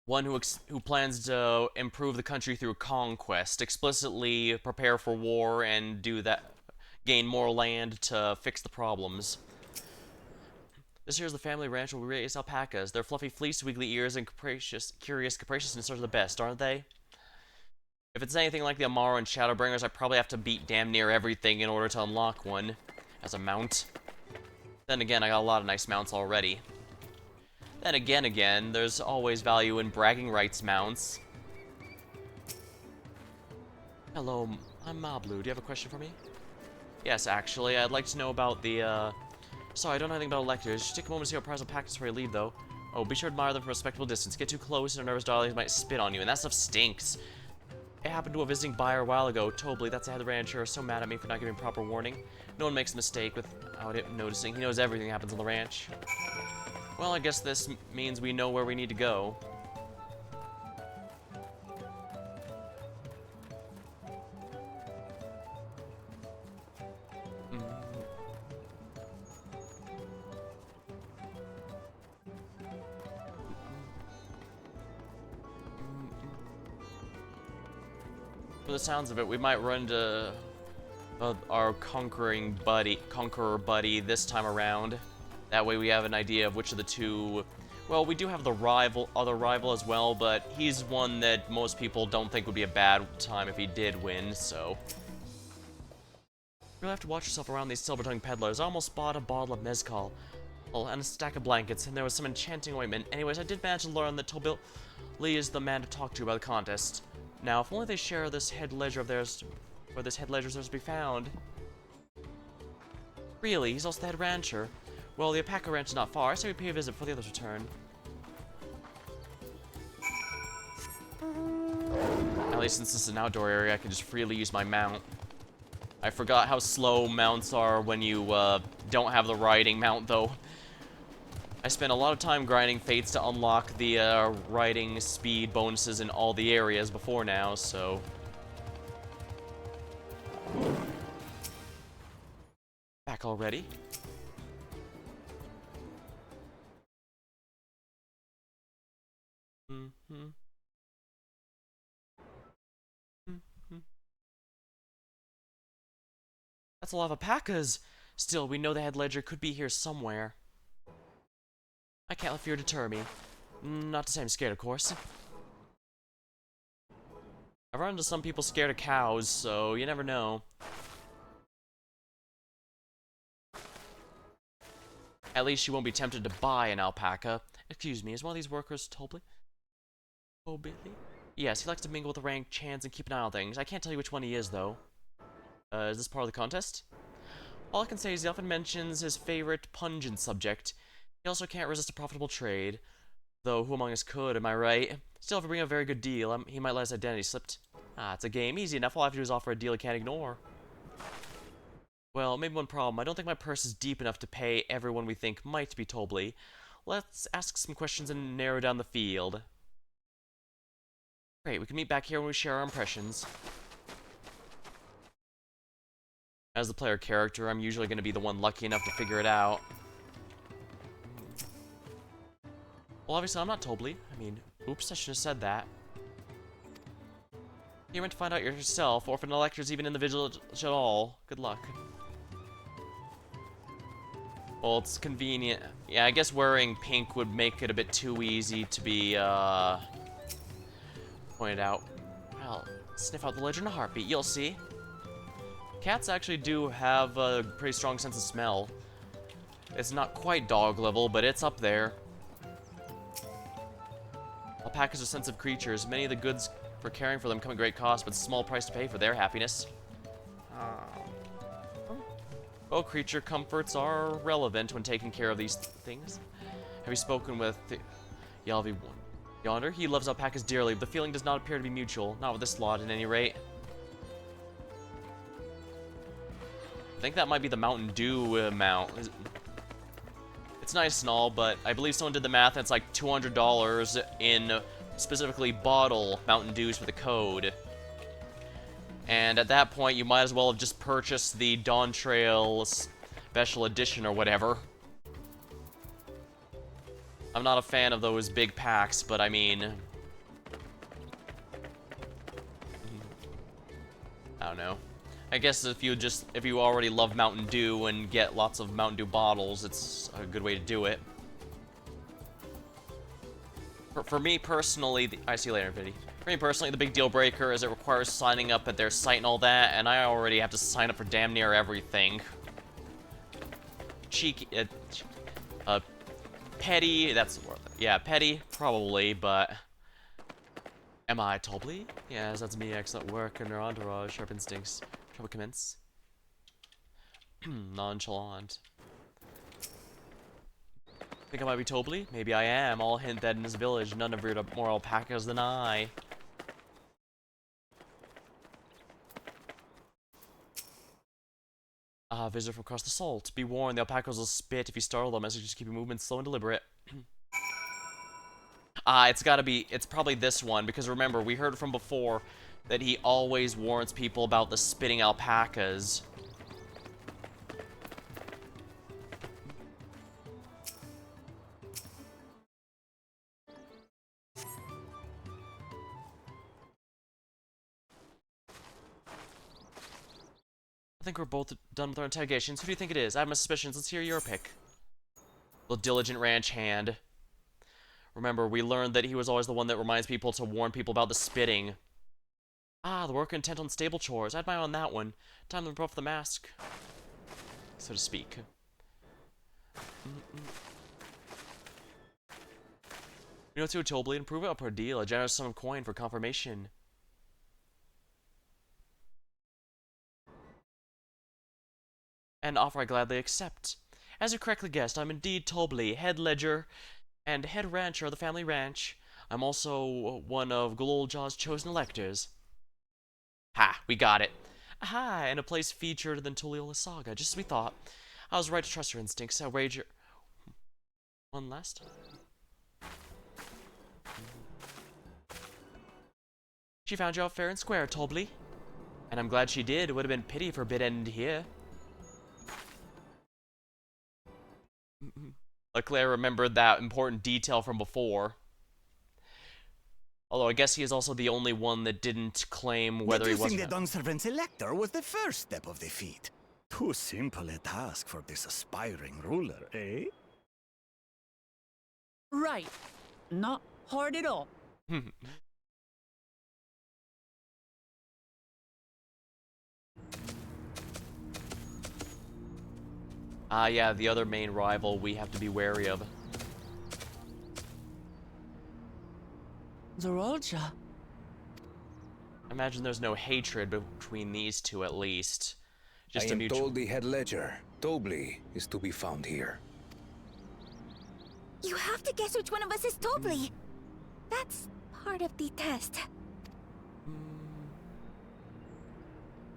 [SPEAKER 1] one who plans to improve the country through conquest, explicitly prepare for war and do that, gain more land to fix the problems. This here's the family ranch where we raise alpacas. Their fluffy fleece, wiggly ears, and curious capriciousness are the best, aren't they? If it's anything like the Amaro and Shadowbringers, I probably have to beat damn near everything in order to unlock one as a mount. Then again, I got a lot of nice mounts already. Then again, there's always value in bragging rights mounts. Hello, I'm Mablu. Do you have a question for me? Yes, actually, I'd like to know about the, Sorry, I don't know anything about electors. Just take a moment to see what prize alpacas before you leave, though. Oh, be sure to admire them from a respectable distance. Get too close and a nervous darling might spit on you, and that stuff stinks. It happened to a visiting buyer a while ago. Tobley, that's the head of the rancher, is so mad at me for not giving proper warning. No one makes a mistake without it noticing. He knows everything that happens on the ranch. Well, I guess this means we know where we need to go. For the sounds of it, we might run into our conqueror buddy this time around. That way we have an idea of which of the two... Well, we do have the other rival as well, but he's one that most people don't think would be a bad time if he did win, so... You'll have to watch yourself around these silver-tongued peddlers. I almost bought a bottle of mezcal. Oh, and a stack of blankets, and there was some enchanting ointment. Anyways, I did manage to learn that Tobil Lee is the man to talk to about the contest. Now, if only they share this head ledger of theirs, where this head ledger is to be found. Really? He's also the head rancher. Well, the alpaca ranch is not far, so we pay a visit before the others return. At least since this is an outdoor area, I can just freely use my mount. I forgot how slow mounts are when you don't have the riding mount, though. I spent a lot of time grinding fates to unlock the riding speed bonuses in all the areas before now, so... Back already? That's a lot of alpacas! Still, we know the head ledger could be here somewhere. I can't let fear deter me. Not to say I'm scared, of course. I've run into some people scared of cows, so you never know. At least you won't be tempted to buy an alpaca. Excuse me, is one of these workers Tobley? Oh, Billy? Yes, he likes to mingle with the ranked chants and keep an eye on things. I can't tell you which one he is, though. Is this part of the contest? All I can say is he often mentions his favorite pungent subject. He also can't resist a profitable trade. Though, who among us could, am I right? Still, if we bring a very good deal, he might let his identity slip. Ah, it's a game. Easy enough. All I have to do is offer a deal he can't ignore. Well, maybe one problem. I don't think my purse is deep enough to pay everyone we think might be Tobley. Let's ask some questions and narrow down the field. Great, we can meet back here when we share our impressions. As the player character, I'm usually going to be the one lucky enough to figure it out. Well, obviously I'm not Tobley. I mean, oops, I should have said that. You're meant to find out yourself, or if an elector's even in the village at all. Good luck. Well, it's convenient. Yeah, I guess wearing pink would make it a bit too easy to be, pointed out. Well, sniff out the ledger in a heartbeat, you'll see. Cats actually do have a pretty strong sense of smell. It's not quite dog level, but it's up there. Alpacas are sensitive creatures. Many of the goods for caring for them come at great cost, but it's a small price to pay for their happiness. Well, creature comforts are relevant when taking care of these things. Have you spoken with Yalvi yonder? He loves alpacas dearly, but the feeling does not appear to be mutual. Not with this lot, at any rate. I think that might be the Mountain Dew amount. It's nice and all, but I believe someone did the math, and it's like $200 in specifically bottle Mountain Dews for the code. And at that point, you might as well have just purchased the Dawntrail Special Edition or whatever. I'm not a fan of those big packs, but I mean... I don't know. I guess if you already love Mountain Dew and get lots of Mountain Dew bottles, it's a good way to do it. For me personally, I see you later, Vinny. For me personally, the big deal breaker is it requires signing up at their site and all that, and I already have to sign up for damn near everything. Cheeky, petty, that's the word. Yeah, petty, probably, but... Am I Tobley? Yes, that's me, excellent work, and our entourage, sharp instincts. Trouble commence. Nonchalant. Think I might be Tobley? Maybe I am. I'll hint that in this village, none have reared up more alpacas than I. Visitor from across the salt. Be warned, the alpacas will spit if you startle them, as you just keep your movements slow and deliberate. It's probably this one, because remember, we heard from before that he always warns people about the spitting alpacas. I think we're both done with our interrogations. Who do you think it is? I have my suspicions. Let's hear your pick. The diligent ranch hand. Remember, we learned that he was always the one that reminds people to warn people about the spitting. Ah, the worker intent on stable chores. I had my eye on that one. Time to rip off the mask, so to speak. You know, to Tobley, improve it up our deal. A generous sum of coin for confirmation. An offer I gladly accept. As you correctly guessed, I'm indeed Tobley, head ledger and head rancher of the family ranch. I'm also one of Gloljaw's chosen electors. Ha, we got it. Aha, and a place featured in the Tuliyola saga, just as we thought. I was right to trust your instincts. I wager... One last? She found you out fair and square, Tobley. And I'm glad she did. It would have been pity if her bid ended here. Luckily, I remembered that important detail from before. Although I guess he is also the only one that didn't claim whether he was.
[SPEAKER 18] Reducing the Dawnservant's elector was the first step of the feat. Too simple a task for this aspiring ruler, eh?
[SPEAKER 2] Right. Not hard at all.
[SPEAKER 1] Yeah, the other main rival we have to be wary of.
[SPEAKER 2] Zorolja.
[SPEAKER 1] Imagine there's no hatred between these two, at least. Just
[SPEAKER 21] I
[SPEAKER 1] a
[SPEAKER 21] am
[SPEAKER 1] mutual.
[SPEAKER 21] told the head ledger, Tobley, is to be found here.
[SPEAKER 22] You have to guess which one of us is Tobley. That's part of the test.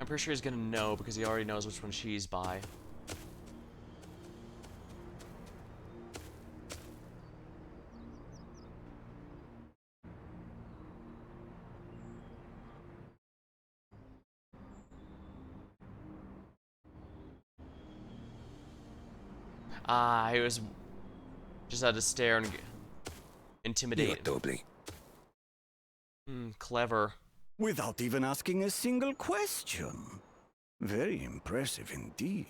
[SPEAKER 1] I'm pretty sure he's gonna know because he already knows which one she's by. He was just had to stare and intimidate.
[SPEAKER 21] Tobley.
[SPEAKER 1] Clever.
[SPEAKER 18] Without even asking a single question. Very impressive indeed.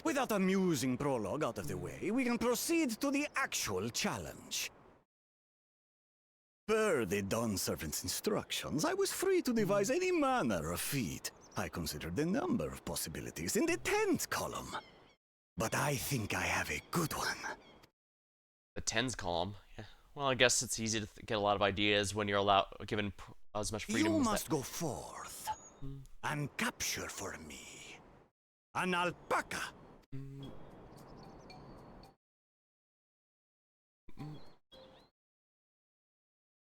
[SPEAKER 18] With that amusing prologue out of the way, we can proceed to the actual challenge. Per the Dawnservant's instructions, I was free to devise any manner of feat. I considered a number of possibilities in the 10th column. But I think I have a good one.
[SPEAKER 1] The tens column. Yeah. Well, I guess it's easy to get a lot of ideas when you're given as much freedom
[SPEAKER 18] You
[SPEAKER 1] as
[SPEAKER 18] must go forth and capture for me an alpaca.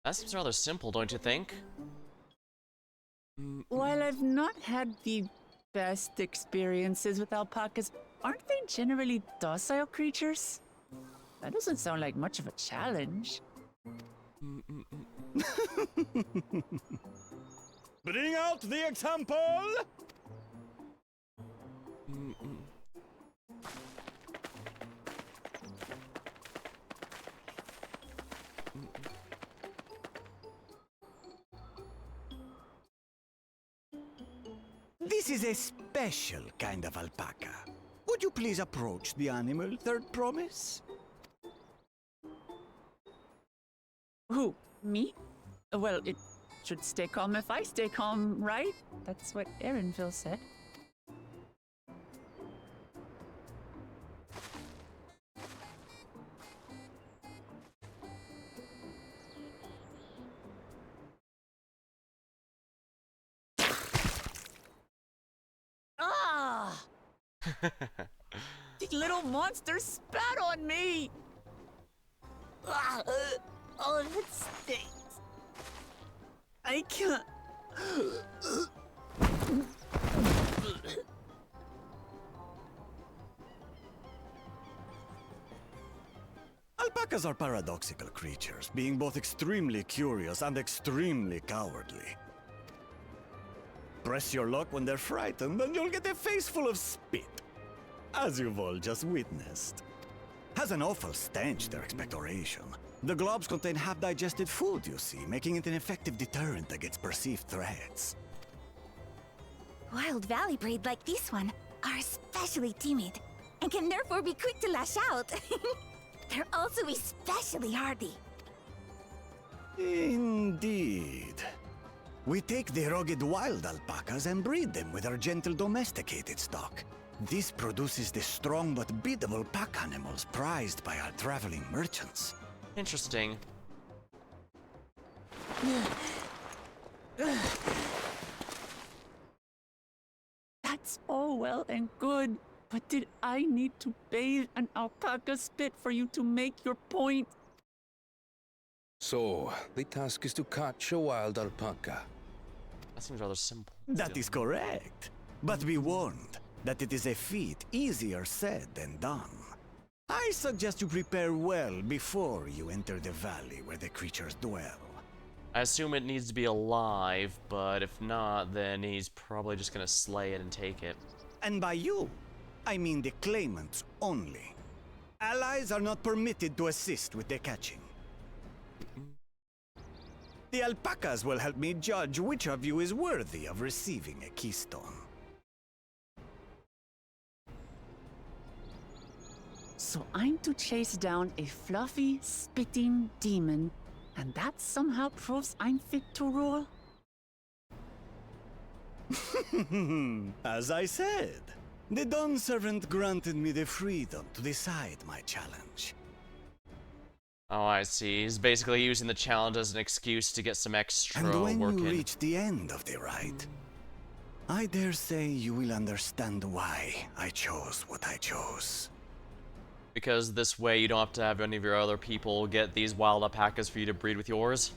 [SPEAKER 1] That seems rather simple, don't you think?
[SPEAKER 2] While I've not had the best experiences with alpacas, aren't they generally docile creatures? That doesn't sound like much of a challenge.
[SPEAKER 18] Bring out the example! This is a special kind of alpaca. Would you please approach the animal, Third Promise?
[SPEAKER 2] Who? Me? Well, it should stay calm if I stay calm, right? That's what Erinville said. Ah! The little monster spat on me! Ah, oh, that stinks. I can't.
[SPEAKER 18] Alpacas are paradoxical creatures, being both extremely curious and extremely cowardly. Press your luck when they're frightened, and you'll get a face full of spit, as you've all just witnessed. Has an awful stench, their expectoration. The globs contain half-digested food, you see, making it an effective deterrent against perceived threats.
[SPEAKER 22] Wild valley breed like this one are especially timid and can therefore be quick to lash out. They're also especially hardy.
[SPEAKER 18] Indeed. We take the rugged wild alpacas and breed them with our gentle domesticated stock. This produces the strong but biddable pack animals prized by our traveling merchants.
[SPEAKER 1] Interesting.
[SPEAKER 2] That's all well and good, but did I need to bathe an alpaca spit for you to make your point?
[SPEAKER 21] So, the task is to catch a wild alpaca.
[SPEAKER 1] That seems rather simple.
[SPEAKER 18] That is correct. But be warned that it is a feat easier said than done. I suggest you prepare well before you enter the valley where the creatures dwell.
[SPEAKER 1] I assume it needs to be alive, but if not, then he's probably just gonna slay it and take it.
[SPEAKER 18] And by you, I mean the claimants only. Allies are not permitted to assist with the catching. The alpacas will help me judge which of you is worthy of receiving a keystone.
[SPEAKER 2] So I'm to chase down a fluffy, spitting demon, and that somehow proves I'm fit to rule?
[SPEAKER 18] As I said, the Dawn Servant granted me the freedom to decide my challenge.
[SPEAKER 1] Oh, I see. He's basically using the challenge as an excuse to get some extra
[SPEAKER 18] And when
[SPEAKER 1] work
[SPEAKER 18] you
[SPEAKER 1] in.
[SPEAKER 18] reach the end of the ride, I dare say you will understand why I chose what I chose.
[SPEAKER 1] Because this way you don't have to have any of your other people get these wild alpacas for you to breed with yours.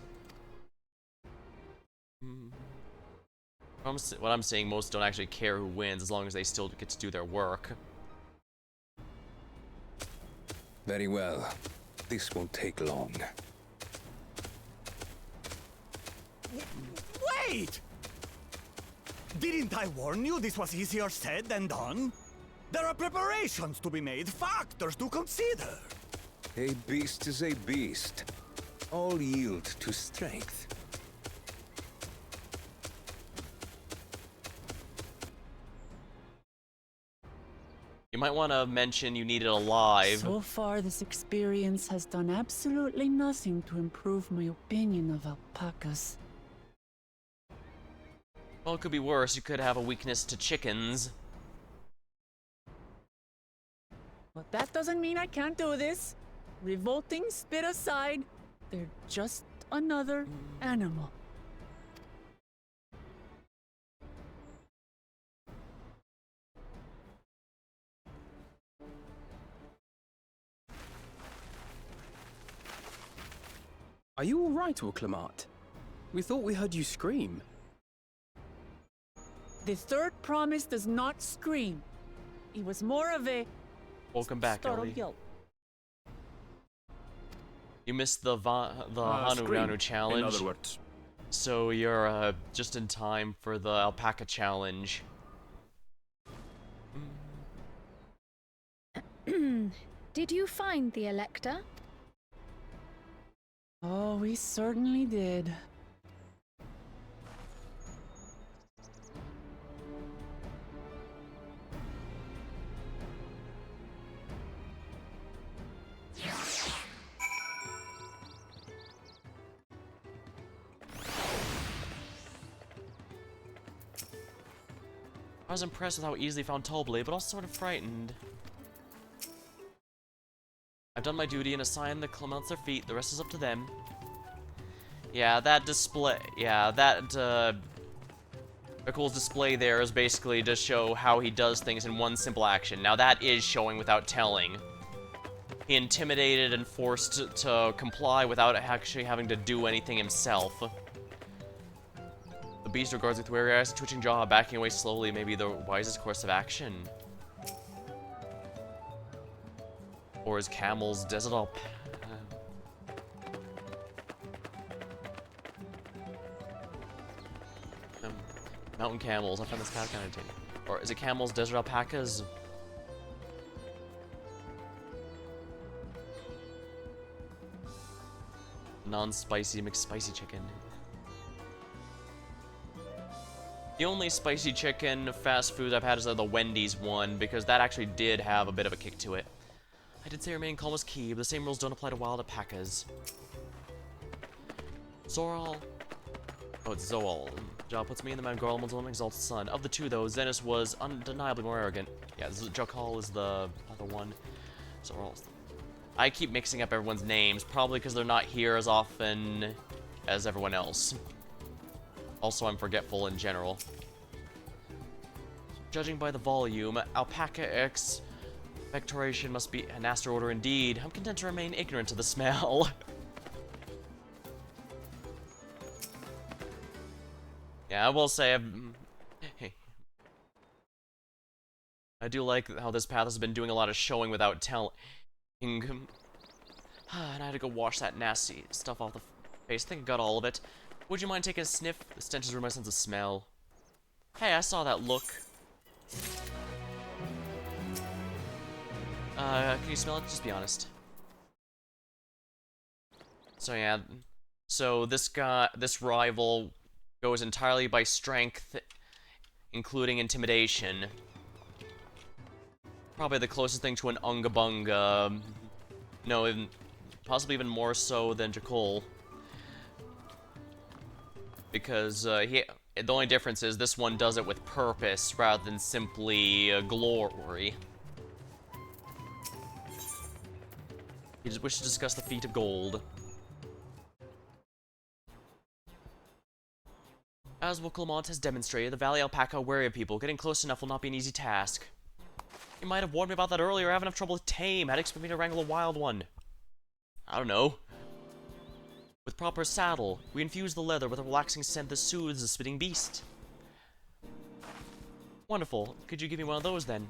[SPEAKER 1] What I'm saying, most don't actually care who wins as long as they still get to do their work.
[SPEAKER 21] Very well. This won't take long.
[SPEAKER 18] Wait! Didn't I warn you this was easier said than done? There are preparations to be made, factors to consider.
[SPEAKER 21] A beast is a beast. All yield to strength.
[SPEAKER 1] You might want to mention you need it alive.
[SPEAKER 2] So far, this experience has done absolutely nothing to improve my opinion of alpacas.
[SPEAKER 1] Well, it could be worse. You could have a weakness to chickens.
[SPEAKER 2] But that doesn't mean I can't do this. Revolting spit aside, They're just another animal.
[SPEAKER 7] Are you all right, Orclamat? We thought we heard you scream.
[SPEAKER 2] The third promise does not scream. It was more of a
[SPEAKER 1] Welcome back,
[SPEAKER 2] startled
[SPEAKER 1] Ellie.
[SPEAKER 2] yelp.
[SPEAKER 1] You missed the Hanu
[SPEAKER 4] scream,
[SPEAKER 1] Ranu challenge.
[SPEAKER 4] in other words.
[SPEAKER 1] So you're just in time for the alpaca challenge.
[SPEAKER 6] Did you find the Elector?
[SPEAKER 2] Oh, we certainly did.
[SPEAKER 1] I was impressed with how easily found Tobley, but also sort of frightened. I've done my duty and assigned the Clements their feet. The rest is up to them. Yeah, that display. Yeah, that Mikul's display there is basically to show how he does things in one simple action. Now that is showing without telling. He intimidated and forced to comply without actually having to do anything himself. The beast regards with weary eyes, twitching jaw, backing away slowly may be the wisest course of action. Or his camel's desert up. Mountain camels, I find this kind of entertaining. Or is it camels, desert alpacas? Non-spicy McSpicy chicken. The only spicy chicken fast food I've had is the Wendy's one, because that actually did have a bit of a kick to it. I did say remain calm was key, but the same rules don't apply to wild alpacas. Zoral. Oh, it's Zoal. Job puts me in the Mangorlemon's one exalted son. Of the two, though, Zenith was undeniably more arrogant. Yeah, Jokal is the other one. Zoral's the... I keep mixing up everyone's names, probably because they're not here as often as everyone else. Also, I'm forgetful in general. Judging by the volume, alpaca expectoration must be an aster order indeed. I'm content to remain ignorant of the smell. Yeah, I will say, I do like how this path has been doing a lot of showing without telling. And I had to go wash that nasty stuff off the face. I think I got all of it. Would you mind taking a sniff? The stench has ruined my sense of smell. Hey, I saw that look. Can you smell it? Just be honest. So yeah, so this rival goes entirely by strength, including intimidation. Probably the closest thing to an Unga Bunga. No, possibly even more so than Jakul. Because the only difference is this one does it with purpose rather than simply glory. He just wishes to discuss the feat of gold. As Clement has demonstrated, the Valley Alpaca are wary of people. Getting close enough will not be an easy task. You might have warned me about that earlier. I have enough trouble with tame. How'd you expect me to wrangle a wild one? I don't know. With proper saddle, we infuse the leather with a relaxing scent that soothes the spitting beast. Wonderful. Could you give me one of those, then?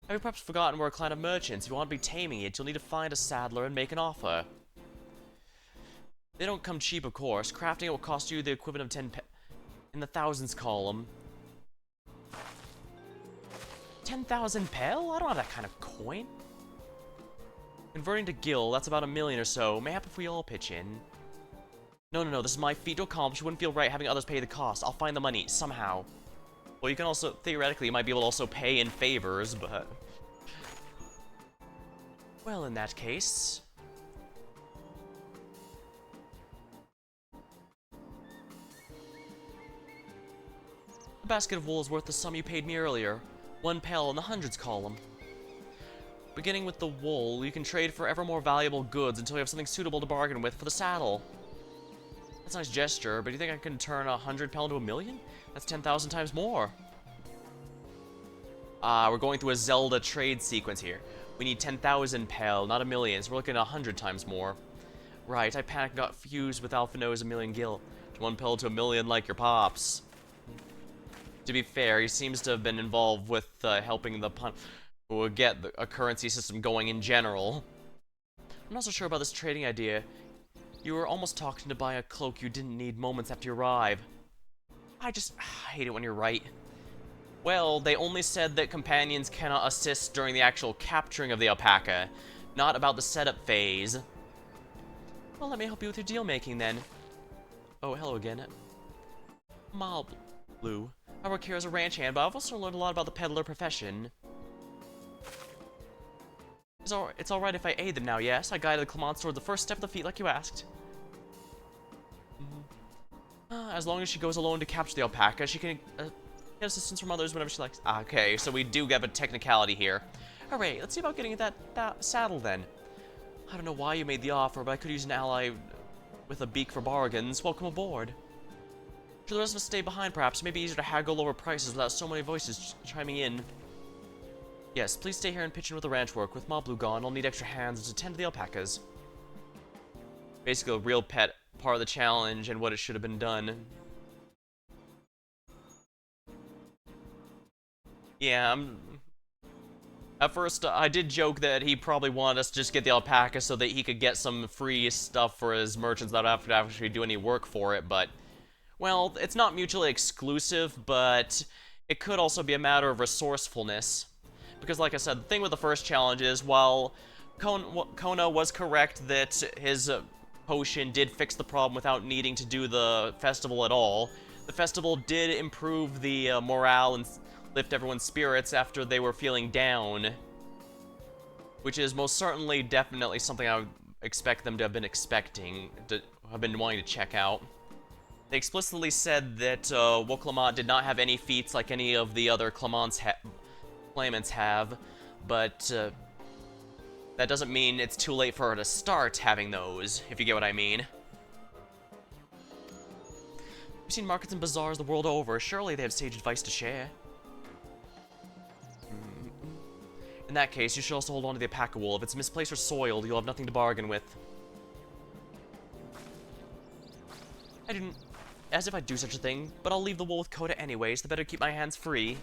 [SPEAKER 1] Have you perhaps forgotten we're a clan of merchants? If you want to be taming it, you'll need to find a saddler and make an offer. They don't come cheap, of course. Crafting it will cost you the equivalent of 10 in the thousands column. 10,000 pel? I don't have that kind of coin. Converting to gil, that's about 1 million or so. Mayhap if we all pitch in. No, this is my feat to accomplish. You wouldn't feel right having others pay the cost. I'll find the money, somehow. Well, you can also, theoretically, you might be able to also pay in favors, but... Well, in that case... A basket of wool is worth the sum you paid me earlier. 1 pel in the hundreds column. Beginning with the wool, you can trade for ever more valuable goods until you have something suitable to bargain with for the saddle. That's a nice gesture, but do you think I can turn 100 pel into 1,000,000? That's 10,000 times more. We're going through a Zelda trade sequence here. We need 10,000 pel, not 1,000,000, so we're looking at 100 times more. Right, I panicked and got fused with Alphino's 1,000,000 gil. 1 pill to 1,000,000 like your pops. To be fair, he seems to have been involved with helping the get a currency system going in general. I'm not so sure about this trading idea. You were almost talking to buy a cloak you didn't need moments after you arrive. I hate it when you're right. Well, they only said that companions cannot assist during the actual capturing of the alpaca, not about the setup phase. Well, let me help you with your deal making then. Oh, hello again. Blue. I work here as a ranch hand, but I've also learned a lot about the peddler profession. It's alright if I aid them now, yes? I guided the Clements toward the first step of the feat like you asked. As long as she goes alone to capture the alpaca, she can get assistance from others whenever she likes. Okay, so we do get a technicality here. Hooray, let's see about getting that saddle then. I don't know why you made the offer, but I could use an ally with a beak for bargains. Welcome aboard. Should the rest of us stay behind, perhaps? It may be easier to haggle lower prices without so many voices chiming in. Yes, please stay here and pitch in with the ranch work. With Blue gone, I'll need extra hands to tend to the alpacas. Basically, a real pet part of the challenge and what it should have been done. Yeah, at first, I did joke that he probably wanted us to just get the alpaca so that he could get some free stuff for his merchants that don't have to actually do any work for it, but... Well, it's not mutually exclusive, but it could also be a matter of resourcefulness. Because like I said, the thing with the first challenge is, while Kona was correct that his potion did fix the problem without needing to do the festival at all, the festival did improve the morale and lift everyone's spirits after they were feeling down. Which is most certainly definitely something I would expect them to have been wanting to check out. They explicitly said that Clement did not have any feats like any of the other claimants have, but that doesn't mean it's too late for her to start having those, if you get what I mean. We've seen markets and bazaars the world over. Surely they have sage advice to share. In that case, you should also hold on to the alpaca wool. If it's misplaced or soiled, you'll have nothing to bargain with. I didn't... As if I'd do such a thing, but I'll leave the wool with Coda anyways, the better keep my hands free.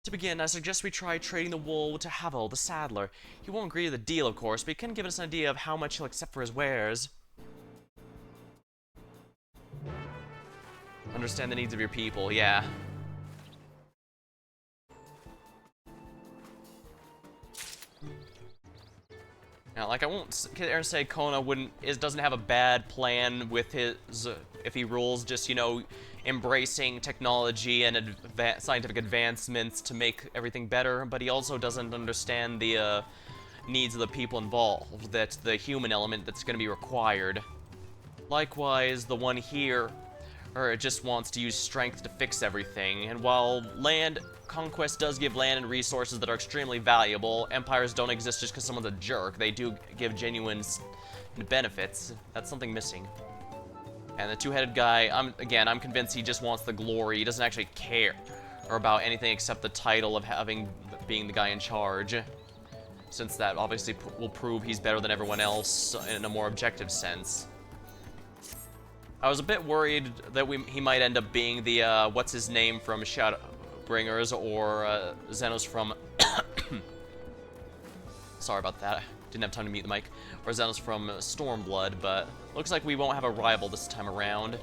[SPEAKER 1] To begin, I suggest we try trading the wool to Havel, the saddler. He won't agree to the deal, of course, but he can give us an idea of how much he'll accept for his wares. Understand the needs of your people, yeah. Now, like, I won't say Kona doesn't have a bad plan with his, if he rules, just, you know, embracing technology and scientific advancements to make everything better, but he also doesn't understand the needs of the people involved, that's the human element that's going to be required. Likewise, the one here, just wants to use strength to fix everything, and while land conquest does give land and resources that are extremely valuable, empires don't exist just because someone's a jerk. They do give genuine benefits. That's something missing. And the two-headed guy, I'm convinced he just wants the glory. He doesn't actually care about anything except the title of being the guy in charge, since that obviously will prove he's better than everyone else in a more objective sense. I was a bit worried that he might end up being the, what's his name from Shadowbringers, or Xenos from... Sorry about that, didn't have time to mute the mic. Or Xenos from Stormblood, but looks like we won't have a rival this time around.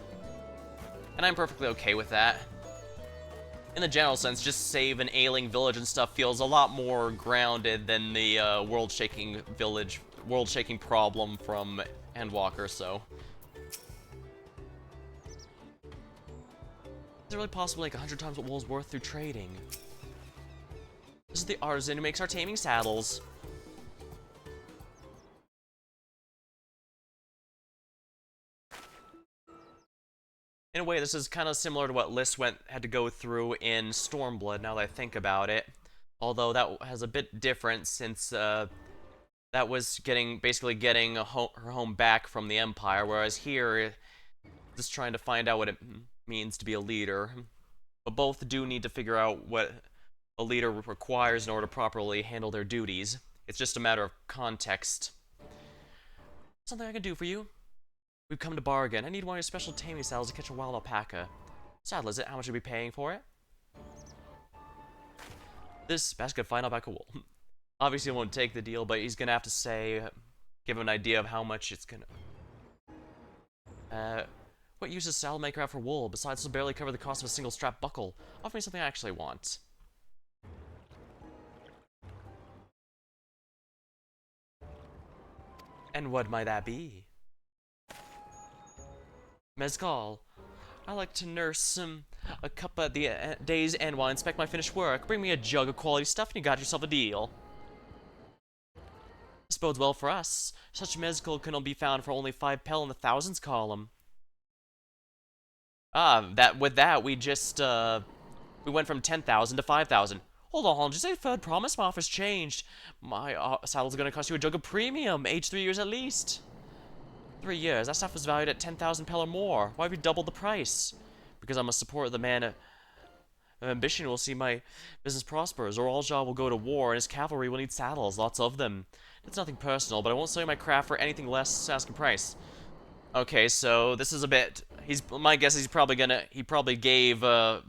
[SPEAKER 1] And I'm perfectly okay with that. In the general sense, just save an ailing village and stuff feels a lot more grounded than the world-shaking problem from Endwalker, so... Is it really possible to make 100 times what wool's worth through trading? This is the artisan who makes our taming saddles. In a way, this is kind of similar to what Liz had to go through in Stormblood, now that I think about it. Although that has a bit different, since that was basically getting her home back from the Empire, whereas here, just trying to find out what it means to be a leader. But both do need to figure out what a leader requires in order to properly handle their duties. It's just a matter of context. Something I can do for you? We've come to bargain. I need one of your special taming saddles to catch a wild alpaca. Saddle, is it? How much are we paying for it? This basket of fine alpaca wool. Obviously, he won't take the deal, but he's gonna have to say, give him an idea of how much it's gonna. What use does saddle maker have for wool? Besides, this will barely cover the cost of a single strap buckle. Offer me something I actually want. And what might that be? Mezcal. I like to nurse a cup at the day's end while I inspect my finished work. Bring me a jug of quality stuff and you got yourself a deal. This bodes well for us. Such mezcal can be found for only 5 pel in the thousands column. With that, we just, we went from 10,000 to 5,000. Hold on, did you say third promise? My offer's changed. My saddle's gonna cost you a jug of premium, age 3 years at least. 3 years? That stuff was valued at 10,000 pel or more. Why have you doubled the price? Because I must support the man of ambition who will see my business prospers, or Alja will go to war and his cavalry will need saddles, lots of them. It's nothing personal, but I won't sell you my craft for anything less asking price. Okay, so this is a bit. My guess is he probably gave like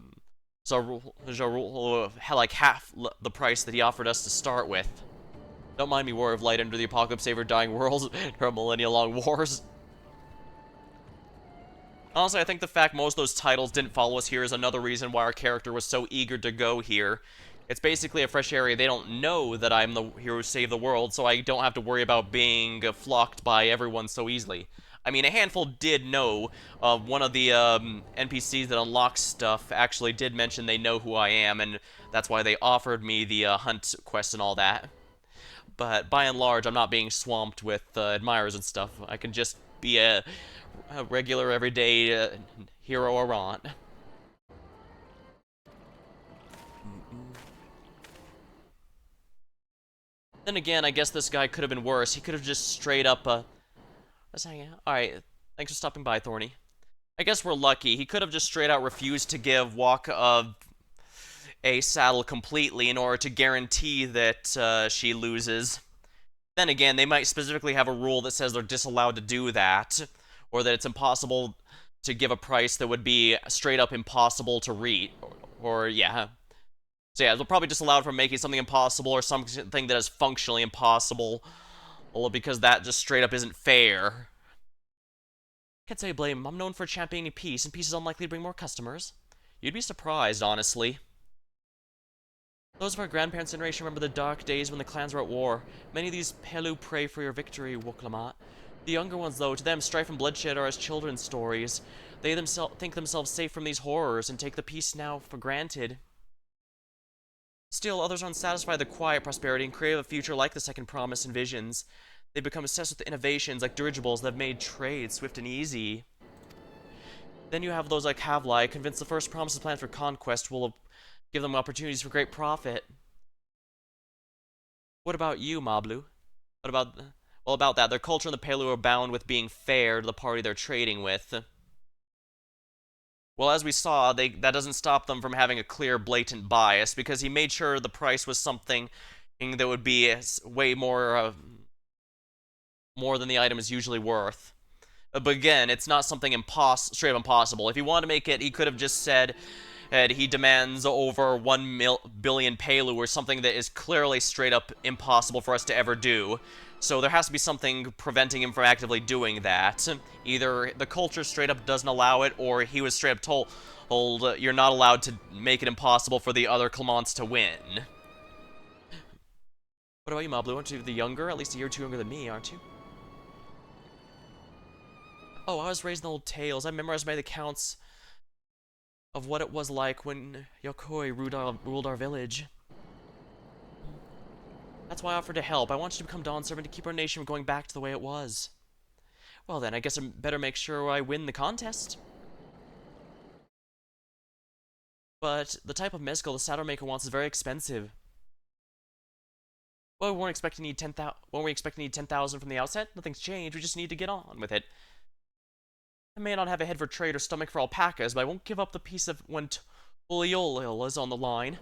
[SPEAKER 1] half the price that he offered us to start with. Don't mind me, War of Light, under the apocalypse, saver dying worlds, or millennia-long wars. Honestly, I think the fact most of those titles didn't follow us here is another reason why our character was so eager to go here. It's basically a fresh area. They don't know that I'm the hero who saved the world, so I don't have to worry about being flocked by everyone so easily. I mean, a handful did know. One of the NPCs that unlocks stuff actually did mention they know who I am, and that's why they offered me the hunt quest and all that. But by and large, I'm not being swamped with admirers and stuff. I can just be a regular, everyday hero errant. Then again, I guess this guy could have been worse. He could have just straight up, let's hang out. Alright, thanks for stopping by, Thorny. I guess we're lucky. He could have just straight out refused to give Walk a saddle completely in order to guarantee that she loses. Then again, they might specifically have a rule that says they're disallowed to do that, or that it's impossible to give a price that would be straight up impossible to read, or yeah. So yeah, they'll probably disallow it from making something impossible or something that is functionally impossible, well, because that just straight up isn't fair. Can't say blame him. I'm known for championing peace, and peace is unlikely to bring more customers. You'd be surprised, honestly. Those of our grandparents' generation remember the dark days when the clans were at war. Many of these Pelu pray for your victory, Woklamat. The younger ones, though, to them, strife and bloodshed are as children's stories. They think themselves safe from these horrors and take the peace now for granted. Still, others are unsatisfied with the quiet prosperity and crave a future like the Second Promise envisions. They become obsessed with innovations like dirigibles that have made trade swift and easy. Then you have those like Havli, convinced the First Promise's plan for conquest will give them opportunities for great profit. What about you, Mablu? What about... Well, about that, their culture and the Pelu are bound with being fair to the party they're trading with. Well, as we saw, that doesn't stop them from having a clear, blatant bias, because he made sure the price was something that would be way more than the item is usually worth. But again, it's not something straight up impossible. If he wanted to make it, he could have just said that he demands over 1 billion Pelu, or something that is clearly straight up impossible for us to ever do. So there has to be something preventing him from actively doing that. Either the culture straight up doesn't allow it, or he was straight up told you're not allowed to make it impossible for the other Clements to win. What about you, Mablu? Aren't you the younger? At least a year or two younger than me, aren't you? Oh, I was raised in old tales. I memorized my accounts of what it was like when Yokoi ruled our village. That's why I offered to help. I want you to become Dawn Servant to keep our nation from going back to the way it was. Well then, I guess I better make sure I win the contest. But the type of mezcal the saddle maker wants is very expensive. Well, we weren't expecting to need 10,000. Weren't we expecting to need 10,000 from the outset? Nothing's changed. We just need to get on with it. I may not have a head for trade or stomach for alpacas, but I won't give up the piece of when Tuliol is on the line.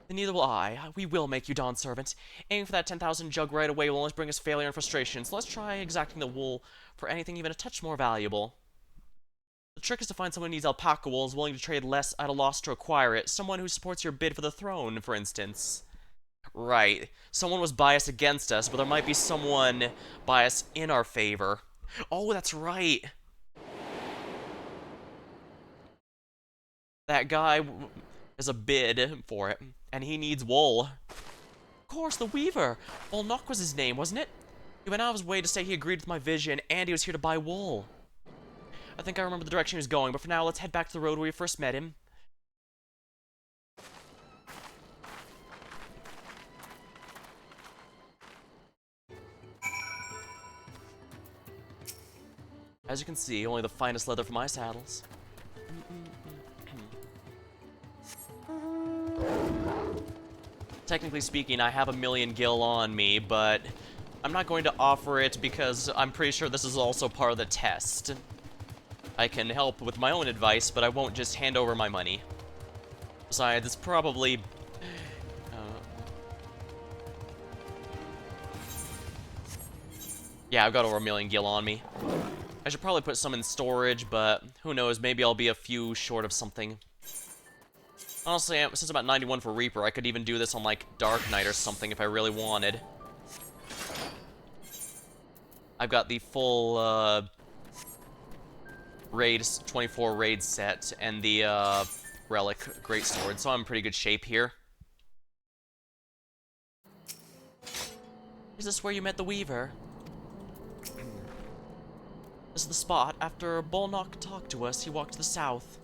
[SPEAKER 1] And neither will I. We will make you Dawn servant. Aiming for that 10,000 jug right away will only bring us failure and frustration, so let's try exacting the wool for anything even a touch more valuable. The trick is to find someone who needs alpaca wool and is willing to trade less at a loss to acquire it. Someone who supports your bid for the throne, for instance. Right. Someone was biased against us, but there might be someone biased in our favor. Oh, that's right. That guy is a bid for it, and he needs wool. Of course, the Weaver. Volnok was his name, wasn't it? He went out of his way to say he agreed with my vision, and he was here to buy wool. I think I remember the direction he was going, but for now, let's head back to the road where we first met him. As you can see, only the finest leather for my saddles. Technically speaking, I have 1,000,000 gil on me, but I'm not going to offer it because I'm pretty sure this is also part of the test. I can help with my own advice, but I won't just hand over my money. Besides, it's probably... yeah, I've got over 1,000,000 gil on me. I should probably put some in storage, but who knows, maybe I'll be a few short of something. Honestly, since I'm at 91 for Reaper, I could even do this on, like, Dark Knight or something if I really wanted. I've got the full, Raid 24 raid set and the relic greatsword, so I'm in pretty good shape here. Is this where you met the Weaver? This is the spot. After Bolnock talked to us, he walked to the south.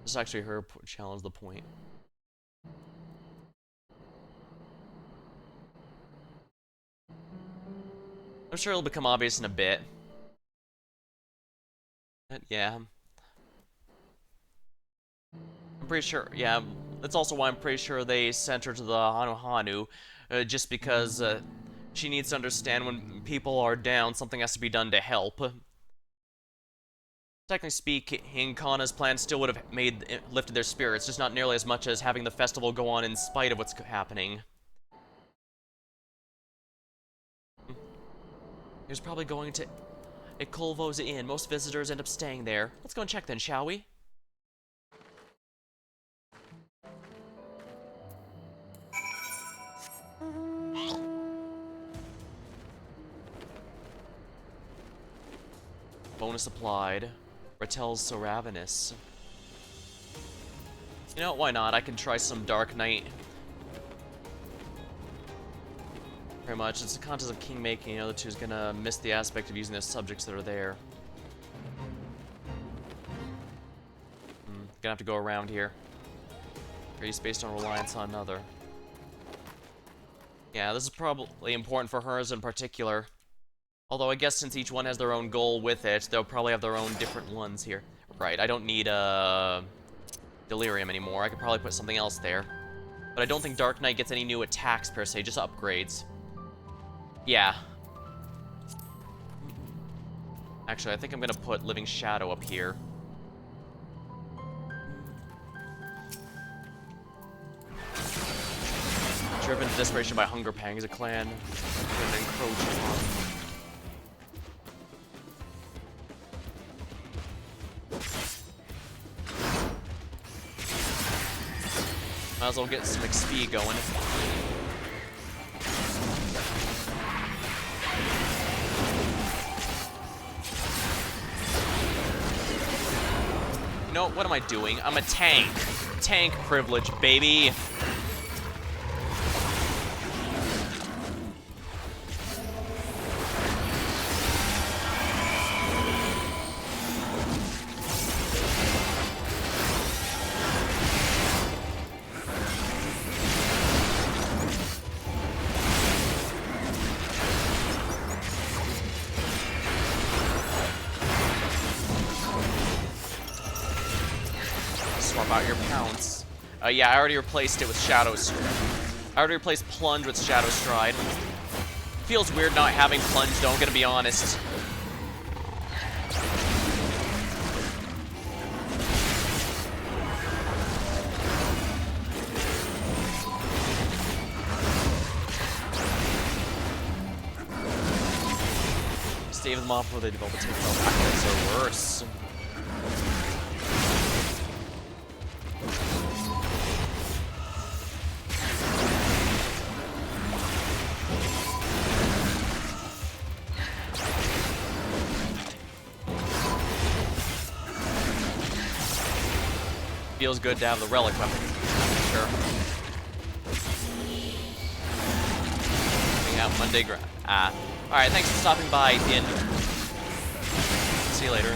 [SPEAKER 1] This is actually her challenge the point. I'm sure it'll become obvious in a bit. Yeah. I'm pretty sure, yeah. That's also why I'm pretty sure they sent her to the Hanu just because she needs to understand when people are down, something has to be done to help. Technically speaking, Kana's plan still would have lifted their spirits, just not nearly as much as having the festival go on in spite of what's happening. He's probably going to Ikolvo's Inn. Most visitors end up staying there. Let's go and check then, shall we? Bonus applied. Ratel's so ravenous. You know, why not? I can try some Dark Knight. Very much. It's a contest of king making. The other two is gonna miss the aspect of using the subjects that are there. Gonna have to go around here. Race based on reliance on another. Yeah, this is probably important for hers in particular. Although I guess since each one has their own goal with it, they'll probably have their own different ones here. Right, I don't need Delirium anymore. I could probably put something else there. But I don't think Dark Knight gets any new attacks per se, just upgrades. Yeah. Actually, I think I'm gonna put Living Shadow up here. Driven to desperation by hunger pangs, a clan and encroach upon. Might as well get some XP going. You know, what am I doing? I'm a tank. Tank privilege, baby. counts. Yeah, I already replaced it with Shadow Stride. I already replaced Plunge with Shadow Stride. Feels weird not having Plunge, though, I'm gonna be honest. Save them off before they develop a take backwards or worse. Feels good to have the relic weapon. Sure. Coming out Monday. Alright, thanks for stopping by, Finn. See you later.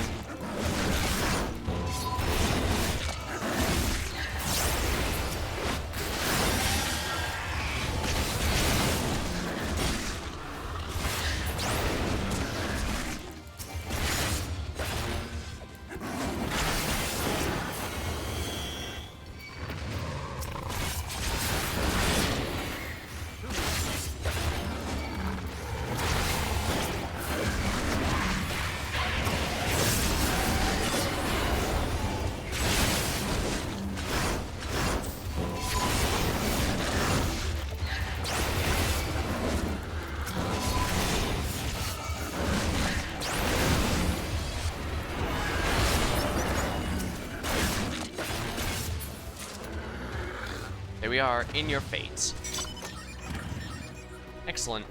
[SPEAKER 1] There we are, in your fate. Excellent.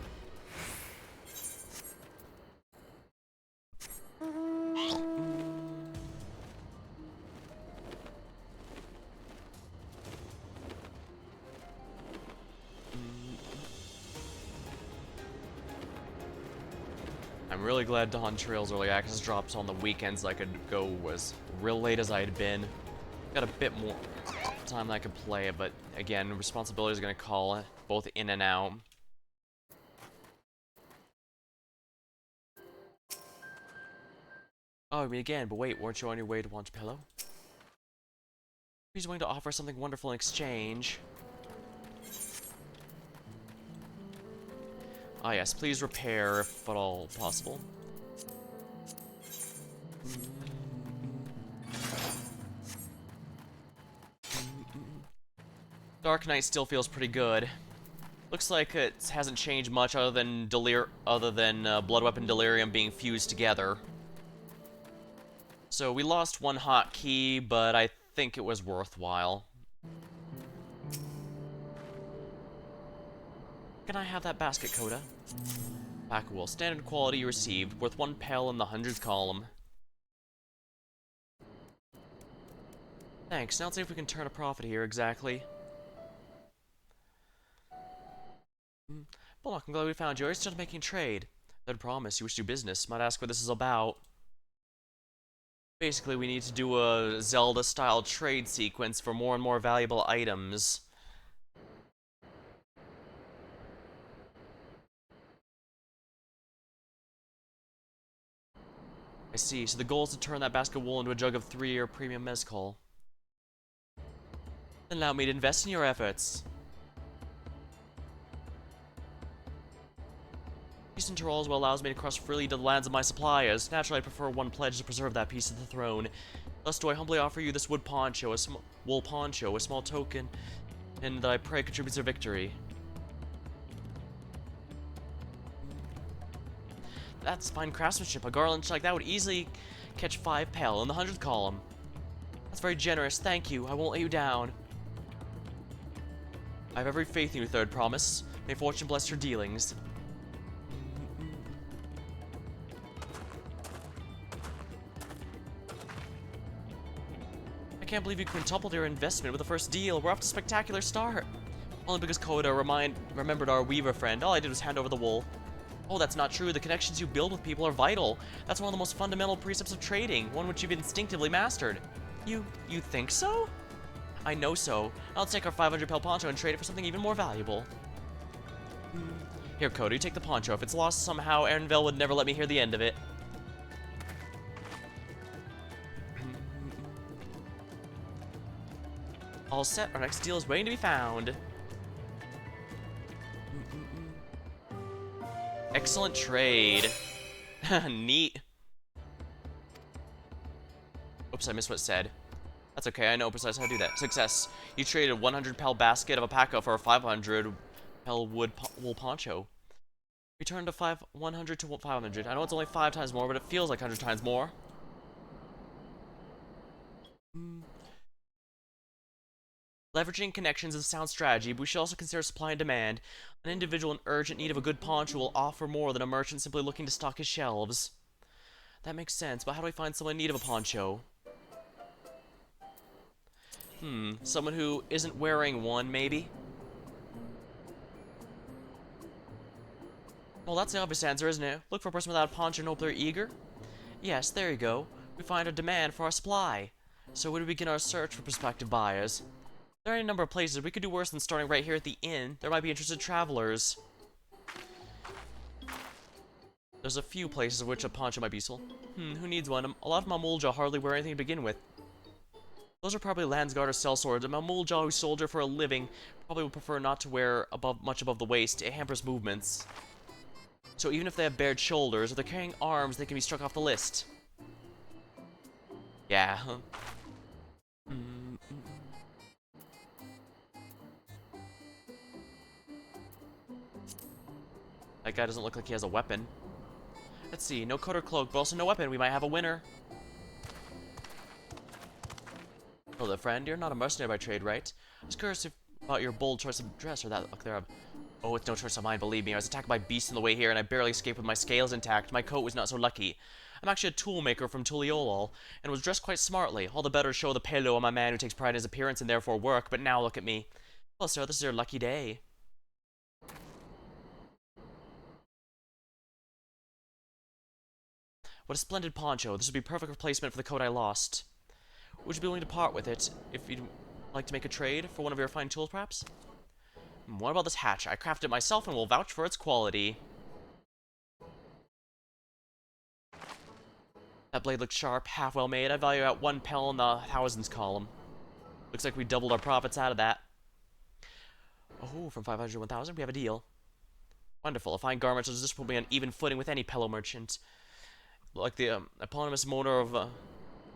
[SPEAKER 1] I'm really glad Dawntrail's early access drops on the weekends. I could go as real late as I had been. Got a bit more time that I could play it, but again, responsibility is going to call both in and out. Oh, me again, but wait, weren't you on your way to Montepello? He's willing to offer something wonderful in exchange. Ah yes, please repair if at all possible. Dark Knight still feels pretty good. Looks like it hasn't changed much other than Blood Weapon Delirium being fused together. So we lost one hotkey, but I think it was worthwhile. Can I have that basket, Coda? Packwool. Standard quality you received, worth 1 pel in the 100th column. Thanks. Now let's see if we can turn a profit here exactly. Bullock, I'm glad we found you. Are you still making trade? I'd promise you wish to do business. Might ask what this is about. Basically, we need to do a Zelda-style trade sequence for more and more valuable items. I see. So the goal is to turn that basket of wool into a jug of 3-year premium mezcal. Then allow me to invest in your efforts. Peace in Tyrol as well allows me to cross freely to the lands of my suppliers. Naturally, I prefer one pledge to preserve that piece of the throne. Thus do I humbly offer you this wool poncho, a small token, and that I pray contributes to victory. That's fine craftsmanship. A garland like that would easily catch 5 pel in the 100th column. That's very generous. Thank you. I won't let you down. I have every faith in you, Third Promise. May fortune bless your dealings. I can't believe you quintupled your investment with the first deal. We're off to a spectacular start. Only because Coda remembered our Weaver friend. All I did was hand over the wool. Oh, that's not true. The connections you build with people are vital. That's one of the most fundamental precepts of trading, one which you've instinctively mastered. You think so? I know so. I'll take our 500 pel poncho and trade it for something even more valuable. Here, Coda, you take the poncho. If it's lost somehow, Aaronville would never let me hear the end of it. All set, our next deal is waiting to be found. Excellent trade. Neat. Oops, I missed what it said. That's okay, I know precisely how to do that. Success. You traded a 100 pel basket of alpaca for a 500 pel wool poncho. Return to 100 to 500. I know it's only 5 times more, but it feels like 100 times more. Leveraging connections is a sound strategy, but we should also consider supply and demand. An individual in urgent need of a good poncho will offer more than a merchant simply looking to stock his shelves. That makes sense, but how do I find someone in need of a poncho? Someone who isn't wearing one, maybe? Well, that's the obvious answer, isn't it? Look for a person without a poncho and hope they're eager? Yes, there you go. We find a demand for our supply. So where do we begin our search for prospective buyers? There are any number of places. We could do worse than starting right here at the inn. There might be interested travelers. There's a few places of which a poncho might be useful. Who needs one? A lot of Mamulja hardly wear anything to begin with. Those are probably Landsguard or sellswords. A Mamulja who soldier for a living probably would prefer not to wear much above the waist. It hampers movements. So even if they have bared shoulders, if they're carrying arms, they can be struck off the list. Yeah. That guy doesn't look like he has a weapon. Let's see, no coat or cloak, but also no weapon. We might have a winner. Hello, friend. You're not a mercenary by trade, right? I was curious about your bold choice of dress, or that look there. Oh, it's no choice of mine, believe me. I was attacked by beasts on the way here, and I barely escaped with my scales intact. My coat was not so lucky. I'm actually a tool maker from Tuliolol, and was dressed quite smartly. All the better to show the pelo I'm a man who takes pride in his appearance and therefore work, but now look at me. Well, sir, this is your lucky day. What a splendid poncho. This would be a perfect replacement for the coat I lost. Would you be willing to part with it if you'd like to make a trade for one of your fine tools, perhaps? What about this hatch? I crafted it myself and will vouch for its quality. That blade looks sharp, half well made. I value at 1 pel in the thousands column. Looks like we doubled our profits out of that. Oh, from 500 to 1,000, we have a deal. Wonderful. A fine garment such as this put me on even footing with any pillow merchant. Like the eponymous owner of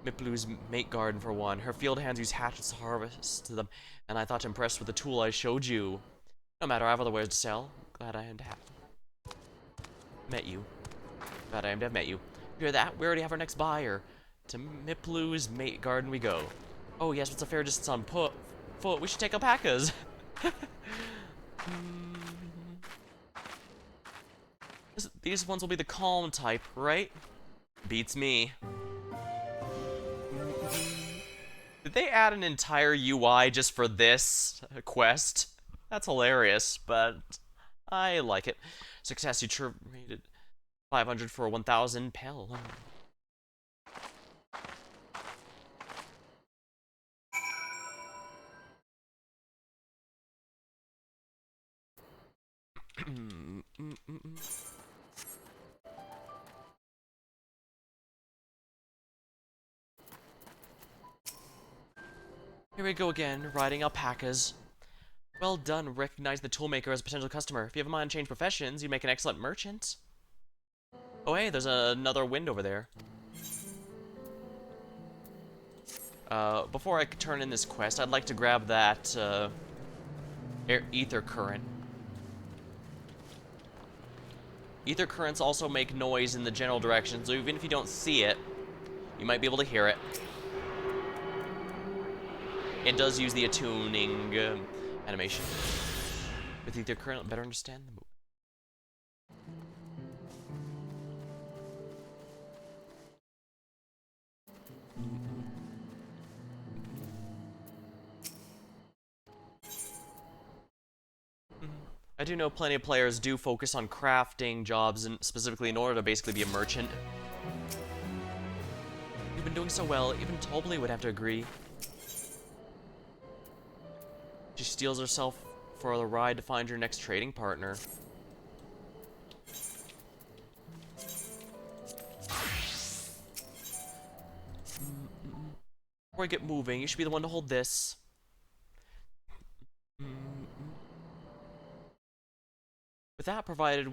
[SPEAKER 1] Miplu's mate garden, for one. Her field hands use hatchets to harvest them, and I thought to impress with the tool I showed you. No matter, I have other wares to sell. Glad I am to have met you. Glad I am to have met you. You hear that? We already have our next buyer. To Miplu's mate garden we go. Oh yes, what's a fair distance on foot? We should take alpacas. These ones will be the calm type, right? Beats me. Did they add an entire UI just for this quest? That's hilarious, but I like it. Success, you traded 500 for 1,000 pel. Here we go again, riding alpacas. Well done, recognizing the toolmaker as a potential customer. If you have a mind to change professions, you make an excellent merchant. Oh hey, there's another wind over there. Before I turn in this quest, I'd like to grab that, ether current. Ether currents also make noise in the general direction, so even if you don't see it, you might be able to hear it. It does use the attuning animation. With ether current, better understand the move. I do know plenty of players do focus on crafting jobs, and specifically in order to basically be a merchant. You've been doing so well, even Tobley would have to agree. She steals herself for the ride to find your next trading partner. Before I get moving, you should be the one to hold this. With that provided,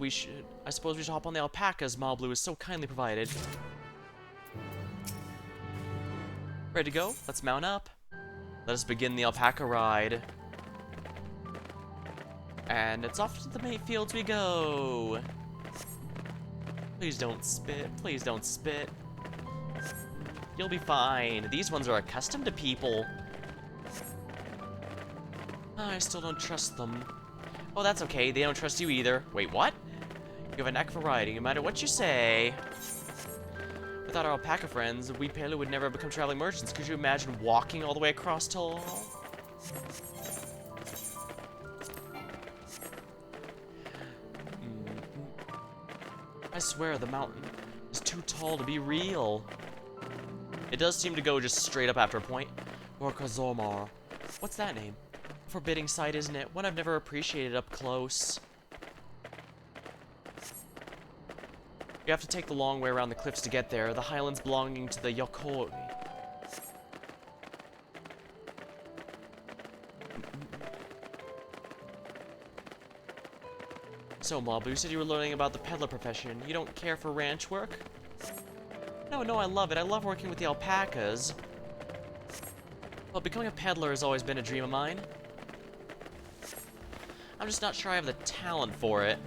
[SPEAKER 1] I suppose we should hop on the alpacas Moblu has so kindly provided. Ready to go? Let's mount up. Let us begin the alpaca ride. And it's off to the mate fields we go. Please don't spit. Please don't spit. You'll be fine. These ones are accustomed to people. I still don't trust them. Oh, that's okay. They don't trust you either. Wait, what? You have a knack for riding, no matter what you say. Without our alpaca friends, we Pelu would never become traveling merchants. Could you imagine walking all the way across Tol? I swear the mountain is too tall to be real. It does seem to go just straight up after a point. Orkazomar. What's that name? Forbidding sight, isn't it? One I've never appreciated up close. You have to take the long way around the cliffs to get there. The highlands belonging to the Yokoi. So, Moblu, you said you were learning about the peddler profession. You don't care for ranch work? No, I love it. I love working with the alpacas. But becoming a peddler has always been a dream of mine. I'm just not sure I have the talent for it.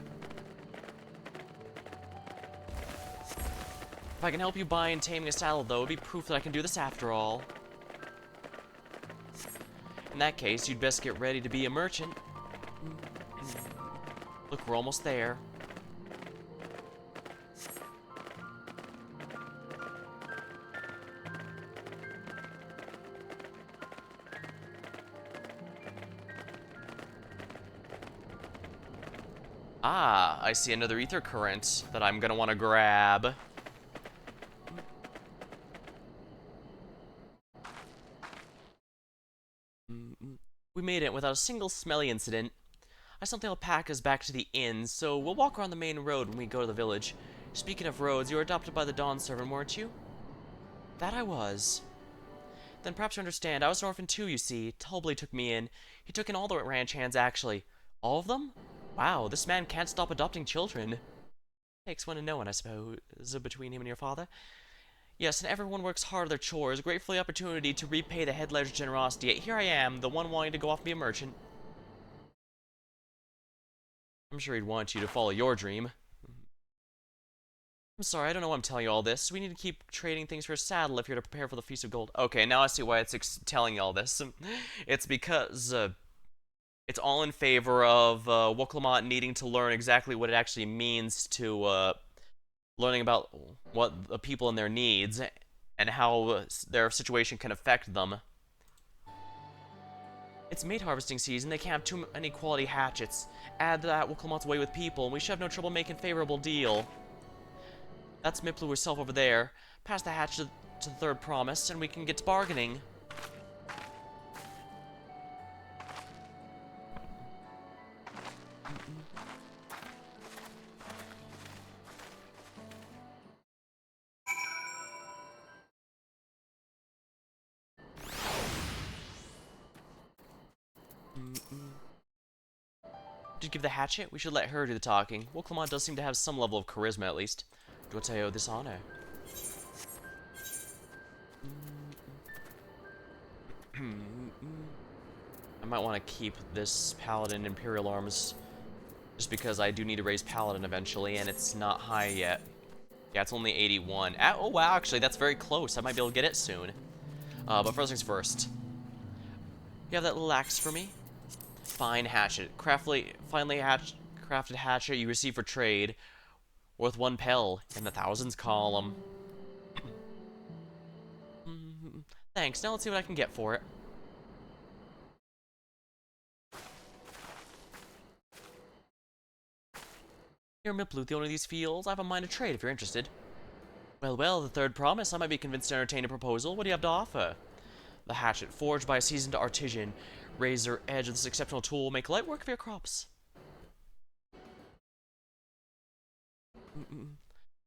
[SPEAKER 1] If I can help you buy and taming a saddle, though, it'd be proof that I can do this after all. In that case, you'd best get ready to be a merchant. Look, we're almost there. Ah, I see another ether current that I'm gonna want to grab. We made it without a single smelly incident. I sent the alpacas back to the inn, so we'll walk around the main road when we go to the village. Speaking of roads, you were adopted by the Dawn servant, weren't you? That I was. Then perhaps you understand, I was an orphan too, you see. Tulbley took me in. He took in all the ranch hands, actually. All of them? Wow, this man can't stop adopting children. Takes one to know one, I suppose, between him and your father. Yes, and everyone works hard at their chores, grateful for the opportunity to repay the head ledger's generosity, yet here I am, the one wanting to go off and be a merchant. I'm sure he'd want you to follow your dream. I'm sorry, I don't know why I'm telling you all this. We need to keep trading things for a saddle if you're to prepare for the Feast of Gold. Okay, now I see why it's telling you all this. It's because, it's all in favor of, Woklamot needing to learn exactly what it actually means to, learning about what the people and their needs, and how their situation can affect them. It's mate harvesting season, they can't have too many quality hatchets. Add that Woklamot's way with people, and we should have no trouble making a favorable deal. That's Miplu herself over there. Pass the hatch to the third promise, and we can get to bargaining. Did you give the hatchet? We should let her do the talking. Woklamot does seem to have some level of charisma, at least. To what I owe this honor. I might want to keep this Paladin Imperial Arms, just because I do need to raise Paladin eventually, and it's not high yet. Yeah, it's only 81. Oh wow, actually, that's very close. I might be able to get it soon. But first things first. You have that little axe for me? Fine hatchet. Finely crafted hatchet you receive for trade. Worth 1 pel in the thousands column. Thanks. Now let's see what I can get for it. Here, Miplu, the owner of these fields. I have a mind to trade if you're interested. Well, the third promise. I might be convinced to entertain a proposal. What do you have to offer? The hatchet, forged by a seasoned artisan. Razor edge of this exceptional tool will make light work of your crops.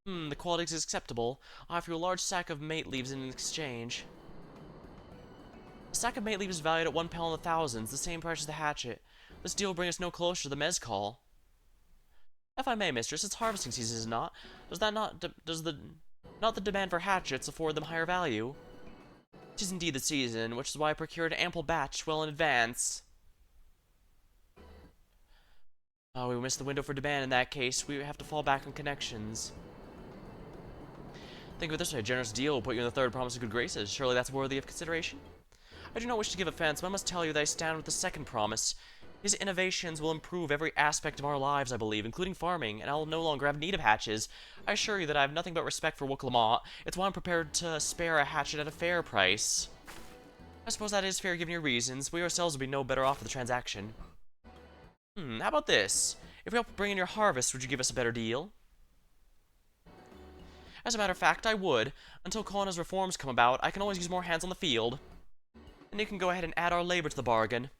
[SPEAKER 1] The quality is acceptable. I'll offer you a large sack of mate leaves in exchange. A sack of mate leaves is valued at 1 pel in the thousands, the same price as the hatchet. This deal will bring us no closer to the mezcal. If I may, mistress, it's harvesting season, is it not? Does the demand for hatchets afford them higher value? It is indeed the season, which is why I procured an ample batch well in advance. Oh, we missed the window for demand in that case. We have to fall back on connections. Think of it this way, a generous deal will put you in the third promise of good graces. Surely that's worthy of consideration? I do not wish to give offense, but I must tell you that I stand with the second promise. His innovations will improve every aspect of our lives, I believe, including farming, and I will no longer have need of hatches. I assure you that I have nothing but respect for Wooklamont. It's why I'm prepared to spare a hatchet at a fair price. I suppose that is fair given your reasons. We ourselves will be no better off for the transaction. How about this? If we help bring in your harvest, would you give us a better deal? As a matter of fact, I would. Until Kona's reforms come about, I can always use more hands on the field. And you can go ahead and add our labor to the bargain.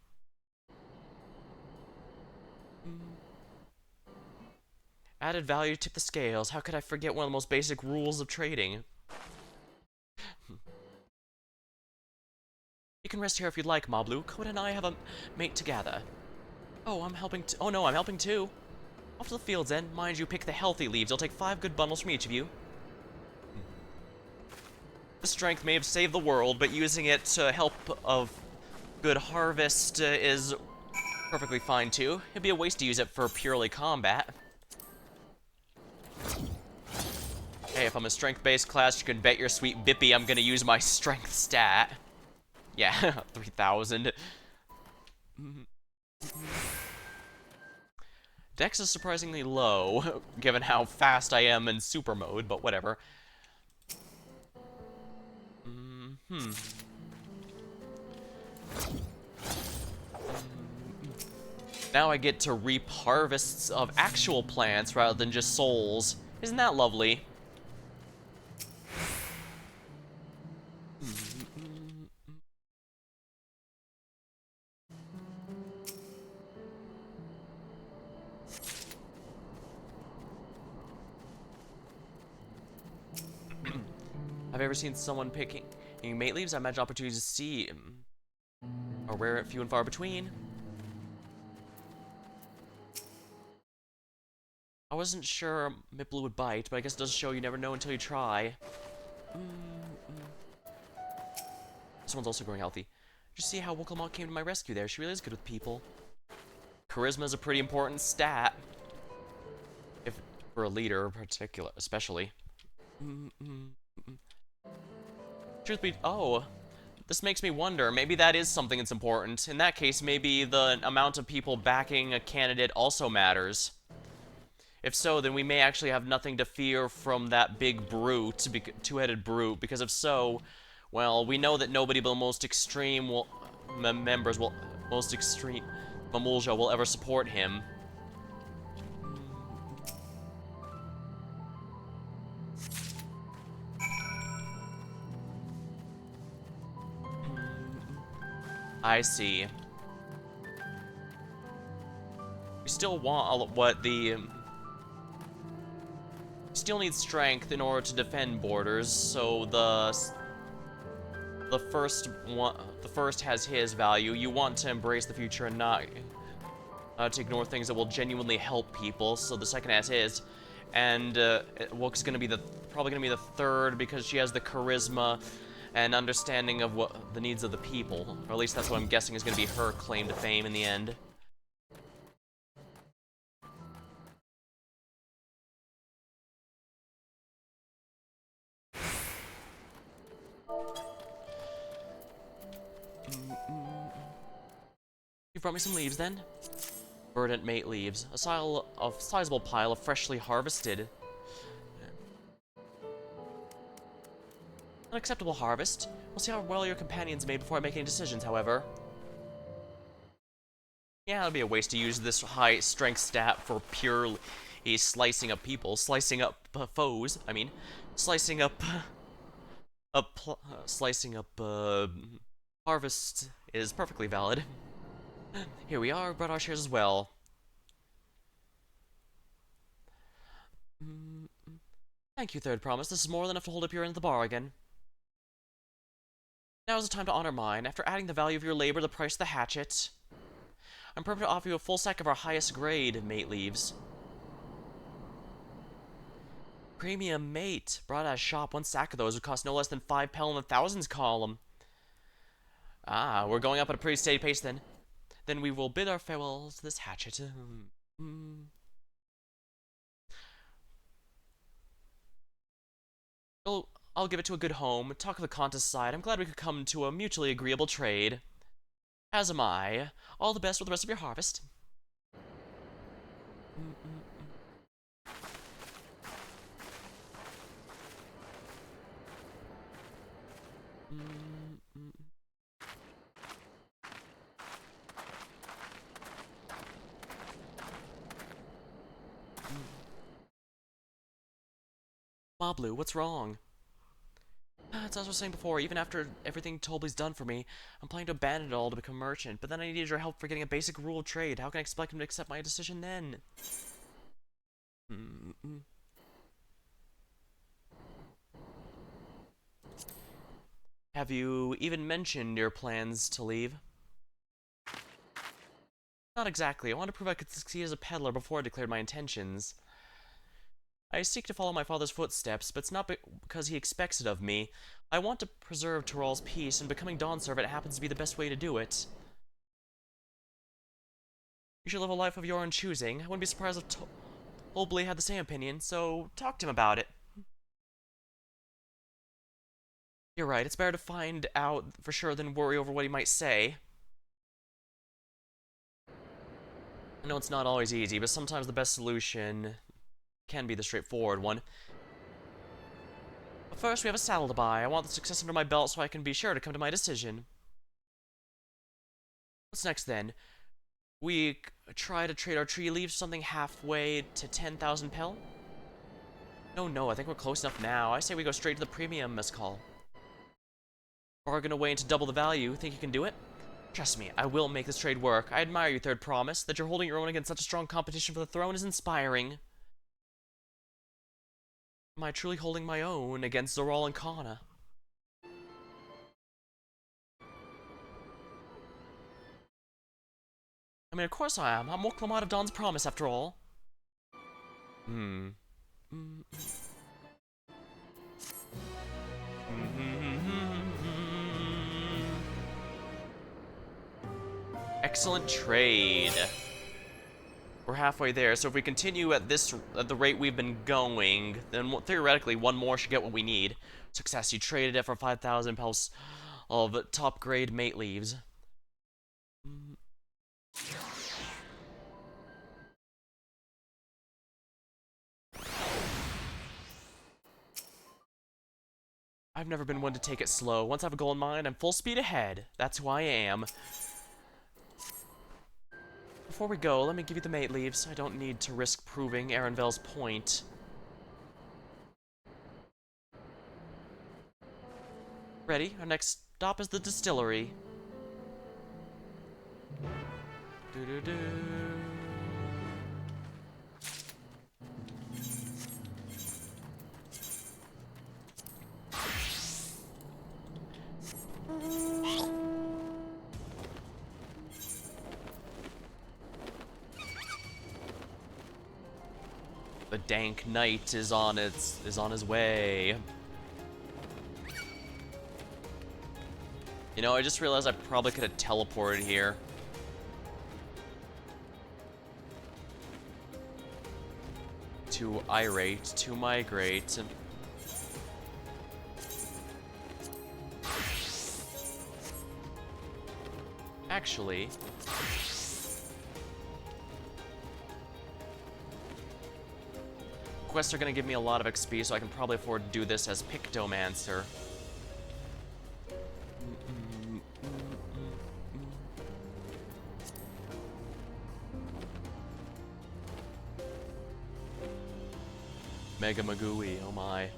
[SPEAKER 1] Added value tip the scales. How could I forget one of the most basic rules of trading? You can rest here if you'd like, Mablu. Kona and I have a mate together. Oh, I'm helping oh no, I'm helping too. Off to the fields then. Mind you, pick the healthy leaves. I'll take 5 good bundles from each of you. The strength may have saved the world, but using it to help of good harvest is perfectly fine too. It'd be a waste to use it for purely combat. Hey, if I'm a strength-based class, you can bet your sweet bippy I'm gonna use my strength stat. Yeah, 3,000. Dex is surprisingly low, given how fast I am in super mode, but whatever. Now I get to reap harvests of actual plants rather than just souls. Isn't that lovely? Have you ever seen someone picking mate leaves? I imagine opportunities to see are rare, few and far between. I wasn't sure Miplu would bite, but I guess it does show you never know until you try. This one's also growing healthy. Just see how Wooklamont came to my rescue there. She really is good with people. Charisma is a pretty important stat. If for a leader in particular, especially. Truth be this makes me wonder, maybe that is something that's important. In that case, maybe the amount of people backing a candidate also matters. If so, then we may actually have nothing to fear from that big brute, two-headed brute, because if so, well, we know that nobody but the most extreme most extreme Mamulja will ever support him. I see. We still want still need strength in order to defend borders, so the first has his value. You want to embrace the future and not to ignore things that will genuinely help people, so the second has his. And Wook's probably gonna be the third because she has the charisma and understanding of what the needs of the people. Or at least that's what I'm guessing is gonna be her claim to fame in the end. You brought me some leaves, then? Verdant mate leaves. A sizable pile of freshly harvested. An acceptable harvest. We'll see how well your companions made before I make any decisions, however. Yeah, it'll be a waste to use this high strength stat for purely slicing up people. Slicing up foes, I mean. Slicing up harvest is perfectly valid. Here we are, brought our shares as well. Thank you, Third Promise. This is more than enough to hold up your end of the bargain. Now is the time to honor mine. After adding the value of your labor, the price of the hatchet, I'm prepared to offer you a full sack of our highest grade mate leaves. Premium mate. Brought out a shop. One sack of those would cost no less than 5 pel in the thousands column. Ah, we're going up at a pretty steady pace then. Then we will bid our farewells to this hatchet. I'll give it to a good home. Talk of the contest side. I'm glad we could come to a mutually agreeable trade. As am I. All the best with the rest of your harvest. Moblu, what's wrong? It's as I was saying before, even after everything Tolby's done for me, I'm planning to abandon it all to become a merchant, but then I needed your help for getting a basic rule of trade. How can I expect him to accept my decision then? Have you even mentioned your plans to leave? Not exactly. I wanted to prove I could succeed as a peddler before I declared my intentions. I seek to follow my father's footsteps, but it's not because he expects it of me. I want to preserve Tyrrell's peace, and becoming Dawn Servant happens to be the best way to do it. You should live a life of your own choosing. I wouldn't be surprised if Tolby had the same opinion, so talk to him about it. You're right, it's better to find out for sure than worry over what he might say. I know it's not always easy, but sometimes the best solution can be the straightforward one. But first, we have a saddle to buy. I want the success under my belt so I can be sure to come to my decision. What's next, then? We try to trade our tree leaves something halfway to 10,000 pel? No, I think we're close enough now. I say we go straight to the premium mescal. Bargain away into double the value. Think you can do it? Trust me, I will make this trade work. I admire you, Third Promise. That you're holding your own against such a strong competition for the throne is inspiring. Am I truly holding my own against Zoral and Kana? I mean, of course I am. I'm Moklamad of Dawn's Promise, after all. Excellent trade. We're halfway there, so if we continue at the rate we've been going, then theoretically one more should get what we need. Success, you traded it for 5,000 pels of top grade mate leaves. I've never been one to take it slow. Once I have a goal in mind, I'm full speed ahead. That's who I am. Before we go, let me give you the mate leaves. I don't need to risk proving Arenville's point. Ready? Our next stop is the distillery. Do-do-do. The dank knight is on his way. You know, I just realized I probably could have teleported here. To irate, to migrate. Actually, quests are gonna give me a lot of XP, so I can probably afford to do this as Pictomancer. Mega Magui, oh my.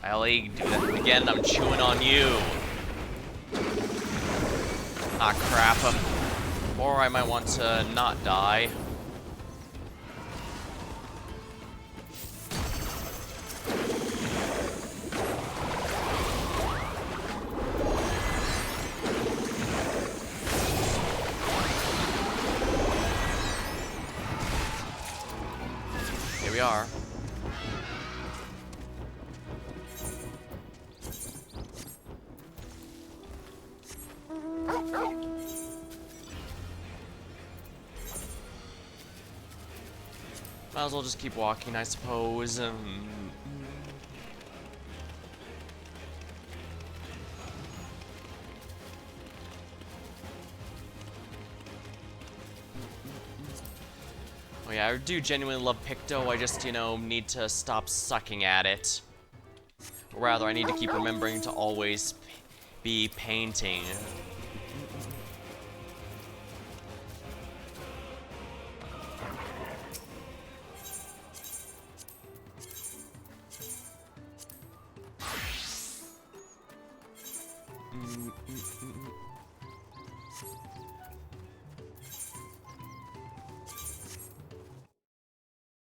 [SPEAKER 1] Ellie, do that again. I'm chewing on you. Ah, crap. Or I might want to not die. Here we are. Might as well just keep walking, I suppose. Oh yeah, I do genuinely love Picto, I just, you know, need to stop sucking at it. Or rather, I need to keep remembering to always be painting.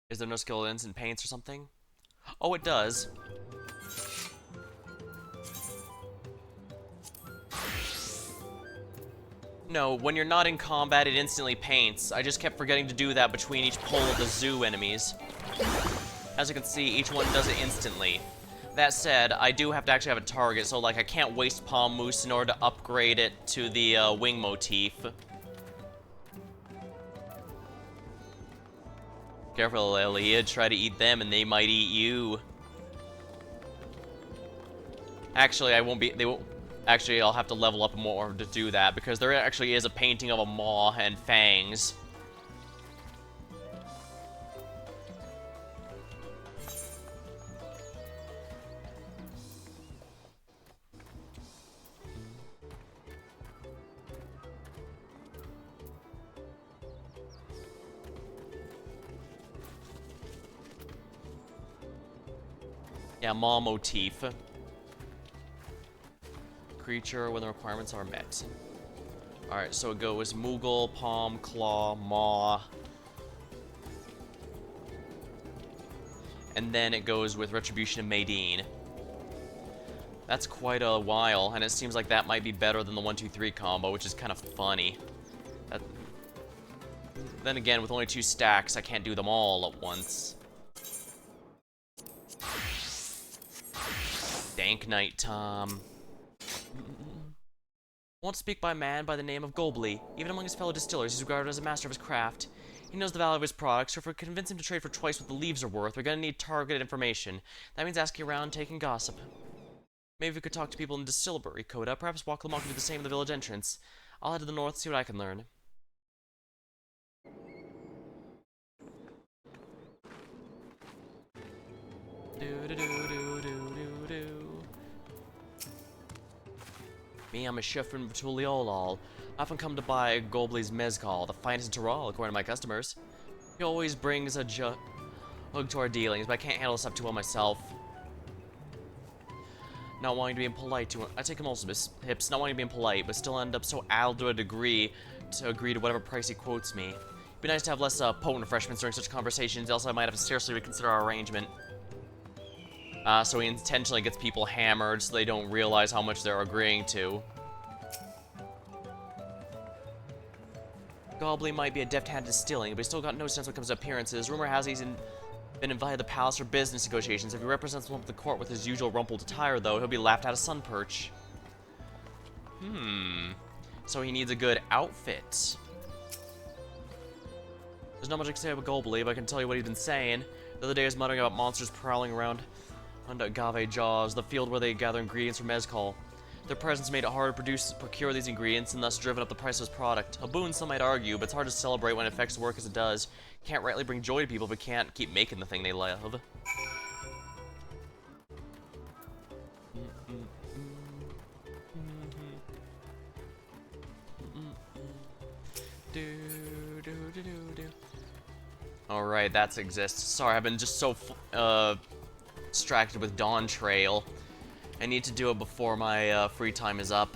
[SPEAKER 1] Is there no skill in instant paints or something? Oh, it does. No, when you're not in combat, it instantly paints. I just kept forgetting to do that between each pull of the zoo enemies. As you can see, each one does it instantly. That said, I do have to actually have a target, so like I can't waste Palm Moose in order to upgrade it to the wing motif. Careful, Lilia. Try to eat them and they might eat you. Actually, I won't be... They won't... Actually, I'll have to level up more to do that, because there actually is a painting of a maw and fangs. Yeah, maw motif. Creature when the requirements are met. Alright, so it goes Moogle, Palm, Claw, Maw. And then it goes with Retribution and Maydeen. That's quite a while, and it seems like that might be better than the 1-2-3 combo, which is kind of funny. Then again, with only 2 stacks, I can't do them all at once. Dank night, Tom. Won't speak by a man by the name of Gobley. Even among his fellow distillers, he's regarded as a master of his craft. He knows the value of his products, so if we convince him to trade for twice what the leaves are worth, we're gonna need targeted information. That means asking around, taking gossip. Maybe we could talk to people in the distillery coda, perhaps walk along and do the same in the village entrance. I'll head to the north, see what I can learn. Me, I'm a chef from Tuliolal. I often come to buy Gobley's mezcal, the finest in Tyrol, according to my customers. He always brings a jug to our dealings, but I can't handle stuff too well myself. Not wanting to be impolite to him. I take him also hips, not wanting to be impolite, but still end up so addled to a degree to agree to whatever price he quotes me. It'd be nice to have less potent refreshments during such conversations. Also, I might have to seriously reconsider our arrangement. So he intentionally gets people hammered so they don't realize how much they're agreeing to. Gobley might be a deft hand at distilling, but he's still got no sense when it comes to appearances. Rumor has he's been invited to the palace for business negotiations. If he represents one of the court with his usual rumpled attire, though, he'll be laughed out of sun perch. So he needs a good outfit. There's not much I can say about Gobley, but I can tell you what he's been saying. The other day he was muttering about monsters prowling around under Agave Jaws, the field where they gather ingredients for mezcal. Their presence made it hard to procure these ingredients and thus driven up the price of his product. A boon, some might argue, but it's hard to celebrate when it affects work as it does. Can't rightly bring joy to people if we can't keep making the thing they love. Alright, that exists. Sorry, I've been just so distracted with Dawntrail. I need to do it before my free time is up.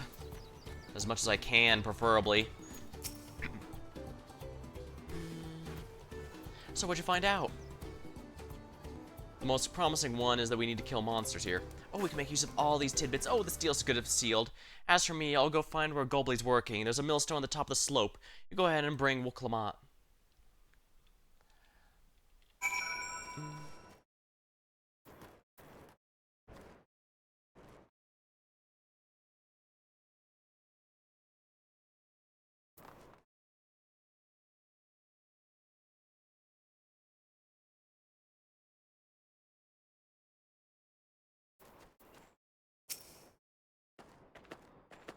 [SPEAKER 1] As much as I can, preferably. So what'd you find out? The most promising one is that we need to kill monsters here. Oh, we can make use of all these tidbits. Oh, this deal's good if sealed. As for me, I'll go find where Gobley's working. There's a millstone on the top of the slope. You go ahead and bring Wuklamot.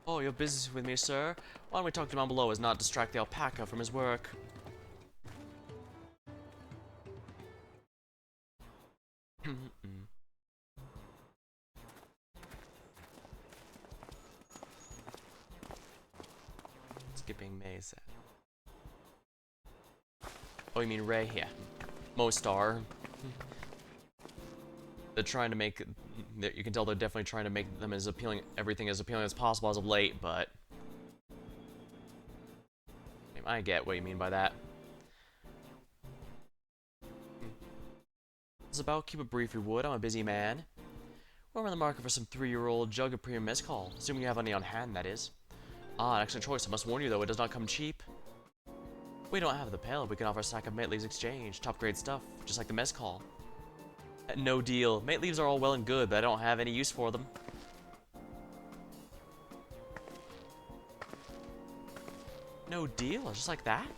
[SPEAKER 1] Oh, you're busy with me, sir? Why don't we talk to him down below as not distract the alpaca from his work? Skipping Mesa. Oh, you mean Ray? Yeah. Mostar. They're trying to make... You can tell they're definitely trying to make them as appealing... Everything as appealing as possible as of late, but... I get what you mean by that. Isabel, keep it brief if you would. I'm a busy man. We're on the market for some 3-year-old jug of premium mezcal. Assuming you have any on hand, that is. Ah, an excellent choice. I must warn you, though, it does not come cheap. We don't have the pail. We can offer a sack of mate leaves exchange. Top-grade stuff, just like the mezcal. No deal. Mate leaves are all well and good, but I don't have any use for them. No deal? Just like that?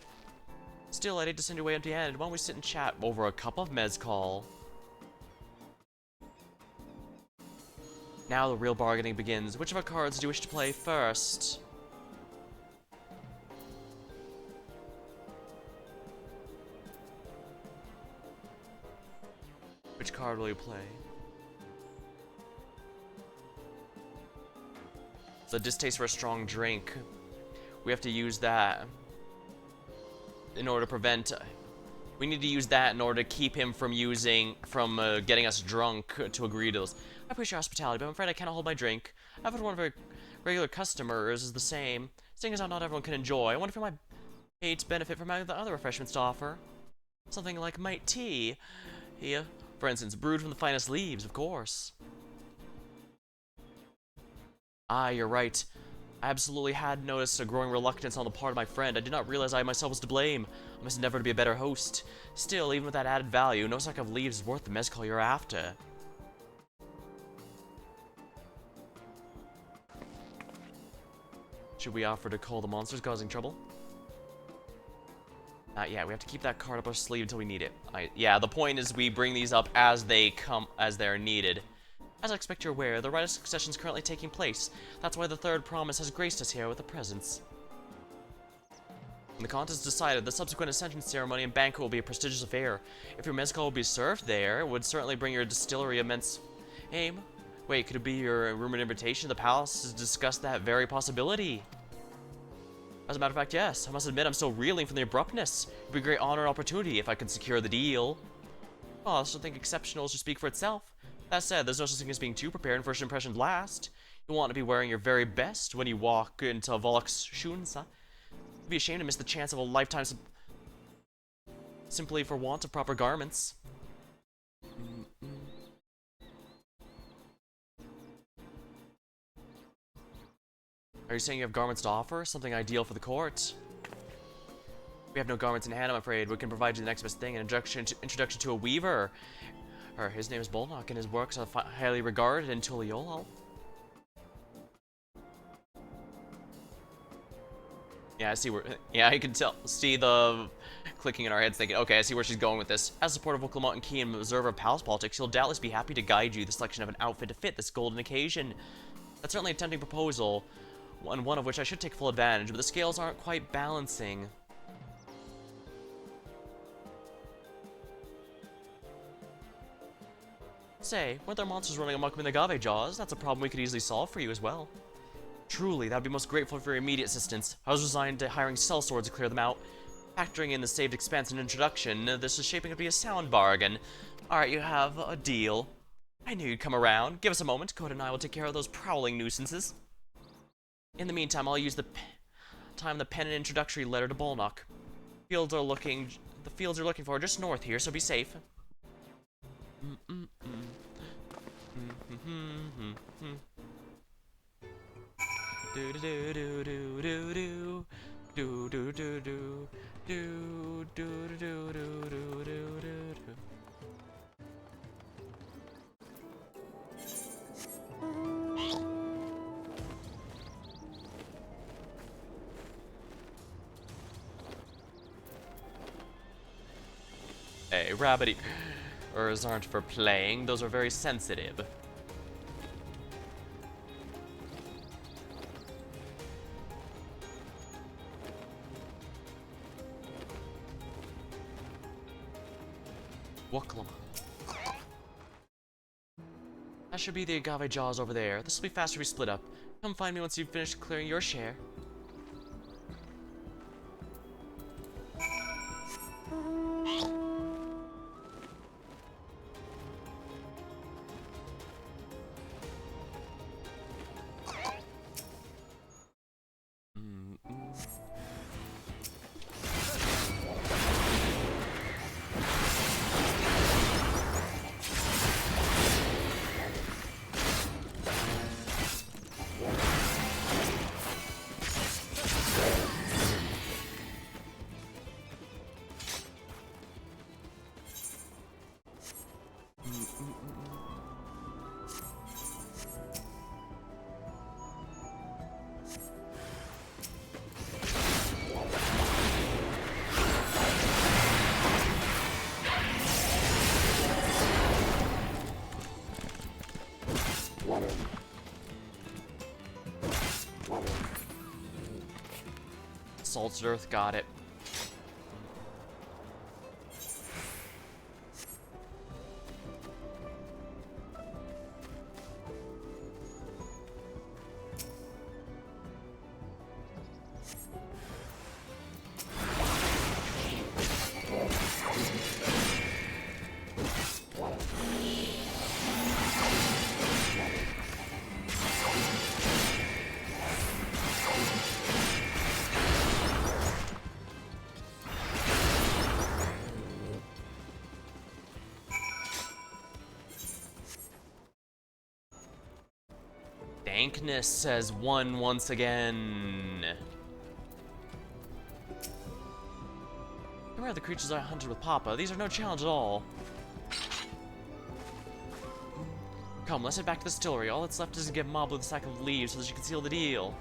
[SPEAKER 1] Still, I'd hate to send you away empty-handed. Why don't we sit and chat over a cup of mezcal? Now the real bargaining begins. Which of our cards do you wish to play first? Which card will you play? The distaste for a strong drink. We have to use that in order to prevent... We need to use that in order to keep him from getting us drunk to agree to those. I appreciate your hospitality, but I'm afraid I cannot hold my drink. I've had one of our regular customers is the same. Seeing as how not everyone can enjoy, I wonder if I might pay to benefit from the other refreshments to offer. Something like mite tea. Here, for instance, brewed from the finest leaves, of course. Ah, you're right. I absolutely had noticed a growing reluctance on the part of my friend. I did not realize I myself was to blame. I must endeavor to be a better host. Still, even with that added value, no sack of leaves is worth the mezcal you're after. Should we offer to call the monsters causing trouble? Not yet. We have to keep that card up our sleeve until we need it. Yeah, the point is we bring these up as they're needed. As I expect you're aware, the rite of succession is currently taking place. That's why the third promise has graced us here with a presence. When the contest is decided, the subsequent ascension ceremony and banquet will be a prestigious affair. If your mezcal will be served there, it would certainly bring your distillery immense fame. Wait, could it be your rumored invitation to the palace to discuss that very possibility? As a matter of fact, yes. I must admit I'm still reeling from the abruptness. It would be a great honor and opportunity if I could secure the deal. Oh, I still think exceptional should speak for itself. That said, there's no such thing as being too prepared and first impressions last. You want to be wearing your very best when you walk into Volok's Shunsa. You'd be ashamed to miss the chance of a lifetime simply for want of proper garments. Are you saying you have garments to offer? Something ideal for the court? We have no garments in hand, I'm afraid. We can provide you the next best thing, an introduction to a weaver. His name is Bolnock, and his works are highly regarded in Tuliol. Yeah, I see where... Yeah, I can see the clicking in our heads thinking, okay, I see where she's going with this. As a supporter of Wuklamot and Key and observer of palace politics, he'll doubtless be happy to guide you the selection of an outfit to fit this golden occasion. That's certainly a tempting proposal, one of which I should take full advantage, but the scales aren't quite balancing. Say, weren't there monsters running amok in the agave jaws? That's a problem we could easily solve for you as well. Truly, that would be most grateful for your immediate assistance. I was resigned to hiring sellswords to clear them out. Factoring in the saved expense and introduction, this is shaping up to be a sound bargain. Alright, you have a deal. I knew you'd come around. Give us a moment. Code and I will take care of those prowling nuisances. In the meantime, I'll use the pen and introductory letter to Bolnock. The fields are looking for just north here, so be safe. Do do do do do do do do do do do do do do do do do. Hey, rabbit ears aren't for playing, those are very sensitive. Waklama. That should be the agave jaws over there. This will be faster if we split up. Come find me once you've finished clearing your share. Salted Earth, got it. Dankness says one once again. Remember the creatures I hunted with Papa. These are no challenge at all. Come, let's head back to the distillery. All that's left is to give Moblu the sack of leaves so that she can seal the deal.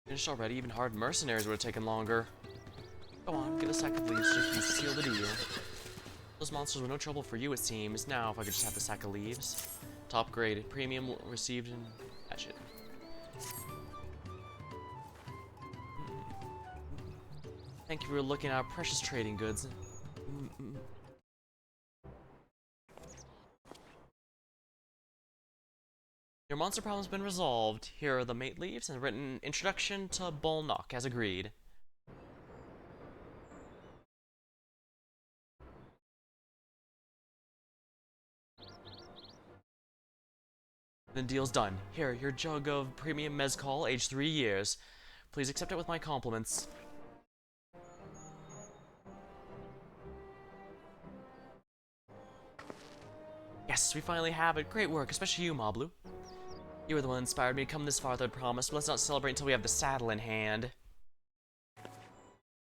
[SPEAKER 1] Finished already? Even hard mercenaries would have taken longer. Go on, get a sack of leaves so you can seal the deal. Those monsters were no trouble for you, it seems. Now, if I could just have the sack of leaves. Top grade, premium received in that shit. Thank you for looking at our precious trading goods. Your monster problem's been resolved. Here are the mate leaves and a written introduction to Bolnock, as agreed. The deal's done. Here, your jug of premium mezcal, aged 3 years. Please accept it with my compliments. Yes, we finally have it. Great work, especially you, Moblu. You were the one who inspired me to come this far, Third Promise, but let's not celebrate until we have the saddle in hand.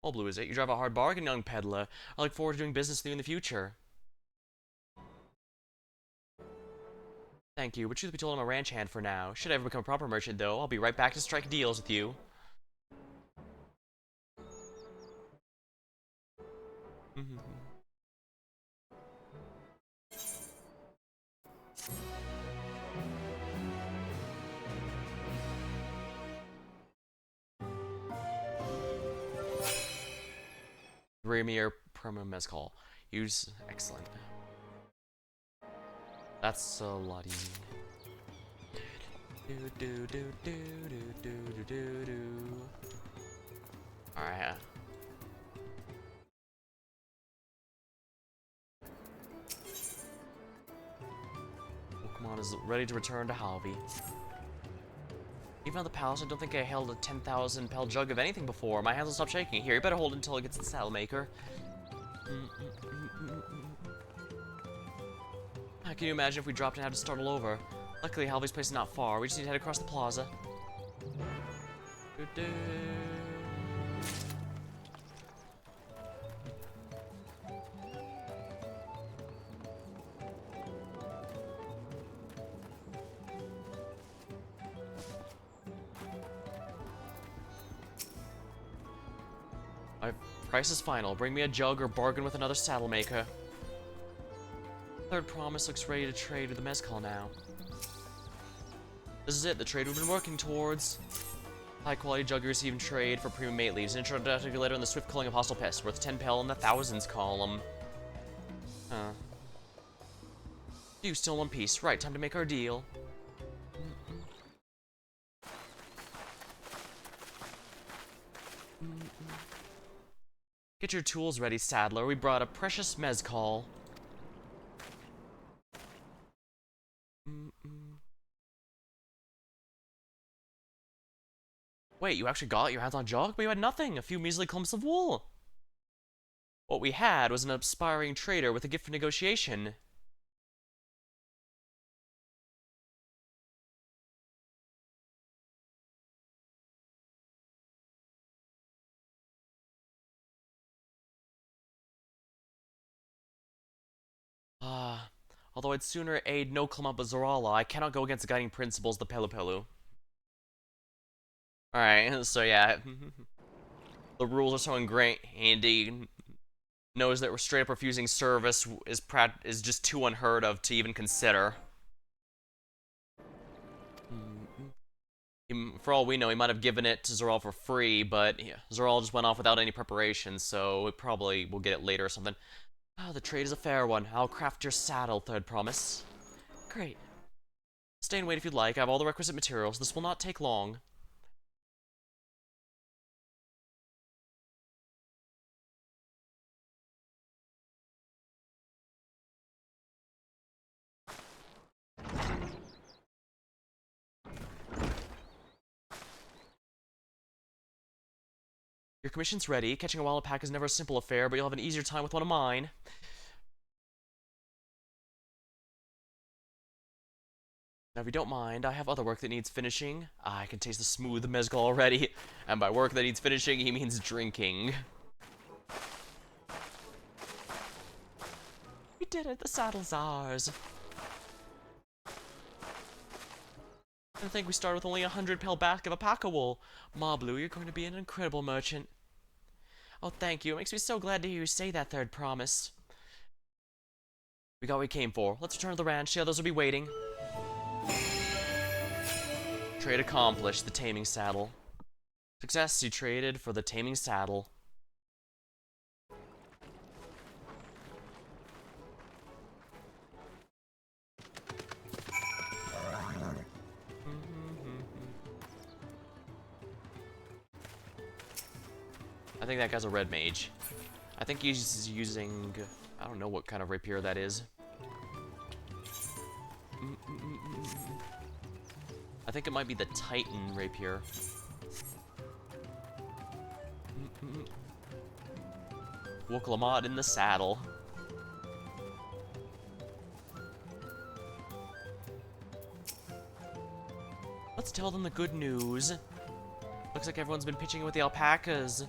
[SPEAKER 1] Well, Blue, is it? You drive a hard bargain, young peddler. I look forward to doing business with you in the future. Thank you, but truth be told, I'm a ranch hand for now. Should I ever become a proper merchant, though, I'll be right back to strike deals with you. Premier promo mezcal. Use excellent. That's a lot easier. Alright. Pokemon is ready to return to Halvi. Even at the palace, I don't think I held a 10,000 pel jug of anything before. My hands will stop shaking. Here, you better hold it until it gets to the saddle maker. Can you imagine if we dropped and had to start all over? Luckily, Halvi's place is not far. We just need to head across the plaza. My price is final. Bring me a jug or bargain with another saddle maker. Third Promise looks ready to trade with the mezcal now. This is it, the trade we've been working towards. High quality jug you receive in trade for premium mate leaves. An introductory letter in the swift culling of hostile pests, worth 10 pel in the thousands column. Huh. You still in one piece. Right, time to make our deal. Get your tools ready, saddler. We brought a precious mezcal. Wait, you actually got your hands on a jug? But you had nothing, a few measly clumps of wool. What we had was an aspiring trader with a gift for negotiation. Although I'd sooner aid no Clement but Zorala, I cannot go against the guiding principles of the Pelu Pelu. Alright, so yeah. The rules are so ingrained, Andy knows that we're straight up refusing service is just too unheard of to even consider. For all we know, he might have given it to Zoral for free, but yeah, Zoral just went off without any preparation, so it probably will get it later or something. Oh, the trade is a fair one. I'll craft your saddle, Third Promise. Great. Stay and wait if you'd like. I have all the requisite materials. This will not take long. Your commission's ready. Catching a wild pack is never a simple affair, but you'll have an easier time with one of mine. Now, if you don't mind, I have other work that needs finishing. I can taste the smooth mezcal already. And by work that needs finishing, he means drinking. We did it. The saddle's ours. I think we started with only 100 pel back of a pack of wool. Ma Blue, you're going to be an incredible merchant. Oh, thank you. It makes me so glad to hear you say that, Third Promise. We got what we came for. Let's return to the ranch. The others will be waiting. Trade accomplished. The taming saddle. Success. You traded for the taming saddle. I think that guy's a red mage. I think he's using... I don't know what kind of rapier that is. I think it might be the Titan rapier. Wooklamat in the saddle. tell them the good news. Looks like everyone's been pitching in with the alpacas.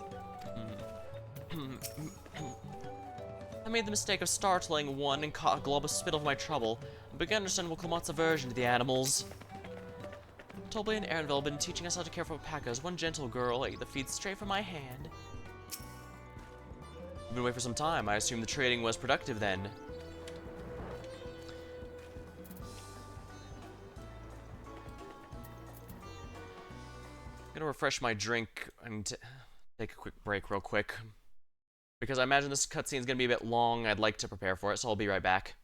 [SPEAKER 1] I made the mistake of startling one and caught a glob of spit over my trouble. I began to understand Clement's aversion to the animals. Tobley and Erenville have been teaching us how to care for alpacas. One gentle girl ate the feed straight from my hand. We've been away for some time. I assume the trading was productive then. I'm gonna refresh my drink and take a quick break real quick. Because I imagine this cutscene is gonna be a bit long. I'd like to prepare for it, so I'll be right back.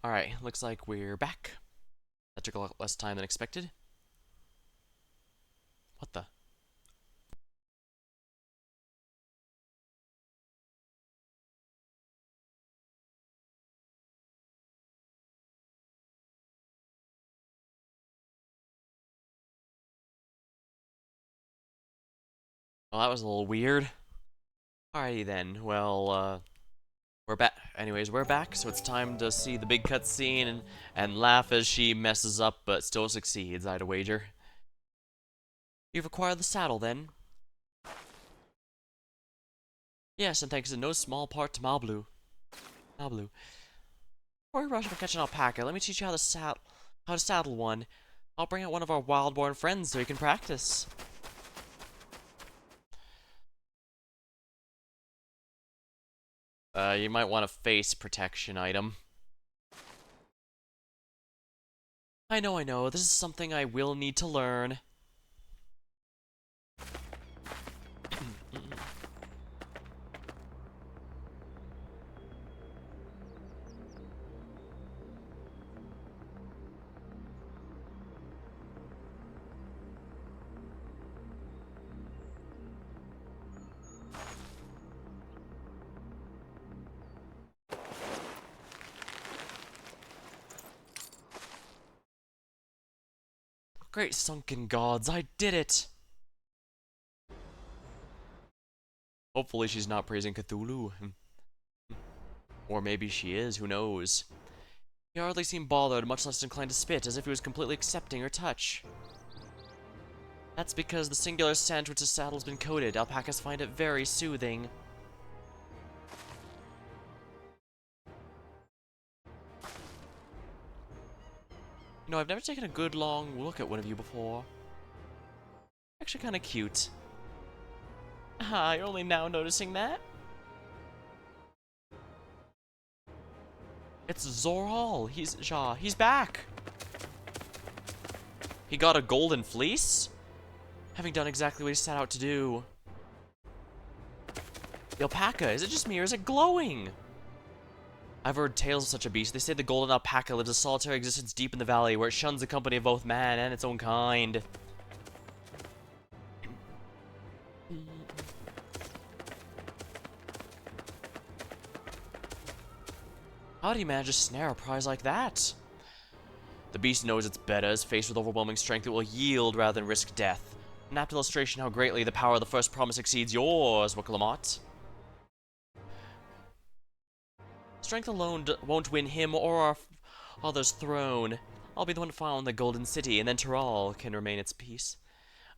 [SPEAKER 1] Alright, looks like we're back. That took a lot less time than expected. What the? Well, that was a little weird. Alrighty then, well, we're back. Anyways, we're back, so it's time to see the big cutscene and laugh as she messes up but still succeeds, I'd wager. You've acquired the saddle, then? Yes, and thanks in no small part to Malblue. Before we rush to catch an alpaca, let me teach you how to saddle one. I'll bring out one of our wild-born friends so you can practice. You might want a face protection item. I know, this is something I will need to learn. Great sunken gods, I did it! Hopefully she's not praising Cthulhu. Or maybe she is, who knows. He hardly seemed bothered, much less inclined to spit, as if he was completely accepting her touch. That's because the singular scent which the saddle's been coated, alpacas find it very soothing. You know, I've never taken a good long look at one of you before. Actually kinda cute. Ah, you're only now noticing that? It's Zoral. He's back. He got a golden fleece? Having done exactly what he set out to do. The alpaca, is it just me or is it glowing? I've heard tales of such a beast. They say the golden alpaca lives a solitary existence deep in the valley, where it shuns the company of both man and its own kind. How did he manage to snare a prize like that? The beast knows its better, is faced with overwhelming strength it will yield rather than risk death. An apt illustration how greatly the power of the first promise exceeds yours, Wicklamat. strength alone won't win him or our father's throne. I'll be the one to found the Golden City, and then Tyrell can remain its peace.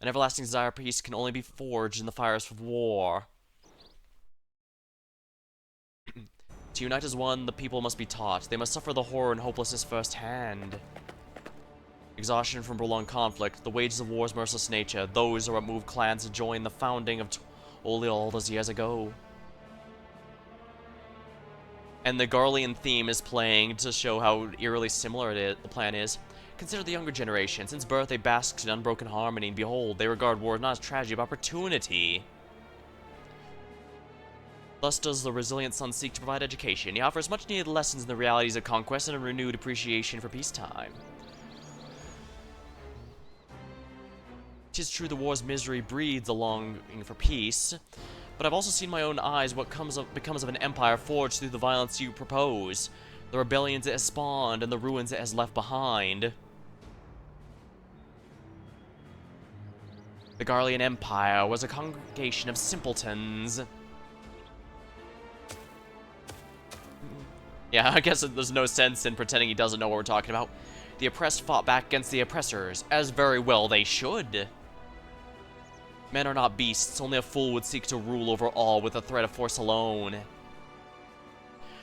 [SPEAKER 1] An everlasting desire for peace can only be forged in the fires of war. To unite as one, the people must be taught. They must suffer the horror and hopelessness firsthand. Exhaustion from prolonged conflict, the wages of war's merciless nature, those are what moved clans to join the founding of Tolial all those years ago. And the Garlean theme is playing to show how eerily similar the plan is. Consider the younger generation. Since birth, they bask in unbroken harmony, and behold, they regard war not as tragedy, but opportunity. Thus does the resilient son seek to provide education. He offers much-needed lessons in the realities of conquest and a renewed appreciation for peacetime. 'Tis true the war's misery breeds a longing for peace, but I've also seen my own eyes what becomes of an empire forged through the violence you propose, the rebellions it has spawned, and the ruins it has left behind. The Garlean Empire was a congregation of simpletons. Yeah, I guess there's no sense in pretending he doesn't know what we're talking about. The oppressed fought back against the oppressors, as very well they should. Men are not beasts, only a fool would seek to rule over all with the threat of force alone.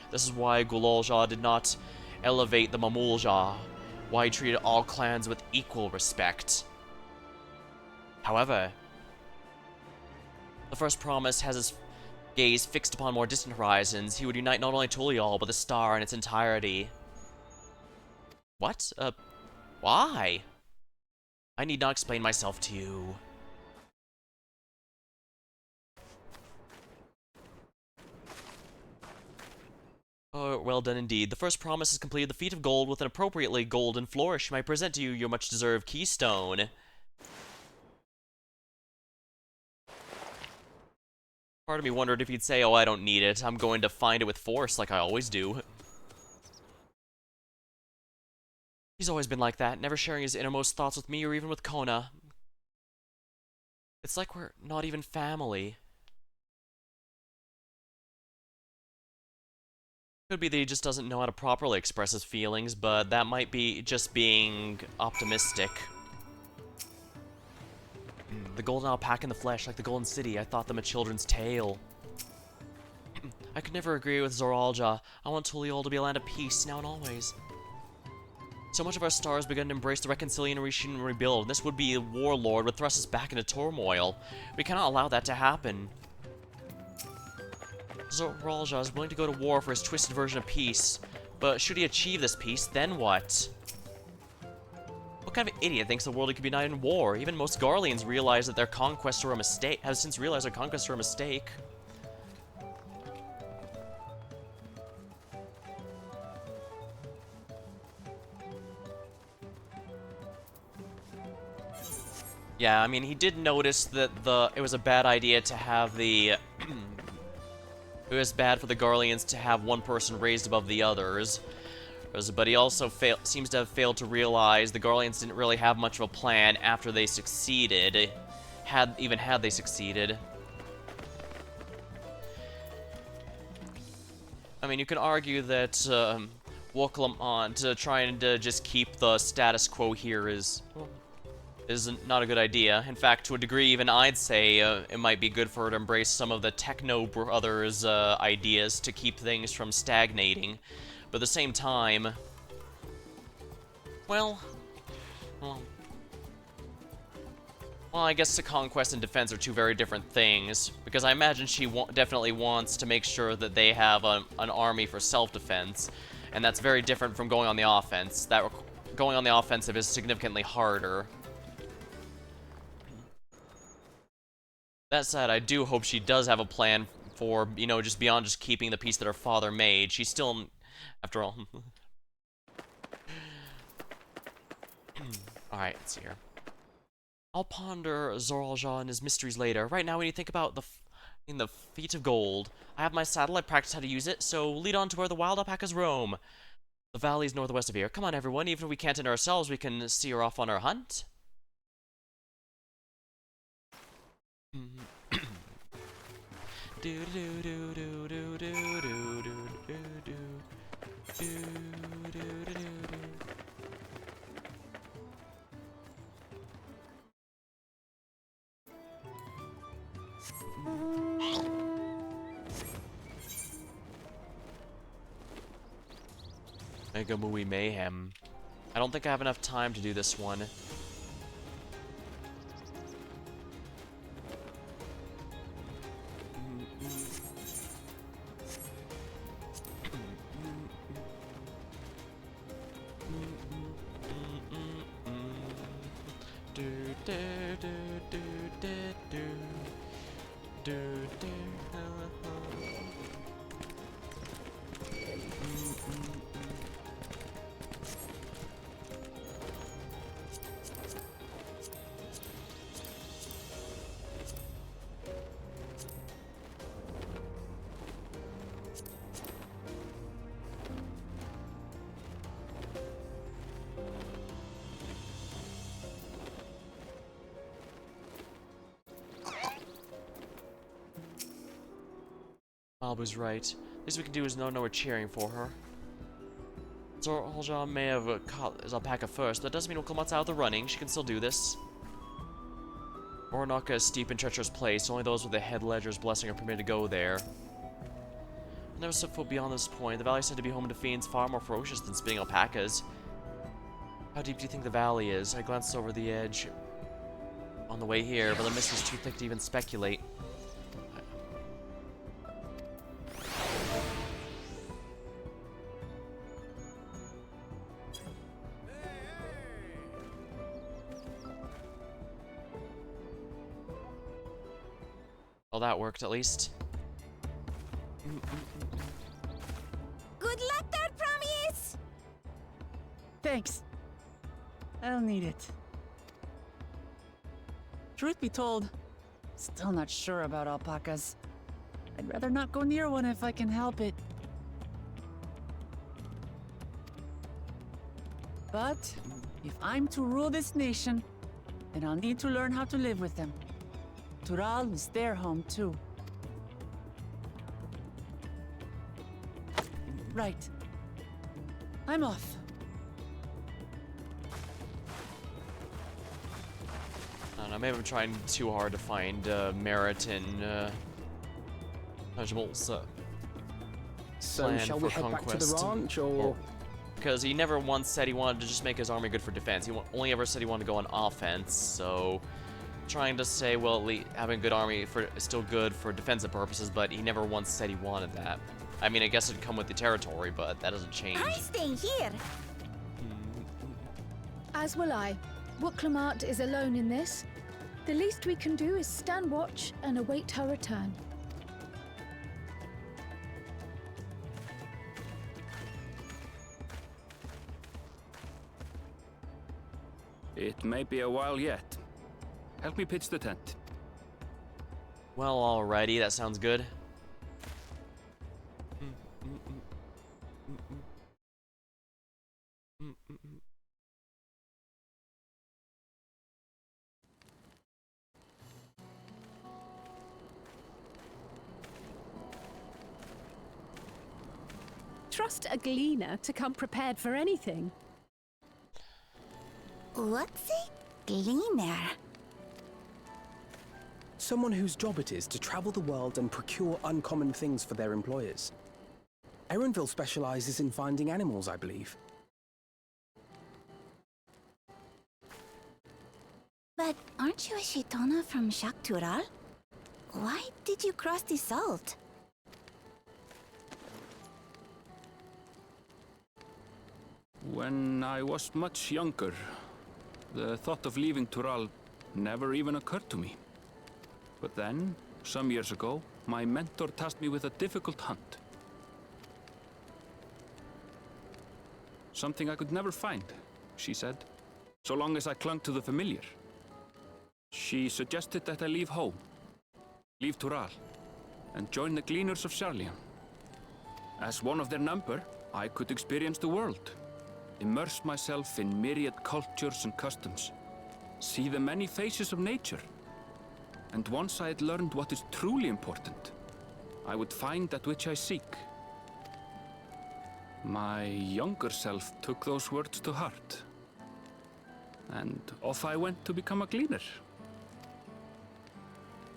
[SPEAKER 1] This is why Gulolja did not elevate the Mamulja, why he treated all clans with equal respect. However, the first promise has his gaze fixed upon more distant horizons. He would unite not only Tolial, but the star in its entirety. What? Why? I need not explain myself to you. Oh, well done indeed. The first promise has completed the feat of gold with an appropriately golden flourish. May I present to you your much-deserved keystone. Part of me wondered if he'd say, oh, I don't need it. I'm going to find it with force like I always do. He's always been like that, never sharing his innermost thoughts with me or even with Kona. It's like we're not even family. Could be that he just doesn't know how to properly express his feelings, but that might be just being optimistic. The golden alpaca in the flesh, like the golden city, I thought them a children's tale. I could never agree with Zoralja. I want Tolial to be a land of peace, now and always. So much of our stars begun to embrace the reconciliation and rebuild. This would-be warlord would thrust us back into turmoil. We cannot allow that to happen. Zoralja is willing to go to war for his twisted version of peace, but should he achieve this peace, then what? What kind of idiot thinks the world could be united in war? Even most Garleans realize that their conquests were a mistake. Have since realized their conquests were a mistake. Yeah, I mean, he did notice that it was a bad idea to have the it was bad for the Garleans to have one person raised above the others. But he also seems to have failed to realize the Garleans didn't really have much of a plan after they succeeded. Had they succeeded. I mean, you can argue that Woklamant trying to just keep the status quo here is not a good idea. In fact, to a degree, even I'd say it might be good for her to embrace some of the Techno Brothers' ideas to keep things from stagnating. But at the same time, well, I guess the conquest and defense are two very different things, because I imagine she definitely wants to make sure that they have an army for self-defense, and that's very different from going on the offense. Going on the offensive is significantly harder. That said, I do hope she does have a plan for, you know, just beyond just keeping the peace that her father made. She's still, after all. Alright, let's see here. I'll ponder Zoralja and his mysteries later. Right now we need to think about the feet of gold. I have my saddle, I practiced how to use it, so lead on to where the wild alpacas roam. The valley's northwest of here. Come on, everyone, even if we can't enter ourselves, we can see her off on our hunt. Mega Mooey Mayhem. I don't think I have enough time to do this one. Malibu's right. Least we can do is know we're cheering for her. Zorja may have caught his alpaca first, but that doesn't mean Okamat's out of the running. She can still do this. Orinoka is steep and treacherous place. Only those with the head ledger's blessing are permitted to go there. I never set foot beyond this point. The valley is said to be home to fiends far more ferocious than spitting alpacas. How deep do you think the valley is? I glanced over the edge on the way here, but the mist is too thick to even speculate. Well, that worked at least.
[SPEAKER 22] Good luck there, Promise!
[SPEAKER 2] Thanks. I'll need it. Truth be told, still not sure about alpacas. I'd rather not go near one if I can help it. But if I'm to rule this nation, then I'll need to learn how to live with them. Tural is their home too. Right. I'm off.
[SPEAKER 1] I don't know, maybe I'm trying too hard to find merit in Najmul's
[SPEAKER 7] So shall we head back to the ranch, or...?
[SPEAKER 1] Because he never once said he wanted to just make his army good for defense. He only ever said he wanted to go on offense, so... Trying to say, well, at least having a good army is still good for defensive purposes, but he never once said he wanted that. I mean, I guess it'd come with the territory, but that doesn't change.
[SPEAKER 22] I'm staying here.
[SPEAKER 6] As will I. Wooklamart is alone in this. The least we can do is stand watch and await her return.
[SPEAKER 4] It may be a while yet. Help me pitch the tent.
[SPEAKER 1] Well, alrighty, that sounds good.
[SPEAKER 3] Trust a gleaner to come prepared for anything.
[SPEAKER 22] What's a gleaner?
[SPEAKER 7] Someone whose job it is to travel the world and procure uncommon things for their employers. Erenville specializes in finding animals, I believe.
[SPEAKER 22] But aren't you a Shaitana from Shak Tural? Why did you cross the salt?
[SPEAKER 4] When I was much younger, the thought of leaving Tural never even occurred to me. But then, some years ago, my mentor tasked me with a difficult hunt. Something I could never find, she said, so long as I clung to the familiar. She suggested that I leave home, leave Tural, and join the Gleaners of Sharlayan. As one of their number, I could experience the world, immerse myself in myriad cultures and customs, see the many faces of nature. And once I had learned what is truly important, I would find that which I seek. My younger self took those words to heart. And off I went to become a gleaner.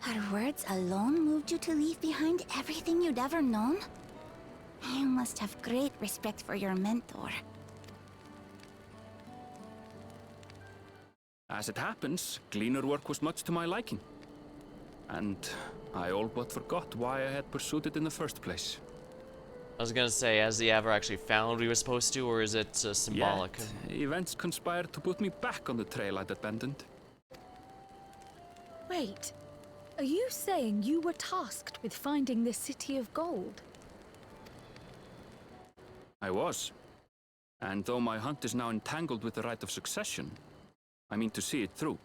[SPEAKER 22] Her words alone moved you to leave behind everything you'd ever known? You must have great respect for your mentor.
[SPEAKER 4] As it happens, cleaner work was much to my liking. And I all but forgot why I had pursued it in the first place.
[SPEAKER 1] I was gonna say, has he ever actually found what he was supposed to, or is it symbolic?
[SPEAKER 4] Yet, events conspired to put me back on the trail I'd abandoned.
[SPEAKER 6] Wait, are you saying you were tasked with finding the City of Gold?
[SPEAKER 4] I was. And though my hunt is now entangled with the right of succession, I mean to see it through.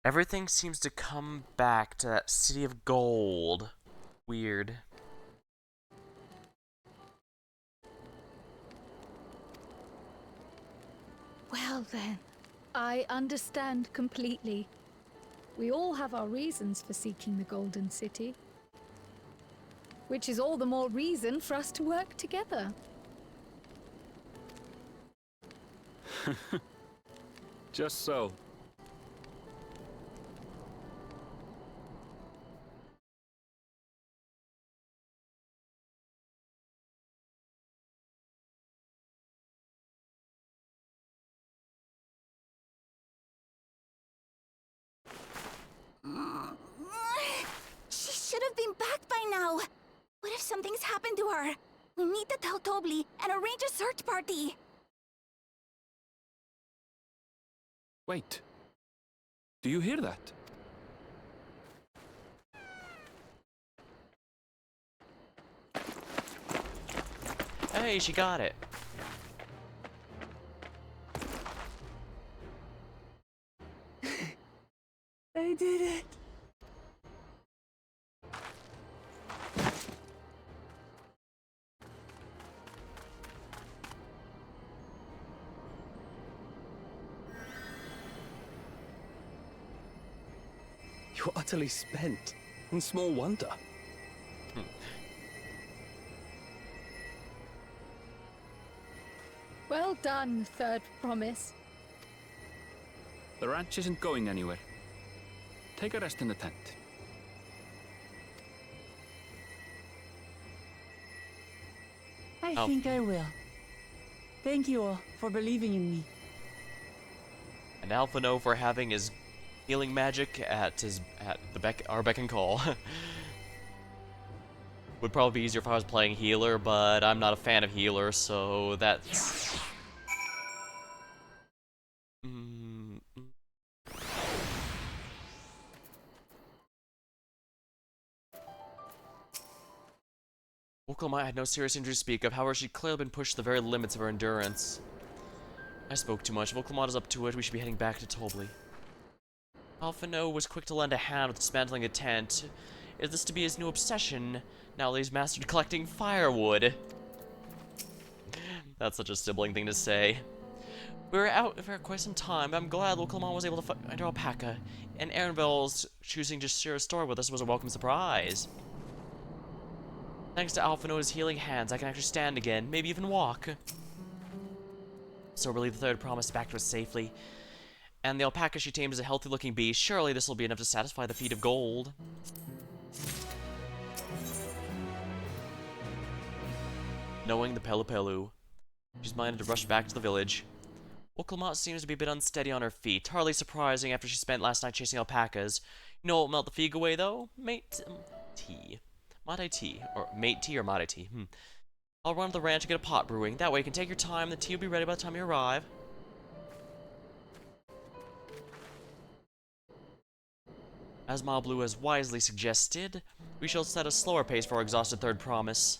[SPEAKER 1] Everything seems to come back to that City of Gold. Weird.
[SPEAKER 6] Well then, I understand completely. We all have our reasons for seeking the Golden City. Which is all the more reason for us to work together.
[SPEAKER 4] Just so.
[SPEAKER 22] She should have been back by now. What if something's happened to her? We need to tell Tobli and arrange a search party.
[SPEAKER 4] Wait. Do you hear that?
[SPEAKER 1] Hey, she got it.
[SPEAKER 2] I did it.
[SPEAKER 7] You're utterly spent, and small wonder.
[SPEAKER 6] Well done, Third Promise.
[SPEAKER 4] The ranch isn't going anywhere. Take a rest in the tent.
[SPEAKER 2] I think I will. Thank you all for believing in me.
[SPEAKER 1] And Alphino for having his healing magic at our beck and call. Would probably be easier if I was playing healer, but I'm not a fan of healer, so that's... Oklahoma had no serious injury to speak of, however she'd clearly been pushed to the very limits of her endurance. I spoke too much. If Oklahoma up to it, we should be heading back to Tobli. Alphino was quick to lend a hand with dismantling a tent. Is this to be his new obsession, now that he's mastered collecting firewood? That's such a sibling thing to say. We were out for quite some time, but I'm glad Oklahoma was able to find her alpaca, and Aaronville's choosing to share a story with us was a welcome surprise. Thanks to Alphino's healing hands, I can actually stand again, maybe even walk. So relieved the Third Promise back to us safely. And the alpaca she tamed is a healthy-looking beast. Surely this will be enough to satisfy the feat of gold. Knowing the Pelu Pelu, she's minded to rush back to the village. Oklahoma seems to be a bit unsteady on her feet. Hardly surprising after she spent last night chasing alpacas. You know what will melt the fig away, though? Mate tea. Mate tea. Or mate tea or mate tea. I'll run to the ranch and get a pot brewing. That way you can take your time. The tea will be ready by the time you arrive. As Ma Blue has wisely suggested, we shall set a slower pace for our exhausted Third Promise.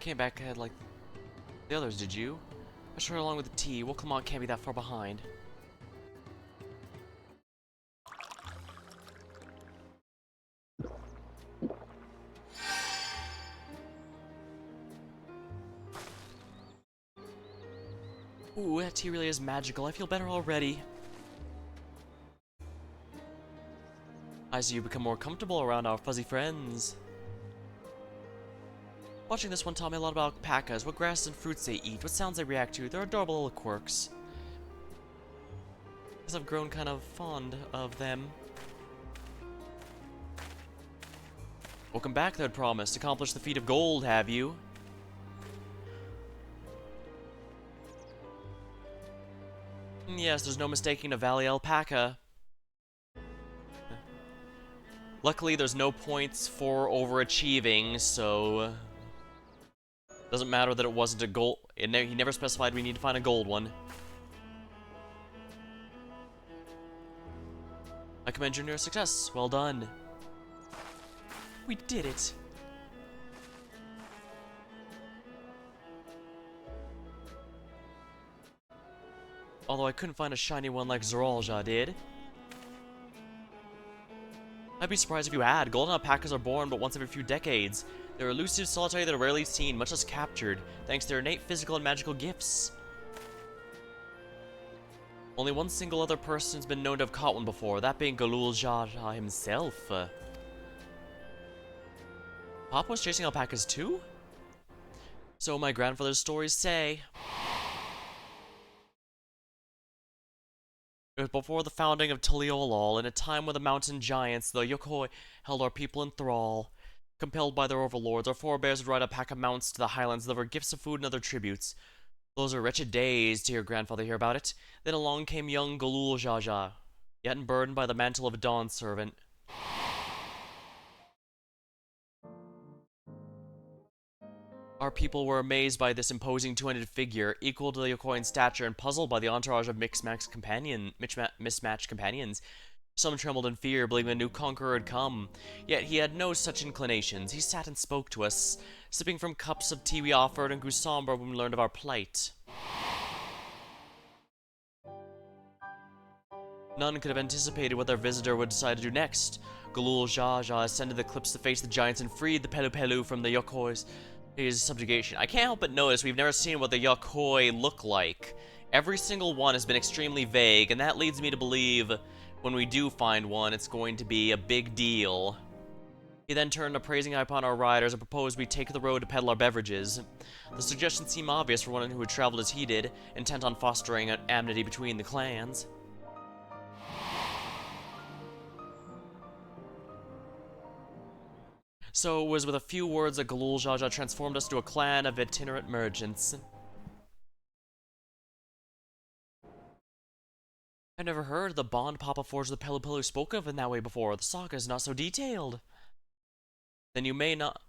[SPEAKER 1] Came back ahead like the others, did you? I shot along with the tea. Well, come on, can't be that far behind. Ooh, that tea really is magical. I feel better already. I see you become more comfortable around our fuzzy friends. Watching this one taught me a lot about alpacas, what grasses and fruits they eat, what sounds they react to. They're adorable little quirks. Because I've grown kind of fond of them. Welcome back, they'd promised. Accomplished the feat of gold, have you? Yes, there's no mistaking a valley alpaca. Luckily, there's no points for overachieving, so... doesn't matter that it wasn't a gold... he never specified we need to find a gold one. I commend you on your success. Well done. We did it. Although I couldn't find a shiny one like Zoralja did. I'd be surprised if you had. Golden alpacas are born but once every few decades. They're elusive, solitary, that are rarely seen, much less captured, thanks to their innate physical and magical gifts. Only one single other person's been known to have caught one before, that being Galul Jaja himself. Papa was chasing alpacas too? So my grandfather's stories say. It was before the founding of Tuliolol, in a time when the mountain giants, the Yokoi, held our people in thrall. Compelled by their overlords, our forebears would ride alpaca mounts to the highlands, deliver gifts of food and other tributes. Those are wretched days to hear grandfather hear about it. Then along came young Galul Jaja, yet unburdened by the mantle of a dawn servant. Our people were amazed by this imposing two-handed figure, equal to the Yokoi in stature, and puzzled by the entourage of mismatched companions. Some trembled in fear, believing a new conqueror had come. Yet he had no such inclinations. He sat and spoke to us, sipping from cups of tea we offered, and grew somber when we learned of our plight. None could have anticipated what their visitor would decide to do next. Galul Jaja ascended the cliffs to face the giants and freed the Pelu Pelu from the Yokoi's subjugation. I can't help but notice we've never seen what the Yokoi look like. Every single one has been extremely vague, and that leads me to believe when we do find one, it's going to be a big deal. He then turned a praising eye upon our riders and proposed we take the road to peddle our beverages. The suggestion seemed obvious for one who had traveled as he did, intent on fostering an amity between the clans. So it was with a few words that Galul Jaja transformed us to a clan of itinerant merchants. I've never heard the bond Papa forged with Pelu Pelu spoke of in that way before. The saga is not so detailed. Then you may not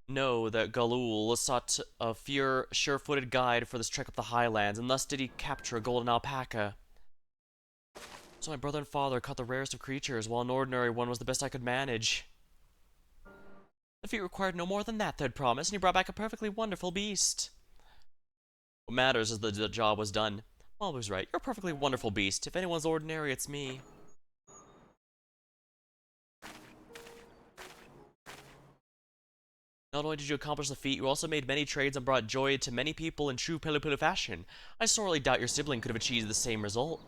[SPEAKER 1] know that Galul sought a sure-footed guide for this trek up the highlands, and thus did he capture a golden alpaca. So my brother and father caught the rarest of creatures, while an ordinary one was the best I could manage. The feat required no more than that, they'd promised, and he brought back a perfectly wonderful beast. What matters is that the job was done. Mom was right. You're a perfectly wonderful beast. If anyone's ordinary, it's me. Not only did you accomplish the feat, you also made many trades and brought joy to many people in true Pelu Pelu fashion. I sorely doubt your sibling could have achieved the same result.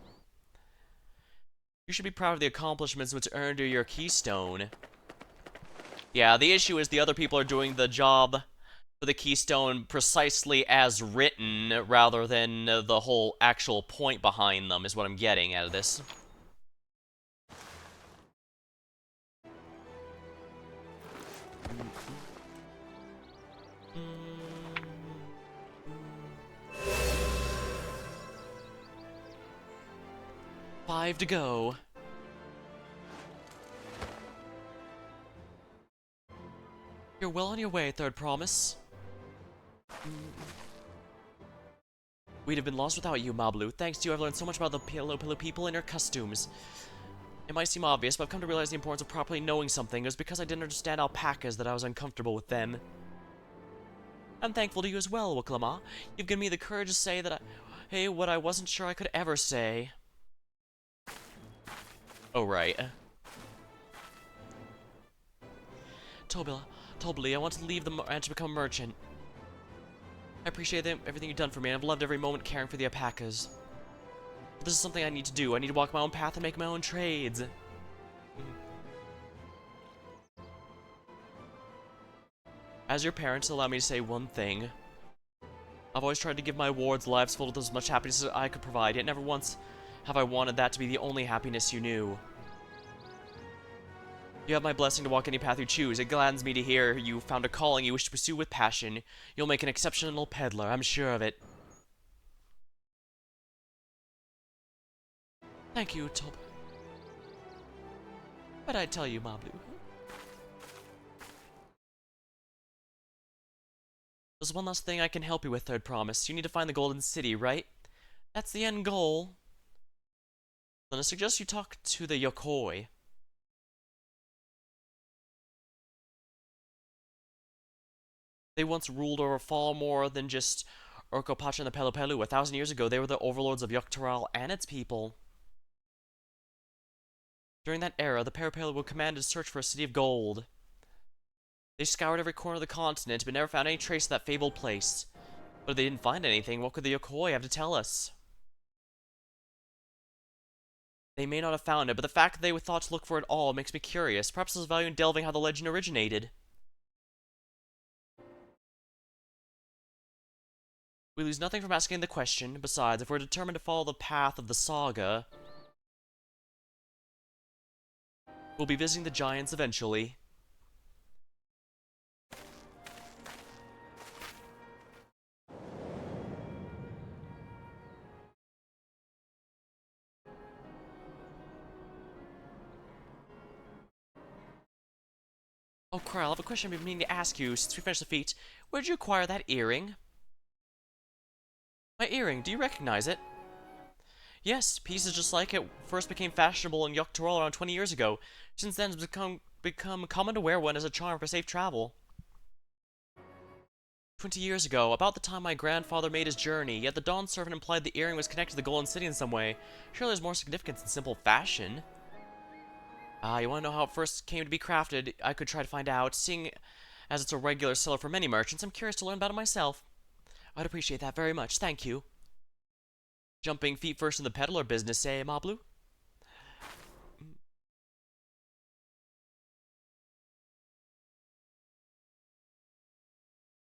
[SPEAKER 1] You should be proud of the accomplishments which earned you your keystone. Yeah, the issue is the other people are doing the job for the keystone precisely as written, rather than the whole actual point behind them, is what I'm getting out of this. Five to go. You're well on your way, Third Promise. We'd have been lost without you, Mablu. Thanks to you, I've learned so much about the Pelu Pelu people and their customs. It might seem obvious, but I've come to realize the importance of properly knowing something. It was because I didn't understand alpacas that I was uncomfortable with them. I'm thankful to you as well, Wiklama. You've given me the courage to say what I wasn't sure I could ever say. Oh, right. Tobli, I want to leave and to become a merchant. I appreciate everything you've done for me, and I've loved every moment caring for the alpacas. But this is something I need to do. I need to walk my own path and make my own trades. As your parents, allow me to say one thing. I've always tried to give my wards lives full of as much happiness as I could provide, yet never once have I wanted that to be the only happiness you knew. You have my blessing to walk any path you choose. It gladdens me to hear you found a calling you wish to pursue with passion. You'll make an exceptional peddler, I'm sure of it. Thank you, Tob. What'd I tell you, Mablu? There's one last thing I can help you with, Third Promise. You need to find the Golden City, right? That's the end goal. Then I suggest you talk to the Yokoi. They once ruled over far more than just Urkopacha and the Pelupelu. 1,000 years ago, they were the overlords of Yoktoral and its people. During that era, the Pelupelu were commanded to search for a city of gold. They scoured every corner of the continent, but never found any trace of that fabled place. But if they didn't find anything, what could the Yokoi have to tell us? They may not have found it, but the fact that they thought to look for it all makes me curious. Perhaps there's value in delving how the legend originated. We lose nothing from asking the question. Besides, if we're determined to follow the path of the saga, we'll be visiting the giants eventually. Oh, Kyle, I have a question I've been meaning to ask you since we finished the feat. Where did you acquire that earring? My earring, do you recognize it? Yes, pieces just like it first became fashionable in Yoktoral around 20 years ago. Since then, it's become common to wear one as a charm for safe travel. 20 years ago, about the time my grandfather made his journey, yet the Dawn Servant implied the earring was connected to the Golden City in some way. Surely there's more significance in simple fashion. You want to know how it first came to be crafted? I could try to find out. Seeing as it's a regular seller for many merchants, I'm curious to learn about it myself. I'd appreciate that very much, thank you. Jumping feet first in the peddler business, eh, Mablu?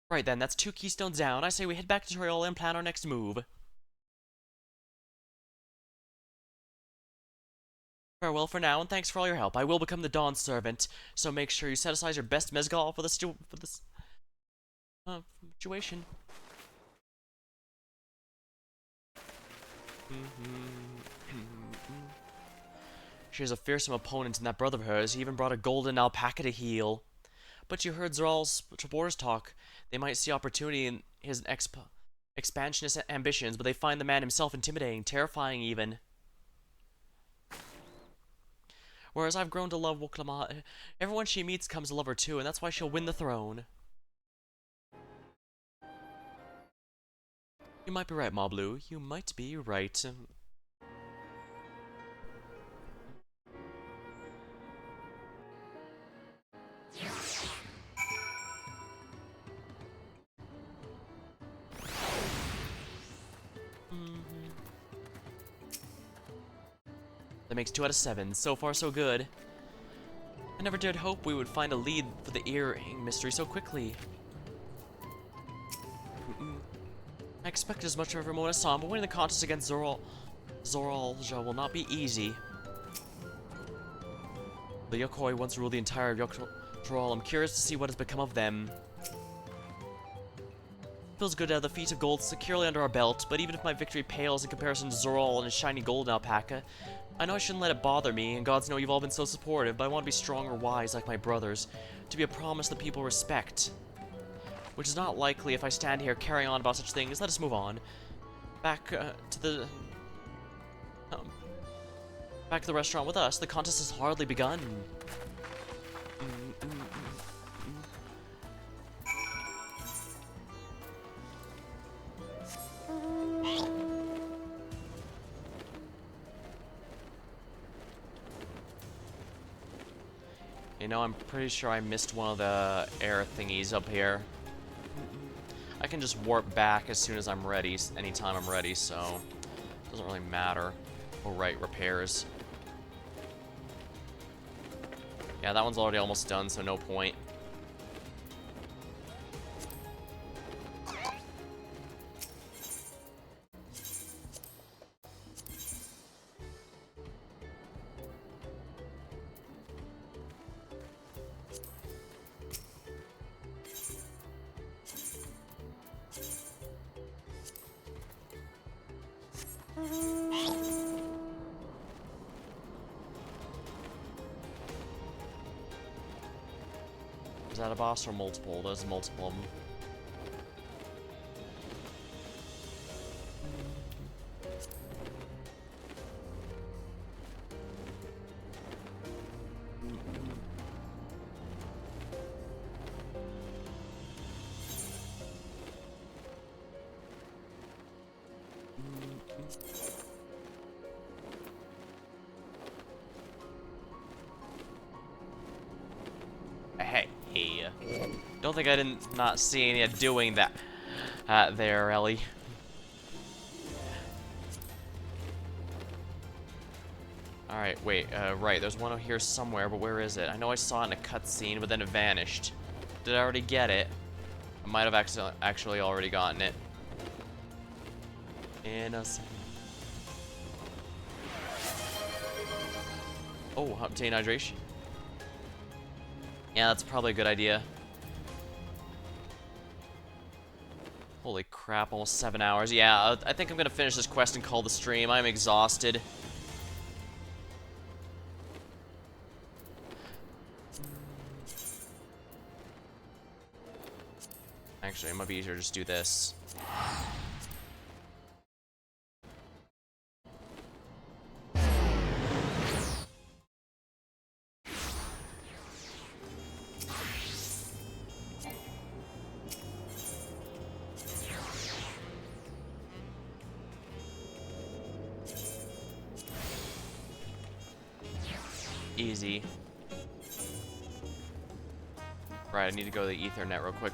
[SPEAKER 1] Right then, that's 2 keystones down. I say we head back to Toriel and plan our next move. Farewell for now, and thanks for all your help. I will become the Dawn Servant, so make sure you set aside your best mezcal for this situation. She has a fearsome opponent in that brother of hers. He even brought a golden alpaca to heal. But you heard Zoral's supporters talk. They might see opportunity in his expansionist ambitions, but they find the man himself intimidating, terrifying even. Whereas I've grown to love Wiklama, everyone she meets comes to love her too, and that's why she'll win the throne. You might be right, Mablu. You might be right. That makes 2 out of 7. So far, so good. I never dared hope we would find a lead for the earring mystery so quickly. I expected as much from every moment I saw him, but winning the contest against Zoralja will not be easy. The Yokoi once ruled the entire Yoktoral. I'm curious to see what has become of them. Feels good to have the feet of gold securely under our belt, but even if my victory pales in comparison to Zoral and his shiny golden alpaca, I know I shouldn't let it bother me, and gods know you've all been so supportive, but I want to be strong or wise like my brothers, to be a promise that people respect. Which is not likely if I stand here carrying on about such things. Let us move on. Back to the restaurant with us. The contest has hardly begun. know, I'm pretty sure I missed one of the air thingies up here. I can just warp back as soon as I'm ready, anytime I'm ready, so it doesn't really matter. Oh, right, repairs. Yeah, that one's already almost done, so no point. Is that a boss or multiple? There's multiple of them. Hey, don't think I didn't not see any of doing that there, Ellie. Alright, wait, right, there's one over here somewhere, but where is it? I know I saw it in a cutscene, but then it vanished. Did I already get it? I might have actually already gotten it. In a second. Oh, obtain hydration. Yeah, that's probably a good idea. Holy crap, almost 7 hours. Yeah, I think I'm gonna finish this quest and call the stream. I'm exhausted. Actually, it might be easier to just do this. Easy. Right, I need to go to the Ethernet real quick.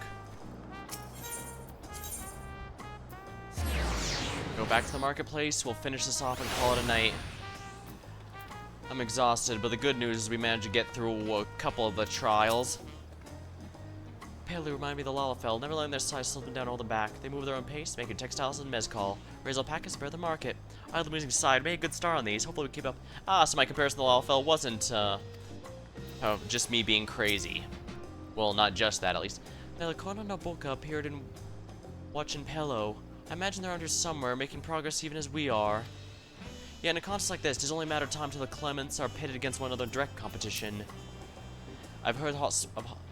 [SPEAKER 1] Go back to the marketplace, we'll finish this off and call it a night. I'm exhausted, but the good news is we managed to get through a couple of the trials. Palely remind me of the Lalafell, never letting their size slip them down all the back. They move at their own pace, making textiles and mezcal. Raise alpacas, bear the market. I the losing side, made a good start on these. Hopefully we keep up. Ah, so my comparison to the Lalafell wasn't, just me being crazy. Well, not just that, at least. Melikona no Boka appeared in Watchin' Pelo. I imagine they're under somewhere, making progress even as we are. Yeah, in a contest like this, it does only matter time till the Clements are pitted against one another in direct competition. I've heard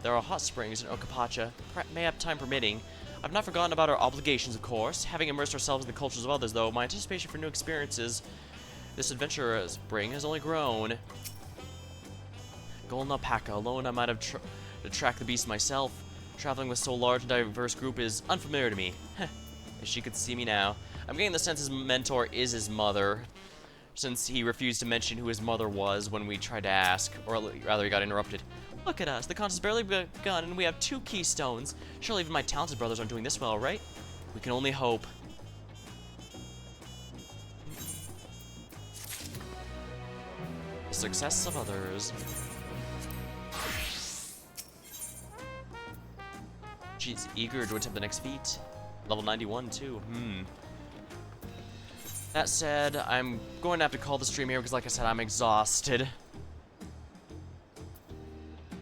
[SPEAKER 1] there are hot springs in Okapacha, mayhap time permitting. I've not forgotten about our obligations, of course. Having immersed ourselves in the cultures of others, though, my anticipation for new experiences this adventure bring has only grown. Golden alpaca. Alone, I might have tracked the beast myself. Traveling with so large and diverse group is unfamiliar to me. Heh. If she could see me now. I'm getting the sense his mentor is his mother, since he refused to mention who his mother was when we tried to ask, or rather he got interrupted. Look at us, the contest barely begun and we have 2 keystones. Surely even my talented brothers aren't doing this well, right? We can only hope. The success of others. She's eager to attempt the next feat. Level 91 too. That said, I'm going to have to call the stream here because like I said, I'm exhausted.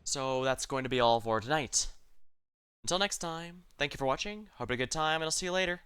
[SPEAKER 1] So that's going to be all for tonight. Until next time, thank you for watching, hope you had a good time, and I'll see you later.